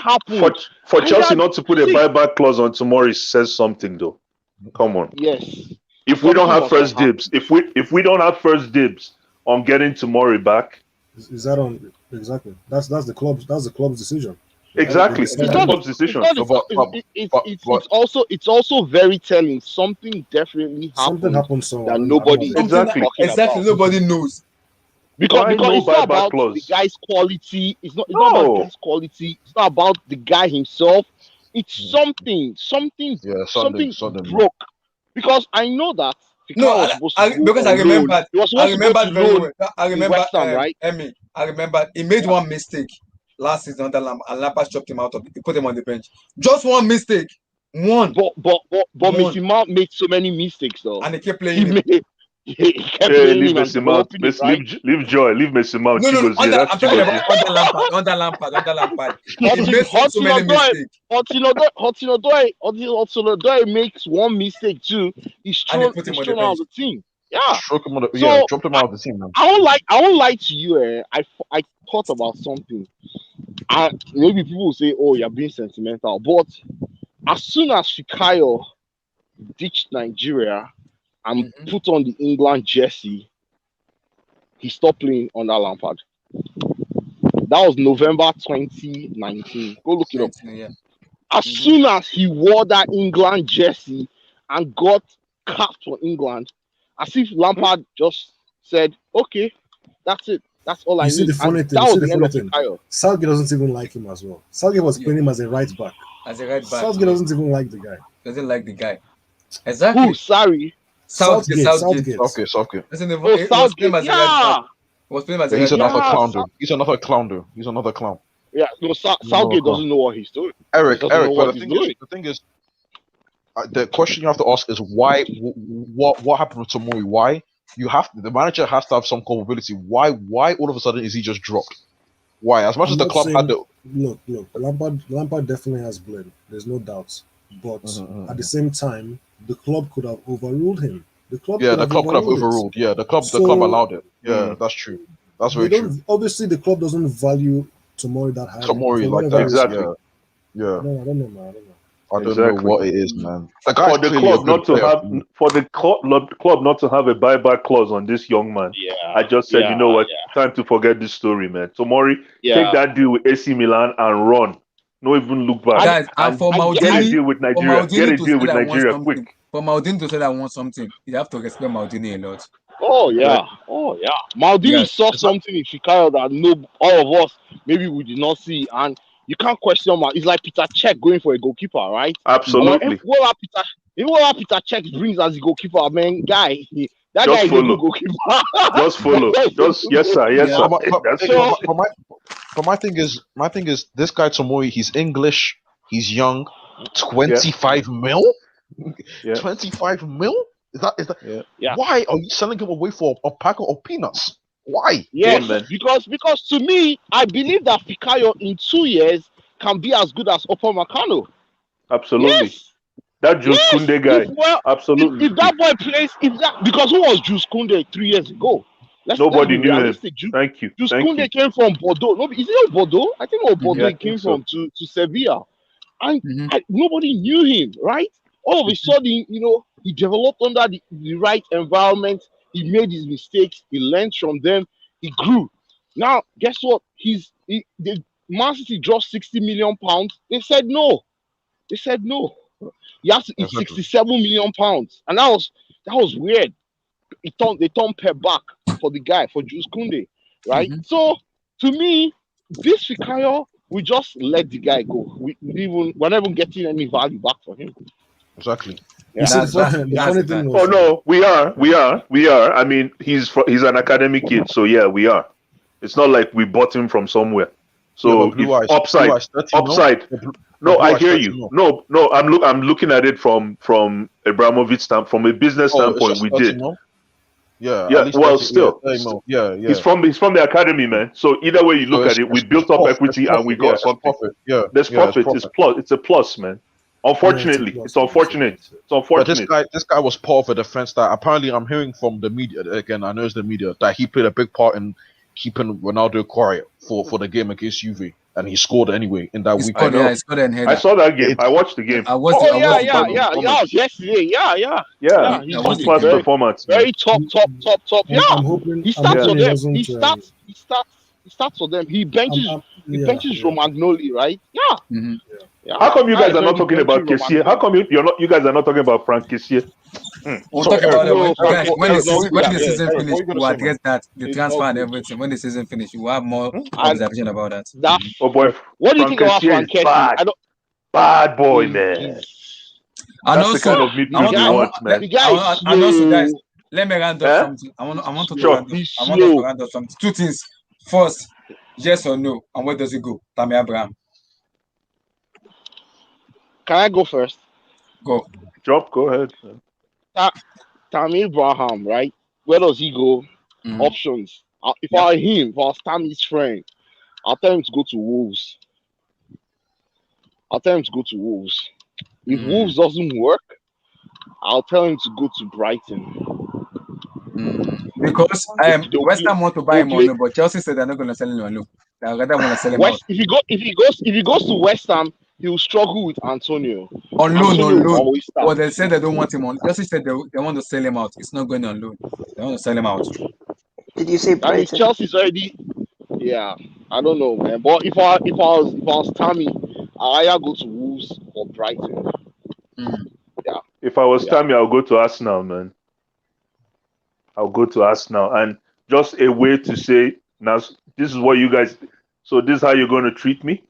happened. For Chelsea not to put a buyback clause on Tomori says something though. Come on. Yes. If we don't have first dibs, if we don't have first dibs on getting Tomori back, is that on exactly? That's the club's decision. Exactly. It's the club's decision. It's also very telling. Something definitely happened. Something happened so that nobody exactly nobody knows. Because it's not about the guy's quality. It's not about the guy's quality. It's not about the guy himself. It's something broke. Because I know that. I remember very well. I remember West Ham, right? Emmy. I remember he made one mistake last season under Lampard, and Lampard chopped him out of it. He put him on the bench. Just one mistake. One. But Mason Mount made so many mistakes though. And he kept playing him. He kept playing him. Leave Joy. Leave Mason Mount. No, I'm talking about under Lampard. He made so many mistakes. Hudson-Odoi makes one mistake too. He's thrown out of the team. Yeah. Dropped him out of the team, man. I won't lie to you. I thought about something. Maybe people will say, "Oh, you're being sentimental," but as soon as Fikayo ditched Nigeria and put on the England jersey, he stopped playing under Lampard. That was November 2019. Go look it up. Yeah. As soon as he wore that England jersey and got capped for England, as if Lampard just said, "Okay, that's it. That's all I need." See the funny thing. Southgate doesn't even like him as well. Southgate was playing him as a right back. Southgate doesn't even like the guy. Doesn't like the guy. Exactly. Who? Sorry. Southgate. Okay, Southgate. Southgate. Yeah. He's another clown. He's another clown. Yeah. No, Southgate doesn't know what he's doing. Eric. But the thing is, the question you have to ask is why? What happened with Tomori? Why? The manager has to have some culpability. Why all of a sudden is he just dropped? Why? As much as the club had the look, Lampard definitely has blame. There's no doubt. But at the same time, the club could have overruled him. The club could have overruled. Yeah, the club allowed it. Yeah, that's true. That's very true. Obviously, the club doesn't value Tomori that highly. Tomori like that. Exactly. Yeah. No, I don't know, man. I don't know what it is, man. For the club not to have a buyback clause on this young man, I just said, you know what? Time to forget this story, man. Tomori, take that deal with AC Milan and run. No, even look back. Guys, and for Maldini, get a deal with Nigeria. Get a deal with Nigeria quick. For Maldini to say that I want something, you have to respect Maldini a lot. Oh yeah. Maldini saw something in Fikayo that all of us maybe we did not see, and you can't question him. It's like Peter Cech going for a goalkeeper, right? Absolutely. What Peter Cech brings as a goalkeeper, man, guy. That just guy follow. is a goalkeeper. Just follow. Yes, sir. But my thing is, this guy Tomori, he's English, he's young, 25 mil. 25 mil. Is that? Yeah. Why are you selling him away for a pack of peanuts? Why? Yes, because to me, I believe that Fikayo in 2 years can be as good as Upper Makano. Absolutely. Yes. That Jules Koundé guy. Absolutely. If that boy plays, because who was Jules Koundé 3 years ago? Nobody knew him. Thank you. Jules Koundé came from Bordeaux. No, is it Bordeaux? I think Bordeaux came from to Sevilla, and nobody knew him. Right? All of a sudden, he developed under the right environment. He made his mistakes. He learned from them. He grew. Now, guess what? The Man City dropped 60 million pounds. They said no. He has to eat 67 million pounds, and that was weird. They turned Pep back for the guy, for Jules Koundé. right? So to me, this Fikayo, we just let the guy go. We're not even getting any value back for him. Exactly. You see, the funny thing was. Oh no, we are. I mean, he's an academy kid, so yeah, we are. It's not like we bought him from somewhere. So if upside. No, I hear you. No, I'm looking at it from Abramovich standpoint, from a business standpoint. We did. Yeah. Yeah. Well, still. Yeah. He's from the academy, man. So either way you look at it, we built up equity and we got something. Yeah. There's profit. It's plus. It's a plus, man. Unfortunately, it's unfortunate. It's unfortunate. But this guy was part of a defense that apparently I'm hearing from the media again. I know it's the media that he played a big part in keeping Ronaldo quiet for the game against Juve, and he scored anyway in that week. I saw that game. I watched the game. Yesterday. Yeah. He's class performance. Very top. Yeah. I'm hoping, he starts for them. doesn't, He starts for them. He benches Romagnoli, right? Yeah. Yeah. How come you guys are not talking about Kessié? How come you guys are not talking about Frank Kessié? We'll talk about it when the season finishes. We'll address that, the transfer and everything. When the season finishes, we'll have more observation about that. Oh boy, what do you think about Frank Kessié? Bad boy, man. And that's also, the kind of midfield you want, man. And also, guys, let me round up something. I want to round up something. Two things. First, yes or no, and where does it go? Tammy Abraham. Can I go first? Go. Go ahead. Tammy Abraham, right? Where does he go? Options. If I were him, if I was Tammy's friend, I'll tell him to go to Wolves. If Wolves doesn't work, I'll tell him to go to Brighton. Because West Ham want to buy him on loan, but Chelsea said they're not going to sell him on loan. They rather want to sell him out. If he goes to West Ham, he will struggle with Antonio. On loan. Well, they said they don't want him on. Chelsea said they want to sell him out. It's not going on loan. They want to sell him out. Did you say Brighton? Chelsea's already? Yeah, I don't know, man. But if I was Tammy, I'd either go to Wolves or Brighton. Yeah. If I was Tammy, I'll go to Arsenal, man. I'll go to Arsenal, and just a way to say, now this is what you guys. So this is how you're going to treat me.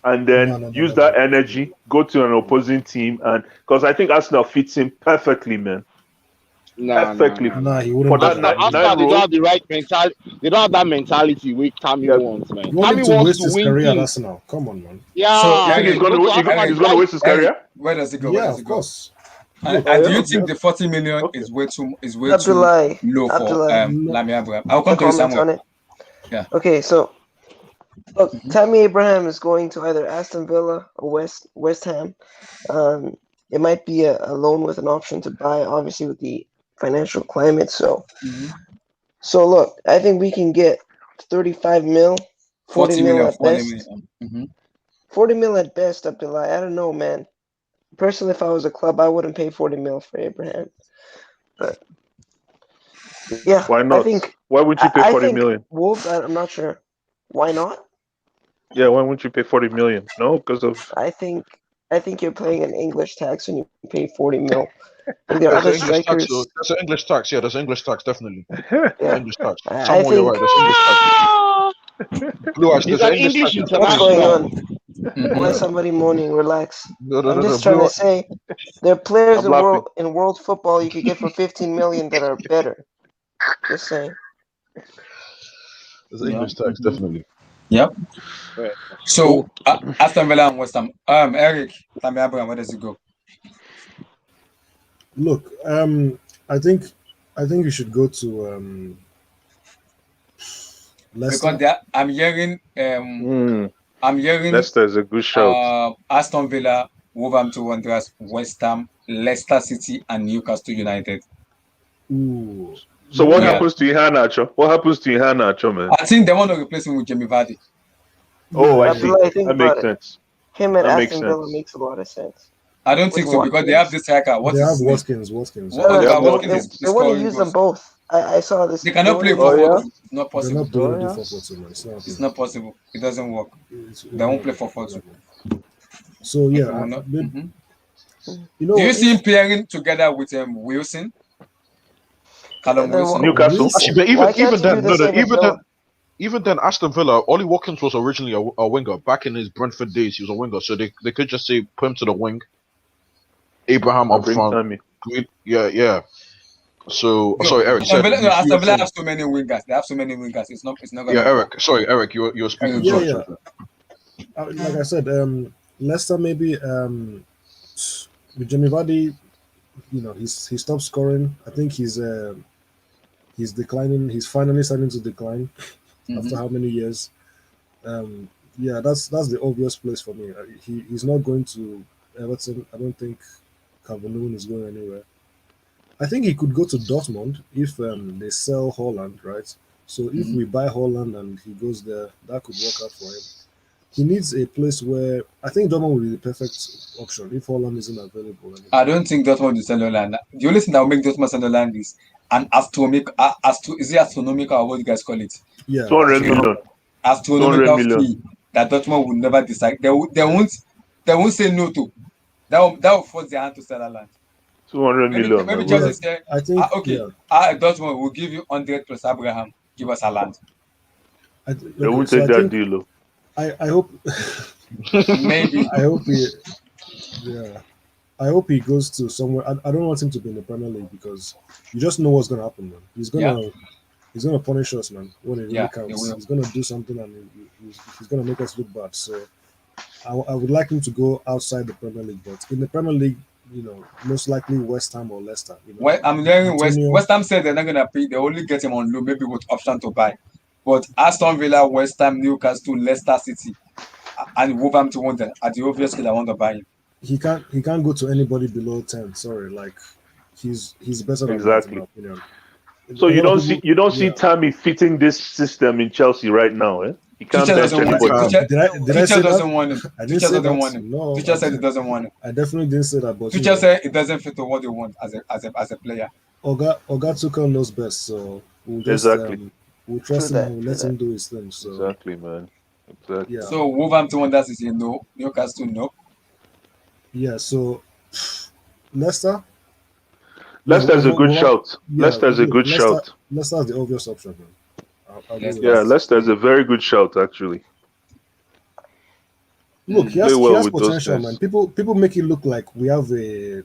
And then use that energy, go to an opposing team, and because I think Arsenal fits him perfectly, man. Perfectly. Nah, he wouldn't. Arsenal, they don't have the right mentality. They don't have that mentality which Tammy wants, man. You want Tammy him to wants waste to his win career at things. Arsenal. Come on, man. Yeah. So you think he's going to waste his career? Where does it go? Yeah, of course. And do you think the 40 million is way too low for Lamy Abraham? I'll come to you, Samuel. Yeah. Okay, so look, Tammy Abraham is going to either Aston Villa or West Ham. It might be a loan with an option to buy, obviously with the financial climate. So, so look, I think we can get 35 mil, 40 mil at best. 40 mil at best, Abdullah. I don't know, man. Personally, if I was a club, I wouldn't pay 40 mil for Abraham. But yeah, why not? Why wouldn't you pay 40 million? Wolves, I'm not sure. Why not? Yeah, why wouldn't you pay 40 million? No, because of. I think you're paying an English tax when you pay 40 mil. And there are other strikers. That's an English tax. Yeah, that's English tax, definitely. Yeah. English tax. I think. You're right. That's English tax. Blue Eyes, He's an English international. What's going on? Why somebody moaning? Relax. I'm just trying to say there are players in world football you could get for 15 million that are better. Just saying. There's English tax, definitely. Yep. So Aston Villa and West Ham. Eric, Tammy Abraham, where does it go? Look, I think you should go to Leicester. Because I'm hearing Leicester is a good shout. Aston Villa, Wolverhampton Wanderers, West Ham, Leicester City, and Newcastle United. Ooh. So what happens to Iheanacho? What happens to Iheanacho, man? I think they want to replace him with Jamie Vardy. Oh, I see. That makes sense. Him at Aston Villa makes a lot of sense. I don't think so because they have this striker. They have Watkins. They want to use them both. I saw this. They cannot play for Porto. Not possible. It's not possible. It doesn't work. They won't play for Porto. So yeah, you know. Do you see him pairing together with Wilson? Callum Wilson. Newcastle. Even then, even then, Aston Villa, Ollie Watkins was originally a winger. Back in his Brentford days, he was a winger. So they could just say put him to the wing. Abraham up front. Yeah. So sorry, Eric. Aston Villa have so many wingers. They have so many wingers. It's not gonna. Yeah, Eric. Sorry, Eric. You're speaking. Yeah. Like I said, Leicester maybe with Jamie Vardy, he stopped scoring. I think he's declining. He's finally starting to decline after how many years? That's the obvious place for me. He's not going to Everton. I don't think Calvert-Lewin is going anywhere. I think he could go to Dortmund if they sell Haaland, right? So if we buy Haaland and he goes there, that could work out for him. He needs a place where I think Dortmund will be the perfect option if Haaland isn't available anymore. I don't think Dortmund will sell Haaland. The only thing that will make Dortmund sell Haaland is an astronomical, is it astronomical or what you guys call it? Yeah, 200 million. Astronomical fee that Dortmund will never decide. They won't say no to. That will force their hand to sell Haaland. 200 million. Maybe Chelsea say, I think Dortmund will give you 100 plus Abraham. Give us Haaland. They won't take that deal. I hope. Maybe. I hope he. Yeah. I hope he goes to somewhere. I don't want him to be in the Premier League because you just know what's going to happen, man. He's gonna punish us, man. When it really counts, he's gonna do something and he's gonna make us look bad. So I would like him to go outside the Premier League, but in the Premier League, most likely West Ham or Leicester. I'm hearing West Ham said they're not gonna pay. They only get him on loan, maybe with option to buy. But Aston Villa, West Ham, Newcastle, Leicester City, and Wolverhampton want them are the obvious that I want to buy him. He can't go to anybody below 10. Sorry, like he's better than that, in my opinion. So you don't see Tammy fitting this system in Chelsea right now, eh? He can't bench anybody. Tuchel doesn't want him. Tuchel doesn't want him. No, Tuchel said he doesn't want him. I definitely didn't say that, but Tuchel said it doesn't fit to what they want as a player. Oga Tuchel knows best, so we'll just we'll trust him and we'll let him do his thing. So exactly, man. Exactly. Yeah. So Wolverhampton wants to say no. Newcastle no. Yeah. So Leicester. Leicester's a good shout. Leicester's a good shout. Leicester's the obvious option, man. Leicester's a very good shout, actually. Look, he has potential, man. People make it look like we have a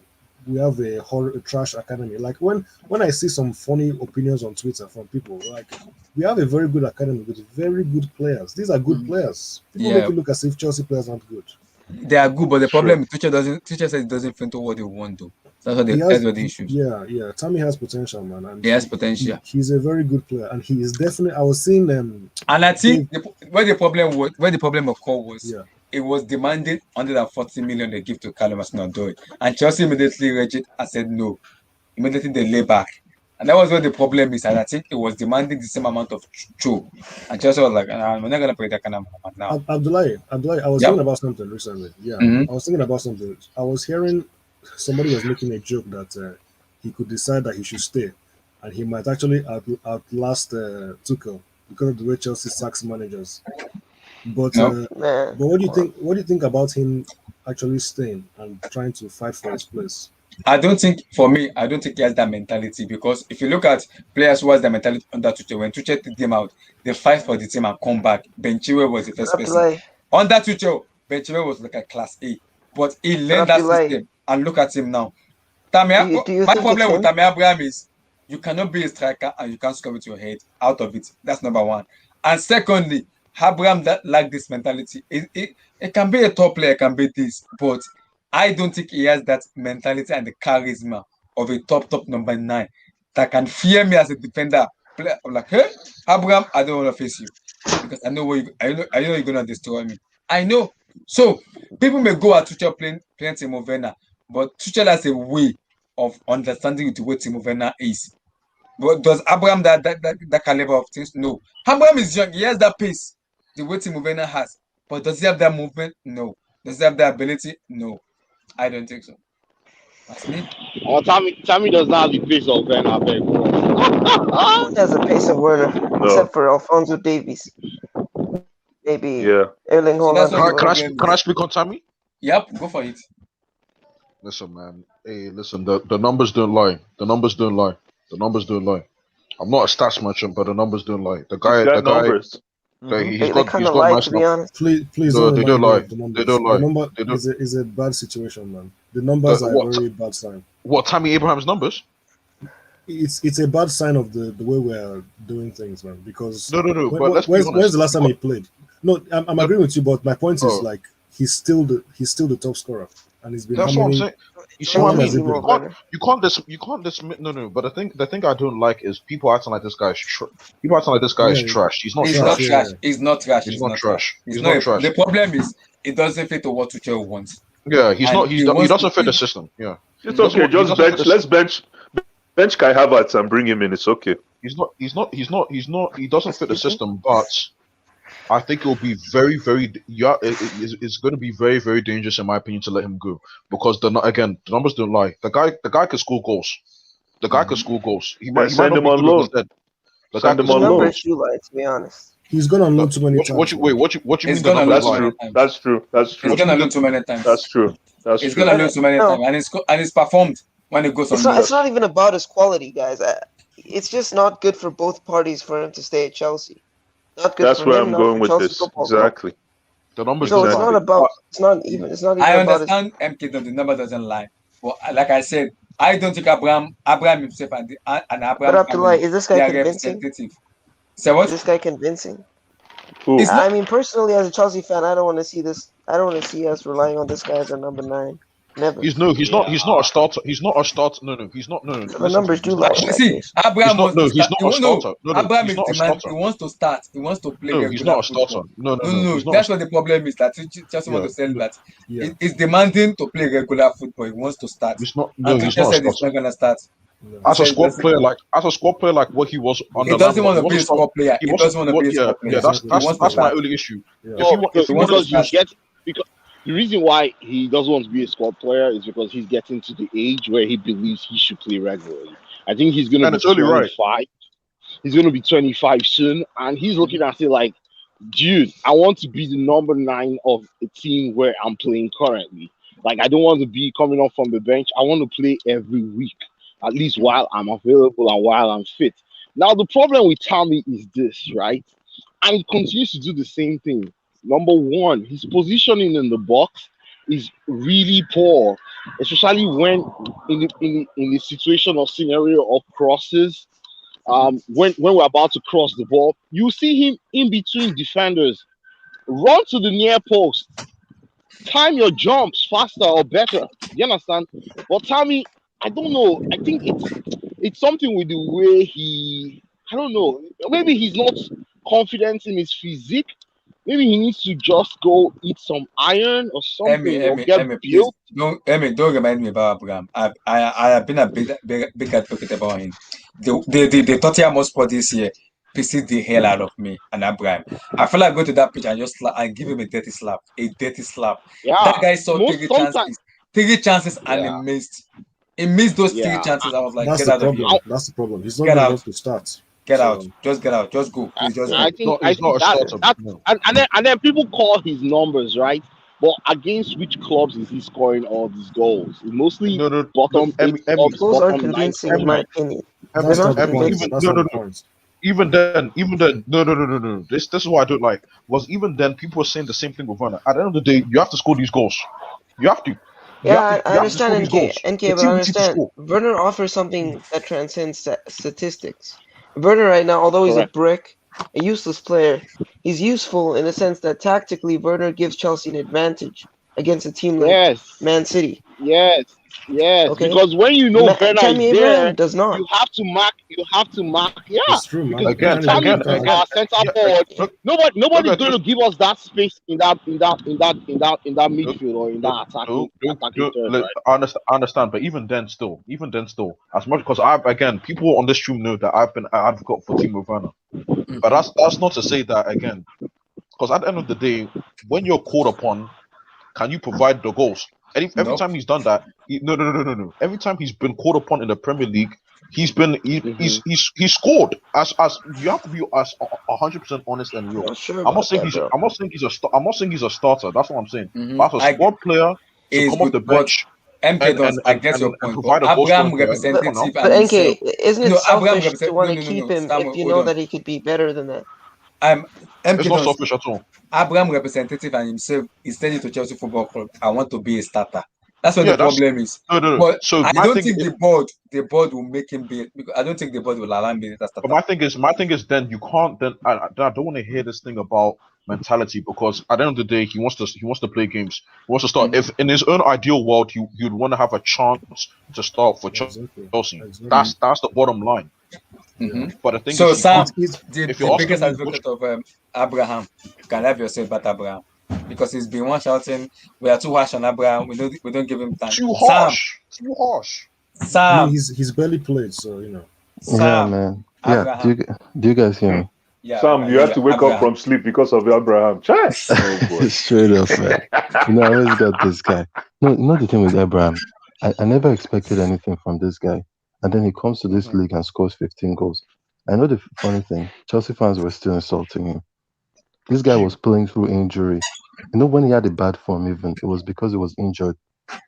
trash academy. Like when I see some funny opinions on Twitter from people, like we have a very good academy with very good players. These are good players. People make it look as if Chelsea players aren't good. They are good, but the problem is Tuchel says it doesn't fit to what they want to. That's what the issue. Yeah. Tammy has potential, man. And he has potential. He's a very good player, and he is definitely. I was seeing them. And I think where the problem occurred was it was demanding 140 million they give to Callum Hudson-Odoi, and Chelsea immediately rejected and said no. Immediately they lay back, and that was where the problem is. And I think it was demanding the same amount of Cho, and Chelsea was like, "We're not gonna pay that kind of amount now." Abdullahi, I was thinking about something recently. Yeah, I was thinking about something. I was hearing somebody was making a joke that he could decide that he should stay, and he might actually outlast Tuchel because of the way Chelsea sacks managers. But what do you think? What do you think about him actually staying and trying to fight for his place? I don't think he has that mentality, because if you look at players who has that mentality under Tuchel, when Tuchel took them out, they fight for the team and come back. Ben Chilwell was the first person. Under Tuchel, Ben Chilwell was like a class A, but he learned that system. And look at him now. My problem with Tammy Abraham is you cannot be a striker and you can't score with your head out of it. That's number one. And secondly, Abraham that like this mentality. It can be a top player, it can be this, but I don't think he has that mentality and the charisma of a top number 9 that can fear me as a defender. I'm like, hey, Abraham, I don't want to face you because I know you're gonna destroy me. I know. So people may go at Tuchel playing Timo Werner, but Tuchel has a way of understanding the way Timo Werner is. But does Abraham that caliber of things? No. Abraham is young. He has that pace, the way Timo Werner has. But does he have that movement? No. Does he have that ability? No. I don't think so. That's me. Oh, Tammy does not have the pace of Werner. He has a pace of Werner, except for Alphonso Davies. Maybe Erling Haaland. Can I speak on Tammy? Yep, go for it. Listen, man. Hey, listen. The numbers don't lie. The numbers don't lie. I'm not a stats merchant, but the numbers don't lie. The He's guy, got numbers. he's They got kind of lie, nice to be numbers. honest. Please No, don't they don't remind me lie. of the numbers. They don't The lie. number They don't. is a bad situation, man. The numbers are a What? very bad sign. What? Tammy Abraham's numbers? It's a bad sign of the way we are doing things, man. Because No. But let's be when's honest. the last time he played? No, I'm agreeing with you, but my point is Oh. like he's still the top scorer, and he's been. That's how what I'm many? saying. You see how what I long has mean? he been? You can't dismiss. No. But the thing I don't like is people acting like this guy is people acting like this guy is Yeah, trash. He's not He's trash. not trash. He's not trash. He's not trash. He's He's not not trash. The problem is it doesn't fit to what Tuchel wants. Yeah, he's And not. he He wants doesn't to- fit the system. Yeah, It's That's okay. what- he Just doesn't fit the let's bench Kai Havertz and bring him in. It's okay. He doesn't fit the system, but I think it will be very, very. Yeah, it's going to be very, very dangerous in my opinion to let him go because the numbers don't lie. The guy can score goals. The guy can score goals. He might send not him be on good as loan. he said. The Send guy him can on score loan. Numbers goals. do lie, to be honest. He's gonna loan too many times. What you mean? He's The gonna numbers lose That's too lie? many true. times. That's true. That's He's true. gonna lose too many times. That's true. That's He's true. gonna lose too many No. times, and he's performed when it goes on. It's not even about his quality, guys. It's just not good for both parties for him to stay at Chelsea. Not good That's for where him, I'm not going for with Chelsea this. Football Club. Exactly. The numbers So don't it's lie. not about. It's not even I about his. understand MK the number doesn't lie, but like I said, I don't think Abraham himself and Abraham But Abdullah, family is this they guy are convincing? representative. Say what? Is this guy convincing? Who? It's not. I mean, personally, as a Chelsea fan, I don't want to see this. I don't want to see us relying on this guy as our number 9. Never. He's not a starter. He's not a starter. No, he's not. No. The numbers do He's lie not. in that See, case. Abraham wants to He's start. not a starter. No, Abraham he's is not a demand. He starter. wants to start. He wants to play No, regular he's not a football. starter. No. No. He's not. That's what the problem is. That Chelsea want Yeah. to sell that. Yeah. He's demanding to play regular football. He wants to start. He's not. And No, he's Tuchel not a said he's starter. not gonna start. Yeah. As a He said squad he player, like what he was on He the doesn't Lambo, want to be a squad player. He doesn't want to be a squad player. Yeah, that's He wants to my start. only issue. Yeah. If he Because wants to you start. get because the reason why he doesn't want to be a squad player is because he's getting to the age where he believes he should play regularly. I think he's gonna And be it's only right. 25. He's gonna be 25 soon, and he's looking at it like, dude, I want to be the number 9 of a team where I'm playing currently. Like, I don't want to be coming off from the bench. I want to play every week, at least while I'm available and while I'm fit. Now, the problem with Tammy is this, right? And he continues to do the same thing. Number one, his positioning in the box is really poor, especially when in the situation of scenario of crosses. When we're about to cross the ball, you see him in between defenders. Run to the near post. Time your jumps faster or better. You understand? But Tammy, I don't know. I think it's something with the way he. I don't know. Maybe he's not confident in his physique. Maybe he needs to just go eat some iron or something or get Please built. don't remind me about Abraham. I have been a big advocate about him. The Tottenham Hotspur this year pissed the hell out of me and Abraham. I feel like go to that pitch and just and give him a dirty slap. Yeah, That guy saw sometimes. three chances and Yeah. he missed. He missed those Yeah. 3 chances. I was like, That's get the out of here. problem. That's the problem. He's not Get good out. enough to start. Get So, out. Just get out. Just go. Please just I go. think He's not a that, starter. No. and then people call his numbers, right? But against which clubs is he scoring all these goals? It's mostly No. bottom Emmy, 8 clubs, Those aren't bottom 9 convincing, clubs. in my opinion. that's They're not not the point. convincing. That's not the point. Even then, no. This is what I don't like. Was even then people were saying the same thing with Werner. At the end of the day, you have to score these goals. You have to. You Yeah, have to- I you have to score understand these NK, goals. NK, The but team I needs to understand. score. Werner offers something that transcends statistics. Werner right now, although he's a Correct. brick, a useless player, he's useful in the sense that tactically Werner gives Chelsea an advantage against a team like Yes, Man City. yes. Okay. Because when you know Werner Tammy is Abraham there, does not. you have to mark. Yeah, It's true, man. because Again, You can't Tammy even is count our it. center forward. Nobody's look going to give us that space in that midfield or in that attacking third, right? I understand, but even then, still, as much because people on this stream know that I've been an advocate for Timo Werner, but that's not to say that again, because at the end of the day, when you're called upon, can you provide the goals? Every Nope. time he's done that, no. Every time he's been called upon in the Premier League, he's scored. As you have to be as 100% honest and real. Not sure I'm not about saying that, he's. bro. I'm not saying he's a starter. That's what I'm saying. Mhm. But as a I- squad player to He's come off good, the bench, MK does. I get your and point, but provide a goal Abraham scoring player. Come on representative now. and But himself. NK, isn't it No, Abraham selfish represent. to No, want to no, no, keep no. him Sam, if you hold know on. that he could be better than that? It's MK not does. selfish at all. Abraham representative and himself is telling to Chelsea Football Club, I want to be a starter. That's what the Yeah, that's problem is. no. But So I my don't thing, think the board will make him be. Because I don't think the board will allow him to be a but starter. my thing is, then you can't. Then I don't want to hear this thing about mentality because at the end of the day, he wants to play games. He wants to start. Mhm. If in his own ideal world, you'd want to have a chance to start for Exactly. Chelsea. Exactly. That's the bottom line. Yeah. But the thing So is, he Sam, can't. the, If the you're asking biggest me which, advocate of Abraham, you can have yourself about Abraham because he's been one shouting, "We are too harsh on Abraham. We don't give him time." too harsh. I mean, Sam, he's barely played, so you know. Yeah, Sam, man. Yeah. Abraham. Do you guys hear me? Yeah, we Sam, can you hear have you. to wake up Abraham. from sleep because of Abraham. Chai. Oh boy. Straight up, man. I always got this guy. No, not the thing with Abraham. I never expected anything from this guy. And then he comes to this league and scores 15 goals. I know the funny thing, Chelsea fans were still insulting him. This guy was playing through injury. You know, when he had a bad form, even, it was because he was injured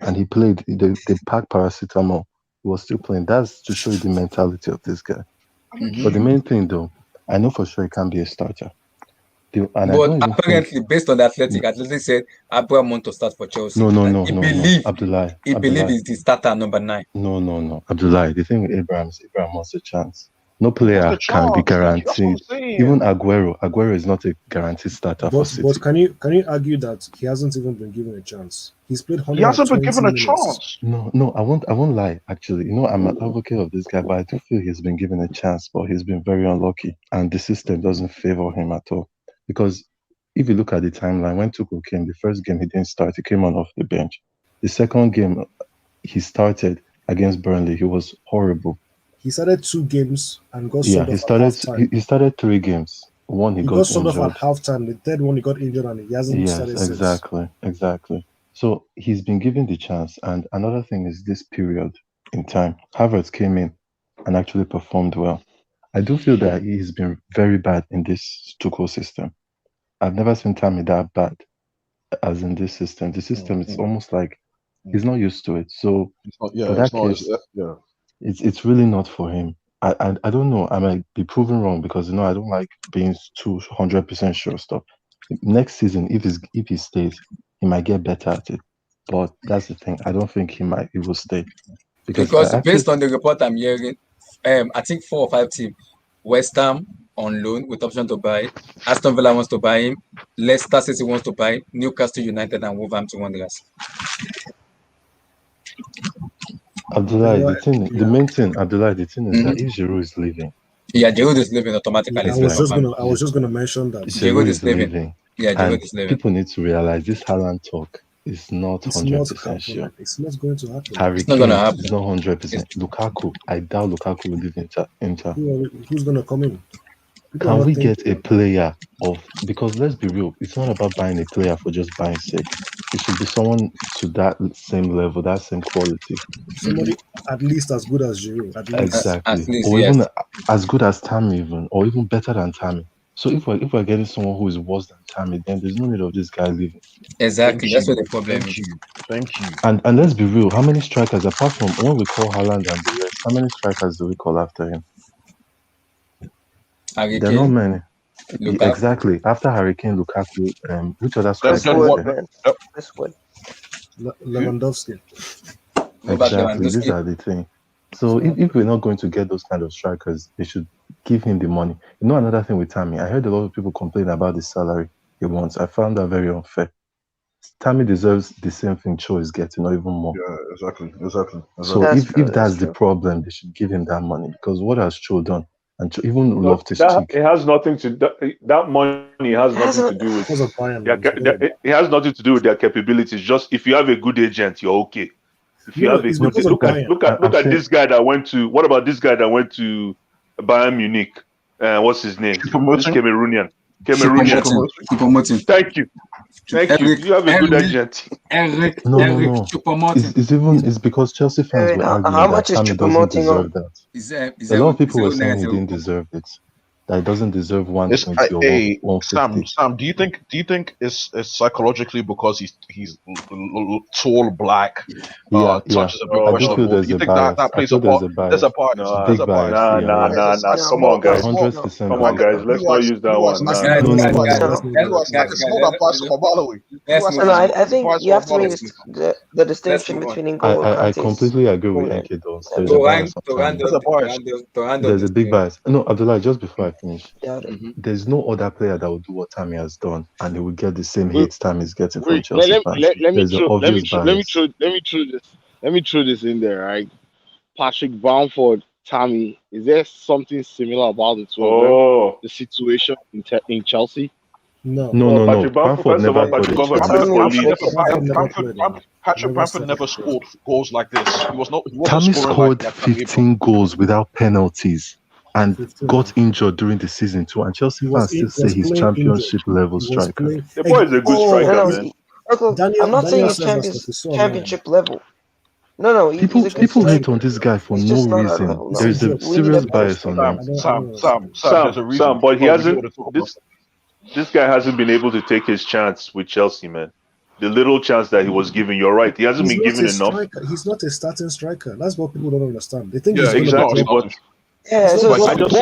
and he played, they packed paracetamol. He was still playing. That's to show you the mentality of this guy. But the main thing, though, I know for sure he can be a starter. And I But don't even think. apparently, based on the Athletic said Abraham want to start for Chelsea. No. He believe Abdullah. he's the starter number 9. No. Abdullah. The thing with Abraham is Abraham wants a chance. No What's player the can be chance? That's what I'm guaranteed. saying. Even Aguero is not a guaranteed starter for City. But can you argue that he hasn't even been given a chance? He's played He hasn't been 120 given a minutes. chance. No, I won't lie. Actually, you know, I'm an advocate of this guy, but I do feel he's been given a chance, but he's been very unlucky, and the system doesn't favor him at all. Because if you look at the timeline, when Tuchel came, the first game he didn't start; he came on off the bench. The second game he started against Burnley, he was horrible. He started 2 games and got Yeah, subbed off at halftime. he started 3 games. One he He got got subbed off injured. at halftime. The third one he got injured and he hasn't Yes, started since. exactly. So he's been given the chance. And another thing is this period in time. Havertz came in and actually performed well. I do feel that he's been very bad in this Tuchel system. I've never seen Tammy that bad as in this system. The system is almost like he's not used to it. So for that case, it's really not for him. I don't know. I might be proven wrong because I don't like being 200% sure stuff. Next season, if he stays, he might get better at it. But that's the thing. I don't think he will stay Because based on the report I'm hearing, I think 4 or 5 teams, West Ham on loan with option to buy, Aston Villa wants to buy him, Leicester City wants to buy him, Newcastle United and Wolverhampton Wanderers. Abdullah, the main thing, Abdullah, the thing is that if Giroud is leaving, Giroud is leaving automatically. Yeah, I was just gonna mention that Giroud is leaving. Giroud is leaving. People need to realize this Haaland talk is not 100% sure. It's not going to happen. Harry It's not Kane gonna happen. is not 100%. Lukaku, I doubt Lukaku will leave Inter. Who's gonna come in? Can we get a player because let's be real, it's not about buying a player for just buying sake. It should be someone to that same level, that same quality. Somebody at least as good as Giroud. Exactly. Or even as good as Tammy, or even better than Tammy. So if we're getting someone who is worse than Tammy, then there's no need of this guy leaving. Exactly. That's what the problem is. Thank you. And let's be real, how many strikers, apart from when we call Haaland and the rest, how many strikers do we call after him? Harry There are Kane, not many. Lukaku. Exactly. After Harry Kane, Lukaku, which other striker? This one. Lewandowski. Exactly. These are the thing. So if we're not going to get those kind of strikers, they should give him the money. You know, another thing with Tammy, I heard a lot of people complain about the salary he wants. I found that very unfair. Tammy deserves the same thing Cho is getting, or even more. Yeah, exactly. So if that's the problem, they should give him that money because what has Cho done? And Cho, even Loftus-Cheek. It has nothing to that money has nothing to do with it has nothing to do with their capabilities. Just if you have a good agent, you're okay. If you have a good look at this guy that went to what about this guy that went to Bayern Munich? What's his name? This Cameroonian. Thank you. You have a good agent. No. It's because Chelsea fans were arguing how much that is Tammy doesn't deserve Choupo-Moting that. A lot of people were saying he didn't deserve it. that he doesn't deserve 120 or Hey, 150. Sam, do you think it's psychologically because he's tall, black, Yeah, touches a bit I do feel questionable? Do there's you a think that bias. I plays a feel there's part? a There's a bias. bias. No, There's Big a bias. bias. Yeah. nah. As Come on, guys. 100% Come on, bias. guys. Let's not use that one. Guys, Nah. guys, No, no, guys, no, guys, no. let's I can smell that bias from a mile away. let's move No, on. I think you have to make the Let's distinction move on. between I, N'Golo I Kante's completely agree with opponent. NK though. And There's a To bias round sometimes. There's a bias. up There's a this big thing. bias. No, Abdullah, just before I finish, doubt it. there's no other player that will do what Tammy has done and he will get the same Wait, hate Tammy is getting from wait, Chelsea fans. let me There's an throw obvious bias. let me throw this in there, right? Patrick Bamford, Tammy, is there something similar about the two of them? Oh, The situation in Chelsea? No. No. Patrick Bamford. Bamford First of never all, got Patrick a Bamford chance. played for Leeds. Patrick Bamford never scored goals like this. He wasn't Tammy scoring scored like Tammy 15 goals without penalties and 15. got injured during the season too. And Chelsea fans still say he's playing championship injured. level He was striker. playing. The boy is a good striker, No, man. I'm not saying he's says that stuff is so annoying. championship level. No, he's a good People hate striker. on this guy for He's no just not at reason. level. No. There's a We need serious a better bias on striker. him. Sam, there's a reason. Sam, but he Oh, we hasn't. wanna talk about This guy hasn't been able to take his chance with Chelsea, man. The little chance that he was given, you're right. He hasn't He's been not given a enough. striker. He's not a starting striker. That's what people don't understand. They think Yeah, he's going exactly. to But Yeah, so But I just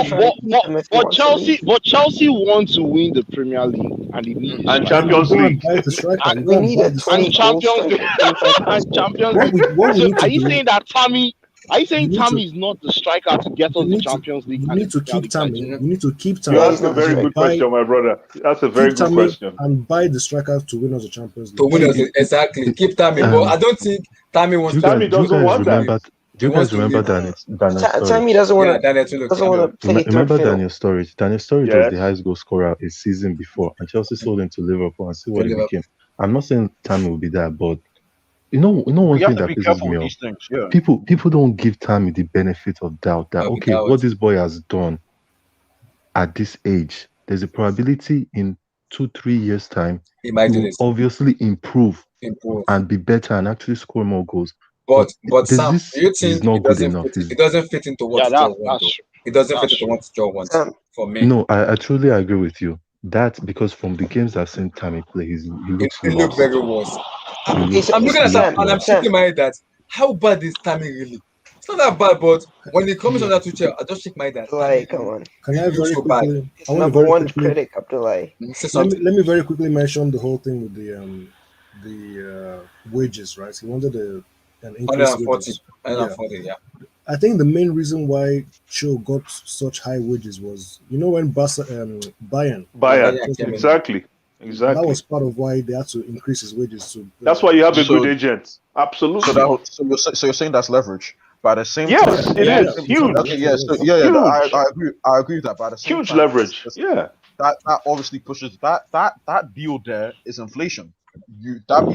see- But Chelsea want to win the Premier League and they need a and striker. Champions go and League. buy the striker. And You go we and need buy a the 20 striker. goal striker. And Champions What League. we So need to are you do? saying that Tammy? Are you saying You need Tammy to- is not the striker to get us the Champions League? You and need to the Premier keep League Tammy. title? You need to keep You Tammy. asked a very good question, my brother. That's a very Keep good Tammy question. and buy the striker to win us the Champions League. To win us, exactly. Keep Tammy, but I don't think Tammy wants to. Tammy doesn't want that. Do you guys remember Daniel Sturridge? Tammy doesn't want to. Daniel Doesn't want to play third Remember fiddle. Daniel Sturridge? Daniel Sturridge Yes. was the highest goal scorer a season before, and Chelsea sold him to Liverpool and see what he Liverpool. became. I'm not saying Tammy will be that, but you know one You have thing to that be pisses careful me with off. these things. Yeah. People don't give Tammy the benefit of doubt that okay, what this boy has done at this age, there's a probability in 2-3 years time He might do will this. obviously improve and be better and actually score more goals. But Sam, this do you is think not it good doesn't enough. fit? It doesn't fit into what Joe wants. It doesn't fit into what Joe wants. For me, No, I truly agree with you. That because from the games I've seen Tammy play, he looks it looked very worse. I'm looking at Sam and I'm shaking my head that how bad is Tammy really? It's not that bad, but when it comes on that Twitter, I just shake my head. Like, come on. Can I very quickly? It's number one critic, Abdullah. Let me very quickly mention the whole thing with the wages, right? He wanted an increase. 140, yeah. I think the main reason why Cho got such high wages was, when Bayern, exactly. That was part of why they had to increase his wages. That's why you have a good agent. Absolutely. So you're saying that's leverage. But at the same yes, time, it is huge. I agree with that. But at the same huge time, leverage. That obviously pushes that deal. There is inflation.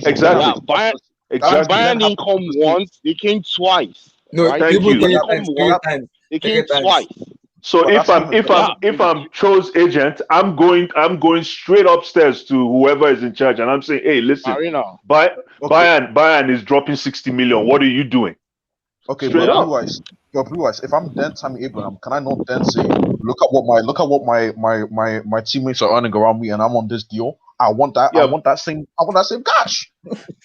Exactly. Bayern didn't come once; they came twice. No, right? thank you. They came twice. So if I'm Cho's agent, I'm going straight upstairs to whoever is in charge, and I'm saying, hey, listen, Bayern is dropping 60 million. What are you doing? Okay, Blue Eyes. If I'm then Tammy Abraham, can I not then say, look at what my teammates are earning around me, and I'm on this deal. I want that. Yeah. I want that same cash.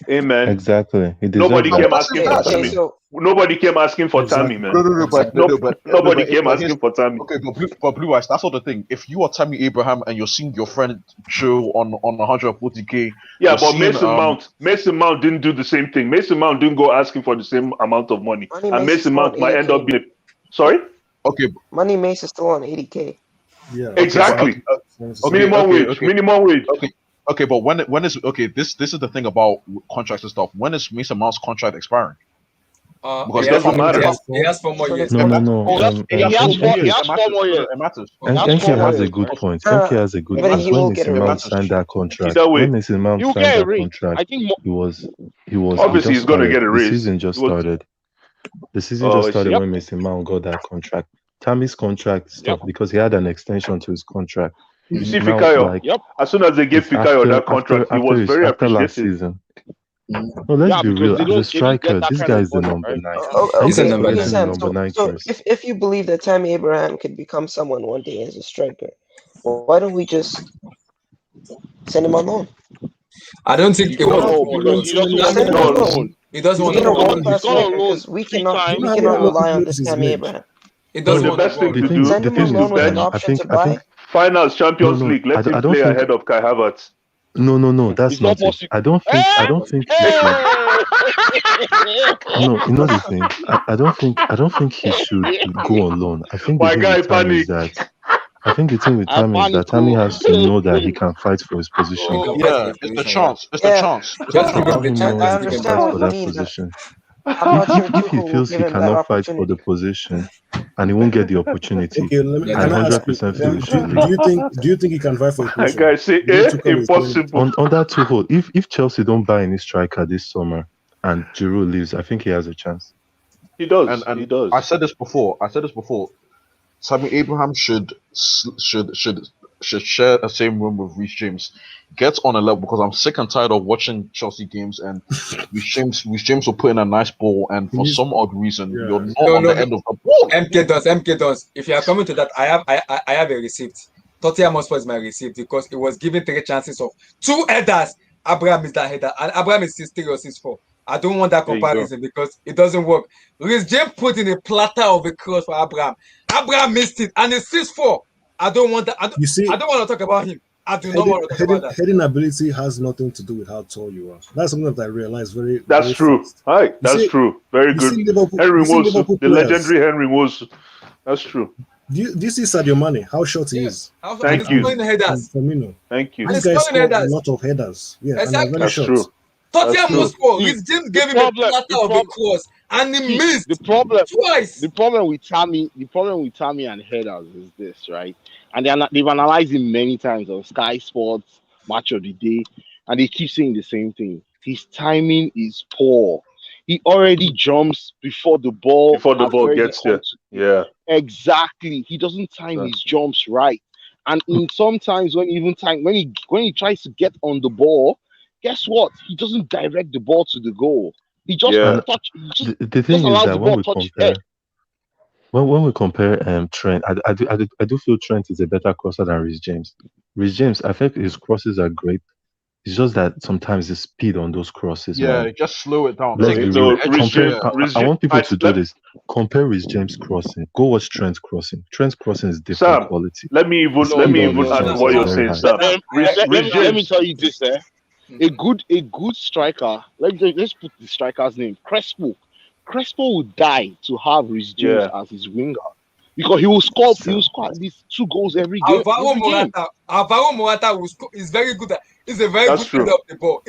Amen. Exactly. Nobody came asking for Tammy. Nobody came asking for Tammy, man. Nobody came asking for Tammy. Okay, but Blue Eyes, that's not the thing. If you are Tammy Abraham and you're seeing your friend Joe on 140k, yeah, but Mason Mount didn't do the same thing. Mason Mount didn't go asking for the same amount of money, and Mason Mount might end up being. Sorry. Okay. Money Mason is still on 80k. Yeah. Exactly. Minimum wage. Okay, but when is okay? This is the thing about contracts and stuff. When is Mason Mount's contract expiring? Because it doesn't matter. He has 4 more years. No. He has 4 more years. It matters. MK has a good point. MK has a good point. When Mason Mount signed that contract, when Mason Mount signed that contract, I think he was obviously he's going to get a raise. The season just started. The season just started when Mason Mount got that contract. Tammy's contract stopped because he had an extension to his contract. You see, Fikayo. As soon as they gave Fikayo that contract, he was very appreciative. Last season, No, let's Yeah, be because real. they As a don't striker, get that this kind guy of is the money, number right? 9. He's a He's number Okay, placing the Sam. 9. number 9 So first. if you believe that Tammy Abraham could become someone one day as a striker, well, why don't we just send him on loan? I don't think he No, wants to no, go because alone. he doesn't Just want to send him go on No, loan. alone. He doesn't He's want No, to been a go no, world alone. he's class gone on striker loan because we 3 cannot Do you know times how many rely now. on appearances this he's Tammy made? Abraham. He no. doesn't The want to best go thing The to alone. thing, do the Send him thing on is to is, loan with an bench I option think, to I think, buy. finals Champions no, League. Let I him don't play think, ahead of Kai Havertz. no, that's It's not not it. possible. I don't think he should. No, you know the thing. I don't think he should go on loan. I think the My thing guy with Tammy is panicked. that I think the thing with I Tammy is that panic. Tammy has to know that he can fight for his position. He can Oh, fight for Yeah, his it's the position, yeah. chance. It's the Yeah, chance. It's the Just yeah, give him Allow the chance. him chance. know I if Just he give can him understand that fight what for you chance. that mean. position. I'm not sure If he Tuchel will feels give he him that cannot fight for the opportunity. position and he won't get the opportunity, Okay, Yeah, I can I that's ask you? 100% feel Do, we do, should do leave. you think he can fight for his My position? guy say, The way Tuchel is doing it. impossible. On that two hole, if Chelsea don't buy any striker this summer and Giroud leaves, I think he has a chance. He does. And He I does. said this before. Tammy Abraham should share the same room with Reece James. Get on a level because I'm sick and tired of watching Chelsea games and Reece James will put in a nice ball and for He's, some odd reason you're yeah. not No, on no, the end of the ball. MK Dons. If you are coming to that, I have a receipt. Tottenham Hotspur is my receipt because it was given 3 chances of 2 headers. Abraham is that header, and Abraham is 6-3 or 6-4. I don't want that There you go. comparison because it doesn't work. Reece James put in a platter of a cross for Abraham. Abraham missed it, and it's 6-4. I don't want that. You see, I don't want to talk about him. I do not heading, want to talk heading, about that. heading ability has nothing to do with how tall you are. That's something that I realized very, That's very true. fast. Hi, that's see- true. Very You good. see Liverpool, Henry you see Wosu, Liverpool the players. legendary Henry Wosu. That's true. Do you see Sadio Mane? How short he Yeah. is. And Thank he's you. scoring And headers. Firmino. Thank you. And These he's guys scoring score a headers. lot of headers. Yeah, and they're Exactly. very That's short. true. That's Tottenham true. Hotspur. See, Reece James the gave him a problem, platter the of a problem, cross, and he see, missed the problem twice. with Tammy and headers is this, right? And they've analyzed him many times on Sky Sports, Match of the Day, and they keep saying the same thing. His timing is poor. He already jumps before the ball Before the has ball already gets come there. to him. Yeah. Exactly. He doesn't time his Exactly. jumps right. And in sometimes when he tries to get on the ball, guess what? He doesn't direct the ball to the goal. He just Yeah. And the thing is allows that the when ball we touch his compare head. when we compare Trent, I do feel Trent is a better crosser than Reece James. Reece James, I think his crosses are great. It's just that sometimes the speed on those crosses, Yeah, man. just slow it down. Let's Take be it to real. the edge. Reece Compare. James. Yeah. Reece I James. want people to do Let, this. Compare Reece James crossing. Go watch Trent crossing. Trent's crossing is different Sam, quality. let me The even speed on Reece add to James what is you're very saying, high. Sam. Let me James. tell you this, A good striker. Let's put the striker's name. Crespo would die to have Reece James Yeah. as his winger because he will score at least 2 goals every game. Alvaro Morata is very good. He's a very That's good true. header of the ball.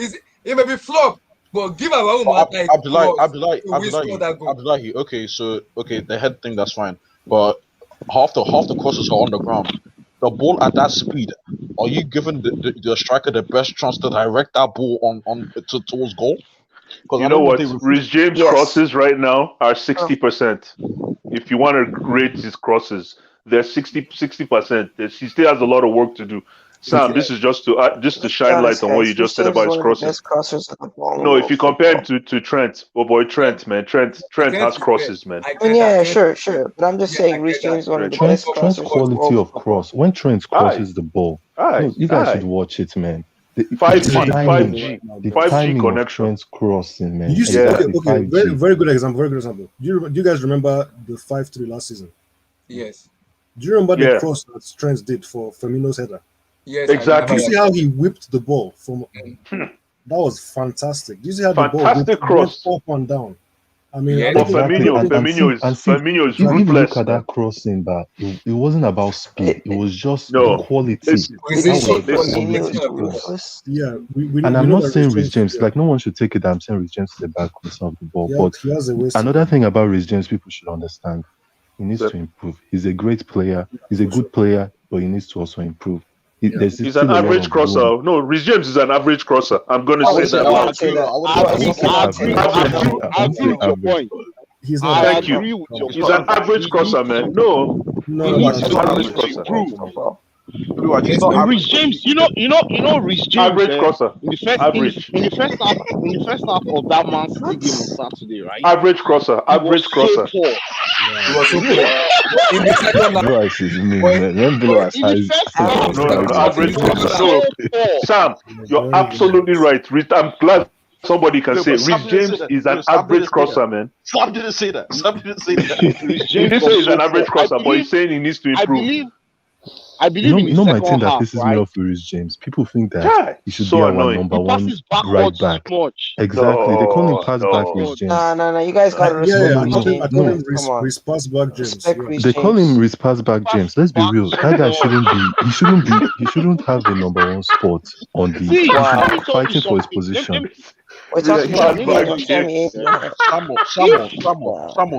He may be flop, but give Alvaro But Morata a cross. He will score that goal. Abdullahi. Okay, the head thing that's fine, but half the crosses are on the ground. The ball at that speed, are you giving the striker the best chance to direct that ball towards goal? Because You I know know what? they Reece James crosses right now are 60%. If you want to rate his crosses, they're 60%. He still has a lot of work to do. Sam, this is just to shine light on what you just said about his crossing. Best crossers of the ball. No, if you compare him to Trent, oh boy, Trent, man, Trent has crosses, man. I mean, yeah, sure. But I'm just saying, Reece James is one of the best Trent's crossers. quality of cross. When Trent crosses the ball, no, you guys should watch it, man. The 5G timing of connection. Trent's crossing, man. Did you see? Exactly, Okay. 5G. Very good example. Do you guys remember the 5-3 last season? Yes. Do you remember the cross that Trent did for Firmino's header? Yes, exactly. Do you see how he whipped the ball from? That was fantastic. Do you see how the ball Fantastic cross up and down? I mean, Yeah, but Exactly. Firmino is If you look ruthless, at man. that crossing, but it wasn't about speed. It was just No. the quality. Listen, Yeah, And I'm know not that saying Reece Reece James, yeah. like no one should take it that I'm saying Reece James is a bad crosser of the ball. Yeah, But he has a waste. another thing about Reece James, people should understand, he needs to improve. He's a great player. He's a good player, but he needs to also improve. He's an average crosser. No, Reece James is an average crosser. I'm going to say that. I agree with your point. He's not. Thank you. He's an average crosser, man. No, he needs to average crosser. improve. Blue Eyes, he's not With average. Rich James, Rich James. Average crosser. In the first, Average. in the first half, of that Man City game on Saturday, right? Average crosser. He Average was crosser. so poor. He was so poor. In the second half, Blue Eyes is mean, but man. When Blue Eyes In the has first No, half, no, no, no. Average he was crosser. so No, poor. Sam, you're absolutely right. I'm glad somebody can No, say but Sam Rich didn't James say that. is No, an Sam average didn't say crosser, that. man. Sam didn't say that. Sam didn't say that. Rich He James did say was he's so an average poor. crosser, but he's saying he needs to I improve. believe You know, in the my second thing that half, pisses me right? off with Rich James. People think that Yeah, he should so be our annoying. number He one passes right backwards back. too much. Exactly. They call him No, pass back no. Rich James. No. You guys gotta Yeah, respect I no, call him, James. no. Come on. Pass back James. Respect Yeah. Reece They call him James. pass back James. Let's be Back real. so That guy much. he shouldn't have a number one spot on the See, he should Wow. let me be tell you fighting for his something. position. We're Yeah, talking he about should Pass be. back Tammy James. Abraham. If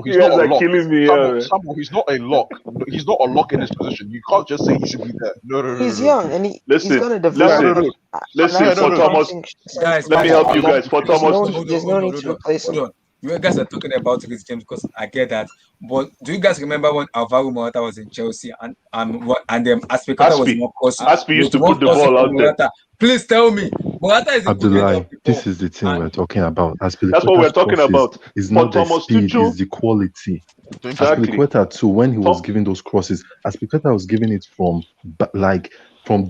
He's You not guys a are lock. killing me here, man. Samo, he's not a lock. He's not a lock in his position. You can't just say he should be there. No. He's young and he's Listen, gonna Yeah, develop. no, listen, no. listen. Yeah, For no. Thomas, guys, let me help you guys. For There's Thomas, no need to replace him. hold on. You guys are talking about Rich James because I get that. But do you guys remember when Alvaro Morata was in Chelsea and Aspilicueta was Aspi, more crossing? Aspi used to Was put the more crossing ball for out there. Morata. Please tell me, Morata is a good header Abdullahi, of the this ball. is the thing we're And talking about. That's what we're Aspilicueta's talking crosses about. is For not the Thomas speed, Tuchel, it's the quality. exactly. Aspilicueta too, when he was Tom, giving those crosses, Aspilicueta was giving it from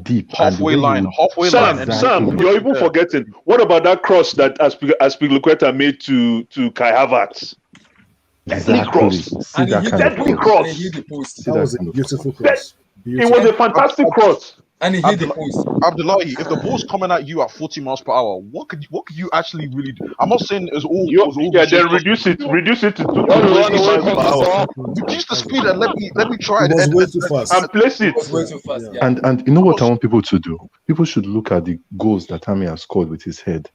deep, and the Halfway way he line. would Halfway line. And Sam, exactly. you're even forgetting. What about that cross that Aspilicueta made to Kai Havertz? Deadly Exactly. cross. See and he that hit kind the of Deadly post. cross. And he cross. hit the post. See That that was a kind of beautiful cross. cross. It was a fantastic cross. And he hit the post. Abdullahi, if the ball's coming at you at 40 miles per hour, what could you actually really do? I'm not saying it was all. Yeah, Rich then James' reduce it. Reduce it to you want to run 20 away miles from per the hour. ball, Reduce the speed and let me try It it. was way too fast. And place It it. was way too fast. Yeah. Yeah. And you know what I want people to do? People should look at the goals that Tammy has scored with his head.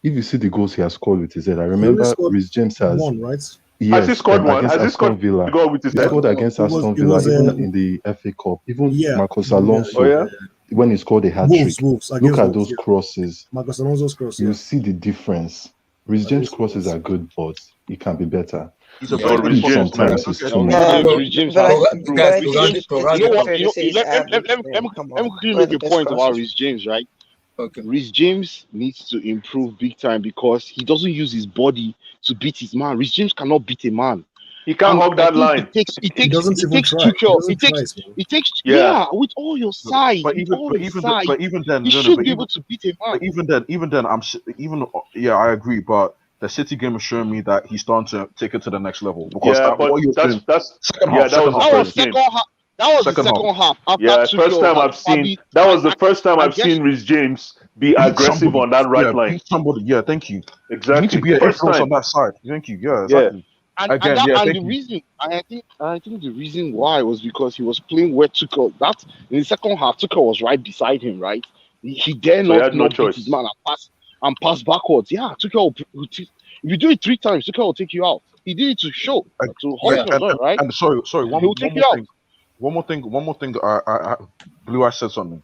If you see the goals he has scored with his head, I He remember only scored Rhys James has one, right? Has he scored one? against Has he Aston scored Villa. the goal with his He head? scored against It was- Aston it Villa, was, even in the FA Cup. Even Yeah. Marcos Yeah, Alonso, Oh yeah. when he scored a hat trick. Wolves. Look Against at Wolves, those yeah. crosses. Marcos Alonso's cross. You Yeah. see the difference. Rhys James crosses are good, but it can be better. He's a Yeah. very No, good Rhys crosser. James, man. Sometimes it's too Rich much. James, Yeah, Rich James but has I to think, improve. but I Guys, think Rich to James, round you know it what? up. You know, fair to say let me average, man. Come on. quickly We're make the a best point about crossers. Rich James, right? Okay. Rich James needs to improve big time because he doesn't use his body to beat his man. Rich James cannot beat a man. He can't And hog I that think line. He doesn't even try. He Tuchel. doesn't try, man. Yeah. With all your size, But with even all but his even size, but even then, he no, no, should but be even able to beat a man. but even then, yeah, I agree. But the City game is showing me that he's starting to take it to the next level because Yeah, that but what you're doing that's second yeah, half, that was second the half, That was first game. second half. That was the second half. second half after Yeah, first Tuchel time had I've seen probably. that was the first time I've guess- seen Rhys James be Beat aggressive somebody. on that right line. Beat somebody. Yeah, thank you. You need to Exactly. be an First influence on time. that side. Thank you. Yeah, Yeah. exactly. Again, yeah, and thank the you. reason I think the reason why was because he was playing where Tuchel. That in the second half, Tuchel was right beside him. Right, he dare So he not had no not beat choice. his man and pass backwards. Yeah, Tuchel. If you do it 3 times, Tuchel will take you out. He did it to show to Yeah, Hudson as well, right? and sorry, one He'll take more you out. thing. One more thing. Blue Eye said something,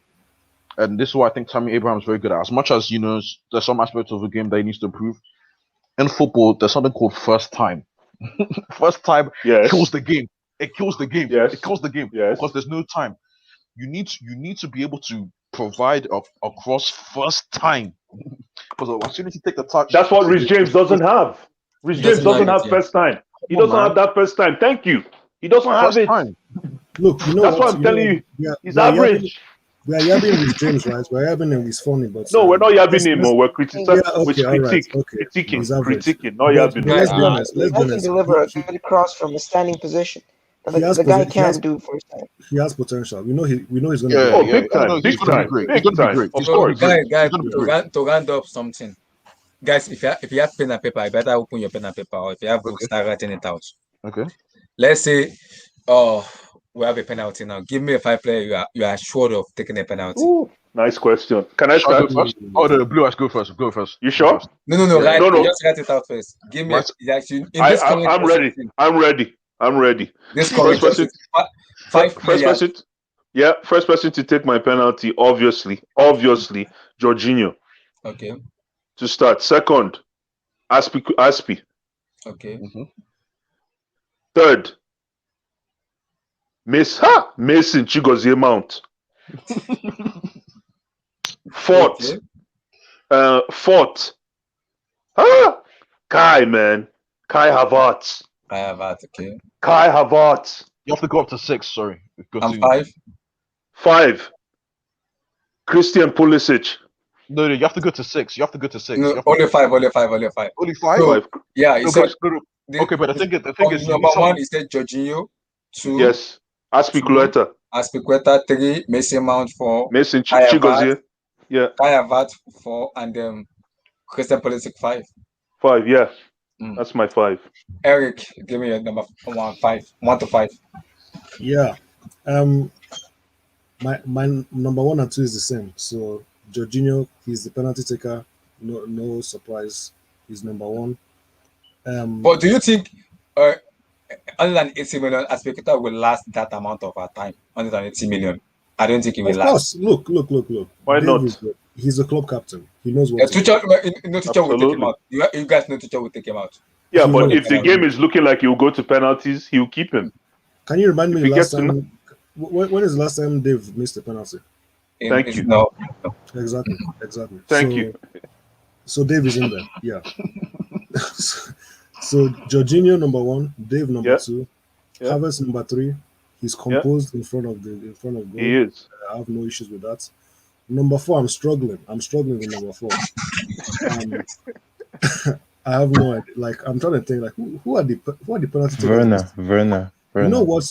and this is why I think Tammy Abraham is very good at. As much as there's some aspects of the game that he needs to improve. In football, there's something called first time. First time kills the game. It kills the game. Yes. It kills the game Yes. because there's no time. You need to be able to provide a cross first time because as soon as you take the touch, That's what Rhys James doesn't have. Rhys James doesn't have first time. He doesn't have that first time. Thank you. He doesn't have it. Look, you know That's what what? I'm telling you. He's we are average. We are yabbing with James, right? We're yabbing him. He's funny, but No, we're not yabbing him. let's- We're criticizing. Yeah, okay, all right, okay. He's average. Critiquing, not But yabbing. let's be honest. He Let's be can honest. deliver a good cross from a standing position. He has The guy posi- he can has- do first time. He has potential. We know he's going to. Oh, big time, big time, big time. Of course. Guys, to round up something. Guys, if you have pen and paper, you better open your pen and paper, or if you have book, start writing it out. Okay. Let's say, we have a penalty now. Give me a 5-player you are sure of taking a penalty. Ooh, nice question. Can I I'll start? go first. Oh, the Blue Eyes go first. Go first. You sure? No. Yeah. No. Just write it out first. Give me. I'm ready. I'm ready. This first person. First person. Yeah, first person to take my penalty. Obviously, Jorginho. Okay. To start. Second, Aspi. Okay. Mm-hmm. Third, Mason Chigozie Mount. Fourth. Okay. Fourth. Ah! Kai, man. Kai Havertz. Okay. Kai Havertz. You have to go up to 6. Sorry. I'm 5. 5. Christian Pulisic. No, you have to go to 6. You have to go to 6. No, You have to only go 5. to Only 5. Only 5. Only 5? So, yeah, he No, said. okay, but the thing is, number 1, he said Jorginho. 2. Yes. Aspilicueta. Aspilicueta. 3. Mason Mount. 4. Mason Kai Havertz. Chigozie. Yeah. Kai Havertz 4, and Christian Pulisic 5. 5. Yeah. That's my 5. Eric, give me your number 1. 5. 1 to 5. Yeah. My number 1 and 2 is the same. So Jorginho, he's the penalty taker. No surprise. He's number 1. But do you think other than 80 million, Aspilicueta will last that amount of time? 180 million. I don't think he will Of last. course. Look. Why not? He's a club captain. He knows what to do. Teacher will take him out. You guys know teacher will take him out. Yeah, but if the game is looking like he'll go to penalties, he'll keep him. Can you remind me If he last gets to time? When is the last time Dave missed a penalty? Thank you. No. Exactly. Thank you. So Dave is in there. Yeah. So Jorginho number 1, Dave number 2, Havertz number 3. He's composed in front of goal. He is. I have no issues with that. Number 4, I'm struggling with number 4. I have no idea. Like, I'm trying to think, like, who are the penalty takers? Werner. You know what?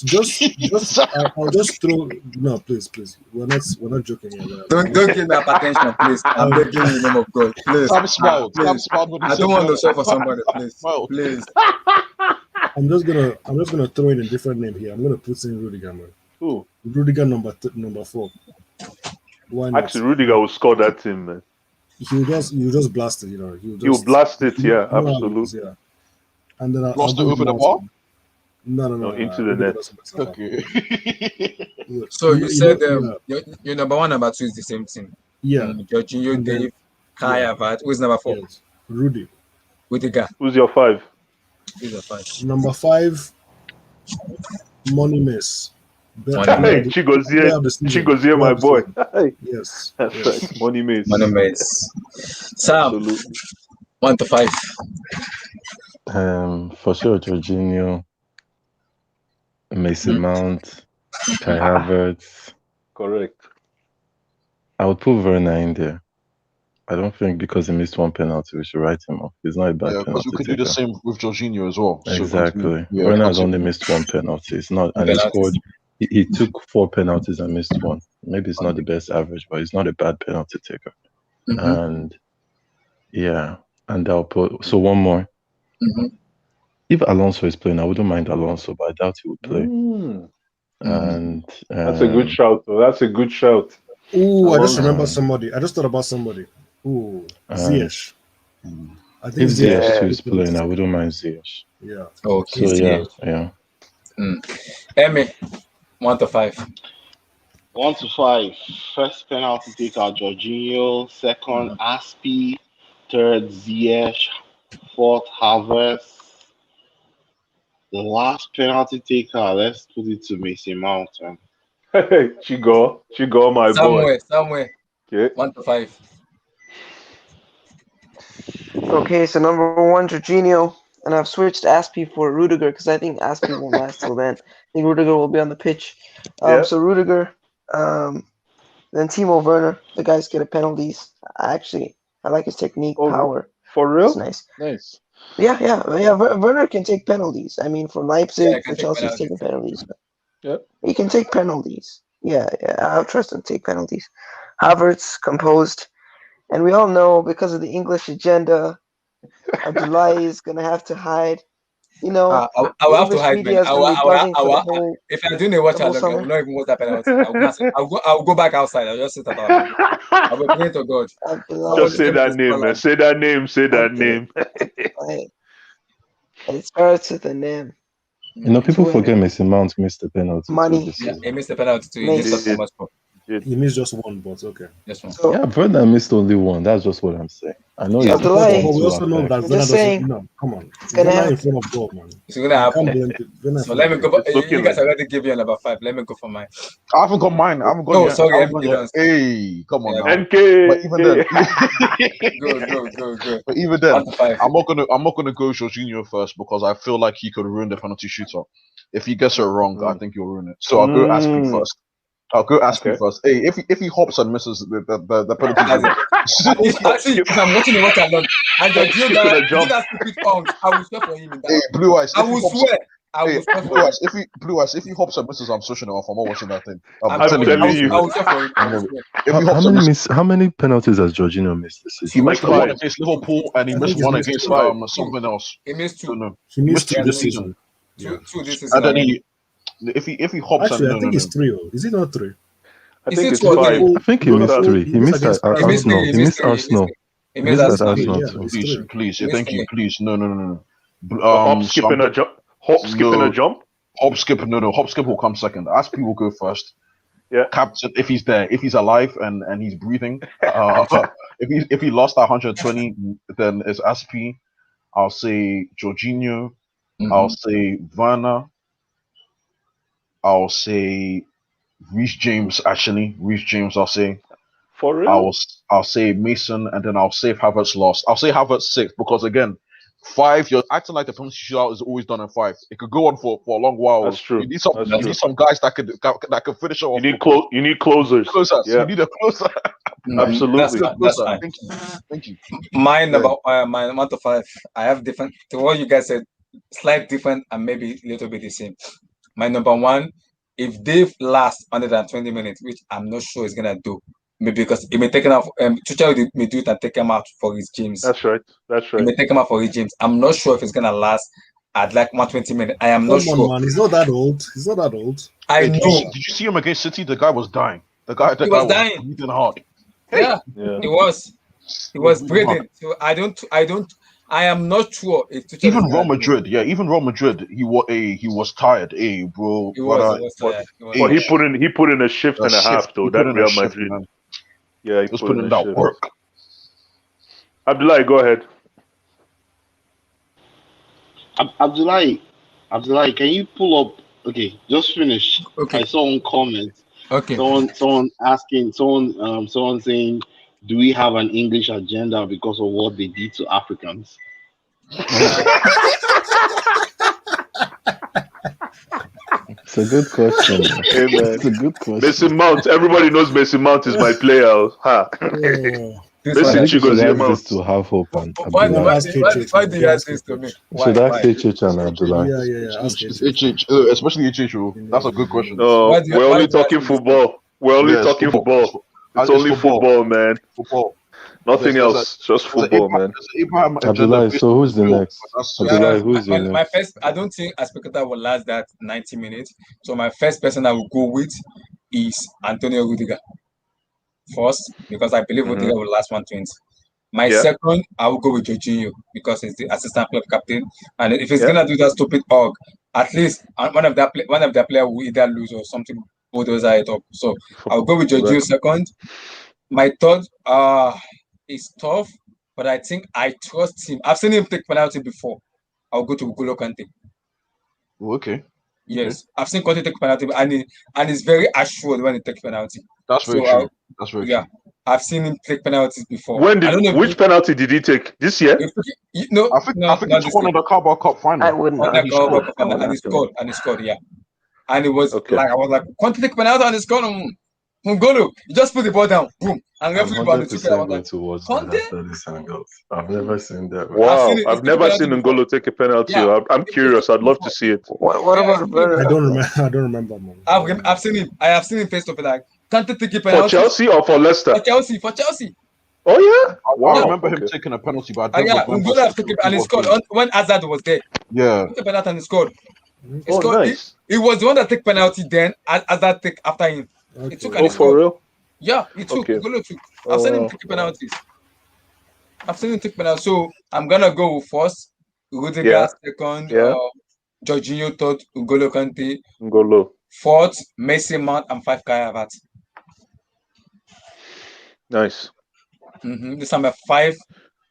I'll just throw. No, please. We're not joking here. Don't give me attention, please. I'm begging you, in the name of God, please. Sam smiled. I don't want to show for somebody, please. I'm just gonna throw in a different name here. I'm gonna put in Rudiger, man. Who? Rudiger number 4. Why not? Actually, Rudiger will score that team, man. He'll just blast it, you know. He'll blast it, yeah, absolutely. Yeah. And then Blast it over the ball? No, into the net. Okay. So you said your number 1, number 2 is the same thing. Yeah. Jorginho, Dave, Kai Havertz. Who's number 4? Yes. Rudiger. Who's your 5? Who's your 5? Number 5, Money Miss. Hey, Chigozie, my boy. Yes. That's right. Money Miss. Sam, Absolutely. 1 to 5. For sure, Jorginho, Mason Mount, Kai Havertz. Correct. I would put Werner in there. I don't think because he missed 1 penalty, we should write him off. He's not a bad penalty because we could do the same with Jorginho as well. Exactly. Werner has only missed 1 penalty. It's not, and he scored. He took 4 penalties and missed 1. Maybe it's not the best average, but he's not a bad penalty taker. And I'll put 1 more. If Alonso is playing, I wouldn't mind Alonso, but I doubt he would play. And that's a good shout, though. That's a good shout. Ooh, I just remember somebody. I just thought about somebody. Ooh, Ziyech. I think if Ziyech is playing, I wouldn't mind Ziyech. Yeah. Okay. So yeah. Emmy, 1 to 5. 1 to 5. First penalty taker Jorginho. Second Aspi. Third Ziyech. Fourth Havertz. The last penalty taker, let's put it to Mason Mount. Hey, Chigo, my boy. Somewhere. Okay. 1 to 5. Okay, so number 1, Jorginho, and I've switched Aspi for Rudiger because I think Aspi won't last till then. I think Rudiger will be on the pitch. So Rudiger, then Timo Werner. The guys get penalties. I like his technique, power. For real? It's nice. Nice. Yeah. Werner can take penalties. I mean, for Leipzig, for Chelsea's taking penalties. Yep. He can take penalties. Yeah. I'll trust him to take penalties. Havertz, composed. And we all know because of the English agenda, Abdullahi is going to have to hide. You know, I will have to hide, man. If I do not watch I will not even watch that penalty. I'll go back outside. I'll just sit at home. I will pray to God. Just say that name, man. Say that name. It starts with a name. You know, people forget Mason Mount missed the penalty. Money. Yeah, he missed the penalty too. He missed just 1, but okay. Just 1. Yeah, Werner missed only 1. That's just what I'm saying. I know Yeah, it's Abdullah, difficult But we to also know affect. that I'm Werner just doesn't. saying, No, come on. it's gonna Werner in happen. front of goal, man. it's gonna You can't happen. blame Werner in So front let of me go. goal. It's You looking guys like already gave you number 5. Let me go for mine. I haven't got mine. I haven't gone No, yet. sorry, I haven't gone MK yet. done. Hey, come on Yeah, now. NK. But even then, go. but even then, 1 to 5. I'm not gonna go Jorginho first because I feel like he could ruin the penalty shootout. If he gets it wrong, I think he'll ruin it. So I'll go Aspi first. Okay. first. Hey, if he hops and misses the penalty That's it. Actually, Skip, if I'm watching the watch alone, and Jorginho skipping Gara, a you jump. that stupid punk, I will swear for him in hey, that. Blue Eyes, I if he will hops, swear. I hey, will swear for Blue him. Eyes, if he hops and misses, I'm switching it off. I'm not watching that thing. I'm I'm telling telling you. you. I will swear for him. I will swear. If he How hops and many misses, how many penalties has Jorginho missed this he season? missed Like one 5. against Liverpool and he I missed think he's one missed against 5. something else. He missed 2. No. He He missed missed 2 two this this season. season. Yeah. 2 this season. And then already. if he hops Actually, and I think it's 3. Is it not 3? I Is think it it's 2 or 3? 5. Liverpool, I think he Total. missed 3. He He missed missed at against Paris. He missed 3. Arsenal. He He missed missed 3. Arsenal. He He missed missed at Arsenal. Three, Arsenal yeah, too. it's 3. Please, He missed thank you, 3. please. No. Hop So skipping a jump. Hop skipping a no, jump. hop skip, no, hop skip will come second. Aspi will go first. Yeah. Captain, if he's there, if he's alive and he's breathing, if he lost that 120, then it's Aspi. I'll say Jorginho. I'll say Werner. I'll say Reece James. Actually, Reece James. I'll say. For real? I'll say Mason, and then I'll say Havertz lost. I'll say Havertz 6 because again, 5. You're acting like the penalty shootout is always done in 5. It could go on for a long while. That's true. You need some. That's You true. need some guys that could finish it off. You need closers. Closers. Yeah. You need a closer. Absolutely. That's fine. Thank you. Mine Yeah. about mine 1 to 5. I have different to what you guys said, slight different and maybe a little bit the same. My number 1, if Dave lasts under than 20 minutes, which I'm not sure he's gonna do, maybe because he may take him out. Tuchel may do it and take him out for his gyms. That's right. That's He right. may take him out for his gyms. I'm not sure if it's gonna last at like 120 minutes. I am not Come on, sure. man. He's not that old. He's not that old. I Hey, know did you see him against City? The guy was dying. The guy he was dying. breathing hard. Yeah, Yeah. he was. He was breathing hard. breathing. So I am not sure if Tuchel Even is Real gonna do it. Madrid, even Real Madrid, he was tired. Hey, bro, He was brother, tired. He was But tired. he put in a shift and a half though. He That put in Real a shift, Madrid. man. Yeah, he He was put putting in in a that shift. work. Abdullah, go ahead. Abdullahi, can you pull up? Okay, just finish. Okay. I saw one comment. Okay. Someone asking, someone saying, "Do we have an English agenda because of what they did to Africans?" It's a good question. Hey, man. It's a good question. Mason Mount. Everybody knows Mason Mount is my player. Ha. This Mason I think you should Chigozie ask Mount. this to Have Hope and Why Abdullah. do you ask this to me? You should Why? ask HH and Abdullah. Yeah. Ask It's it. especially HH. That's a good question. No, Why do you- we're why only do you talking ask me this? football. We're only Yeah, it's talking football. football. It's only football, man. Football. Nothing There's else. Just football, man. Abraham agenda Abdullah, based so on who's the football, next? but that's Abdullah, who's your My next? first, I don't think Aspecata will last that 90 minutes. So my first person I will go with is Antonio Rudiger. First, because I believe Rudiger will last 120. My second, I will go with Jorginho because he's the assistant club captain. And if he's gonna do that stupid hug, at least one of the player will either lose or something bulldozer it up. So I'll go with Jorginho second. My third is tough, but I think I trust him. I've seen him take penalty before. I'll go to N'Golo Kante. Okay. Yes, I've seen Conte take penalty, and he's very assured when he takes penalty. That's very true. That's very true. I've seen him take penalties before. Which penalty did he take this year? No, I think it's one of the Carabao Cup final. I wouldn't. And he scored, yeah. And it was like I was like, Conte take penalty and he scored. N'Golo, you just put the ball down, boom, and I'm everybody took it. I 100% was going like, to watch Conte? that after this hangout. I've never seen that. Wow, I've never seen N'Golo take a penalty. Yeah. I'm curious. I'd love to see it. What about I don't remember, man. I've seen him. I have seen him face to face. Like, Conte take a For penalty Chelsea or for Leicester? For Chelsea. Oh yeah. I remember him taking a penalty, but I don't remember. N'Golo took it and he scored when Hazard was there. Yeah. He took a penalty and he scored. Nice. He was the one that took penalty then. Hazard take after him. He took and he for scored. real? Yeah, he took. N'Golo took. I've seen him take penalties. I've seen him take penalties. So I'm gonna go with first, Rudiger second, Jorginho third, N'Golo Kante. N'Golo. Fourth, Mason Mount, and 5 Kai Havertz. Nice. This is my 5.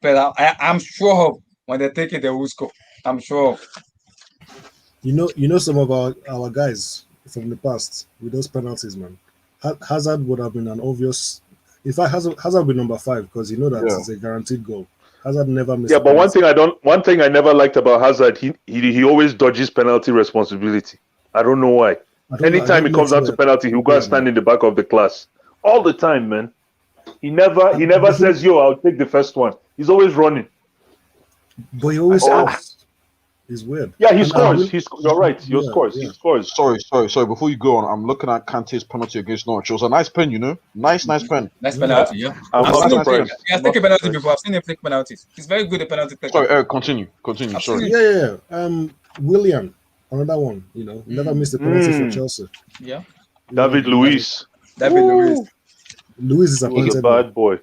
But I'm sure of when they take it, they will score. I'm sure of. You know some of our guys from the past with those penalties, man. Hazard would have been an obvious. In fact, Hazard would be number 5 because you know that it's a guaranteed goal. Hazard never missed. Yeah, but one thing I never liked about Hazard, he always dodges penalty responsibility. I don't know why. Anytime he comes down to penalty, he'll go and stand in the back of the class. All the time, man. He never says, "Yo, I'll take the first one." He's always running. But he always scores. It's weird. Yeah, he scores. You're right. He scores. He scores. Sorry. Before you go on, I'm looking at Kante's penalty against Norwich. It was a nice pen, you know. Nice pen. Nice penalty, yeah. I'm not surprised. He has taken penalty before. I've seen him take penalties. He's very good at penalty taking. Sorry, Eric, continue. Sorry. Yeah. Willian, another one. You know, never missed a penalty for Chelsea. Yeah. David Luiz. Luis is a bad boy.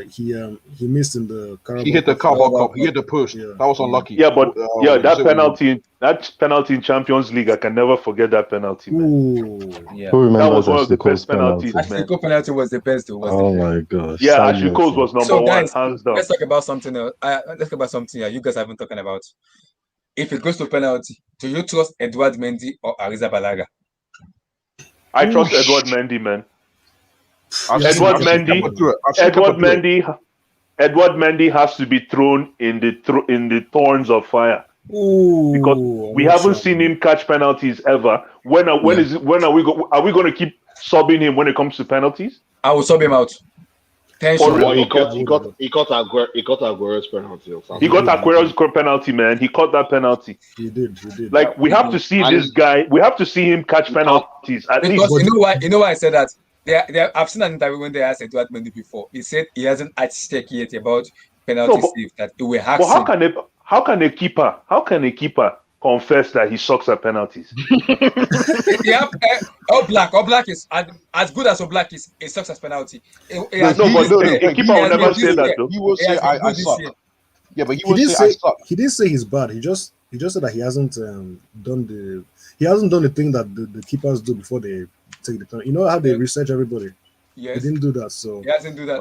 He missed in the Carabao. He hit the Carabao Cup. He hit the push. That was unlucky. Yeah, but that penalty in Champions League, I can never forget that penalty. Yeah. That was one of the best penalties, man. Ashley Cole penalty was the best. Oh my gosh. Yeah, Ashley Cole was number one, hands down. Let's talk about something else. Let's talk about something you guys haven't talking about. If it goes to penalty, do you trust Edouard Mendy or Ariza Balaga? I trust Edouard Mendy, man. Edouard Mendy has to be thrown in the thorns of fire. Because we haven't seen him catch penalties ever. Are we going to keep subbing him when it comes to penalties? I will sub him out. He got Aguero's penalty. He got Aguero's penalty, man. He caught that penalty. He did. Like we have to see this guy. We have to see him catch penalties at least. You know why I said that? I've seen an interview when they asked Edouard Mendy before. He said he hasn't had stake yet about penalty save that he will hack. But how can a keeper confess that he sucks at penalties? Oblak is as good as Oblak is. He sucks at penalty. A keeper will never say that though. He will say I suck. Yeah, but he didn't say he's bad. He just said that he hasn't done the thing that the keepers do before they take the turn. You know how they research everybody? Yes. He didn't do that, so he hasn't do that.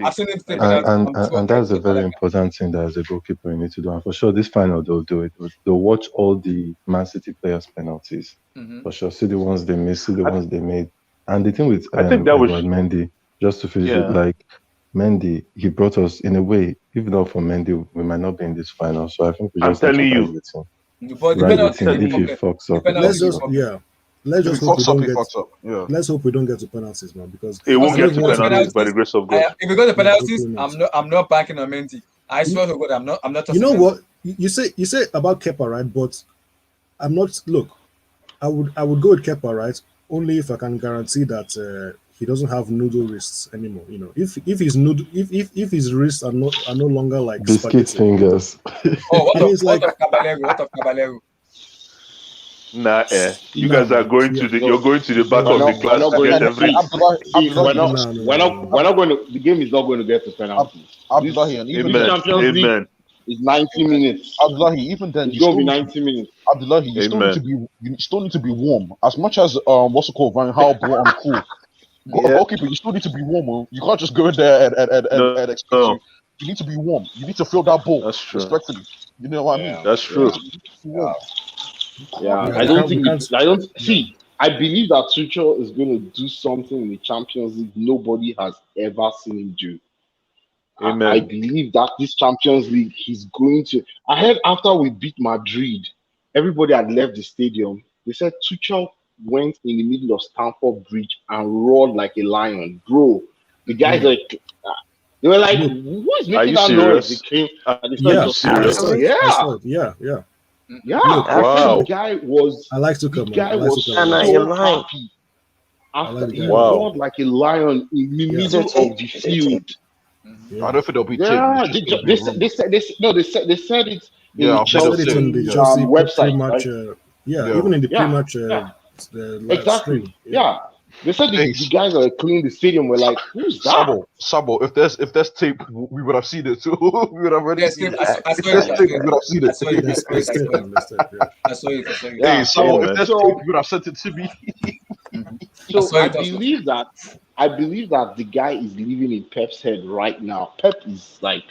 I've seen him take and that's a very important thing that as a goalkeeper you need to do. And for sure, this final they'll do it. They'll watch all the Man City players' penalties. For sure, see the ones they missed, see the ones they made. And the thing with Mendy, just to finish it, like Mendy, he brought us in a way. If not for Mendy, we might not be in this final. So I think we just telling you. If he fucks up. Let's hope we don't get to penalties, man, because it won't get to penalties by the grace of God. If we go to penalties, I'm not backing on Mendy. I swear to God, I'm not. You know what you say about Kepa, right? But I'm not. Look, I would go with Kepa, right? Only if I can guarantee that he doesn't have noodle wrists anymore. You know, if his wrists are no longer like biscuit fingers. What of Caballero? Nah, you guys are going to you're going to the back of the class to get everything. We're not going to. The game is not going to get to penalties. Amen. It's 90 minutes. Abdullahi, even then, it's going to be 90 minutes. Abdullahi, you still need to be warm. As much as what's it called, Van Gaal, bro, I'm cool. Goalkeeper, you still need to be warm. You can't just go in there and expect you. You need to be warm. You need to feel that ball. That's true. Respectfully, you know what I mean. That's true. I don't see. I believe that Tuchel is going to do something in the Champions League nobody has ever seen him do. Amen. I believe that this Champions League he's going to. I heard after we beat Madrid, everybody had left the stadium. They said Tuchel went in the middle of Stamford Bridge and roared like a lion, bro. The guys like they were like, "Who is making that noise?" They came and they started Yeah. Wow. The guy was. I like to come. The guy was so happy. After he roared like a lion in the middle of the field. I don't think they'll be. They said it. In Chelsea website. Even in the pre-match. Exactly. They said the guys are cleaning the stadium. We're like, who's that? Sabo. If there's tape, we would have seen it too. We would have already seen it. If there's tape, we would have seen it. I saw it. Hey, Sabo, if there's tape, you would have sent it to me. So I believe that the guy is living in Pep's head right now. Pep is like,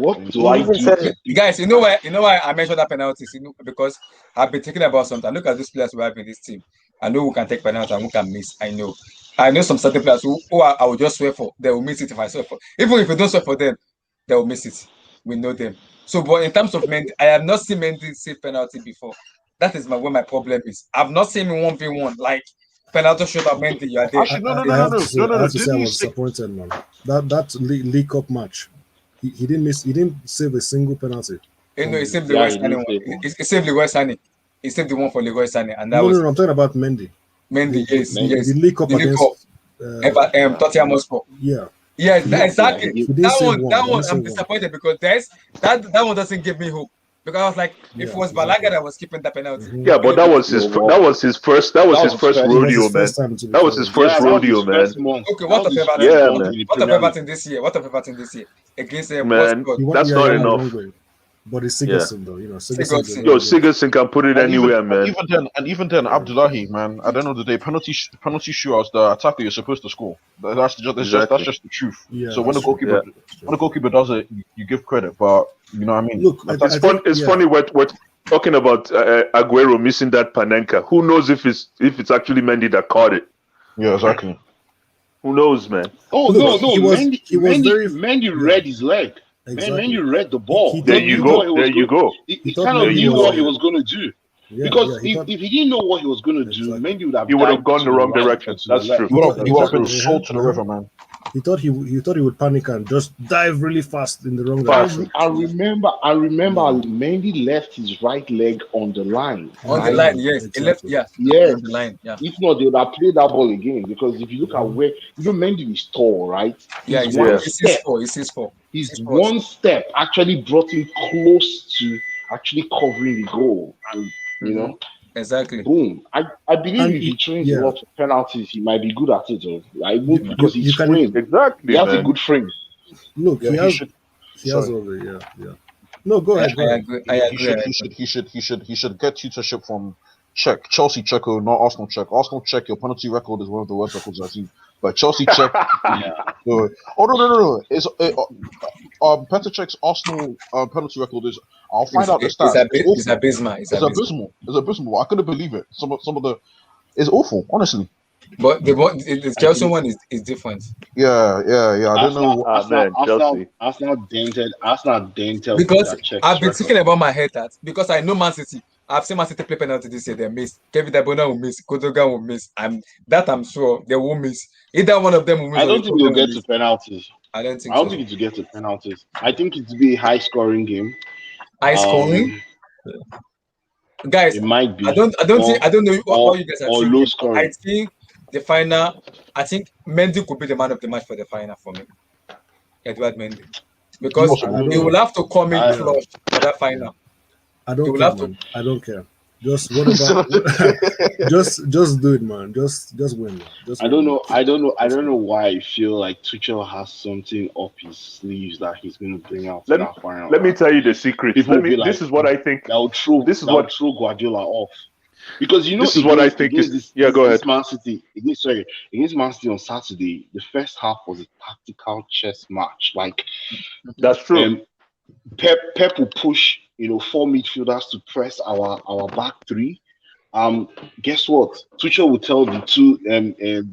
What do He I even do said to it. beat Guys, you know why I mentioned that penalties? Because I've been thinking about something. Look at these players we have in this team. I know who can take penalties and who can miss. I know some certain players who I will just swear for. They will miss it if I swear for. Even if you don't swear for them, they will miss it. We know them. So, but in terms of Mendy, I have not seen Mendy save penalty before. That is where my problem is. I've not seen him 1v1 like penalty shot of Mendy. You are there. Actually, no, no, I no, no, have no, to say, no, no, I no. have to say, I Didn't he was stick? disappointed, man. That League Cup match, he didn't miss. He didn't save a single penalty. No, he saved the Yeah, West he Sani didn't one. save one. He saved the West Sani. He saved the one for Leroy Sani, and that No, was I'm talking about Mendy. Mendy. Yes, Mendy. yes. The League Cup The League Cup. against. Yeah. Tottenham Hotspur. Yeah. Yes, Yeah, exactly. he didn't That save one, one. that He one, didn't I'm save one. disappointed because that one doesn't give me hope. Because I was like, if it Yeah, was exactly. Balaga that was keeping that penalty, Yeah, but that was his No, that was his first that was first It was rodeo, his man. first time to be That was fair. his first that was rodeo, his man. first month. okay, That what was of his Everton? first Yeah, month man. in the What of Premier League. Everton this year? What of Everton this year against Man, Watford? that's Yeah, not you're enough. wrong way. But it's Yeah. Sigerson though, Sigerson's a Sigurdsson. Yo, very good. Sigurdsson can put it anywhere, man. And even then, Abdullahi, man, at the end of the day, penalty shootouts, the attacker you're supposed to score. That's just the truth. Yeah, So when the that's true. goalkeeper Yeah. when the goalkeeper does it, you give credit. But you know what I mean? Look, The I attack- think It's funny we're talking about Aguero missing that Panenka. Who knows if it's actually Mendy that caught it? yeah, exactly. Who knows, man? Oh Look, no, he was Mendy yeah, read his leg. exactly. Mendy read the ball. He There thought Mendy you he knew go. what he There was you going. go. He thought kind of Mendy knew was what he was going to do. yeah, Because he if thought he didn't know what he was going to do, exactly. Mendy would have He would have dived gone to the the wrong right direction. or to the That's left. true. You would have been Exactly. sold to the river, man. He thought he would panic and just dive really fast in the wrong Fast. direction. I remember Mendy left his right leg on the line, On the right? line, yes. He left, Exactly. yeah. Yes. On the line, yeah. If not, they would have played that ball again. Because if you look at where Mendy is tall, right? Yeah, He's he's one Yeah. he's step. 6'4", he's 6'4". His 6'4". one step actually brought him close to actually covering the goal, and Mhm. Exactly. boom. I believe And if he trains a yeah, lot of penalties, he might be good at it. I you, would you, because you his can frame, he Exactly, has a man. good frame. look. Yeah, He he has should. all Sorry. the yeah. No, go ahead. I agree. I agree. He should get tutorship from Czech, Chelsea Czech, or not Arsenal Czech. Arsenal Czech, your penalty record is one of the worst records I've seen. But Chelsea Czech, oh no, it's Petr Cech's Arsenal penalty record is. I'll find out the stats. It's It's awful. abysmal. It's abysmal. It's abysmal. I couldn't believe it. Some of the it's awful, honestly. But the I Chelsea think one is different Yeah. I don't know. Arsenal dented because their Czech's I've been record. thinking about my head that because I know Man City. I've seen Man City play penalty this year. They missed. Kevin De Bruyne will miss. Kodogan will miss. I'm sure they will miss. Either one of them will miss I or don't the two think of they'll them will get to miss. penalties. I don't think I don't so. think it will get to penalties. I think it will be a high scoring game. High scoring, guys. It might be I don't know what you guys are or thinking. low But scoring. I think the final. I think Mendy could be the man of the match for the final for me. Edward Mendy, because he will have to come in clutch for that final. I don't care, man. I don't care. Just whatever. just do it, man. Just win, man. I don't know why I feel like Tuchel has something up his sleeves that he's going to bring out in that final. Let me tell you the secret. This is what I think. That will throw Guardiola off. Because this is what I think is. Yeah, go ahead. Man City, against Man City on Saturday, the first half was a tactical chess match. Like that's true. Pep will push, 4 midfielders to press our back three. Guess what? Tuchel will tell the two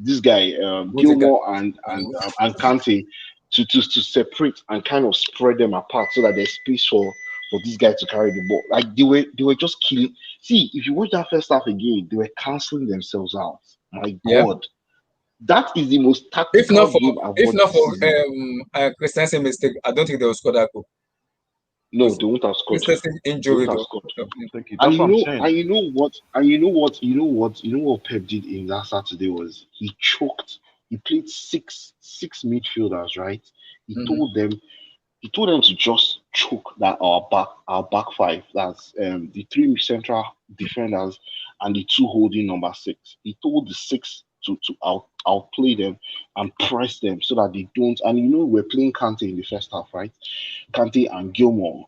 this guy Gilmore and Kante to separate and kind of spread them apart so that there's space for this guy to carry the ball. Like they were just killing. See, if you watch that first half again, they were canceling themselves out. My God, that is the most tactical game I've watched. If not for Christensen mistake, I don't think they will score that goal. No, they won't have scored. Christensen injury, And you know what Pep did in that Saturday was he choked. He played six midfielders, right? He told them to just choke that our back five. That's the 3 central defenders and the 2 holding number 6. He told the 6 to outplay them and press them so that they don't. And we're playing Kante in the first half, right? Kante and Gilmore.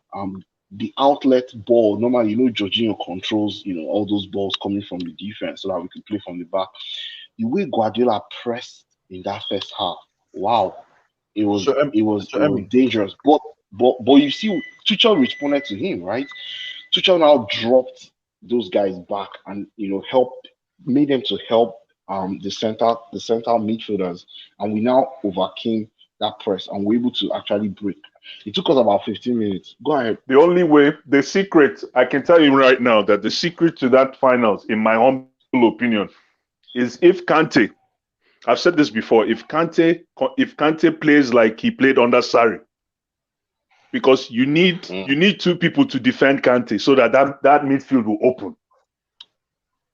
The outlet ball, normally, Jorginho controls, all those balls coming from the defense so that we can play from the back. The way Guardiola pressed in that first half, wow. It was dangerous. But But you see, Tuchel responded to him, right? Tuchel now dropped those guys back and made them to help the center midfielders, and we now overcame that press and we're able to actually break. It took us about 15 minutes. Go ahead. The only way, the secret, I can tell you right now that the secret to that finals, in my humble opinion, is if Kante, I've said this before, if Kante plays like he played under Sarri, because you need two people to defend Kante so that midfield will open.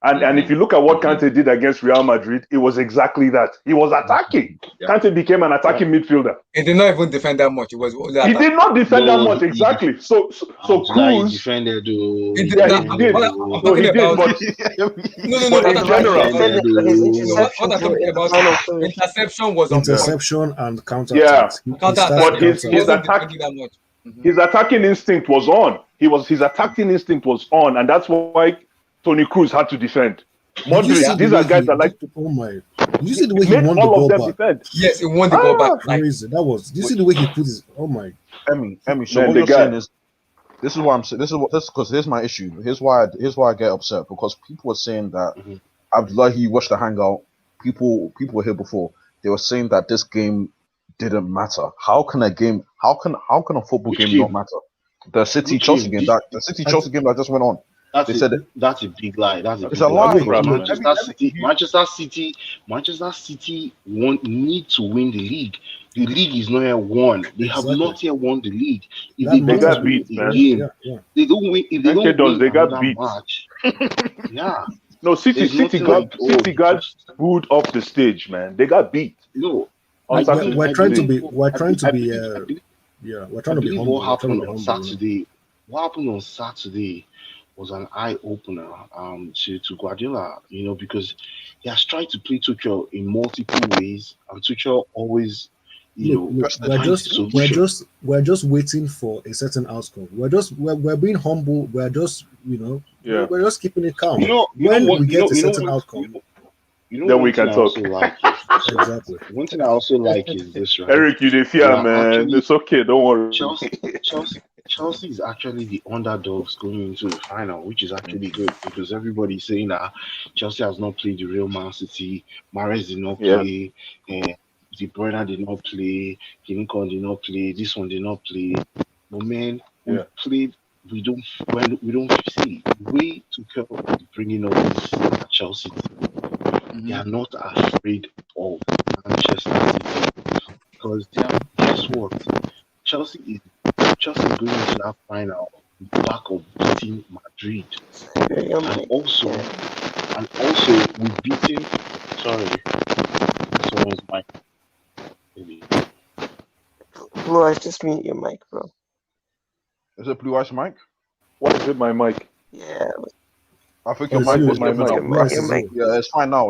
And if you look at what Kante did against Real Madrid, it was exactly that. He was attacking. Yeah. Kante became an attacking midfielder. He did not even defend that much. It was only He did not defend that much, he- exactly. So He Cruz, defended. He did yeah, not. he did. I'm No, talking he did, about. but No. but What in I'm general, talking about. But his No, what I'm interceptions were talking in the about. final third. Interception was on point. Interception and counter yeah. attacks. He Counter started attack. But He his wasn't attack, defending that much. his attacking instinct was on. His attacking instinct was on, and that's why Tony Cruz had to defend. Did you see Modric, the these way are guys he? that like Oh my! Did you see the way he made won the all ball of them back? defend. Yes, he won the ball back. Like, Crazy. That was. Did you see the way he put his? Oh my! Emmy. So Man, what the you're guy. saying is, this is why I'm saying, because here's my issue. Here's why I get upset, because people were saying that Abdullahi watched the hangout. People were here before. They were saying that this game didn't matter. How can a football Which game game? not matter? The City Which Chelsea game? game, that just went on. They said That's a big lie. That's a it's big a lie. lie. Because Manchester City need to win the league. The league is not yet won. They have not yet won the league. If That they They got don't beat, win a man. game, Yeah. they don't win. If they Enke don't does, win they got another beat. match, yeah, No, City there's nothing like City got booed off the stage, man. They got beat. no. On Saturday. We're trying to be. We're I trying to be. believe- Yeah, we're I trying to be believe humble. what We're trying to happened be on humble. Saturday. What happened on Saturday was an eye opener to Guardiola. Because he has tried to play Tuchel in multiple ways, and Tuchel always, Look, finds the solution. we're just waiting for a certain outcome. We're being humble. We're just Yeah. we're just keeping it calm. When we get a certain outcome, Then we can talk. exactly. One thing I also like is this, right? Eric, you the fear, Yeah, man. actually- It's okay. Don't worry. Chelsea is actually the underdogs going into the final, which is actually good because everybody's saying that Chelsea has not played the real Man City. Mahrez did not play. De Bruyne did not play. Lincoln did not play. This one did not play. But man, we played. We don't see the way to bringing up this Chelsea. They are not afraid of Manchester City because guess what? Chelsea is going into that final back of beating Madrid, and also we've beaten. Sorry, someone's mic. Maybe. Blue Eyes, just mute your mic, bro. Is it Blue Eyes mic? What is it, my mic? Yeah. I think your mic was given up. Your mic. Yeah, it's fine now.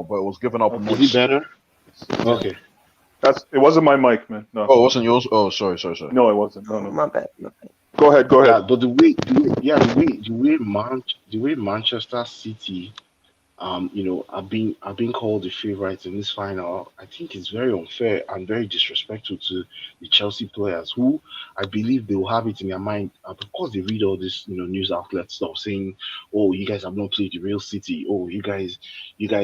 But it was given up. Is it better? Okay. It wasn't my mic, man. No. Oh, it wasn't yours? Oh, sorry. No, it wasn't. No. My bad. Go ahead. Yeah, but the way Manchester City, are being called the favorites in this final, I think it's very unfair and very disrespectful to the Chelsea players who I believe they will have it in their mind. Of course, they read all this, news outlet stuff saying, "Oh, you guys have not played the real City. Oh, you guys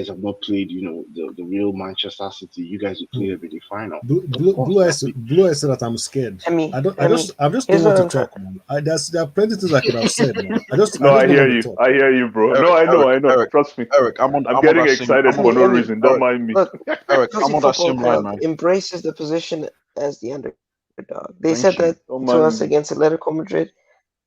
have not played, the real Manchester City. You guys will play them in the final." Blue Eyes said that I'm scared. I just don't want to talk, man. There are plenty of things I could have said, man. I hear you. I hear you, bro. Eric, I know. Eric, Trust me. Eric, I'm getting excited for no reason. Don't mind me. Look, Eric, Chelsea I'm on that Football same line, Club man. embraces the position as the underdog. They Thank said you. that Don't to mind us me. against Atletico Madrid.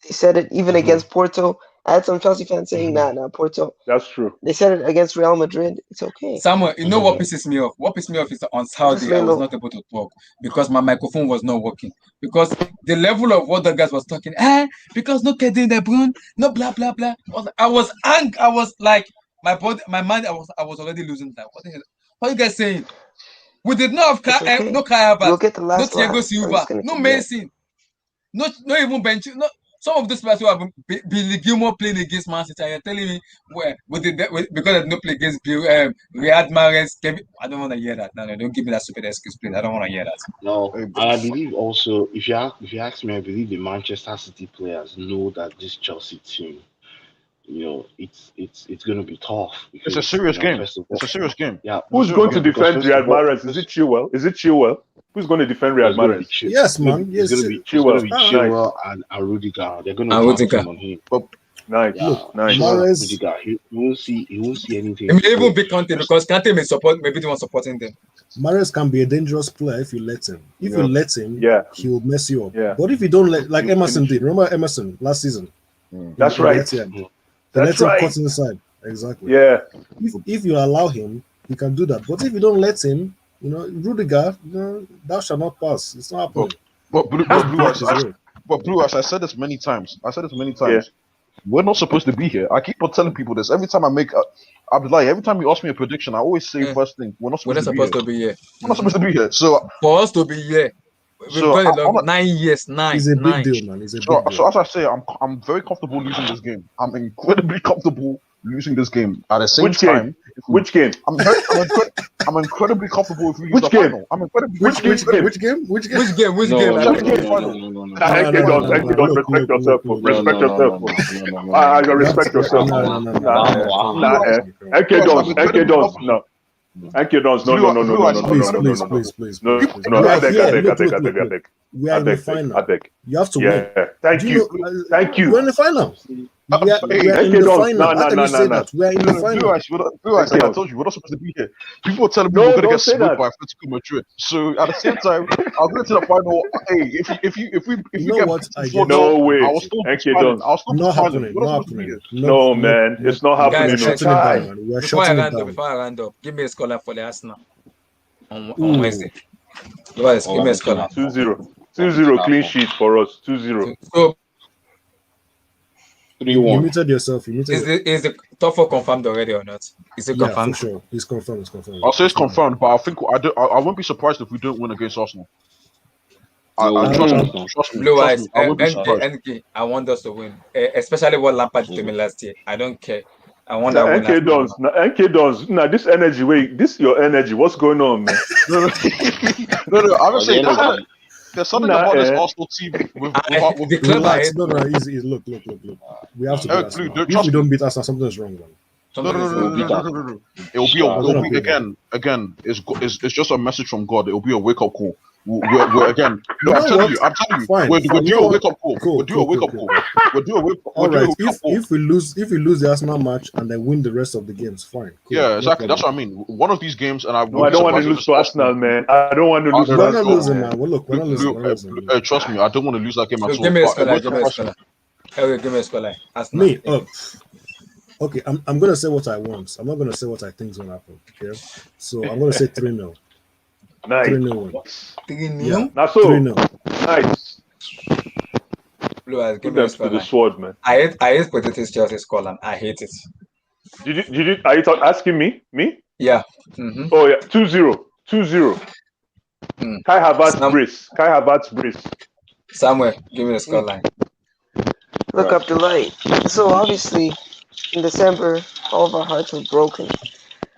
They said it even against Porto. I had some Chelsea fans saying, nah, Porto. That's true. They said it against Real Madrid. It's okay. Samuel, you know what pisses me off? What pissed me off is that on Saturday I was not able to talk because my microphone was not working. Because the level of what the guys was talking, because no Kevin De Bruyne, no blah blah blah. I was angry. I was like, my mind. I was already losing that. What are you guys saying? We did not have no Kai We'll Havertz, get the no last Thiago line. Silva, no Mason, not even bench. No, Some of these players who have Billy Gilmore playing against Man City, and you're telling me because there's no play against Riyad Mahrez, Kevin. I don't want to hear that. No, don't give me that stupid excuse, please. I don't want to hear that. No, and I believe also, if you ask me, I believe the Manchester City players know that this Chelsea team, it's going to be tough. It's a serious game. It's a serious game. Yeah. Who's going to defend Riyad Mahrez? Is it Chilwell? Who's going to defend Riyad Mahrez? Yes, man. It's going to be Chilwell and Rudiger. They're going to focus on him. Nice. Look, nice. Mahrez, Rudiger, he won't see anything. It may even be Kante because Kante may support, maybe the one supporting them. Mahrez can be a dangerous player if you let him. If you let him, he'll mess you up. Yeah. But if you don't let, like Emerson did, remember Emerson last season? That's right. They let him cut inside. Exactly. Yeah. If you allow him, he can do that. But if you don't let him, Rudiger, thou shall not pass. It's not happening. But Blue, as I said this many times. Yeah. We're not supposed to be here. I keep on telling people this. Every time every time you ask me a prediction, I always say first thing, we're not supposed to be here. We're not supposed to be here. So for us to be here, we've got it like 9 years. It's a big deal, man. It's a big deal. So as I say, I'm very comfortable losing this game. I'm incredibly comfortable losing this game. At the same time, which game? I'm incredibly comfortable if we lose the final. I'm incredibly Which game? Which game? Respect yourself. Respect yourself. I respect yourself. NK Dons. No. NK Dons. No. Please. No. I beg. We are in the final. You have to win. Thank you. We're in the final. We are in the final. How can you say that? We are in the final. Like I told you, we're not supposed to be here. People are telling me we're going to get smoked by Atletico Madrid. So at the same time, I'll go to the final. Hey, if we get what? No way. I was still not happening. No, man, it's not happening. Before I round up, give me a scoreline for the Arsenal on Wednesday. Give me a scoreline. 2-0. 2-0 clean sheet for us. 2-0. So 3-1. You muted yourself. Is the top four confirmed already or not? Is it confirmed? For sure. It's confirmed. I'll say it's confirmed, but I think I won't be surprised if we don't win against Arsenal. Trust me. Blue eyes. I won't be surprised. NK, I want us to win, especially what Lampard did to me last year. I don't care. I want that win. NK Dons. Now this energy, this your energy. What's going on, man? No. I'm not saying that. There's something about this Arsenal team with the club. No, easy. Look. We have to beat Arsenal. If we don't beat Arsenal, something's wrong, man. No. It'll be again. It's just a message from God. It'll be a wake up call. We're again. No, I'm telling you. We're doing a wake up call. We're doing a wake up call. All right. If we lose the Arsenal match and then win the rest of the games, fine. Cool. Yeah, exactly. That's what I mean. One of these games, and I don't want to lose to Arsenal, man. I don't want to lose. We're not losing, man. We're not losing. Trust me, I don't want to lose that game at all. Give me a scoreline. Give me a scoreline. Arsenal. Me. Okay, I'm gonna say what I want. I'm not gonna say what I think is gonna happen. Okay, so I'm gonna say 3-0. Nice. 3-0. 3-0. Now so 3-0. Nice. Blue eyes. Give me a to the sword, man. I hate Potato's Chelsea scoreline. I hate it. Did you? Are you asking me? Me? Yeah. Mm-hmm. Oh yeah. 2-0. 2-0. Kai Havertz brace. Samuel, give me the scoreline. Look up the light. So obviously, in December, all of our hearts were broken.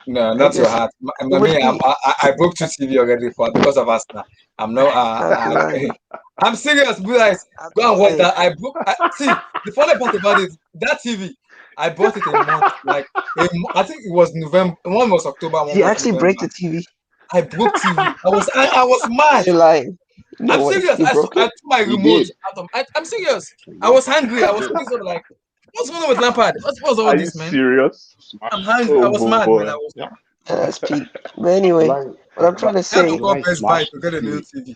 No, not your heart. I broke 2 TV already because of Arsenal. I'm not. I'm serious, guys. Go and watch that. See, the funny part about it, that TV, I bought it a month. I think it was November. One was October. You actually break the TV? I broke TV. I was mad. You're lying. I'm serious. I took my remote out of. I'm serious. I was hungry. I was thinking like, what's going on with Lampard? What's all this, man? Serious? I'm hungry. I was mad when I was. That's Pete. But anyway, what I'm trying to say. I had to go Best Buy to get a new TV.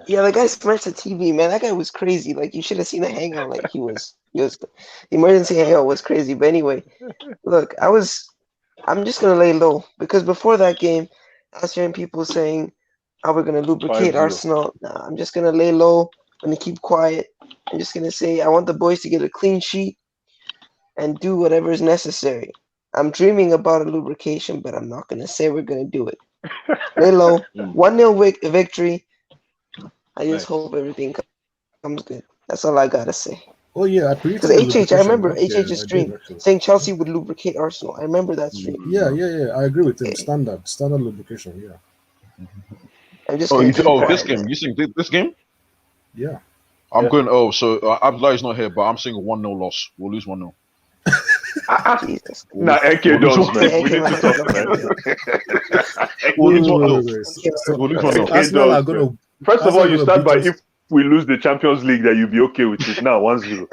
Yeah, the guy smashed the TV, man. That guy was crazy. Like, you should have seen the hangout. Like, the emergency hangout was crazy. But anyway, look, I'm just gonna lay low because before that game, I was hearing people saying, "How we're gonna lubricate Arsenal?" Nah, I'm just gonna lay low. I'm gonna keep quiet. I'm just gonna say I want the boys to get a clean sheet and do whatever is necessary. I'm dreaming about a lubrication, but I'm not gonna say we're gonna do it. Lay low. 1-0 victory. I just hope everything comes good. That's all I gotta say. Oh yeah, I Because predicted HH, I remember lubrication. Yeah, HH's I stream did actually. saying Chelsea would lubricate Arsenal. I remember that stream. Yeah. I agree with him. Standard lubrication. Yeah. I'm just Oh, gonna keep this quiet. game. You think this game? Yeah. I'm going. Oh, so Abdullah's not here, but I'm saying a 1-0 loss. We'll lose 1-0. Jesus. Nah, NK don't, man. We need to talk, man. We'll lose 1-0. So We'll lose 1-0. Arsenal are gonna. First of all, you start by beat us. if we lose the Champions League, that you'll be okay with it. Now 1-0.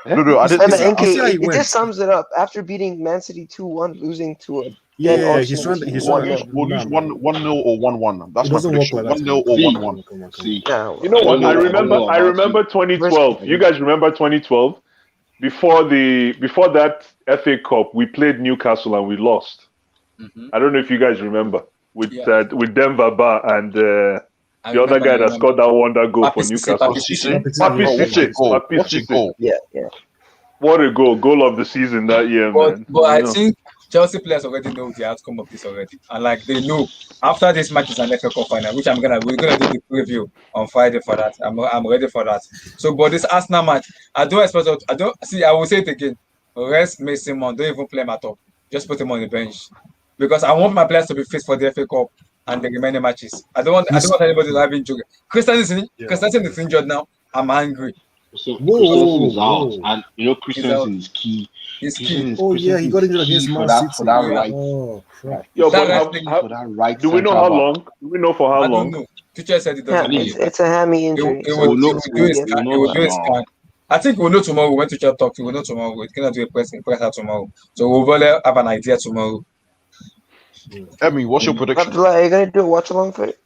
No, I didn't. NK, see how he it went. just sums it up. After beating Man City 2-1, losing to a Yeah, he's trying to. We'll lose 1-0 or 1-1. That's It my doesn't work prediction. like that. 1-0 or 1-1. Come on. See, You know what? I remember 2012. You guys remember 2012? Before that FA Cup, we played Newcastle and we lost. I don't know if you guys remember with Denver Bar and the other guy that scored that wonder goal for Newcastle. What's his goal? Yeah. What a goal of the season that year, man. But I think Chelsea players already know the outcome of this already, and like they know after this match is an FA Cup final, which we're gonna do the preview on Friday for that. I'm ready for that. So, but this Arsenal match, I don't expect. I will say it again. Rest Mason Mount. Don't even play him at all. Just put him on the bench because I want my players to be fit for the FA Cup and the remaining matches. I don't want anybody to have injury. Christensen is injured now. I'm angry. So Christensen is out, and Christensen is key. He's key. Oh yeah, he got injured against Man City. For that right. Oh crap. Yo, for that right. Do we know how long? Do we know for how long? I don't know. Teacher said it doesn't. It's a hammy injury. It will do his scan. I think we'll know tomorrow when teacher talks. We'll know tomorrow. We're gonna do a press out tomorrow. So we'll probably have an idea tomorrow. Emmy, what's your prediction? Abdullah, are you gonna do a watch along for it?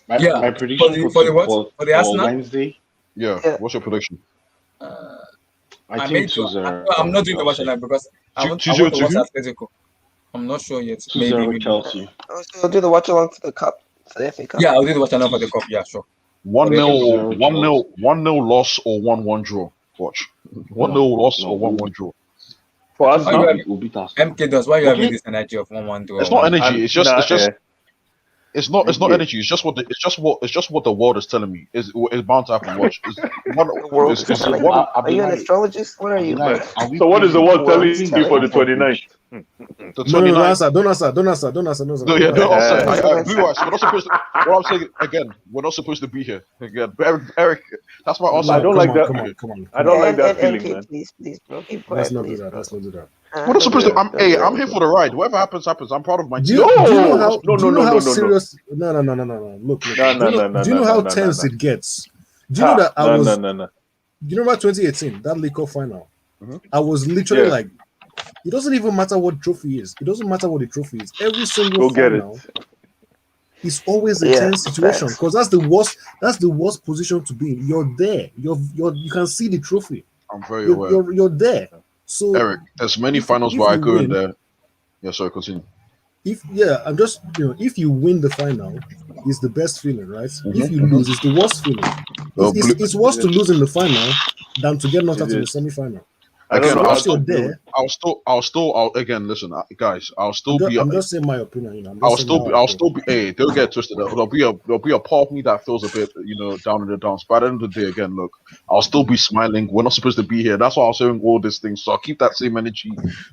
My prediction for the Arsenal Wednesday. Yeah. What's your prediction? I think I'm not doing the watch along because I want to watch Atletico. I'm not sure yet. Maybe Chelsea. So I'll do the watch along for the cup, for the FA Cup. Yeah, I'll do the watch along for the cup. Yeah, sure. 1-0 loss or 1-1 draw. Watch. 1-0 loss or 1-1 draw. For us, MK does. Why you having this energy of 1-1 draw? It's not energy. It's just. It's not energy. It's just what the world is telling me. It's bound to happen. Watch. Are you an astrologist? What are you? So what is the world telling you for the 29th? Don't answer. No, yeah, don't answer. Blue Eyes, we're not supposed to. What I'm saying again, we're not supposed to be here again. But Eric, that's my answer. I don't like that. Come on. I don't like that feeling, man. Please, bro. Keep quiet. Let's not do that. We're not supposed to. I'm here for the ride. Whatever happens. I'm proud of my team. Do you know how serious? No. Look. Do you know how tense it gets? Do you know that I was? No. You know about 2018, that Liga final? I was literally like, it doesn't even matter what trophy is. It doesn't matter what the trophy is. Every single final is always a tense situation because that's the worst. That's the worst position to be in. You're there. You can see the trophy. I'm very aware. You're there. So Eric, there's many finals where I go in there. Yeah, sorry, continue. I'm just if you win the final, it's the best feeling, right? If you lose, it's the worst feeling. It's worse to lose in the final than to get knocked out in the semi-final. Again, I'll still again. Listen, guys, I'm just saying my opinion. I'll still be. Hey, don't get twisted. There'll be a part of me that feels a bit, down in the dumps. But at the end of the day, again, look, I'll still be smiling. We're not supposed to be here. That's why I was saying all these things. So I'll keep that same energy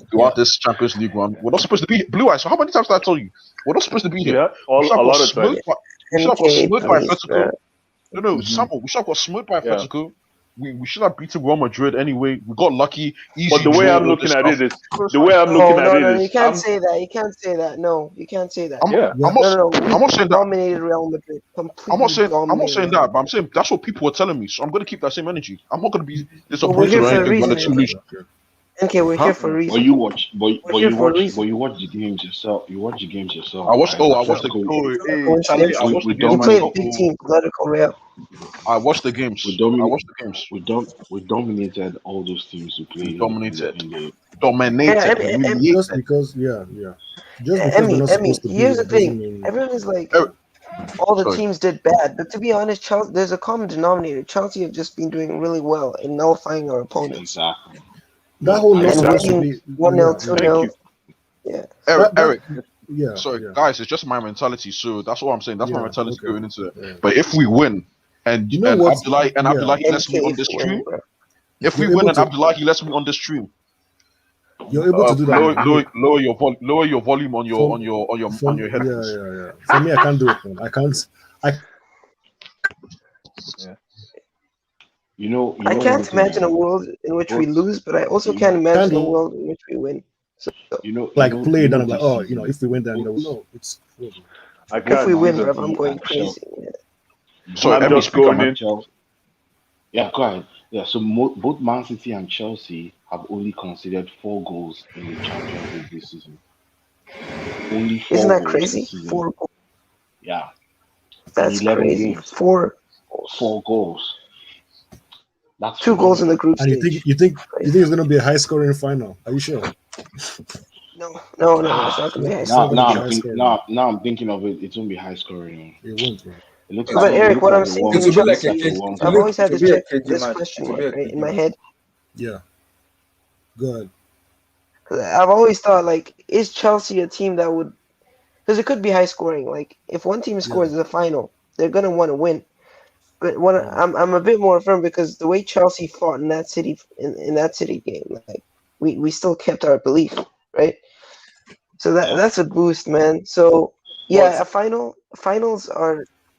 throughout this Champions League run. We're not supposed to be Blue Eyes. So how many times did I tell you? We're not supposed to be here. Yeah, a lot of times. We should have got smoked by Atletico. No, Samuel, we should have got smoked by Atletico. We should have beaten Real Madrid anyway. We got lucky. Easy. But the way I'm looking at it is, you can't say that. You can't say that. No, you can't say that. I'm not saying that. Dominated Real Madrid. I'm not saying that, but I'm saying that's what people are telling me. So I'm going to keep that same energy. I'm not going to be disappointed or anything when the team loses. Okay, we're here for a reason. But you watch the games yourself. You watch the games yourself. I watched the You play a big team, Atletico Real. I watched the games. We dominated all those teams we played. Dominated. Just because, here's the thing. Everyone is like, all the teams did bad, but to be honest, Chelsea, there's a common denominator. Chelsea have just been doing really well in nullifying our opponents. Exactly. That whole loss has to be 1-0, 2-0. Yeah. Eric. Yeah. Sorry, guys, it's just my mentality. So that's what I'm saying. That's my mentality going into it. But if we win and You know what? Abdullahi And lets me on if this we stream. win, bro. If we You're win able and to. Abdullahi lets me on this stream, You're able to do that. lower your volume on your headphones. Yeah. For me, I can't do it, man. I can't. I can't imagine a world in which we lose, but I also can't imagine a world in which we win. So Play it, and I'm like, oh, if we win, then no, it's. I can't. If we win, Man bro, I'm City going and crazy. Sorry, I'm Emmy, just speak up, going man. in. Yeah, go ahead. Yeah, so both Man City and Chelsea have only conceded 4 goals in the Champions League this season. Only 4 Isn't that goals crazy? this season. 4 goals. Yeah. That's in 11 crazy. games. 4 goals. That's 2 goals in the group And stage. you think it's gonna be a high scoring final? Are you sure? No, it's not gonna be high Now scoring. I'm thinking of it. It won't be high scoring. It won't, bro. It looks But Eric, what I'm saying, It will be like I've always had this this question right, in my head. Yeah. Go ahead. I've always thought, like, is Chelsea a team that would? Because it could be high scoring. Like, if one team scores the final, they're gonna want to win. But I'm a bit more firm because the way Chelsea fought in that City game, like we still kept our belief, right? So that's a boost, man. So yeah, finals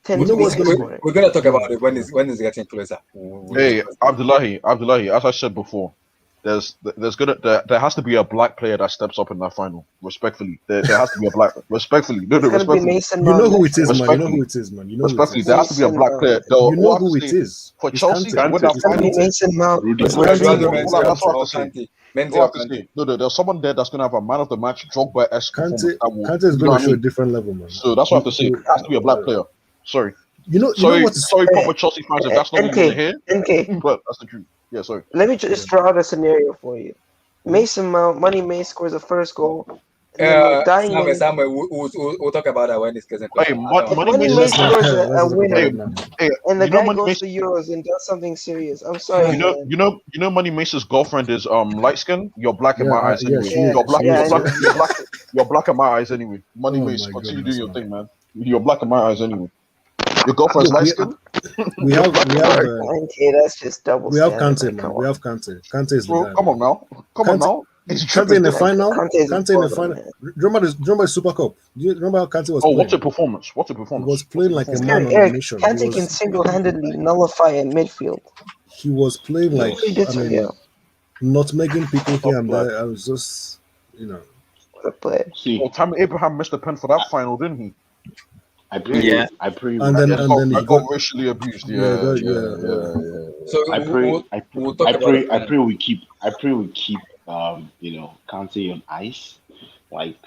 tend to be high scoring. We're gonna talk about it when it's getting closer. Hey, Abdullahi, as I said before, there has to be a black player that steps up in that final. Respectfully, there has to be a black. Respectfully, Respectfully. You know who it is, man. You know who it is, man. You know respectfully, there has to be a black player. You know who it is. For Chelsea to win that final. Mason Mount. That's what I have to say. No, there's someone there that's gonna have a man of the match, Drogba-esque performance. Kante is gonna show a different level, man. So that's what I have to say. It has to be a black player. Sorry. Sorry, proper Chelsea fans, if that's not what you want to hear. But that's the truth. Yeah, sorry. Let me just draw out a scenario for you. Mason Mount, Money May scores the first goal. Samuel, we'll talk about that when it's getting closer. Hey, Money May scores a winner, hey, and the guy goes to Euros and does something serious. I'm sorry. You know, Money Mace's girlfriend is light skin. You're black in my eyes anyway. You're black in my eyes anyway. Money Mace, continue doing your thing, man. You're black in my eyes anyway. Your girlfriend's light skin. We have okay, that's just double. We have Kante, man. We have Kante. Kante is the guy. Come on now. Kante in the final. Kante in the final. Remember the Super Cup? Do you remember how Kante was playing? What a performance! He was playing like a man on a mission. Kante can single-handedly nullify a midfield. He was playing like not making people here and there. I was just, Tammy Abraham missed the pen for that final, didn't he? I pray. And then he got racially abused. Yeah. So I pray we keep Kante on ice. Like,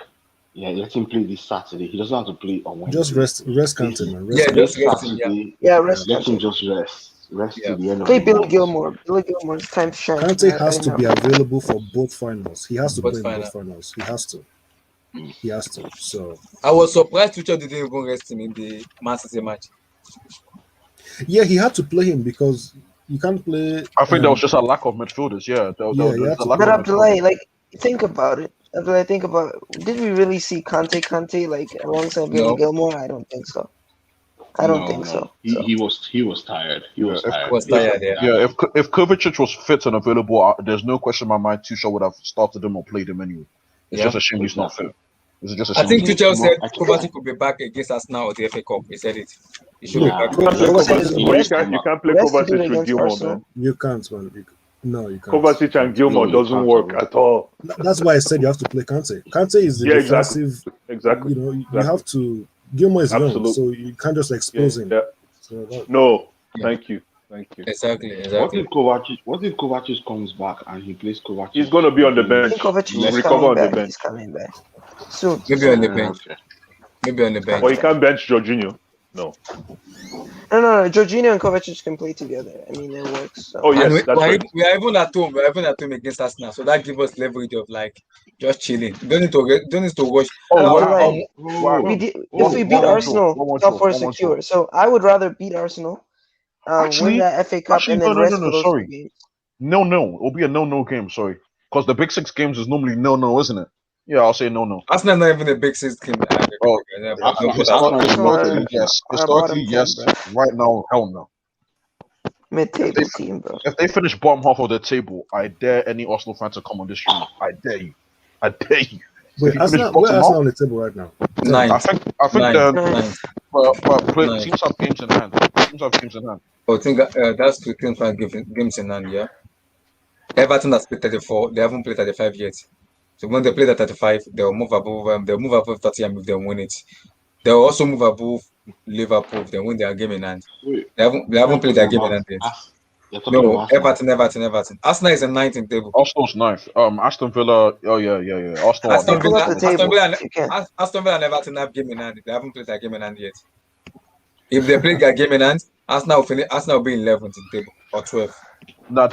let him play this Saturday. He doesn't have to play on Wednesday. Just rest Kante, man. Rest Saturday. Rest. Let him just rest to the end of the month. Billy Gilmore. Billy Gilmore's time to shine. Kante has to be available for both finals. He has to play in both finals. He has to. So I was surprised Tuchel didn't even rest him in the Man City match. Yeah, he had to play him because you can't play. I think there was just a lack of midfielders. But Abdullahi, think about it. Did we really see Kante like alongside Billy Gilmore? I don't think so. I don't think so. He was tired. He was tired. Yeah, if Kovacic was fit and available, there's no question in my mind Tuchel would have started him or played him anyway. It's just a shame he's not fit. I think Tuchel said Kovacic could be back against Arsenal or the FA Cup. He said it. He should be back. You can't play Kovacic with Gilmore, man. You can't, man. No, you can't. Kovacic and Gilmore doesn't work at all. That's why I said you have to play Kante. Kante is the defensive. Exactly. You have to. Gilmore is young, so you can't just expose him. Yeah. So thank you. Exactly. What if Kovacic comes back and he plays Kovacic? He's going to be on the bench. He'll recover on the bench. He's coming back soon. Maybe on the bench. Or he can't bench Jorginho. No. Jorginho and Kovacic can play together. I mean, it works. So. Oh yes, we are even at home. We are even at home against Arsenal, so that gives us leverage of just chilling. Don't need to rush. If we beat Arsenal, top four secure. So I would rather beat Arsenal. Win that FA Cup and then rest for those 2 games. No. It'll be a no game, sorry. Because the big 6 games is normally no, isn't it? Yeah, I'll say no. Arsenal not even a big 6 game. Historically, yes. Right now, hell no. Mid-table team, bro. If they finish bottom half of the table, I dare any Arsenal fan to come on this stream. I dare you. I dare you. Wait, Arsenal, where Arsenal on the table right now? I think Ninth. but teams have games in hand. I think that's the games in hand, yeah. Everton has played 34. They haven't played 35 yet. So when they play at 35, they'll move above. They'll move above 30 and if they win it. They'll also move above Liverpool if they win their game in hand. Wait, They haven't played their game in hand yet. No, Everton. Arsenal is in ninth in table. Arsenal's ninth. Aston Villa. Oh yeah. Aston Villa and Everton have game in hand. They haven't played their game in hand yet. If they play their game in hand, Arsenal will be 11th in table or 12th. No.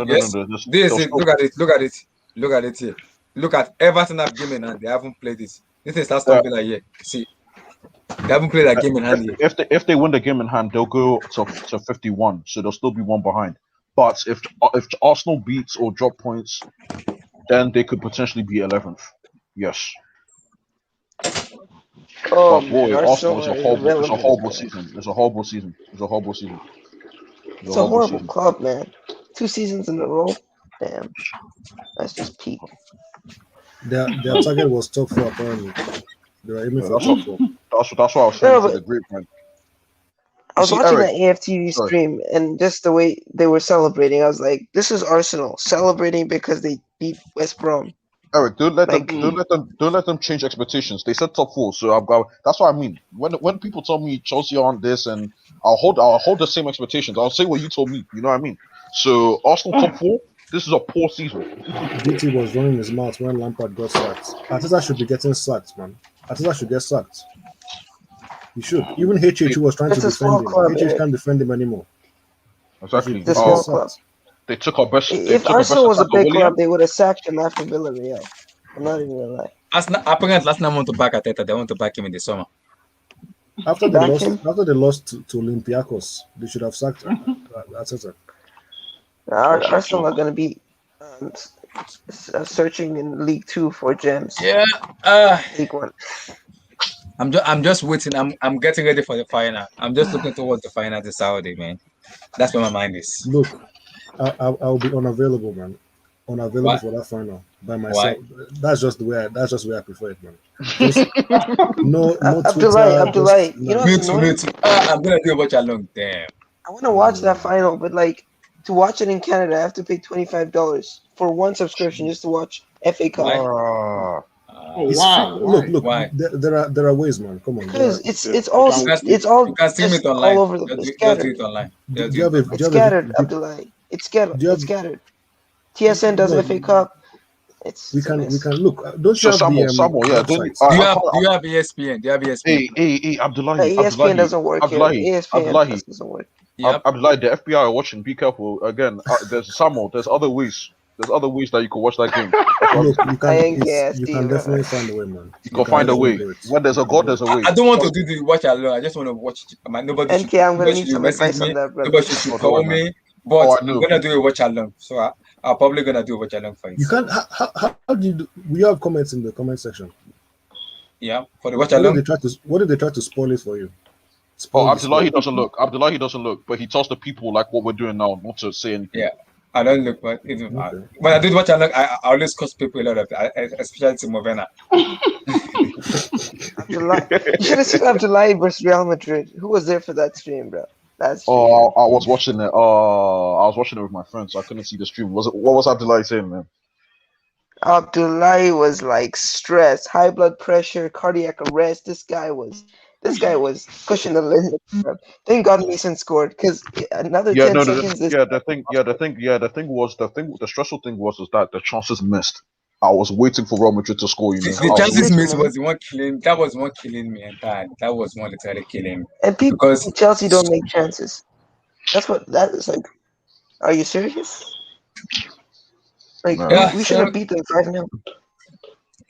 Yes. This is it. Look at it here. Look at Everton have game in hand. They haven't played it. This is Aston Villa here. See, they haven't played that game in hand yet. If they win the game in hand, they'll go to 51. So they'll still be one behind. But if Arsenal beats or drop points, then they could potentially be 11th. Yes. Oh, but boy, man, Arsenal is a horrible season. It's a horrible season. It's a horrible club, man. 2 seasons in a row. Damn. That's just peak. Their target was top 4 apparently. They were aiming for top 4. That's what I was saying to the group, man. I was watching that AFTV stream, and just the way they were celebrating, I was like, "This is Arsenal celebrating because they beat West Brom." Eric, don't let them change expectations. They said top 4, so that's what I mean. When people tell me Chelsea aren't this, and I'll hold the same expectations. I'll say what you told me. You know what I mean? So Arsenal top 4. This is a poor season. DT was running his mouth when Lampard got sacked. Arteta should be getting sacked, man. Arteta should get sacked. He should. Even HH was trying to defend him. HH can't defend him anymore. Exactly. They took our best. If Arsenal was a big club, they would have sacked him after Villarreal. I'm not even gonna lie. Apparently, last time want to back Arteta. They want to back him in the summer. After they lost to Olympiacos, they should have sacked Arteta. Arsenal are going to be searching in League 2 for gems. Yeah. League 1. I'm just waiting. I'm getting ready for the final. I'm just looking towards the final this Saturday, man. That's where my mind is. Look, I'll be unavailable, man. Unavailable for that final by myself. Why? That's just the way I prefer it, man. Just, no Abdullahi, you know what's annoying? I'm gonna do a watch along. Damn. I want to watch that final, but like to watch it in Canada, I have to pay $25 for one subscription just to watch FA Cup. Wow! Look! Why? There are ways, man. Come on. Because it's all you can stream it online. all over the place. Scattered. It's scattered, Abdullahi. It's scattered. It's scattered. TSN does FA Cup. We can look. Don't you have Samuel, yeah. Do you have ESPN? Do you have ESPN? Hey, Abdullahi. ESPN doesn't work here. ESPN doesn't work. Yep. Abdullahi, the FBI are watching. Be careful. Again, there's Samuel. There's other ways. There's other ways that you can watch that game. Look, you can definitely find a way, man. You can find a way. When there's a God, there's a way. I don't want to do the watch alone. I just want to watch. Nobody should. I'm gonna need some advice on that, brother. Nobody should call me. But I'm gonna do a watch along. So I'm probably gonna do a watch along for you. You can. How do you do? We have comments in the comment section. Yeah, for the watch along. What did they try to spoil it for you? Abdullahi doesn't look. Abdullahi doesn't look, but he tells the people like what we're doing now, not to say anything. Yeah, I don't look, but when I did watch along, I always cost people a lot of, especially to Movena. You should have seen Abdullahi versus Real Madrid. Who was there for that stream, bro? I was watching it. I was watching it with my friends, so I couldn't see the stream. What was Abdullahi saying, man? Abdullahi was like stressed, high blood pressure, cardiac arrest. This guy was pushing the limit. Thank God Mason scored because another 10 seconds. The stressful thing was that the chances missed. I was waiting for Real Madrid to score. The chances missed was the one killing. That was one killing me, and that was one literally killing me. And people in Chelsea don't make chances. That's what that is like. Are you serious? Like we should have beat them 5-0.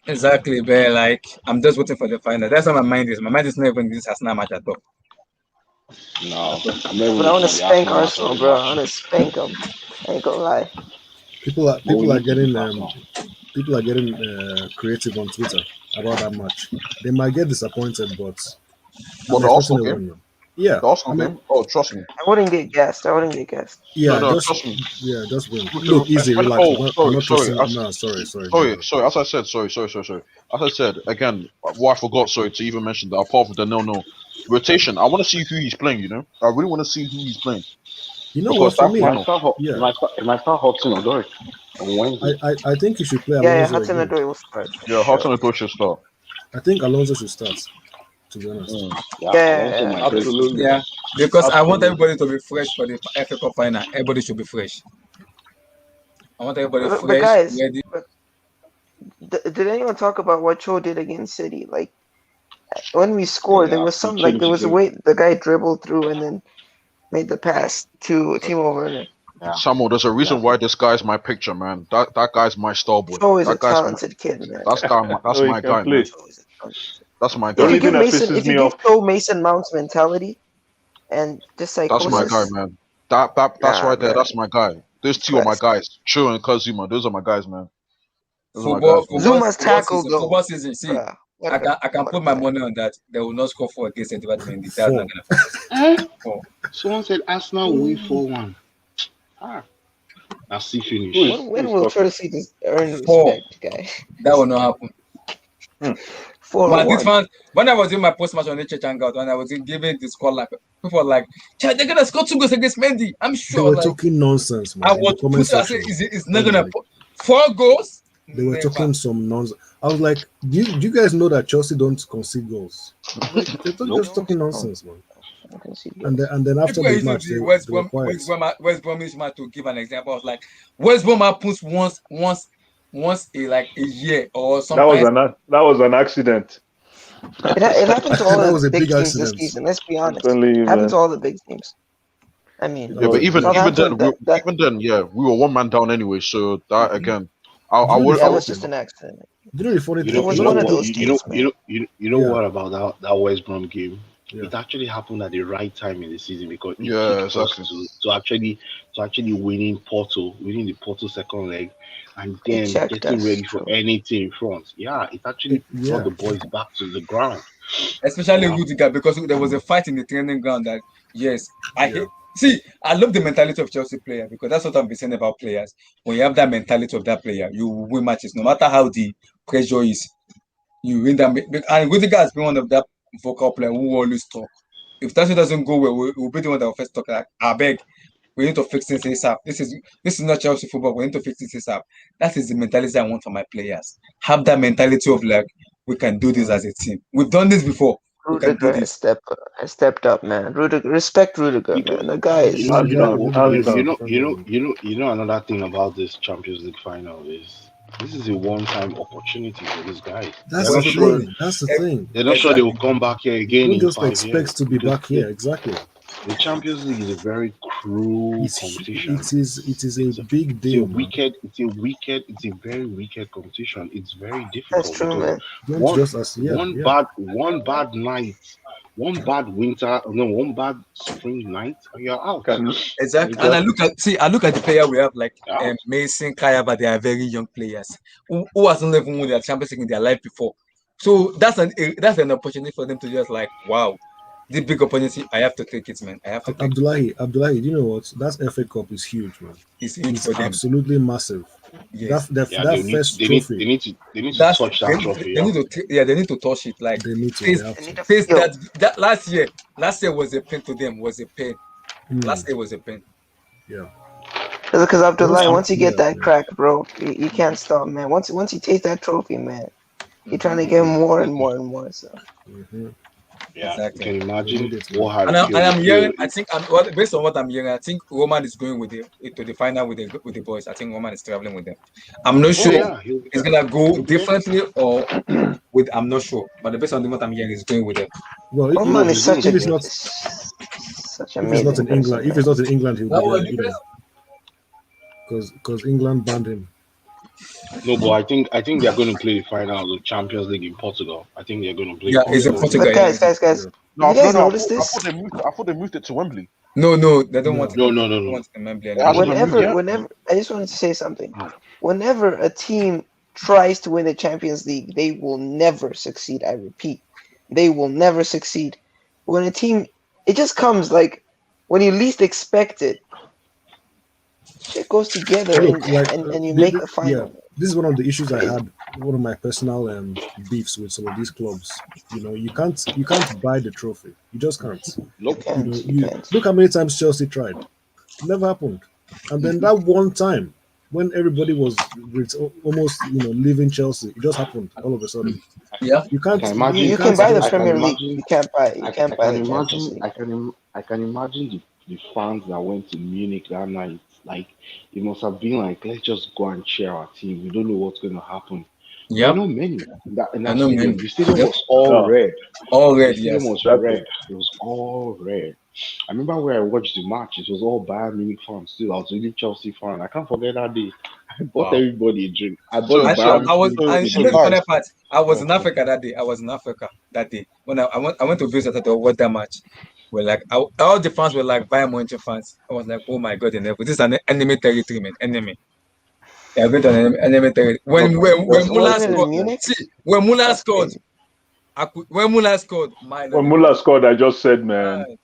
Exactly, but like I'm just waiting for the final. That's what my mind is. My mind is not even this Arsenal match at all. No, but I want to spank Arsenal, bro. I want to spank them. I ain't gonna lie. People are getting creative on Twitter about that match. They might get disappointed, but the Arsenal game. Yeah, The Arsenal I mean, game. Oh, trust me. I wouldn't get gassed. I wouldn't get gassed. yeah, No, just trust me. yeah, just win. Look, Look, easy, relax. oh, I'm sorry, not sorry. tossing. No, sorry. Sorry. As I said, sorry. As I said again, what I forgot. Sorry to even mention that. Apart from the no rotation, I want to see who he's playing. You know, I really want to see who he's playing You know because what? For that me, final. yeah, It might start Hudson Odoi on Wednesday. I think you should play Yeah, Alonso Hudson again. Odoi will start. Yeah, Hudson Odoi should start. I think Alonso should start. To be honest. Yeah, Absolutely. Yeah, because I want Absolutely. everybody to be fresh for the FA Cup final. Everybody should be fresh. I want everybody But fresh, guys, ready. did anyone talk about what Cho did against City? Like when we scored, there was some like there was a way the guy dribbled through and then made the pass to Timo Werner. Samuel, there's a reason why this guy's my picture, man. That guy's my star boy. Cho is a That guy's talented kid, man. that's he my can guy, play. man. That's my The guy. only thing that pisses If me you give off. Cho Mason Mount's mentality and just That's my guy, psychosis, man. That's right there. man. That's my guy. Those two are my guys. Cho and Kazuma. Those are my guys, man. Those are my guys, man. Zuma's tackle though. Football season. See, Bruh, I can put my money on that. They will not score 4 against Edward Mendy. That's not gonna. Someone said Arsenal will win 4-1. That's the finish. When will Chelsea just earn 4. respect, guy? That will not happen. 4-1. When I was doing my post match on the church hangout, when I was giving the score, like people were like, "They're gonna score 2 goals against Mendy." I'm They sure. were like, talking nonsense, man. I in was the comment I said, section. it's not gonna 4 goals. They were talking some nonsense. I was like, do you guys know that Chelsea don't concede goals? They're just talking nonsense, man. And then after People the using match, the they West were quiet. Bromwich match to give an example. I was like, West Brom happens once a year or something. That was an accident. It happened to all That the was a big big teams this accident. season. Let's be honest. Telling you, It happened man. to all the big teams. I mean, Yeah, but even Southampton, then, yeah, we were 1 man down anyway. So that again, I would. that was just an accident. You know the funny thing? It was one of those days, man. You know what about that West Brom game? Yeah. It actually happened at the right time in the season because it Yeah, kicked us exactly. to actually winning the Porto second leg, and then checked getting us, ready for anything in front. Yeah, it actually brought the boys back to the ground. Especially Rudiger, because there was a fight in the training ground that I love the mentality of Chelsea player because that's what I've been saying about players. When you have that mentality of that player, you will win matches no matter how the pressure is. You win that, and Rudiger has been one of that vocal player who always talk. If that doesn't go well, we'll be the one that will first talk. Like, I beg, we need to fix this ASAP. This is not Chelsea football. We need to fix this ASAP. That is the mentality I want for my players. Have that mentality of like, we can do this as a team. We've done this before. We can do Rudiger this. has stepped up, man. Respect Rudiger, man. The guy is. You know another thing about this Champions League final is this is a one-time opportunity for these guys. That's the thing. That's the thing. They're not sure they will come back here again. Don't in just 5 expect years. to be back here. Exactly. The Champions League is a very cruel competition. It is a big deal. It's a very wicked competition. It's very difficult. That's true, man. One bad night, one bad winter, one bad spring night, and you're out. Exactly. And I look at the player we have like Mason, Kaya, but they are very young players who hasn't even won their Champions League in their life before. So that's an opportunity for them to just like, wow, the big opportunity. I have to take it, man. I have to take Abdullahi, do you know what? That FA Cup is huge, man. It's huge for them. Absolutely massive. Yes. That first trophy. They need to touch that trophy. They need to touch it. Like they need to. That last year was a pain to them. Was a pain. Last year was a pain. Yeah. Because Abdullahi, once you get that crack, bro, you can't stop, man. Once you taste that trophy, man, you're trying to get more and more and more. So. Yeah, exactly. Can you imagine I'm hearing. I think based on what I'm hearing, I think Roman is going to the final with the boys. I think Roman is traveling with them. I'm not sure he's gonna go differently or with. I'm not sure, but based on what I'm hearing, he's going with them. Well, Roman is such if it's not in England, if it's not in England, he'll be there. Because England banned him. No, but I think they're going to play the final of the Champions League in Portugal. I think they're going to play. Yeah, it's in Portugal. Guys. No, you guys notice this? I thought they moved it to Wembley. No, they don't want it. No. Whenever I just wanted to say something. Whenever a team tries to win the Champions League, they will never succeed. I repeat, they will never succeed. When a team it just comes like when you least expect it. Shit goes together, Look, and you make the final. this is one of the issues I had. One of my personal beefs with some of these clubs. You can't buy the trophy. You just can't. You can't. You can't. Look how many times Chelsea tried. Never happened. And then that one time when everybody was almost leaving Chelsea, it just happened all of a sudden. Yeah, You can't. You can buy the Premier League. You can't buy the Champions League. I can imagine the fans that went to Munich that night. Like, it must have been like, let's just go and cheer our team. We don't know what's going to happen. yeah. I know many in that I know stadium. many. The stadium Yep. was all red. All The red, stadium yes. was red. It was all red. I remember where I watched the match. It was all Bayern Munich fans too. I was really Chelsea fan. I can't forget that day. I bought Wow. everybody a drink. I bought So, a I, Bayern I was, Munich and so you know the guys, funny part, I was in go. Africa that day. I was in Africa that day when I went to visit to watch that match. We're like, all the fans were like Bayern Munich fans. I was like, oh my god, this is an enemy territory, man, enemy. Yeah, going to an enemy territory. When Muller Wasn't it in scored, Munich? see, when Muller That's scored, crazy. when Muller scored, my When lord, Muller scored, I just said, man,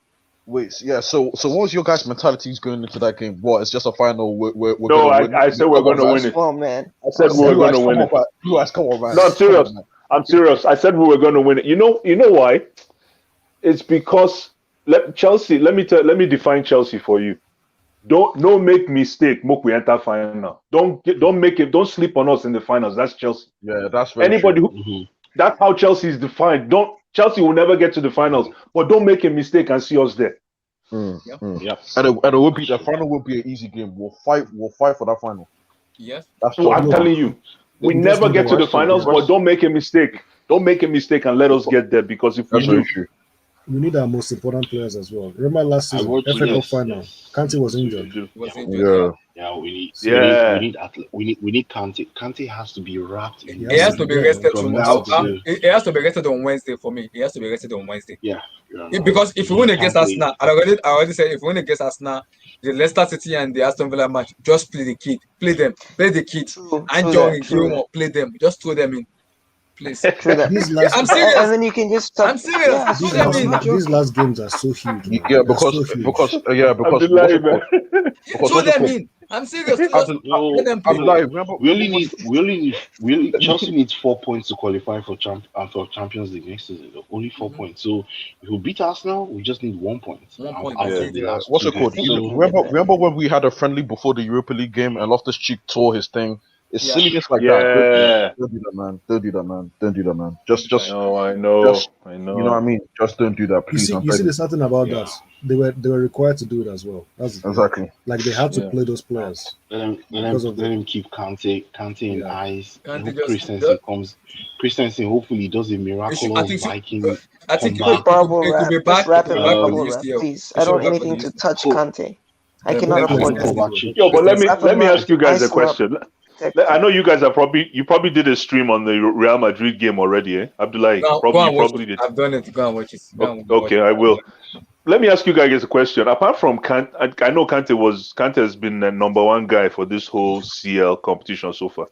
Wait, yeah. So what was your guys' mentalities going into that game? What? It's just a final. We're no, gonna win. I said we're Come on, going to man. win it. Oh man. I said we were going to win it. You guys, come on, man. No, I'm serious. I'm serious. I said we were going to win it. You know why? It's because Chelsea. Let me define Chelsea for you. Don't make mistake. Mook we enter final. Don't sleep on us in the finals. That's Chelsea. Yeah, that's very Anybody true. who that's how Chelsea is defined. Chelsea will never get to the finals, but don't make a mistake and see us there. Yeah. And it will be the final. Will be an easy game. We'll fight for that final. yes. That's So I'm Chelsea. telling you, we never get to the finals, but don't make a mistake. Don't make a mistake and let us get there, because if we That's do, very true. We need our most important players as well. Remember last season, FA Cup final, Kante was injured. Yeah, we need Kante. Kante has to be wrapped in. It has to be rested from now to it has to be rested on Wednesday for me. It has to be rested on Wednesday. yeah. Because if we win against Arsenal, I already said if we win against Arsenal, the Leicester City and the Aston Villa match, just play the kid, play them, play the kid, and John Gilmore, play them, just throw them in, please. I'm serious. And then you can just start. I'm serious. These last games are so huge. Man. Yeah, because throw them in. I'm serious. Let them play. Chelsea needs 4 points to qualify for Champions League next season. Only 4 points. So if we beat Arsenal, we just need 1 point. 1 point. What's it called? Remember when we had a friendly before the Europa League game and Loftus-Cheek tore his thing? It's silliness like that. Don't do that, man. Don't do that, man. Just. I know. You know what I mean? Just don't do that, please. You see, there's something about that. They were required to do it as well. That's exactly. Like they had to play those players. Let them keep Kante in eyes. Christensen comes. Christensen hopefully does a miraculous Viking. I think it could be back. Please, I don't want anything to touch Kante. I cannot afford that. Yo, but let me ask you guys a question. I know you guys probably did a stream on the Real Madrid game already, eh? Abdullahi, probably did. I've done it. Go and watch it. Okay, I will. Let me ask you guys a question. Apart from Kante, I know Kante has been the number one guy for this whole CL competition so far.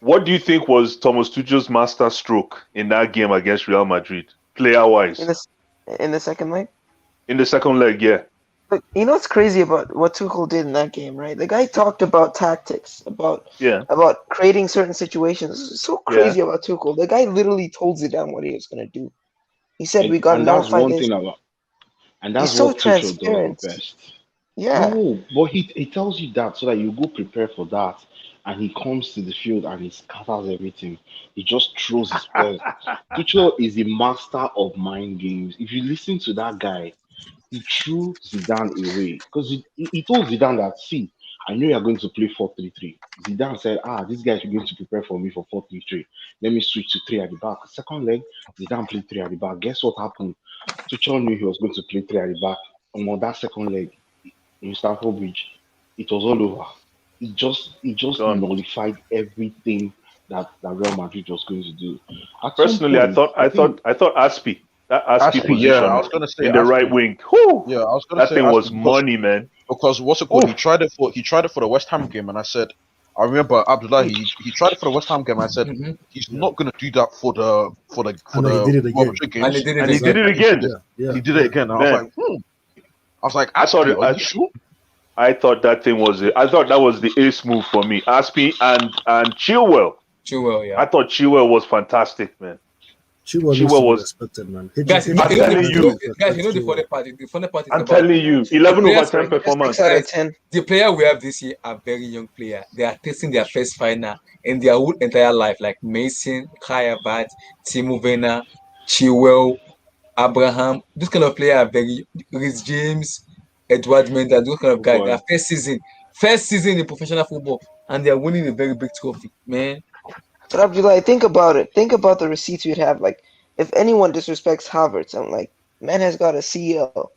What do you think was Thomas Tuchel's master stroke in that game against Real Madrid, player-wise? In the second leg? In the second leg, yeah. Look, you know what's crazy about what Tuchel did in that game, right? The guy talked about tactics, about creating certain situations. It's so crazy about Tuchel. The guy literally told Zidane what he was going to do. He said, "We got no fight." And that's so what Tuchel transparent. does best. Yeah. No, but he tells you that so that you go prepare for that. And he comes to the field and he scatters everything. He just throws his players. Tuchel is a master of mind games. If you listen to that guy, he threw Zidane away because he told Zidane that, see, I know you're going to play 4-3-3. Zidane said, this guy is going to prepare for me for 4-3-3. Let me switch to 3 at the back. Second leg, Zidane played 3 at the back. Guess what happened? Tuchel knew he was going to play 3 at the back. And on that second leg, in Stamford Bridge, it was all over. It just nullified everything that Real Madrid was going to do. Personally, I thought Aspi. That Aspi position, I was gonna say in the Aspi. right wing. Whew, yeah, I was gonna that say thing Aspi was money, man. Because what's it called? He tried it for the West Ham game, and I said I remember Abdullah. He tried it for the West Ham game. I said he's Yeah. not gonna do that for the And then he did it Real again. Madrid games. And he did it And he again. did it again. Yeah. He did it again. And I was Man. like, I was like, I thought Aspi, it- are you sure? I thought that thing was it. I thought that was the ace move for me. Aspie and Chilwell. Chilwell, yeah. I thought Chilwell was fantastic, man. Chilwell needs to be respected, man. Guys, I'm telling you. guys, you know the funny part. The funny part is I'm about telling you, 11 over 10 performance. 6 out of 10. the player we have this year are very young players. They are tasting their first final in their whole entire life, like Mason, Kai Havertz, Timo Werner, Chilwell, Abraham. Those kind of players are very Rhys James, Edward Mendy, those kind of guys. Their first season in professional football, and they are winning a very big trophy, man. But Abdullah, think about it. Think about the receipts we'd have. Like, if anyone disrespects Havertz, I'm like, man has got a CL.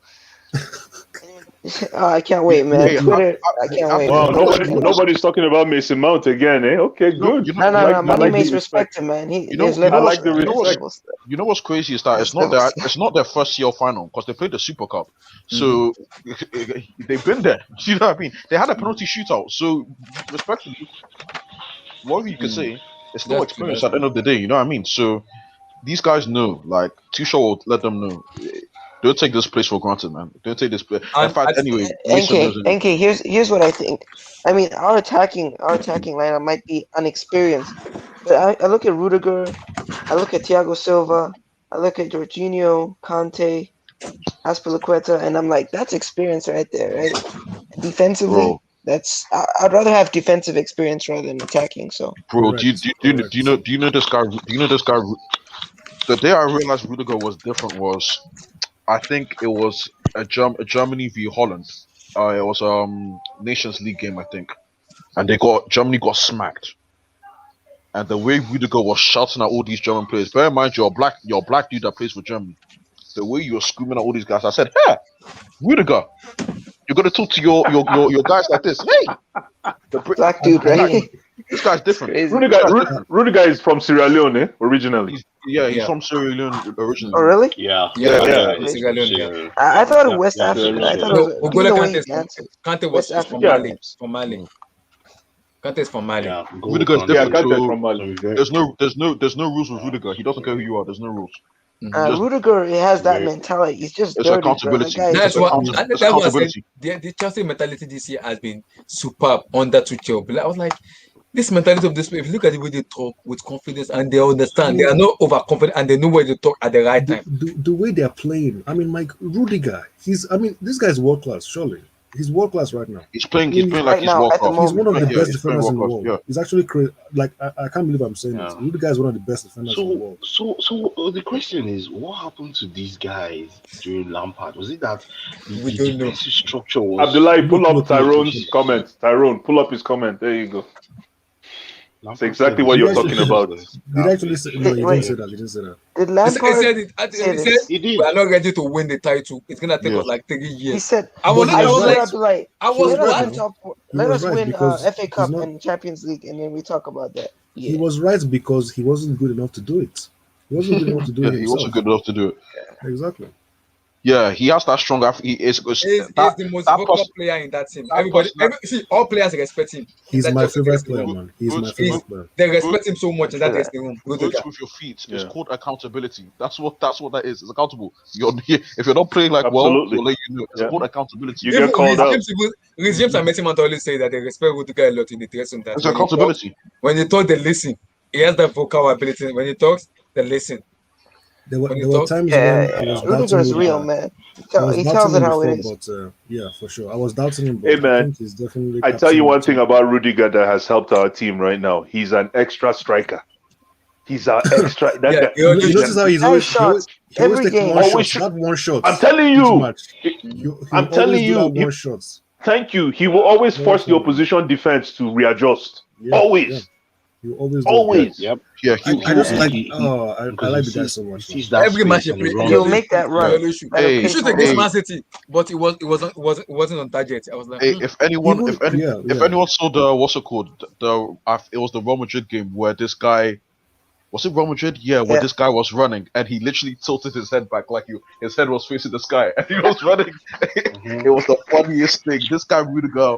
I can't wait, man. Yeah, Twitter, I can't wait. Wow, man. nobody's talking about Mason Mount again, eh? Okay, good. No. Money makes respect him, man. You know what's crazy is that it's not their first CL final because they played the Super Cup, so they've been there. You know what I mean? They had a penalty shootout, so respectfully, whatever you can say, it's still experience at the end of the day. You know what I mean? So these guys know, like Tuchel will let them know. Don't take this place for granted, man. Don't take this place. In fact, anyway, NK, here's what I think. I mean, our attacking lineup might be unexperienced, but I look at Rudiger, I look at Thiago Silva, I look at Jorginho, Conte, Azpilicueta, and I'm like, that's experience right there, right? Defensively, I'd rather have defensive experience rather than attacking. So, bro, do you know this guy? Do you know this guy? The day I realized Rudiger was different was, I think it was a Germany v Holland. It was Nations League game, I think, and Germany got smacked. And the way Rudiger was shouting at all these German players, bear in mind you're a black dude that plays for Germany. The way you were screaming at all these guys, I said, "Hey, Rudiger, you're gonna talk to your guys like this." Hey, the black dude, right? This guy's different. Rudiger is from Sierra Leone, originally. He's from Sierra Leone originally. Oh, really? Yeah. Sierra Leone. I thought it was West Africa. I thought it was Kante was from Mali. From Mali. Kante is from Mali. Rudiger is different. Kante is from Mali. There's no rules with Rudiger. He doesn't care who you are. There's no rules. Rudiger has that mentality. He's just it's dirty, accountability. Bro. That's what I said. Yeah. The Chelsea mentality this year has been superb under Tuchel. But I was like, this mentality of this, if you look at the way they talk with confidence and they understand, they are not overconfident and they know where to talk at the right time. The way they're playing, I mean, Mike Rudiger, this guy's world class, surely. He's world class right now. He's playing like he's world class. He's one of the best defenders in the world. Yeah. He's actually crazy. Like, I can't believe I'm saying this. Rudiger is one of the best defenders in the world. So the question is, what happened to these guys during Lampard? Was it that the defensive structure was... Abdullah, pull up Tyrone's comment. Tyrone, pull up his comment. There you go. That's exactly what you're talking about. Did I actually say no? He didn't say that. He didn't say that. Did Lampard he said we are not ready to win the title. It's gonna take us like 3 years. He said, I was let us win FA Cup not, and Champions League, and then we talk about that. Yeah. He was right because he wasn't good enough to do it. He wasn't good enough to do it himself. He wasn't good enough to do it. Exactly. Yeah, he has that strong. He is the most vocal player in that team. All players respect him. He's my favorite player, man. He's my favorite player. They respect him so much in that dressing room. With your feet. It's called accountability. That's what that is. It's accountable. If you're not playing like well, we'll let you know. It's called accountability. You get called out. Rhys James and Mason Mount always say that they respect Rudiger a lot in the dressing room. It's accountability. When you talk, they listen. He has that vocal ability. When he talks, they listen. There were times when Rudiger is real, man. He tells it how it is. But yeah, for sure. I was doubting him, but hey, man, I think he's definitely. I tell you one thing about Rudiger that has helped our team right now. He's an extra striker. He's our extra. You notice how he's always shots every game. Not one shot. I'm telling you. I'm telling you. One shots. Thank you. He will always force the opposition defense to readjust. Yeah, always. Yeah. You always. Yep. Yeah. I just like. I like the guy so much. Every match he plays, he'll make that run. He should against Man City, but it wasn't on target. I was like, if anyone saw the what's it called? It was the Real Madrid game where this guy. Was it Real Madrid? Yeah, where this guy was running and he literally tilted his head back like his head was facing the sky and he was running. It was the funniest thing. This guy Rudiger,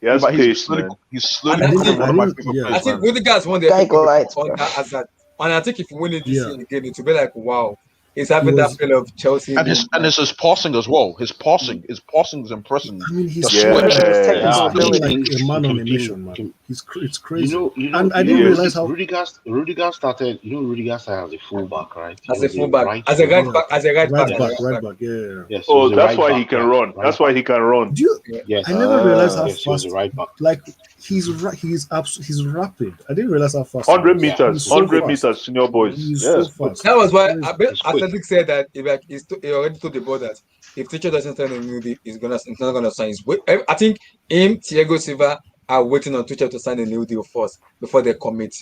He has but pace, man. he's slowly And I becoming think, one of my favorite I players, think man. Rudiger's won the Guy FA go Cup lights, bro. under Hazard. And I think if you win it this Yeah, year again, it will be like, wow, he's he having that was. feel of Chelsea And again. his passing as well. His passing is impressing me. I mean, The his switch. His Yeah. he's technical Yeah, playing ability. like a man on a Kim, mission, man. Kim. It's You crazy. know, And I didn't Yes. realize how. Rudiger started. You know, Rudiger started as a fullback, right? He As a was a fullback, right as a right fullback. Yeah, back, as a right back, right as a back, right right back. back. Yeah. Yes, he Oh, was a that's right why back. he can Yeah, run. right That's why back. he can run. Do you? Yeah. Yes, I never realized how Ah, yes, he was a fast. right back. Like he's rapid. I didn't realize how fast he 100 was. Yeah, meters, He's so 100 fast. meters, senior boys. He's Yeah. so fast. That was why Crazy. he's quick. Athletic said that if like he already told the board that if teacher doesn't sign a new deal, he's not gonna sign. I think him, Thiago Silva are waiting on teacher to sign a new deal first before they commit.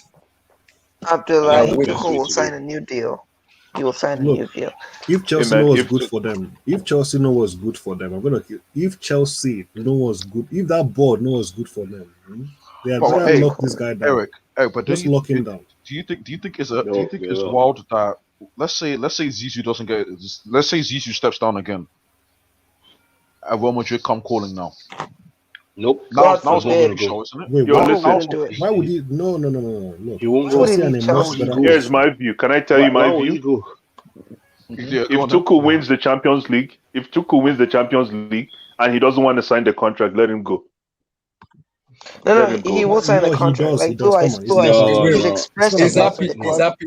They are Abdullahi waiting. Tuchel will sign a new deal. He will sign a Look, new deal. if Hey, Chelsea man, know what's if good for them, if Chelsea know what's good for them, I'm gonna. If Chelsea know what's good, if that board know what's good for them, they are But better hey, lock this guy down. Eric, but Just lock him down. do you think No, it's wild that let's say Zizou doesn't get let's say Zizou steps down again, and Real Madrid come calling now. Nope. Now God it's not forbid. going to be show, isn't it? Wait, Yo, why, listen. why, wouldn't do it. why would he? No. Look, He won't Why would go. he Chelsea are in leave a Why much would Chelsea? he better go? Here's position. my view. Can I tell you Why my would he view? go? Yeah, If go on then. Tuchel wins the Champions League, and he doesn't want to sign the contract, let him go. No, Let no, him go. he will sign the No, he contract. does. He Like does. Come on, it's not about No. He's Tuchel. It's expressed not He's about himself for happy. the Tuchel. He's club. happy.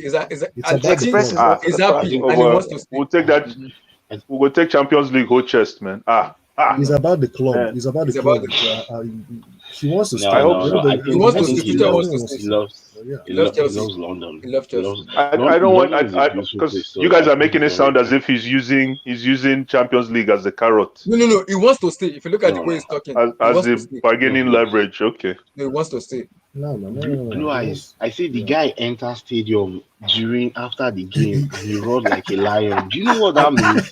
It's And I about the think Express club. himself for he's the club. I happy think and he wants to stay. We'll take that. We'll go take Champions League whole chest, man. It's about the club. Man. It's about the It's about club. the club. He wants to no, stay. I hope no, so. no. I Everybody, He think wants I to think stay. he Tuchel everybody wants loves to wants stay. to he stay. loves So, yeah. He loves he Chelsea. loves London. He loves He Chelsea. loves I don't want London is a beautiful place. So you guys I are think making he's it sound alright. as if he's using Champions League as the carrot, No. He wants to stay. If you look at the No, way no, he's talking, as he wants to the stay. bargaining no. leverage. Okay. No, he wants to stay. No. Blue He eyes. wants. I say the Yeah. guy enters stadium after the game and he roared like a lion. Do you know what that means?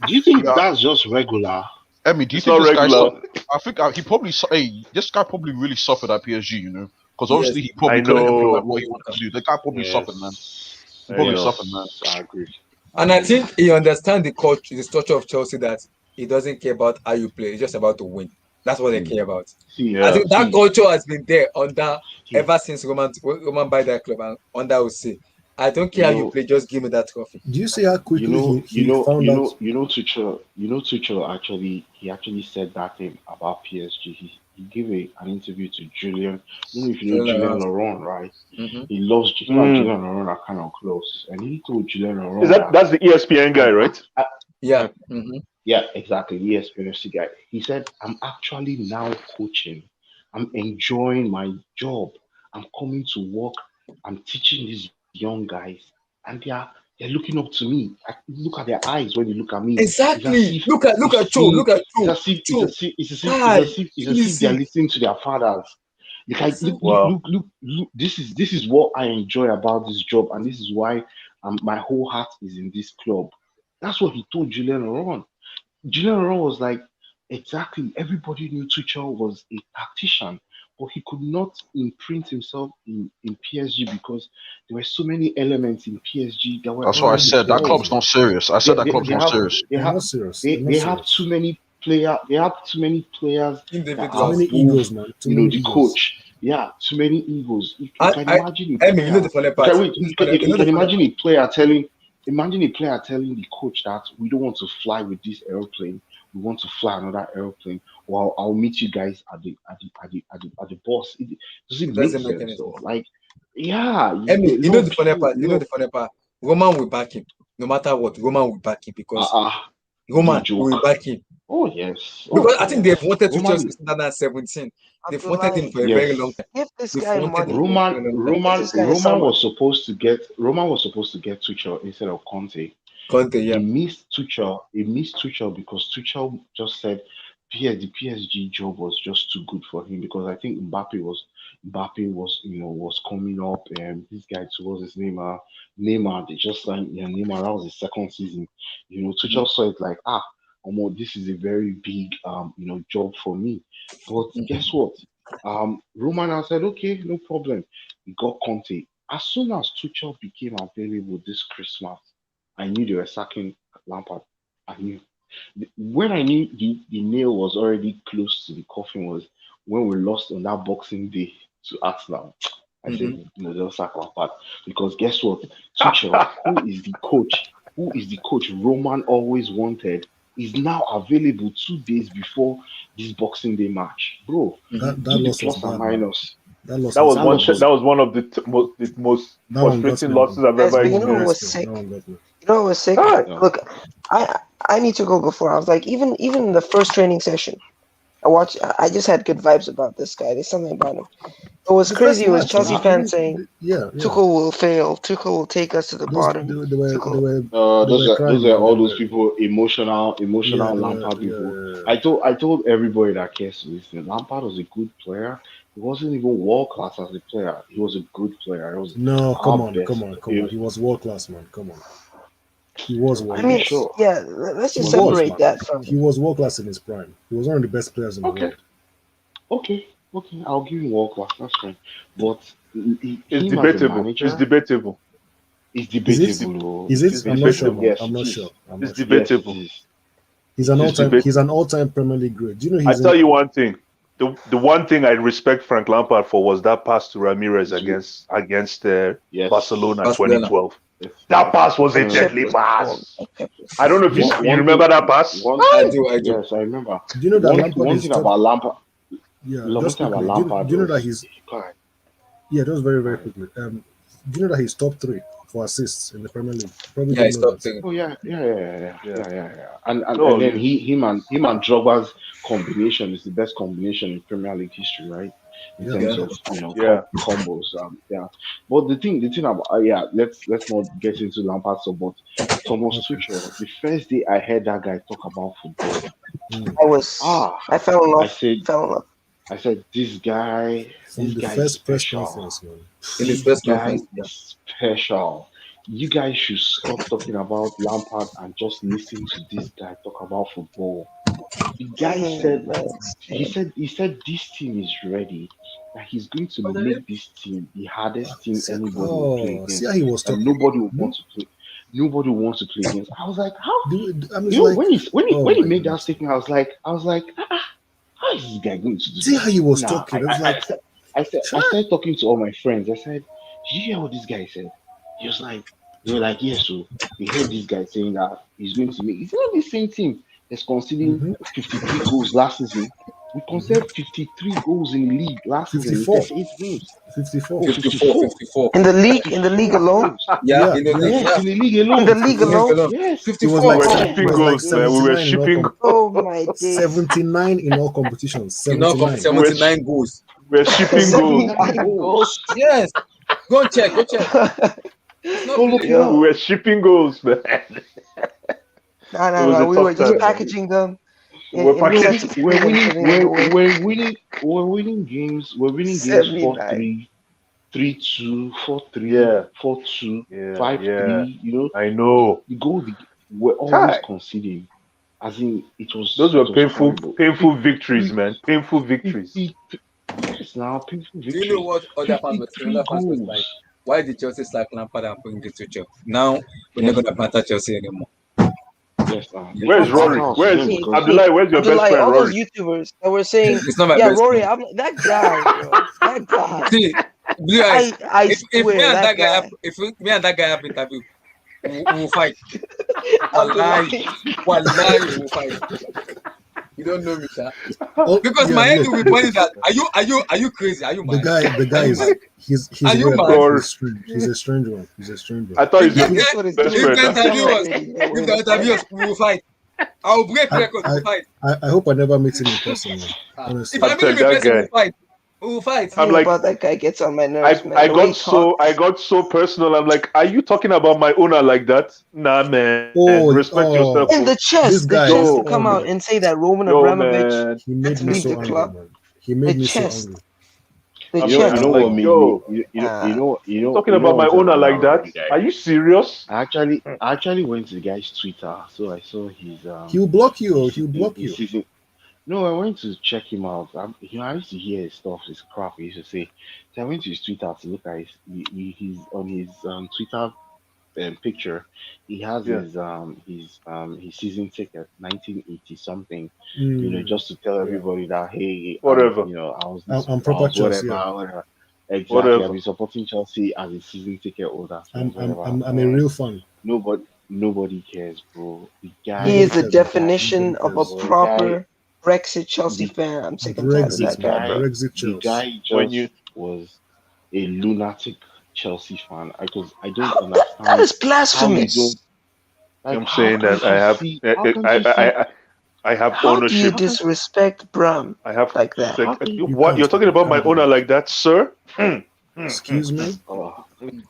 Do you think Yeah, that's just regular? Emmy, do you It's think not this guy? regular. I think he probably. Hey, this guy probably really suffered at PSG. You know, because Yes. obviously he probably I couldn't implement know. what he wanted to do. The guy probably suffered, man. He I probably know. suffered, man. I agree. And I think he understands the culture, the structure of Chelsea, that he doesn't care about how you play. It's just about to win. That's what they care about. See, I Yeah. think that see, culture has been there under see, ever since Roman buy that club and under OC. I don't care you how you know, play, just give me that trophy. Do you see how quickly he found out? Tuchel actually said that thing about PSG. He gave an interview to Julian. I don't know if you know Julian Laurent, right? Mm-hmm. He loves him and Julian Laurent are kind of close, and he told Julian Laurent Is that's the ESPN guy, right? Yeah. Mm-hmm. Yeah, exactly. The ESPN guy. He said, "I'm actually now coaching. I'm enjoying my job. I'm coming to work. I'm teaching these young guys, and they're looking up to me. Look at their eyes when they look at me. It's as Exactly. if Look at Cho. Look at it's Cho. as if Cho. it's as if they're Easy. listening to their fathers. Like, Wow. look. This is what I enjoy about this job, and this is why my whole heart is in this club." That's what he told Julian Laurent. Julian Rowe was like, exactly. Everybody knew Tuchel was a tactician, but he could not imprint himself in PSG because there were so many elements in PSG that were That's what I already said. That there. club's not serious. I said that club's not serious. They They're have not serious. they, They're not they have serious. too many players that Too are Individuals. many egos, above, man. Too many the egos. coach. Yeah, too many egos. You I can imagine a I mean, you know the player. funny You part. can wait. You You know the can funny imagine a player telling the coach that we don't want to fly with this airplane. We want to fly another airplane. Well, I'll meet you guys at the bus. Does it It make doesn't make any sense though? sense. Like, yeah, I mean, a you lot know of the funny people, part. You know the funny part. Roman will back him, no matter what. Roman will back him because the Roman will joke. back him. Oh yes, Because oh I think they've yes. wanted to Chelsea Roman, since 2017. They've wanted him Abdullahi, for a very long yes. time. give this They've guy wanted him money. for a very long time. Give this guy a summer. Roman was supposed to get Tuchel instead of Conte. Conte, yeah. He missed Tuchel. Because Tuchel just said the PSG job was just too good for him because I think Mbappe was was coming up and this guy too was his name Neymar. They just signed Neymar. That was his second season. Tuchel saw it like this is a very big job for me. But guess what? Roman now said, okay, no problem. He got Conte. As soon as Tuchel became available this Christmas, I knew they were sacking Lampard. I knew. When I knew the nail was already close to the coffin was when we lost on that Boxing Day to Arsenal. I said, no, they'll sack Lampard. Because guess what? Tuchel, who is the coach Roman always wanted, is now available 2 days before this Boxing Day match. Bro, That do the loss was plus and bad, man. minus. That loss That was was That one. loss was That was one of the most that one got frustrating me, losses man. I've Guys, ever but you That know one what got was experienced. me. sick? That one got me. You know what was sick? God. no. Look, I need to go before. I was like, even in the first training session, I just had good vibes about this guy. There's something about him. What was The first crazy was match, Chelsea man. fans saying Yeah. Tuchel will fail. Tuchel will take us to the Those bottom. they Tuchel. Those are crying, man. all those people, emotional Yeah, Lampard people. yeah. I told everybody that cares to listen. Lampard was a good player. He wasn't even world class as a player. He was a good player. He was No, our best. come on. He was world class, man. Come on. He was I world Are you mean, class. sure? yeah. Let's He just was, separate man. that from. He was world class in his prime. He was one of the best players in the Okay, world. okay. I'll give him world class. That's fine. But It's him as a debatable. It's manager debatable. is Is it? debatable. Oh. Is It's it? I'm not sure, debatable. man. Yes, I'm it not is. sure. I'm It's not sure. Yes, it debatable. is. He's It an It's is. all-time. He's debatable. an all-time Premier League great. Do you know I he's tell in? you one thing. The one thing I respect Frank Lampard for was that pass to Ramirez It's, against yes. Barcelona Barcelona. 2012. Yes. That pass was a No, deadly Shepherd. pass. Shepherd. I don't know if one, you one remember thing, that pass. one, I do. yes, I remember. Do you know that Lampard One is thing top? about Lampard, Yeah, one just thing about quickly. Lampard Do you know that was, he's? God, Yeah, just very very God. quickly. Do you know that he's top three for assists in the Premier League? Probably Yeah, don't it's know top that. three. Oh Yeah. yeah. And No, then him and Drogba's combination is the best combination in Premier League history, right? In Yeah. terms Yeah. of yeah. combos, yeah. But the thing about yeah, let's not get into Lampard so. But Thomas Okay. Tuchel, the first day I heard that guy talk about football, I fell in I love. said Fell in love. this guy From the is first press special. conference, man. In his This press guy conference. Yeah. is special. You guys should stop talking about Lampard and just listen to this guy talk about football. The guy said he said this team is ready. That he's going to make this team the hardest team anybody will play See against. how he was That talking. nobody will want to play. Nobody wants to play against. I was like, how? I mean, You know, when oh he my made that goodness. statement, I was like, how is this guy going to do See that? how he was Nah, talking. It was like, I started talking to all my friends. I said, did you hear what this guy said? He was like, they were like, yes, so we heard this guy saying that he's going to make. It's not the same team that's conceding 53 goals last season. We conceded 53 goals in the league last season in 54. 38 games. 54. Oh, 54. In the league alone. Yeah, in the league. Yes, Yeah. in the league In alone. the league alone. Yes. It was 54. like We were Oh shipping it was my like goals, man. We were 79 in all shipping. Oh my days. 79 in all competitions. You know, 79. 79 goals. We were shipping goals. 79 goals. Yes. Go and check. Go check. It's not Go look it playing. up. We were shipping goals, man. It was No. a We were tough just time. packaging them We were in sets packaging. of three and sending them away. We're winning games. We're winning games 79. 4-3, 3-2, 4-3, Yeah. 4-2, Yeah. 5-3. You know, I know. we're always Kai. conceding. As in, Those were horrible. painful victories, man. Painful victories. Yes, now painful Do you know victories. what other fans were saying? 53 Other fans was like, goals. why did Chelsea slap Lampard and bring the Tuchel? Now we're not Yes, going to banter Chelsea anymore. yes, now. Where's Rory? Where's Abdullah? Where's your best friend, all those Rory? YouTubers that were saying, It's not my yeah, best Rory, friend. I'm that guy, bro. That guy. See, Blue Eyes, I if me swear and that that guy have, guy. if me and that guy have interview, we'll fight. Abdullah. Wallahi, we'll fight. You don't know me, sir. Oh, Because yeah, my head look, will be pointing that. Are you crazy? Are you the mad? guy Are you is mad? he's Are you weird, mad? man. Rory. He's strange. He's a strange one. He's a strange one. I thought If he's your Guess what his best doing? friend. the interview us, Already know if where the to interview fight. us, we will fight. I'll break records. I, We'll fight. I hope I never meet him in person, man. Honestly. If I I'm meet him telling in that person, guy. we'll fight. We'll fight. I'm Thing like, about that guy gets on my nerves, man. I The way he got so personal. I'm like, are you talking about my owner like that? Nah, man. Respect yourself. And the this chest guy, to come out and say that Roman yo, Abramovich man. he had made to me leave so the angry, club. man. He made The me so chest. angry. The I'm chest. You know like, what made yo, me? You talking know about my one thing owner about like that that? Rory guy. Are you serious? I actually went to the guy's Twitter, so I saw his He'll block you. He'll block you. season. No, I went to check him out. I used to hear his stuff, his crap. He used to say. So I went to his Twitter to look at his on his Twitter picture. He has his season ticket, 1980 something. Just to tell everybody that hey, whatever. I'm proper Chelsea. Whatever. Exactly. Whatever. I've been supporting Chelsea as a season ticket holder. I'm a real fan. Nobody cares, bro. The guy. He is the cares, definition of a The guy- proper Brexit Chelsea the- fan. I'm sick and tired of that guy, bro. Brexit The Chelsea. guy When just you- was a lunatic Chelsea fan. I don't understand. That is how you blasphemous. don't. Like, I'm how saying can't that I you have see- how can't you see- I have How do you ownership. disrespect Bram I have like that? sec- How can you- what you're talking about my owner like that, sir? Excuse me?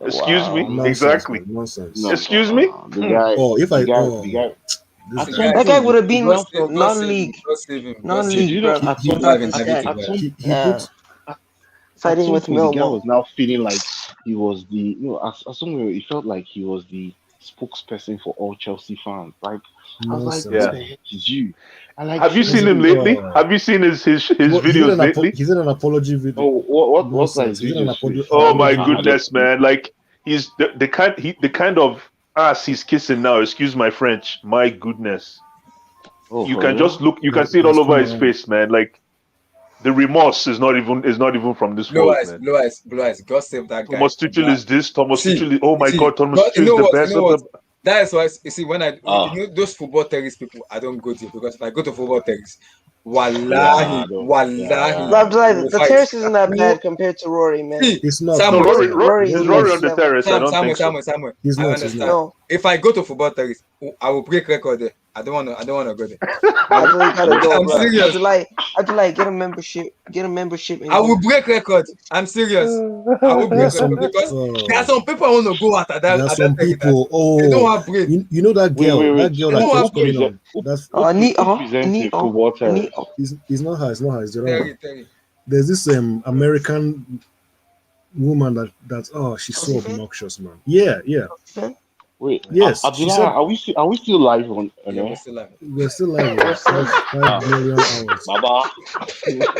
Excuse me? Nonsense, Exactly. man, nonsense. No, Excuse me? The guy. Oh, if the I guy, oh, the guy. this At guy. some That guy point, would have been went from- non-league, non-league, bro. at He some put- point, he put Fighting some with point, the guy Millwall. was now feeling like he was the at somewhere he felt like he was the spokesperson for all Chelsea fans. Like I was like, nonsense. who the heck is you? I like. Have you seen him lately? Have you seen his videos lately? He did an apology video. Oh, what's that Nonsense. He did an apology. Oh my apology goodness, man! Like he's the kind of ass he's kissing now. Excuse my French. My goodness. Oh, You for can real? just look. You can see it all over his face, man. Like the remorse is not even from this Blue world, eyes, man. blue eyes. God save that guy. Thomas Tuchel is this. Thomas See, Tuchel is. Oh my see, God, Thomas but Tuchel is the best. You know what? That is why you see when those football terrorist people, I don't go to because if I go to football terrorists, wallahi, Abdullah, the terrace isn't that bad compared to Rory, man. It's not. No, Rory is on next the level. terrace. I don't think so. Samuel. He's I not. understand. No. If I go to football terrorists, I will break record there. I don't wanna go there. Abdullah, gotta go, I'm bro. serious. Abdullah, get a membership. Get a membership. And I will go. break record. I'm serious. I will break record because there are some people I want to go at that. There are some people. They don't Oh, have brain. you know that girl. Wait. That girl They don't that have keeps coming brain. on. That's football terrorist. It's not her. It's not her. It's the wrong one. Terry. There's this American woman that she's so obnoxious, man. Yeah. Wait, Yes, she Abdullah, said- are we still live on? Yeah, we're still live. We're still like 5 million hours. Baba.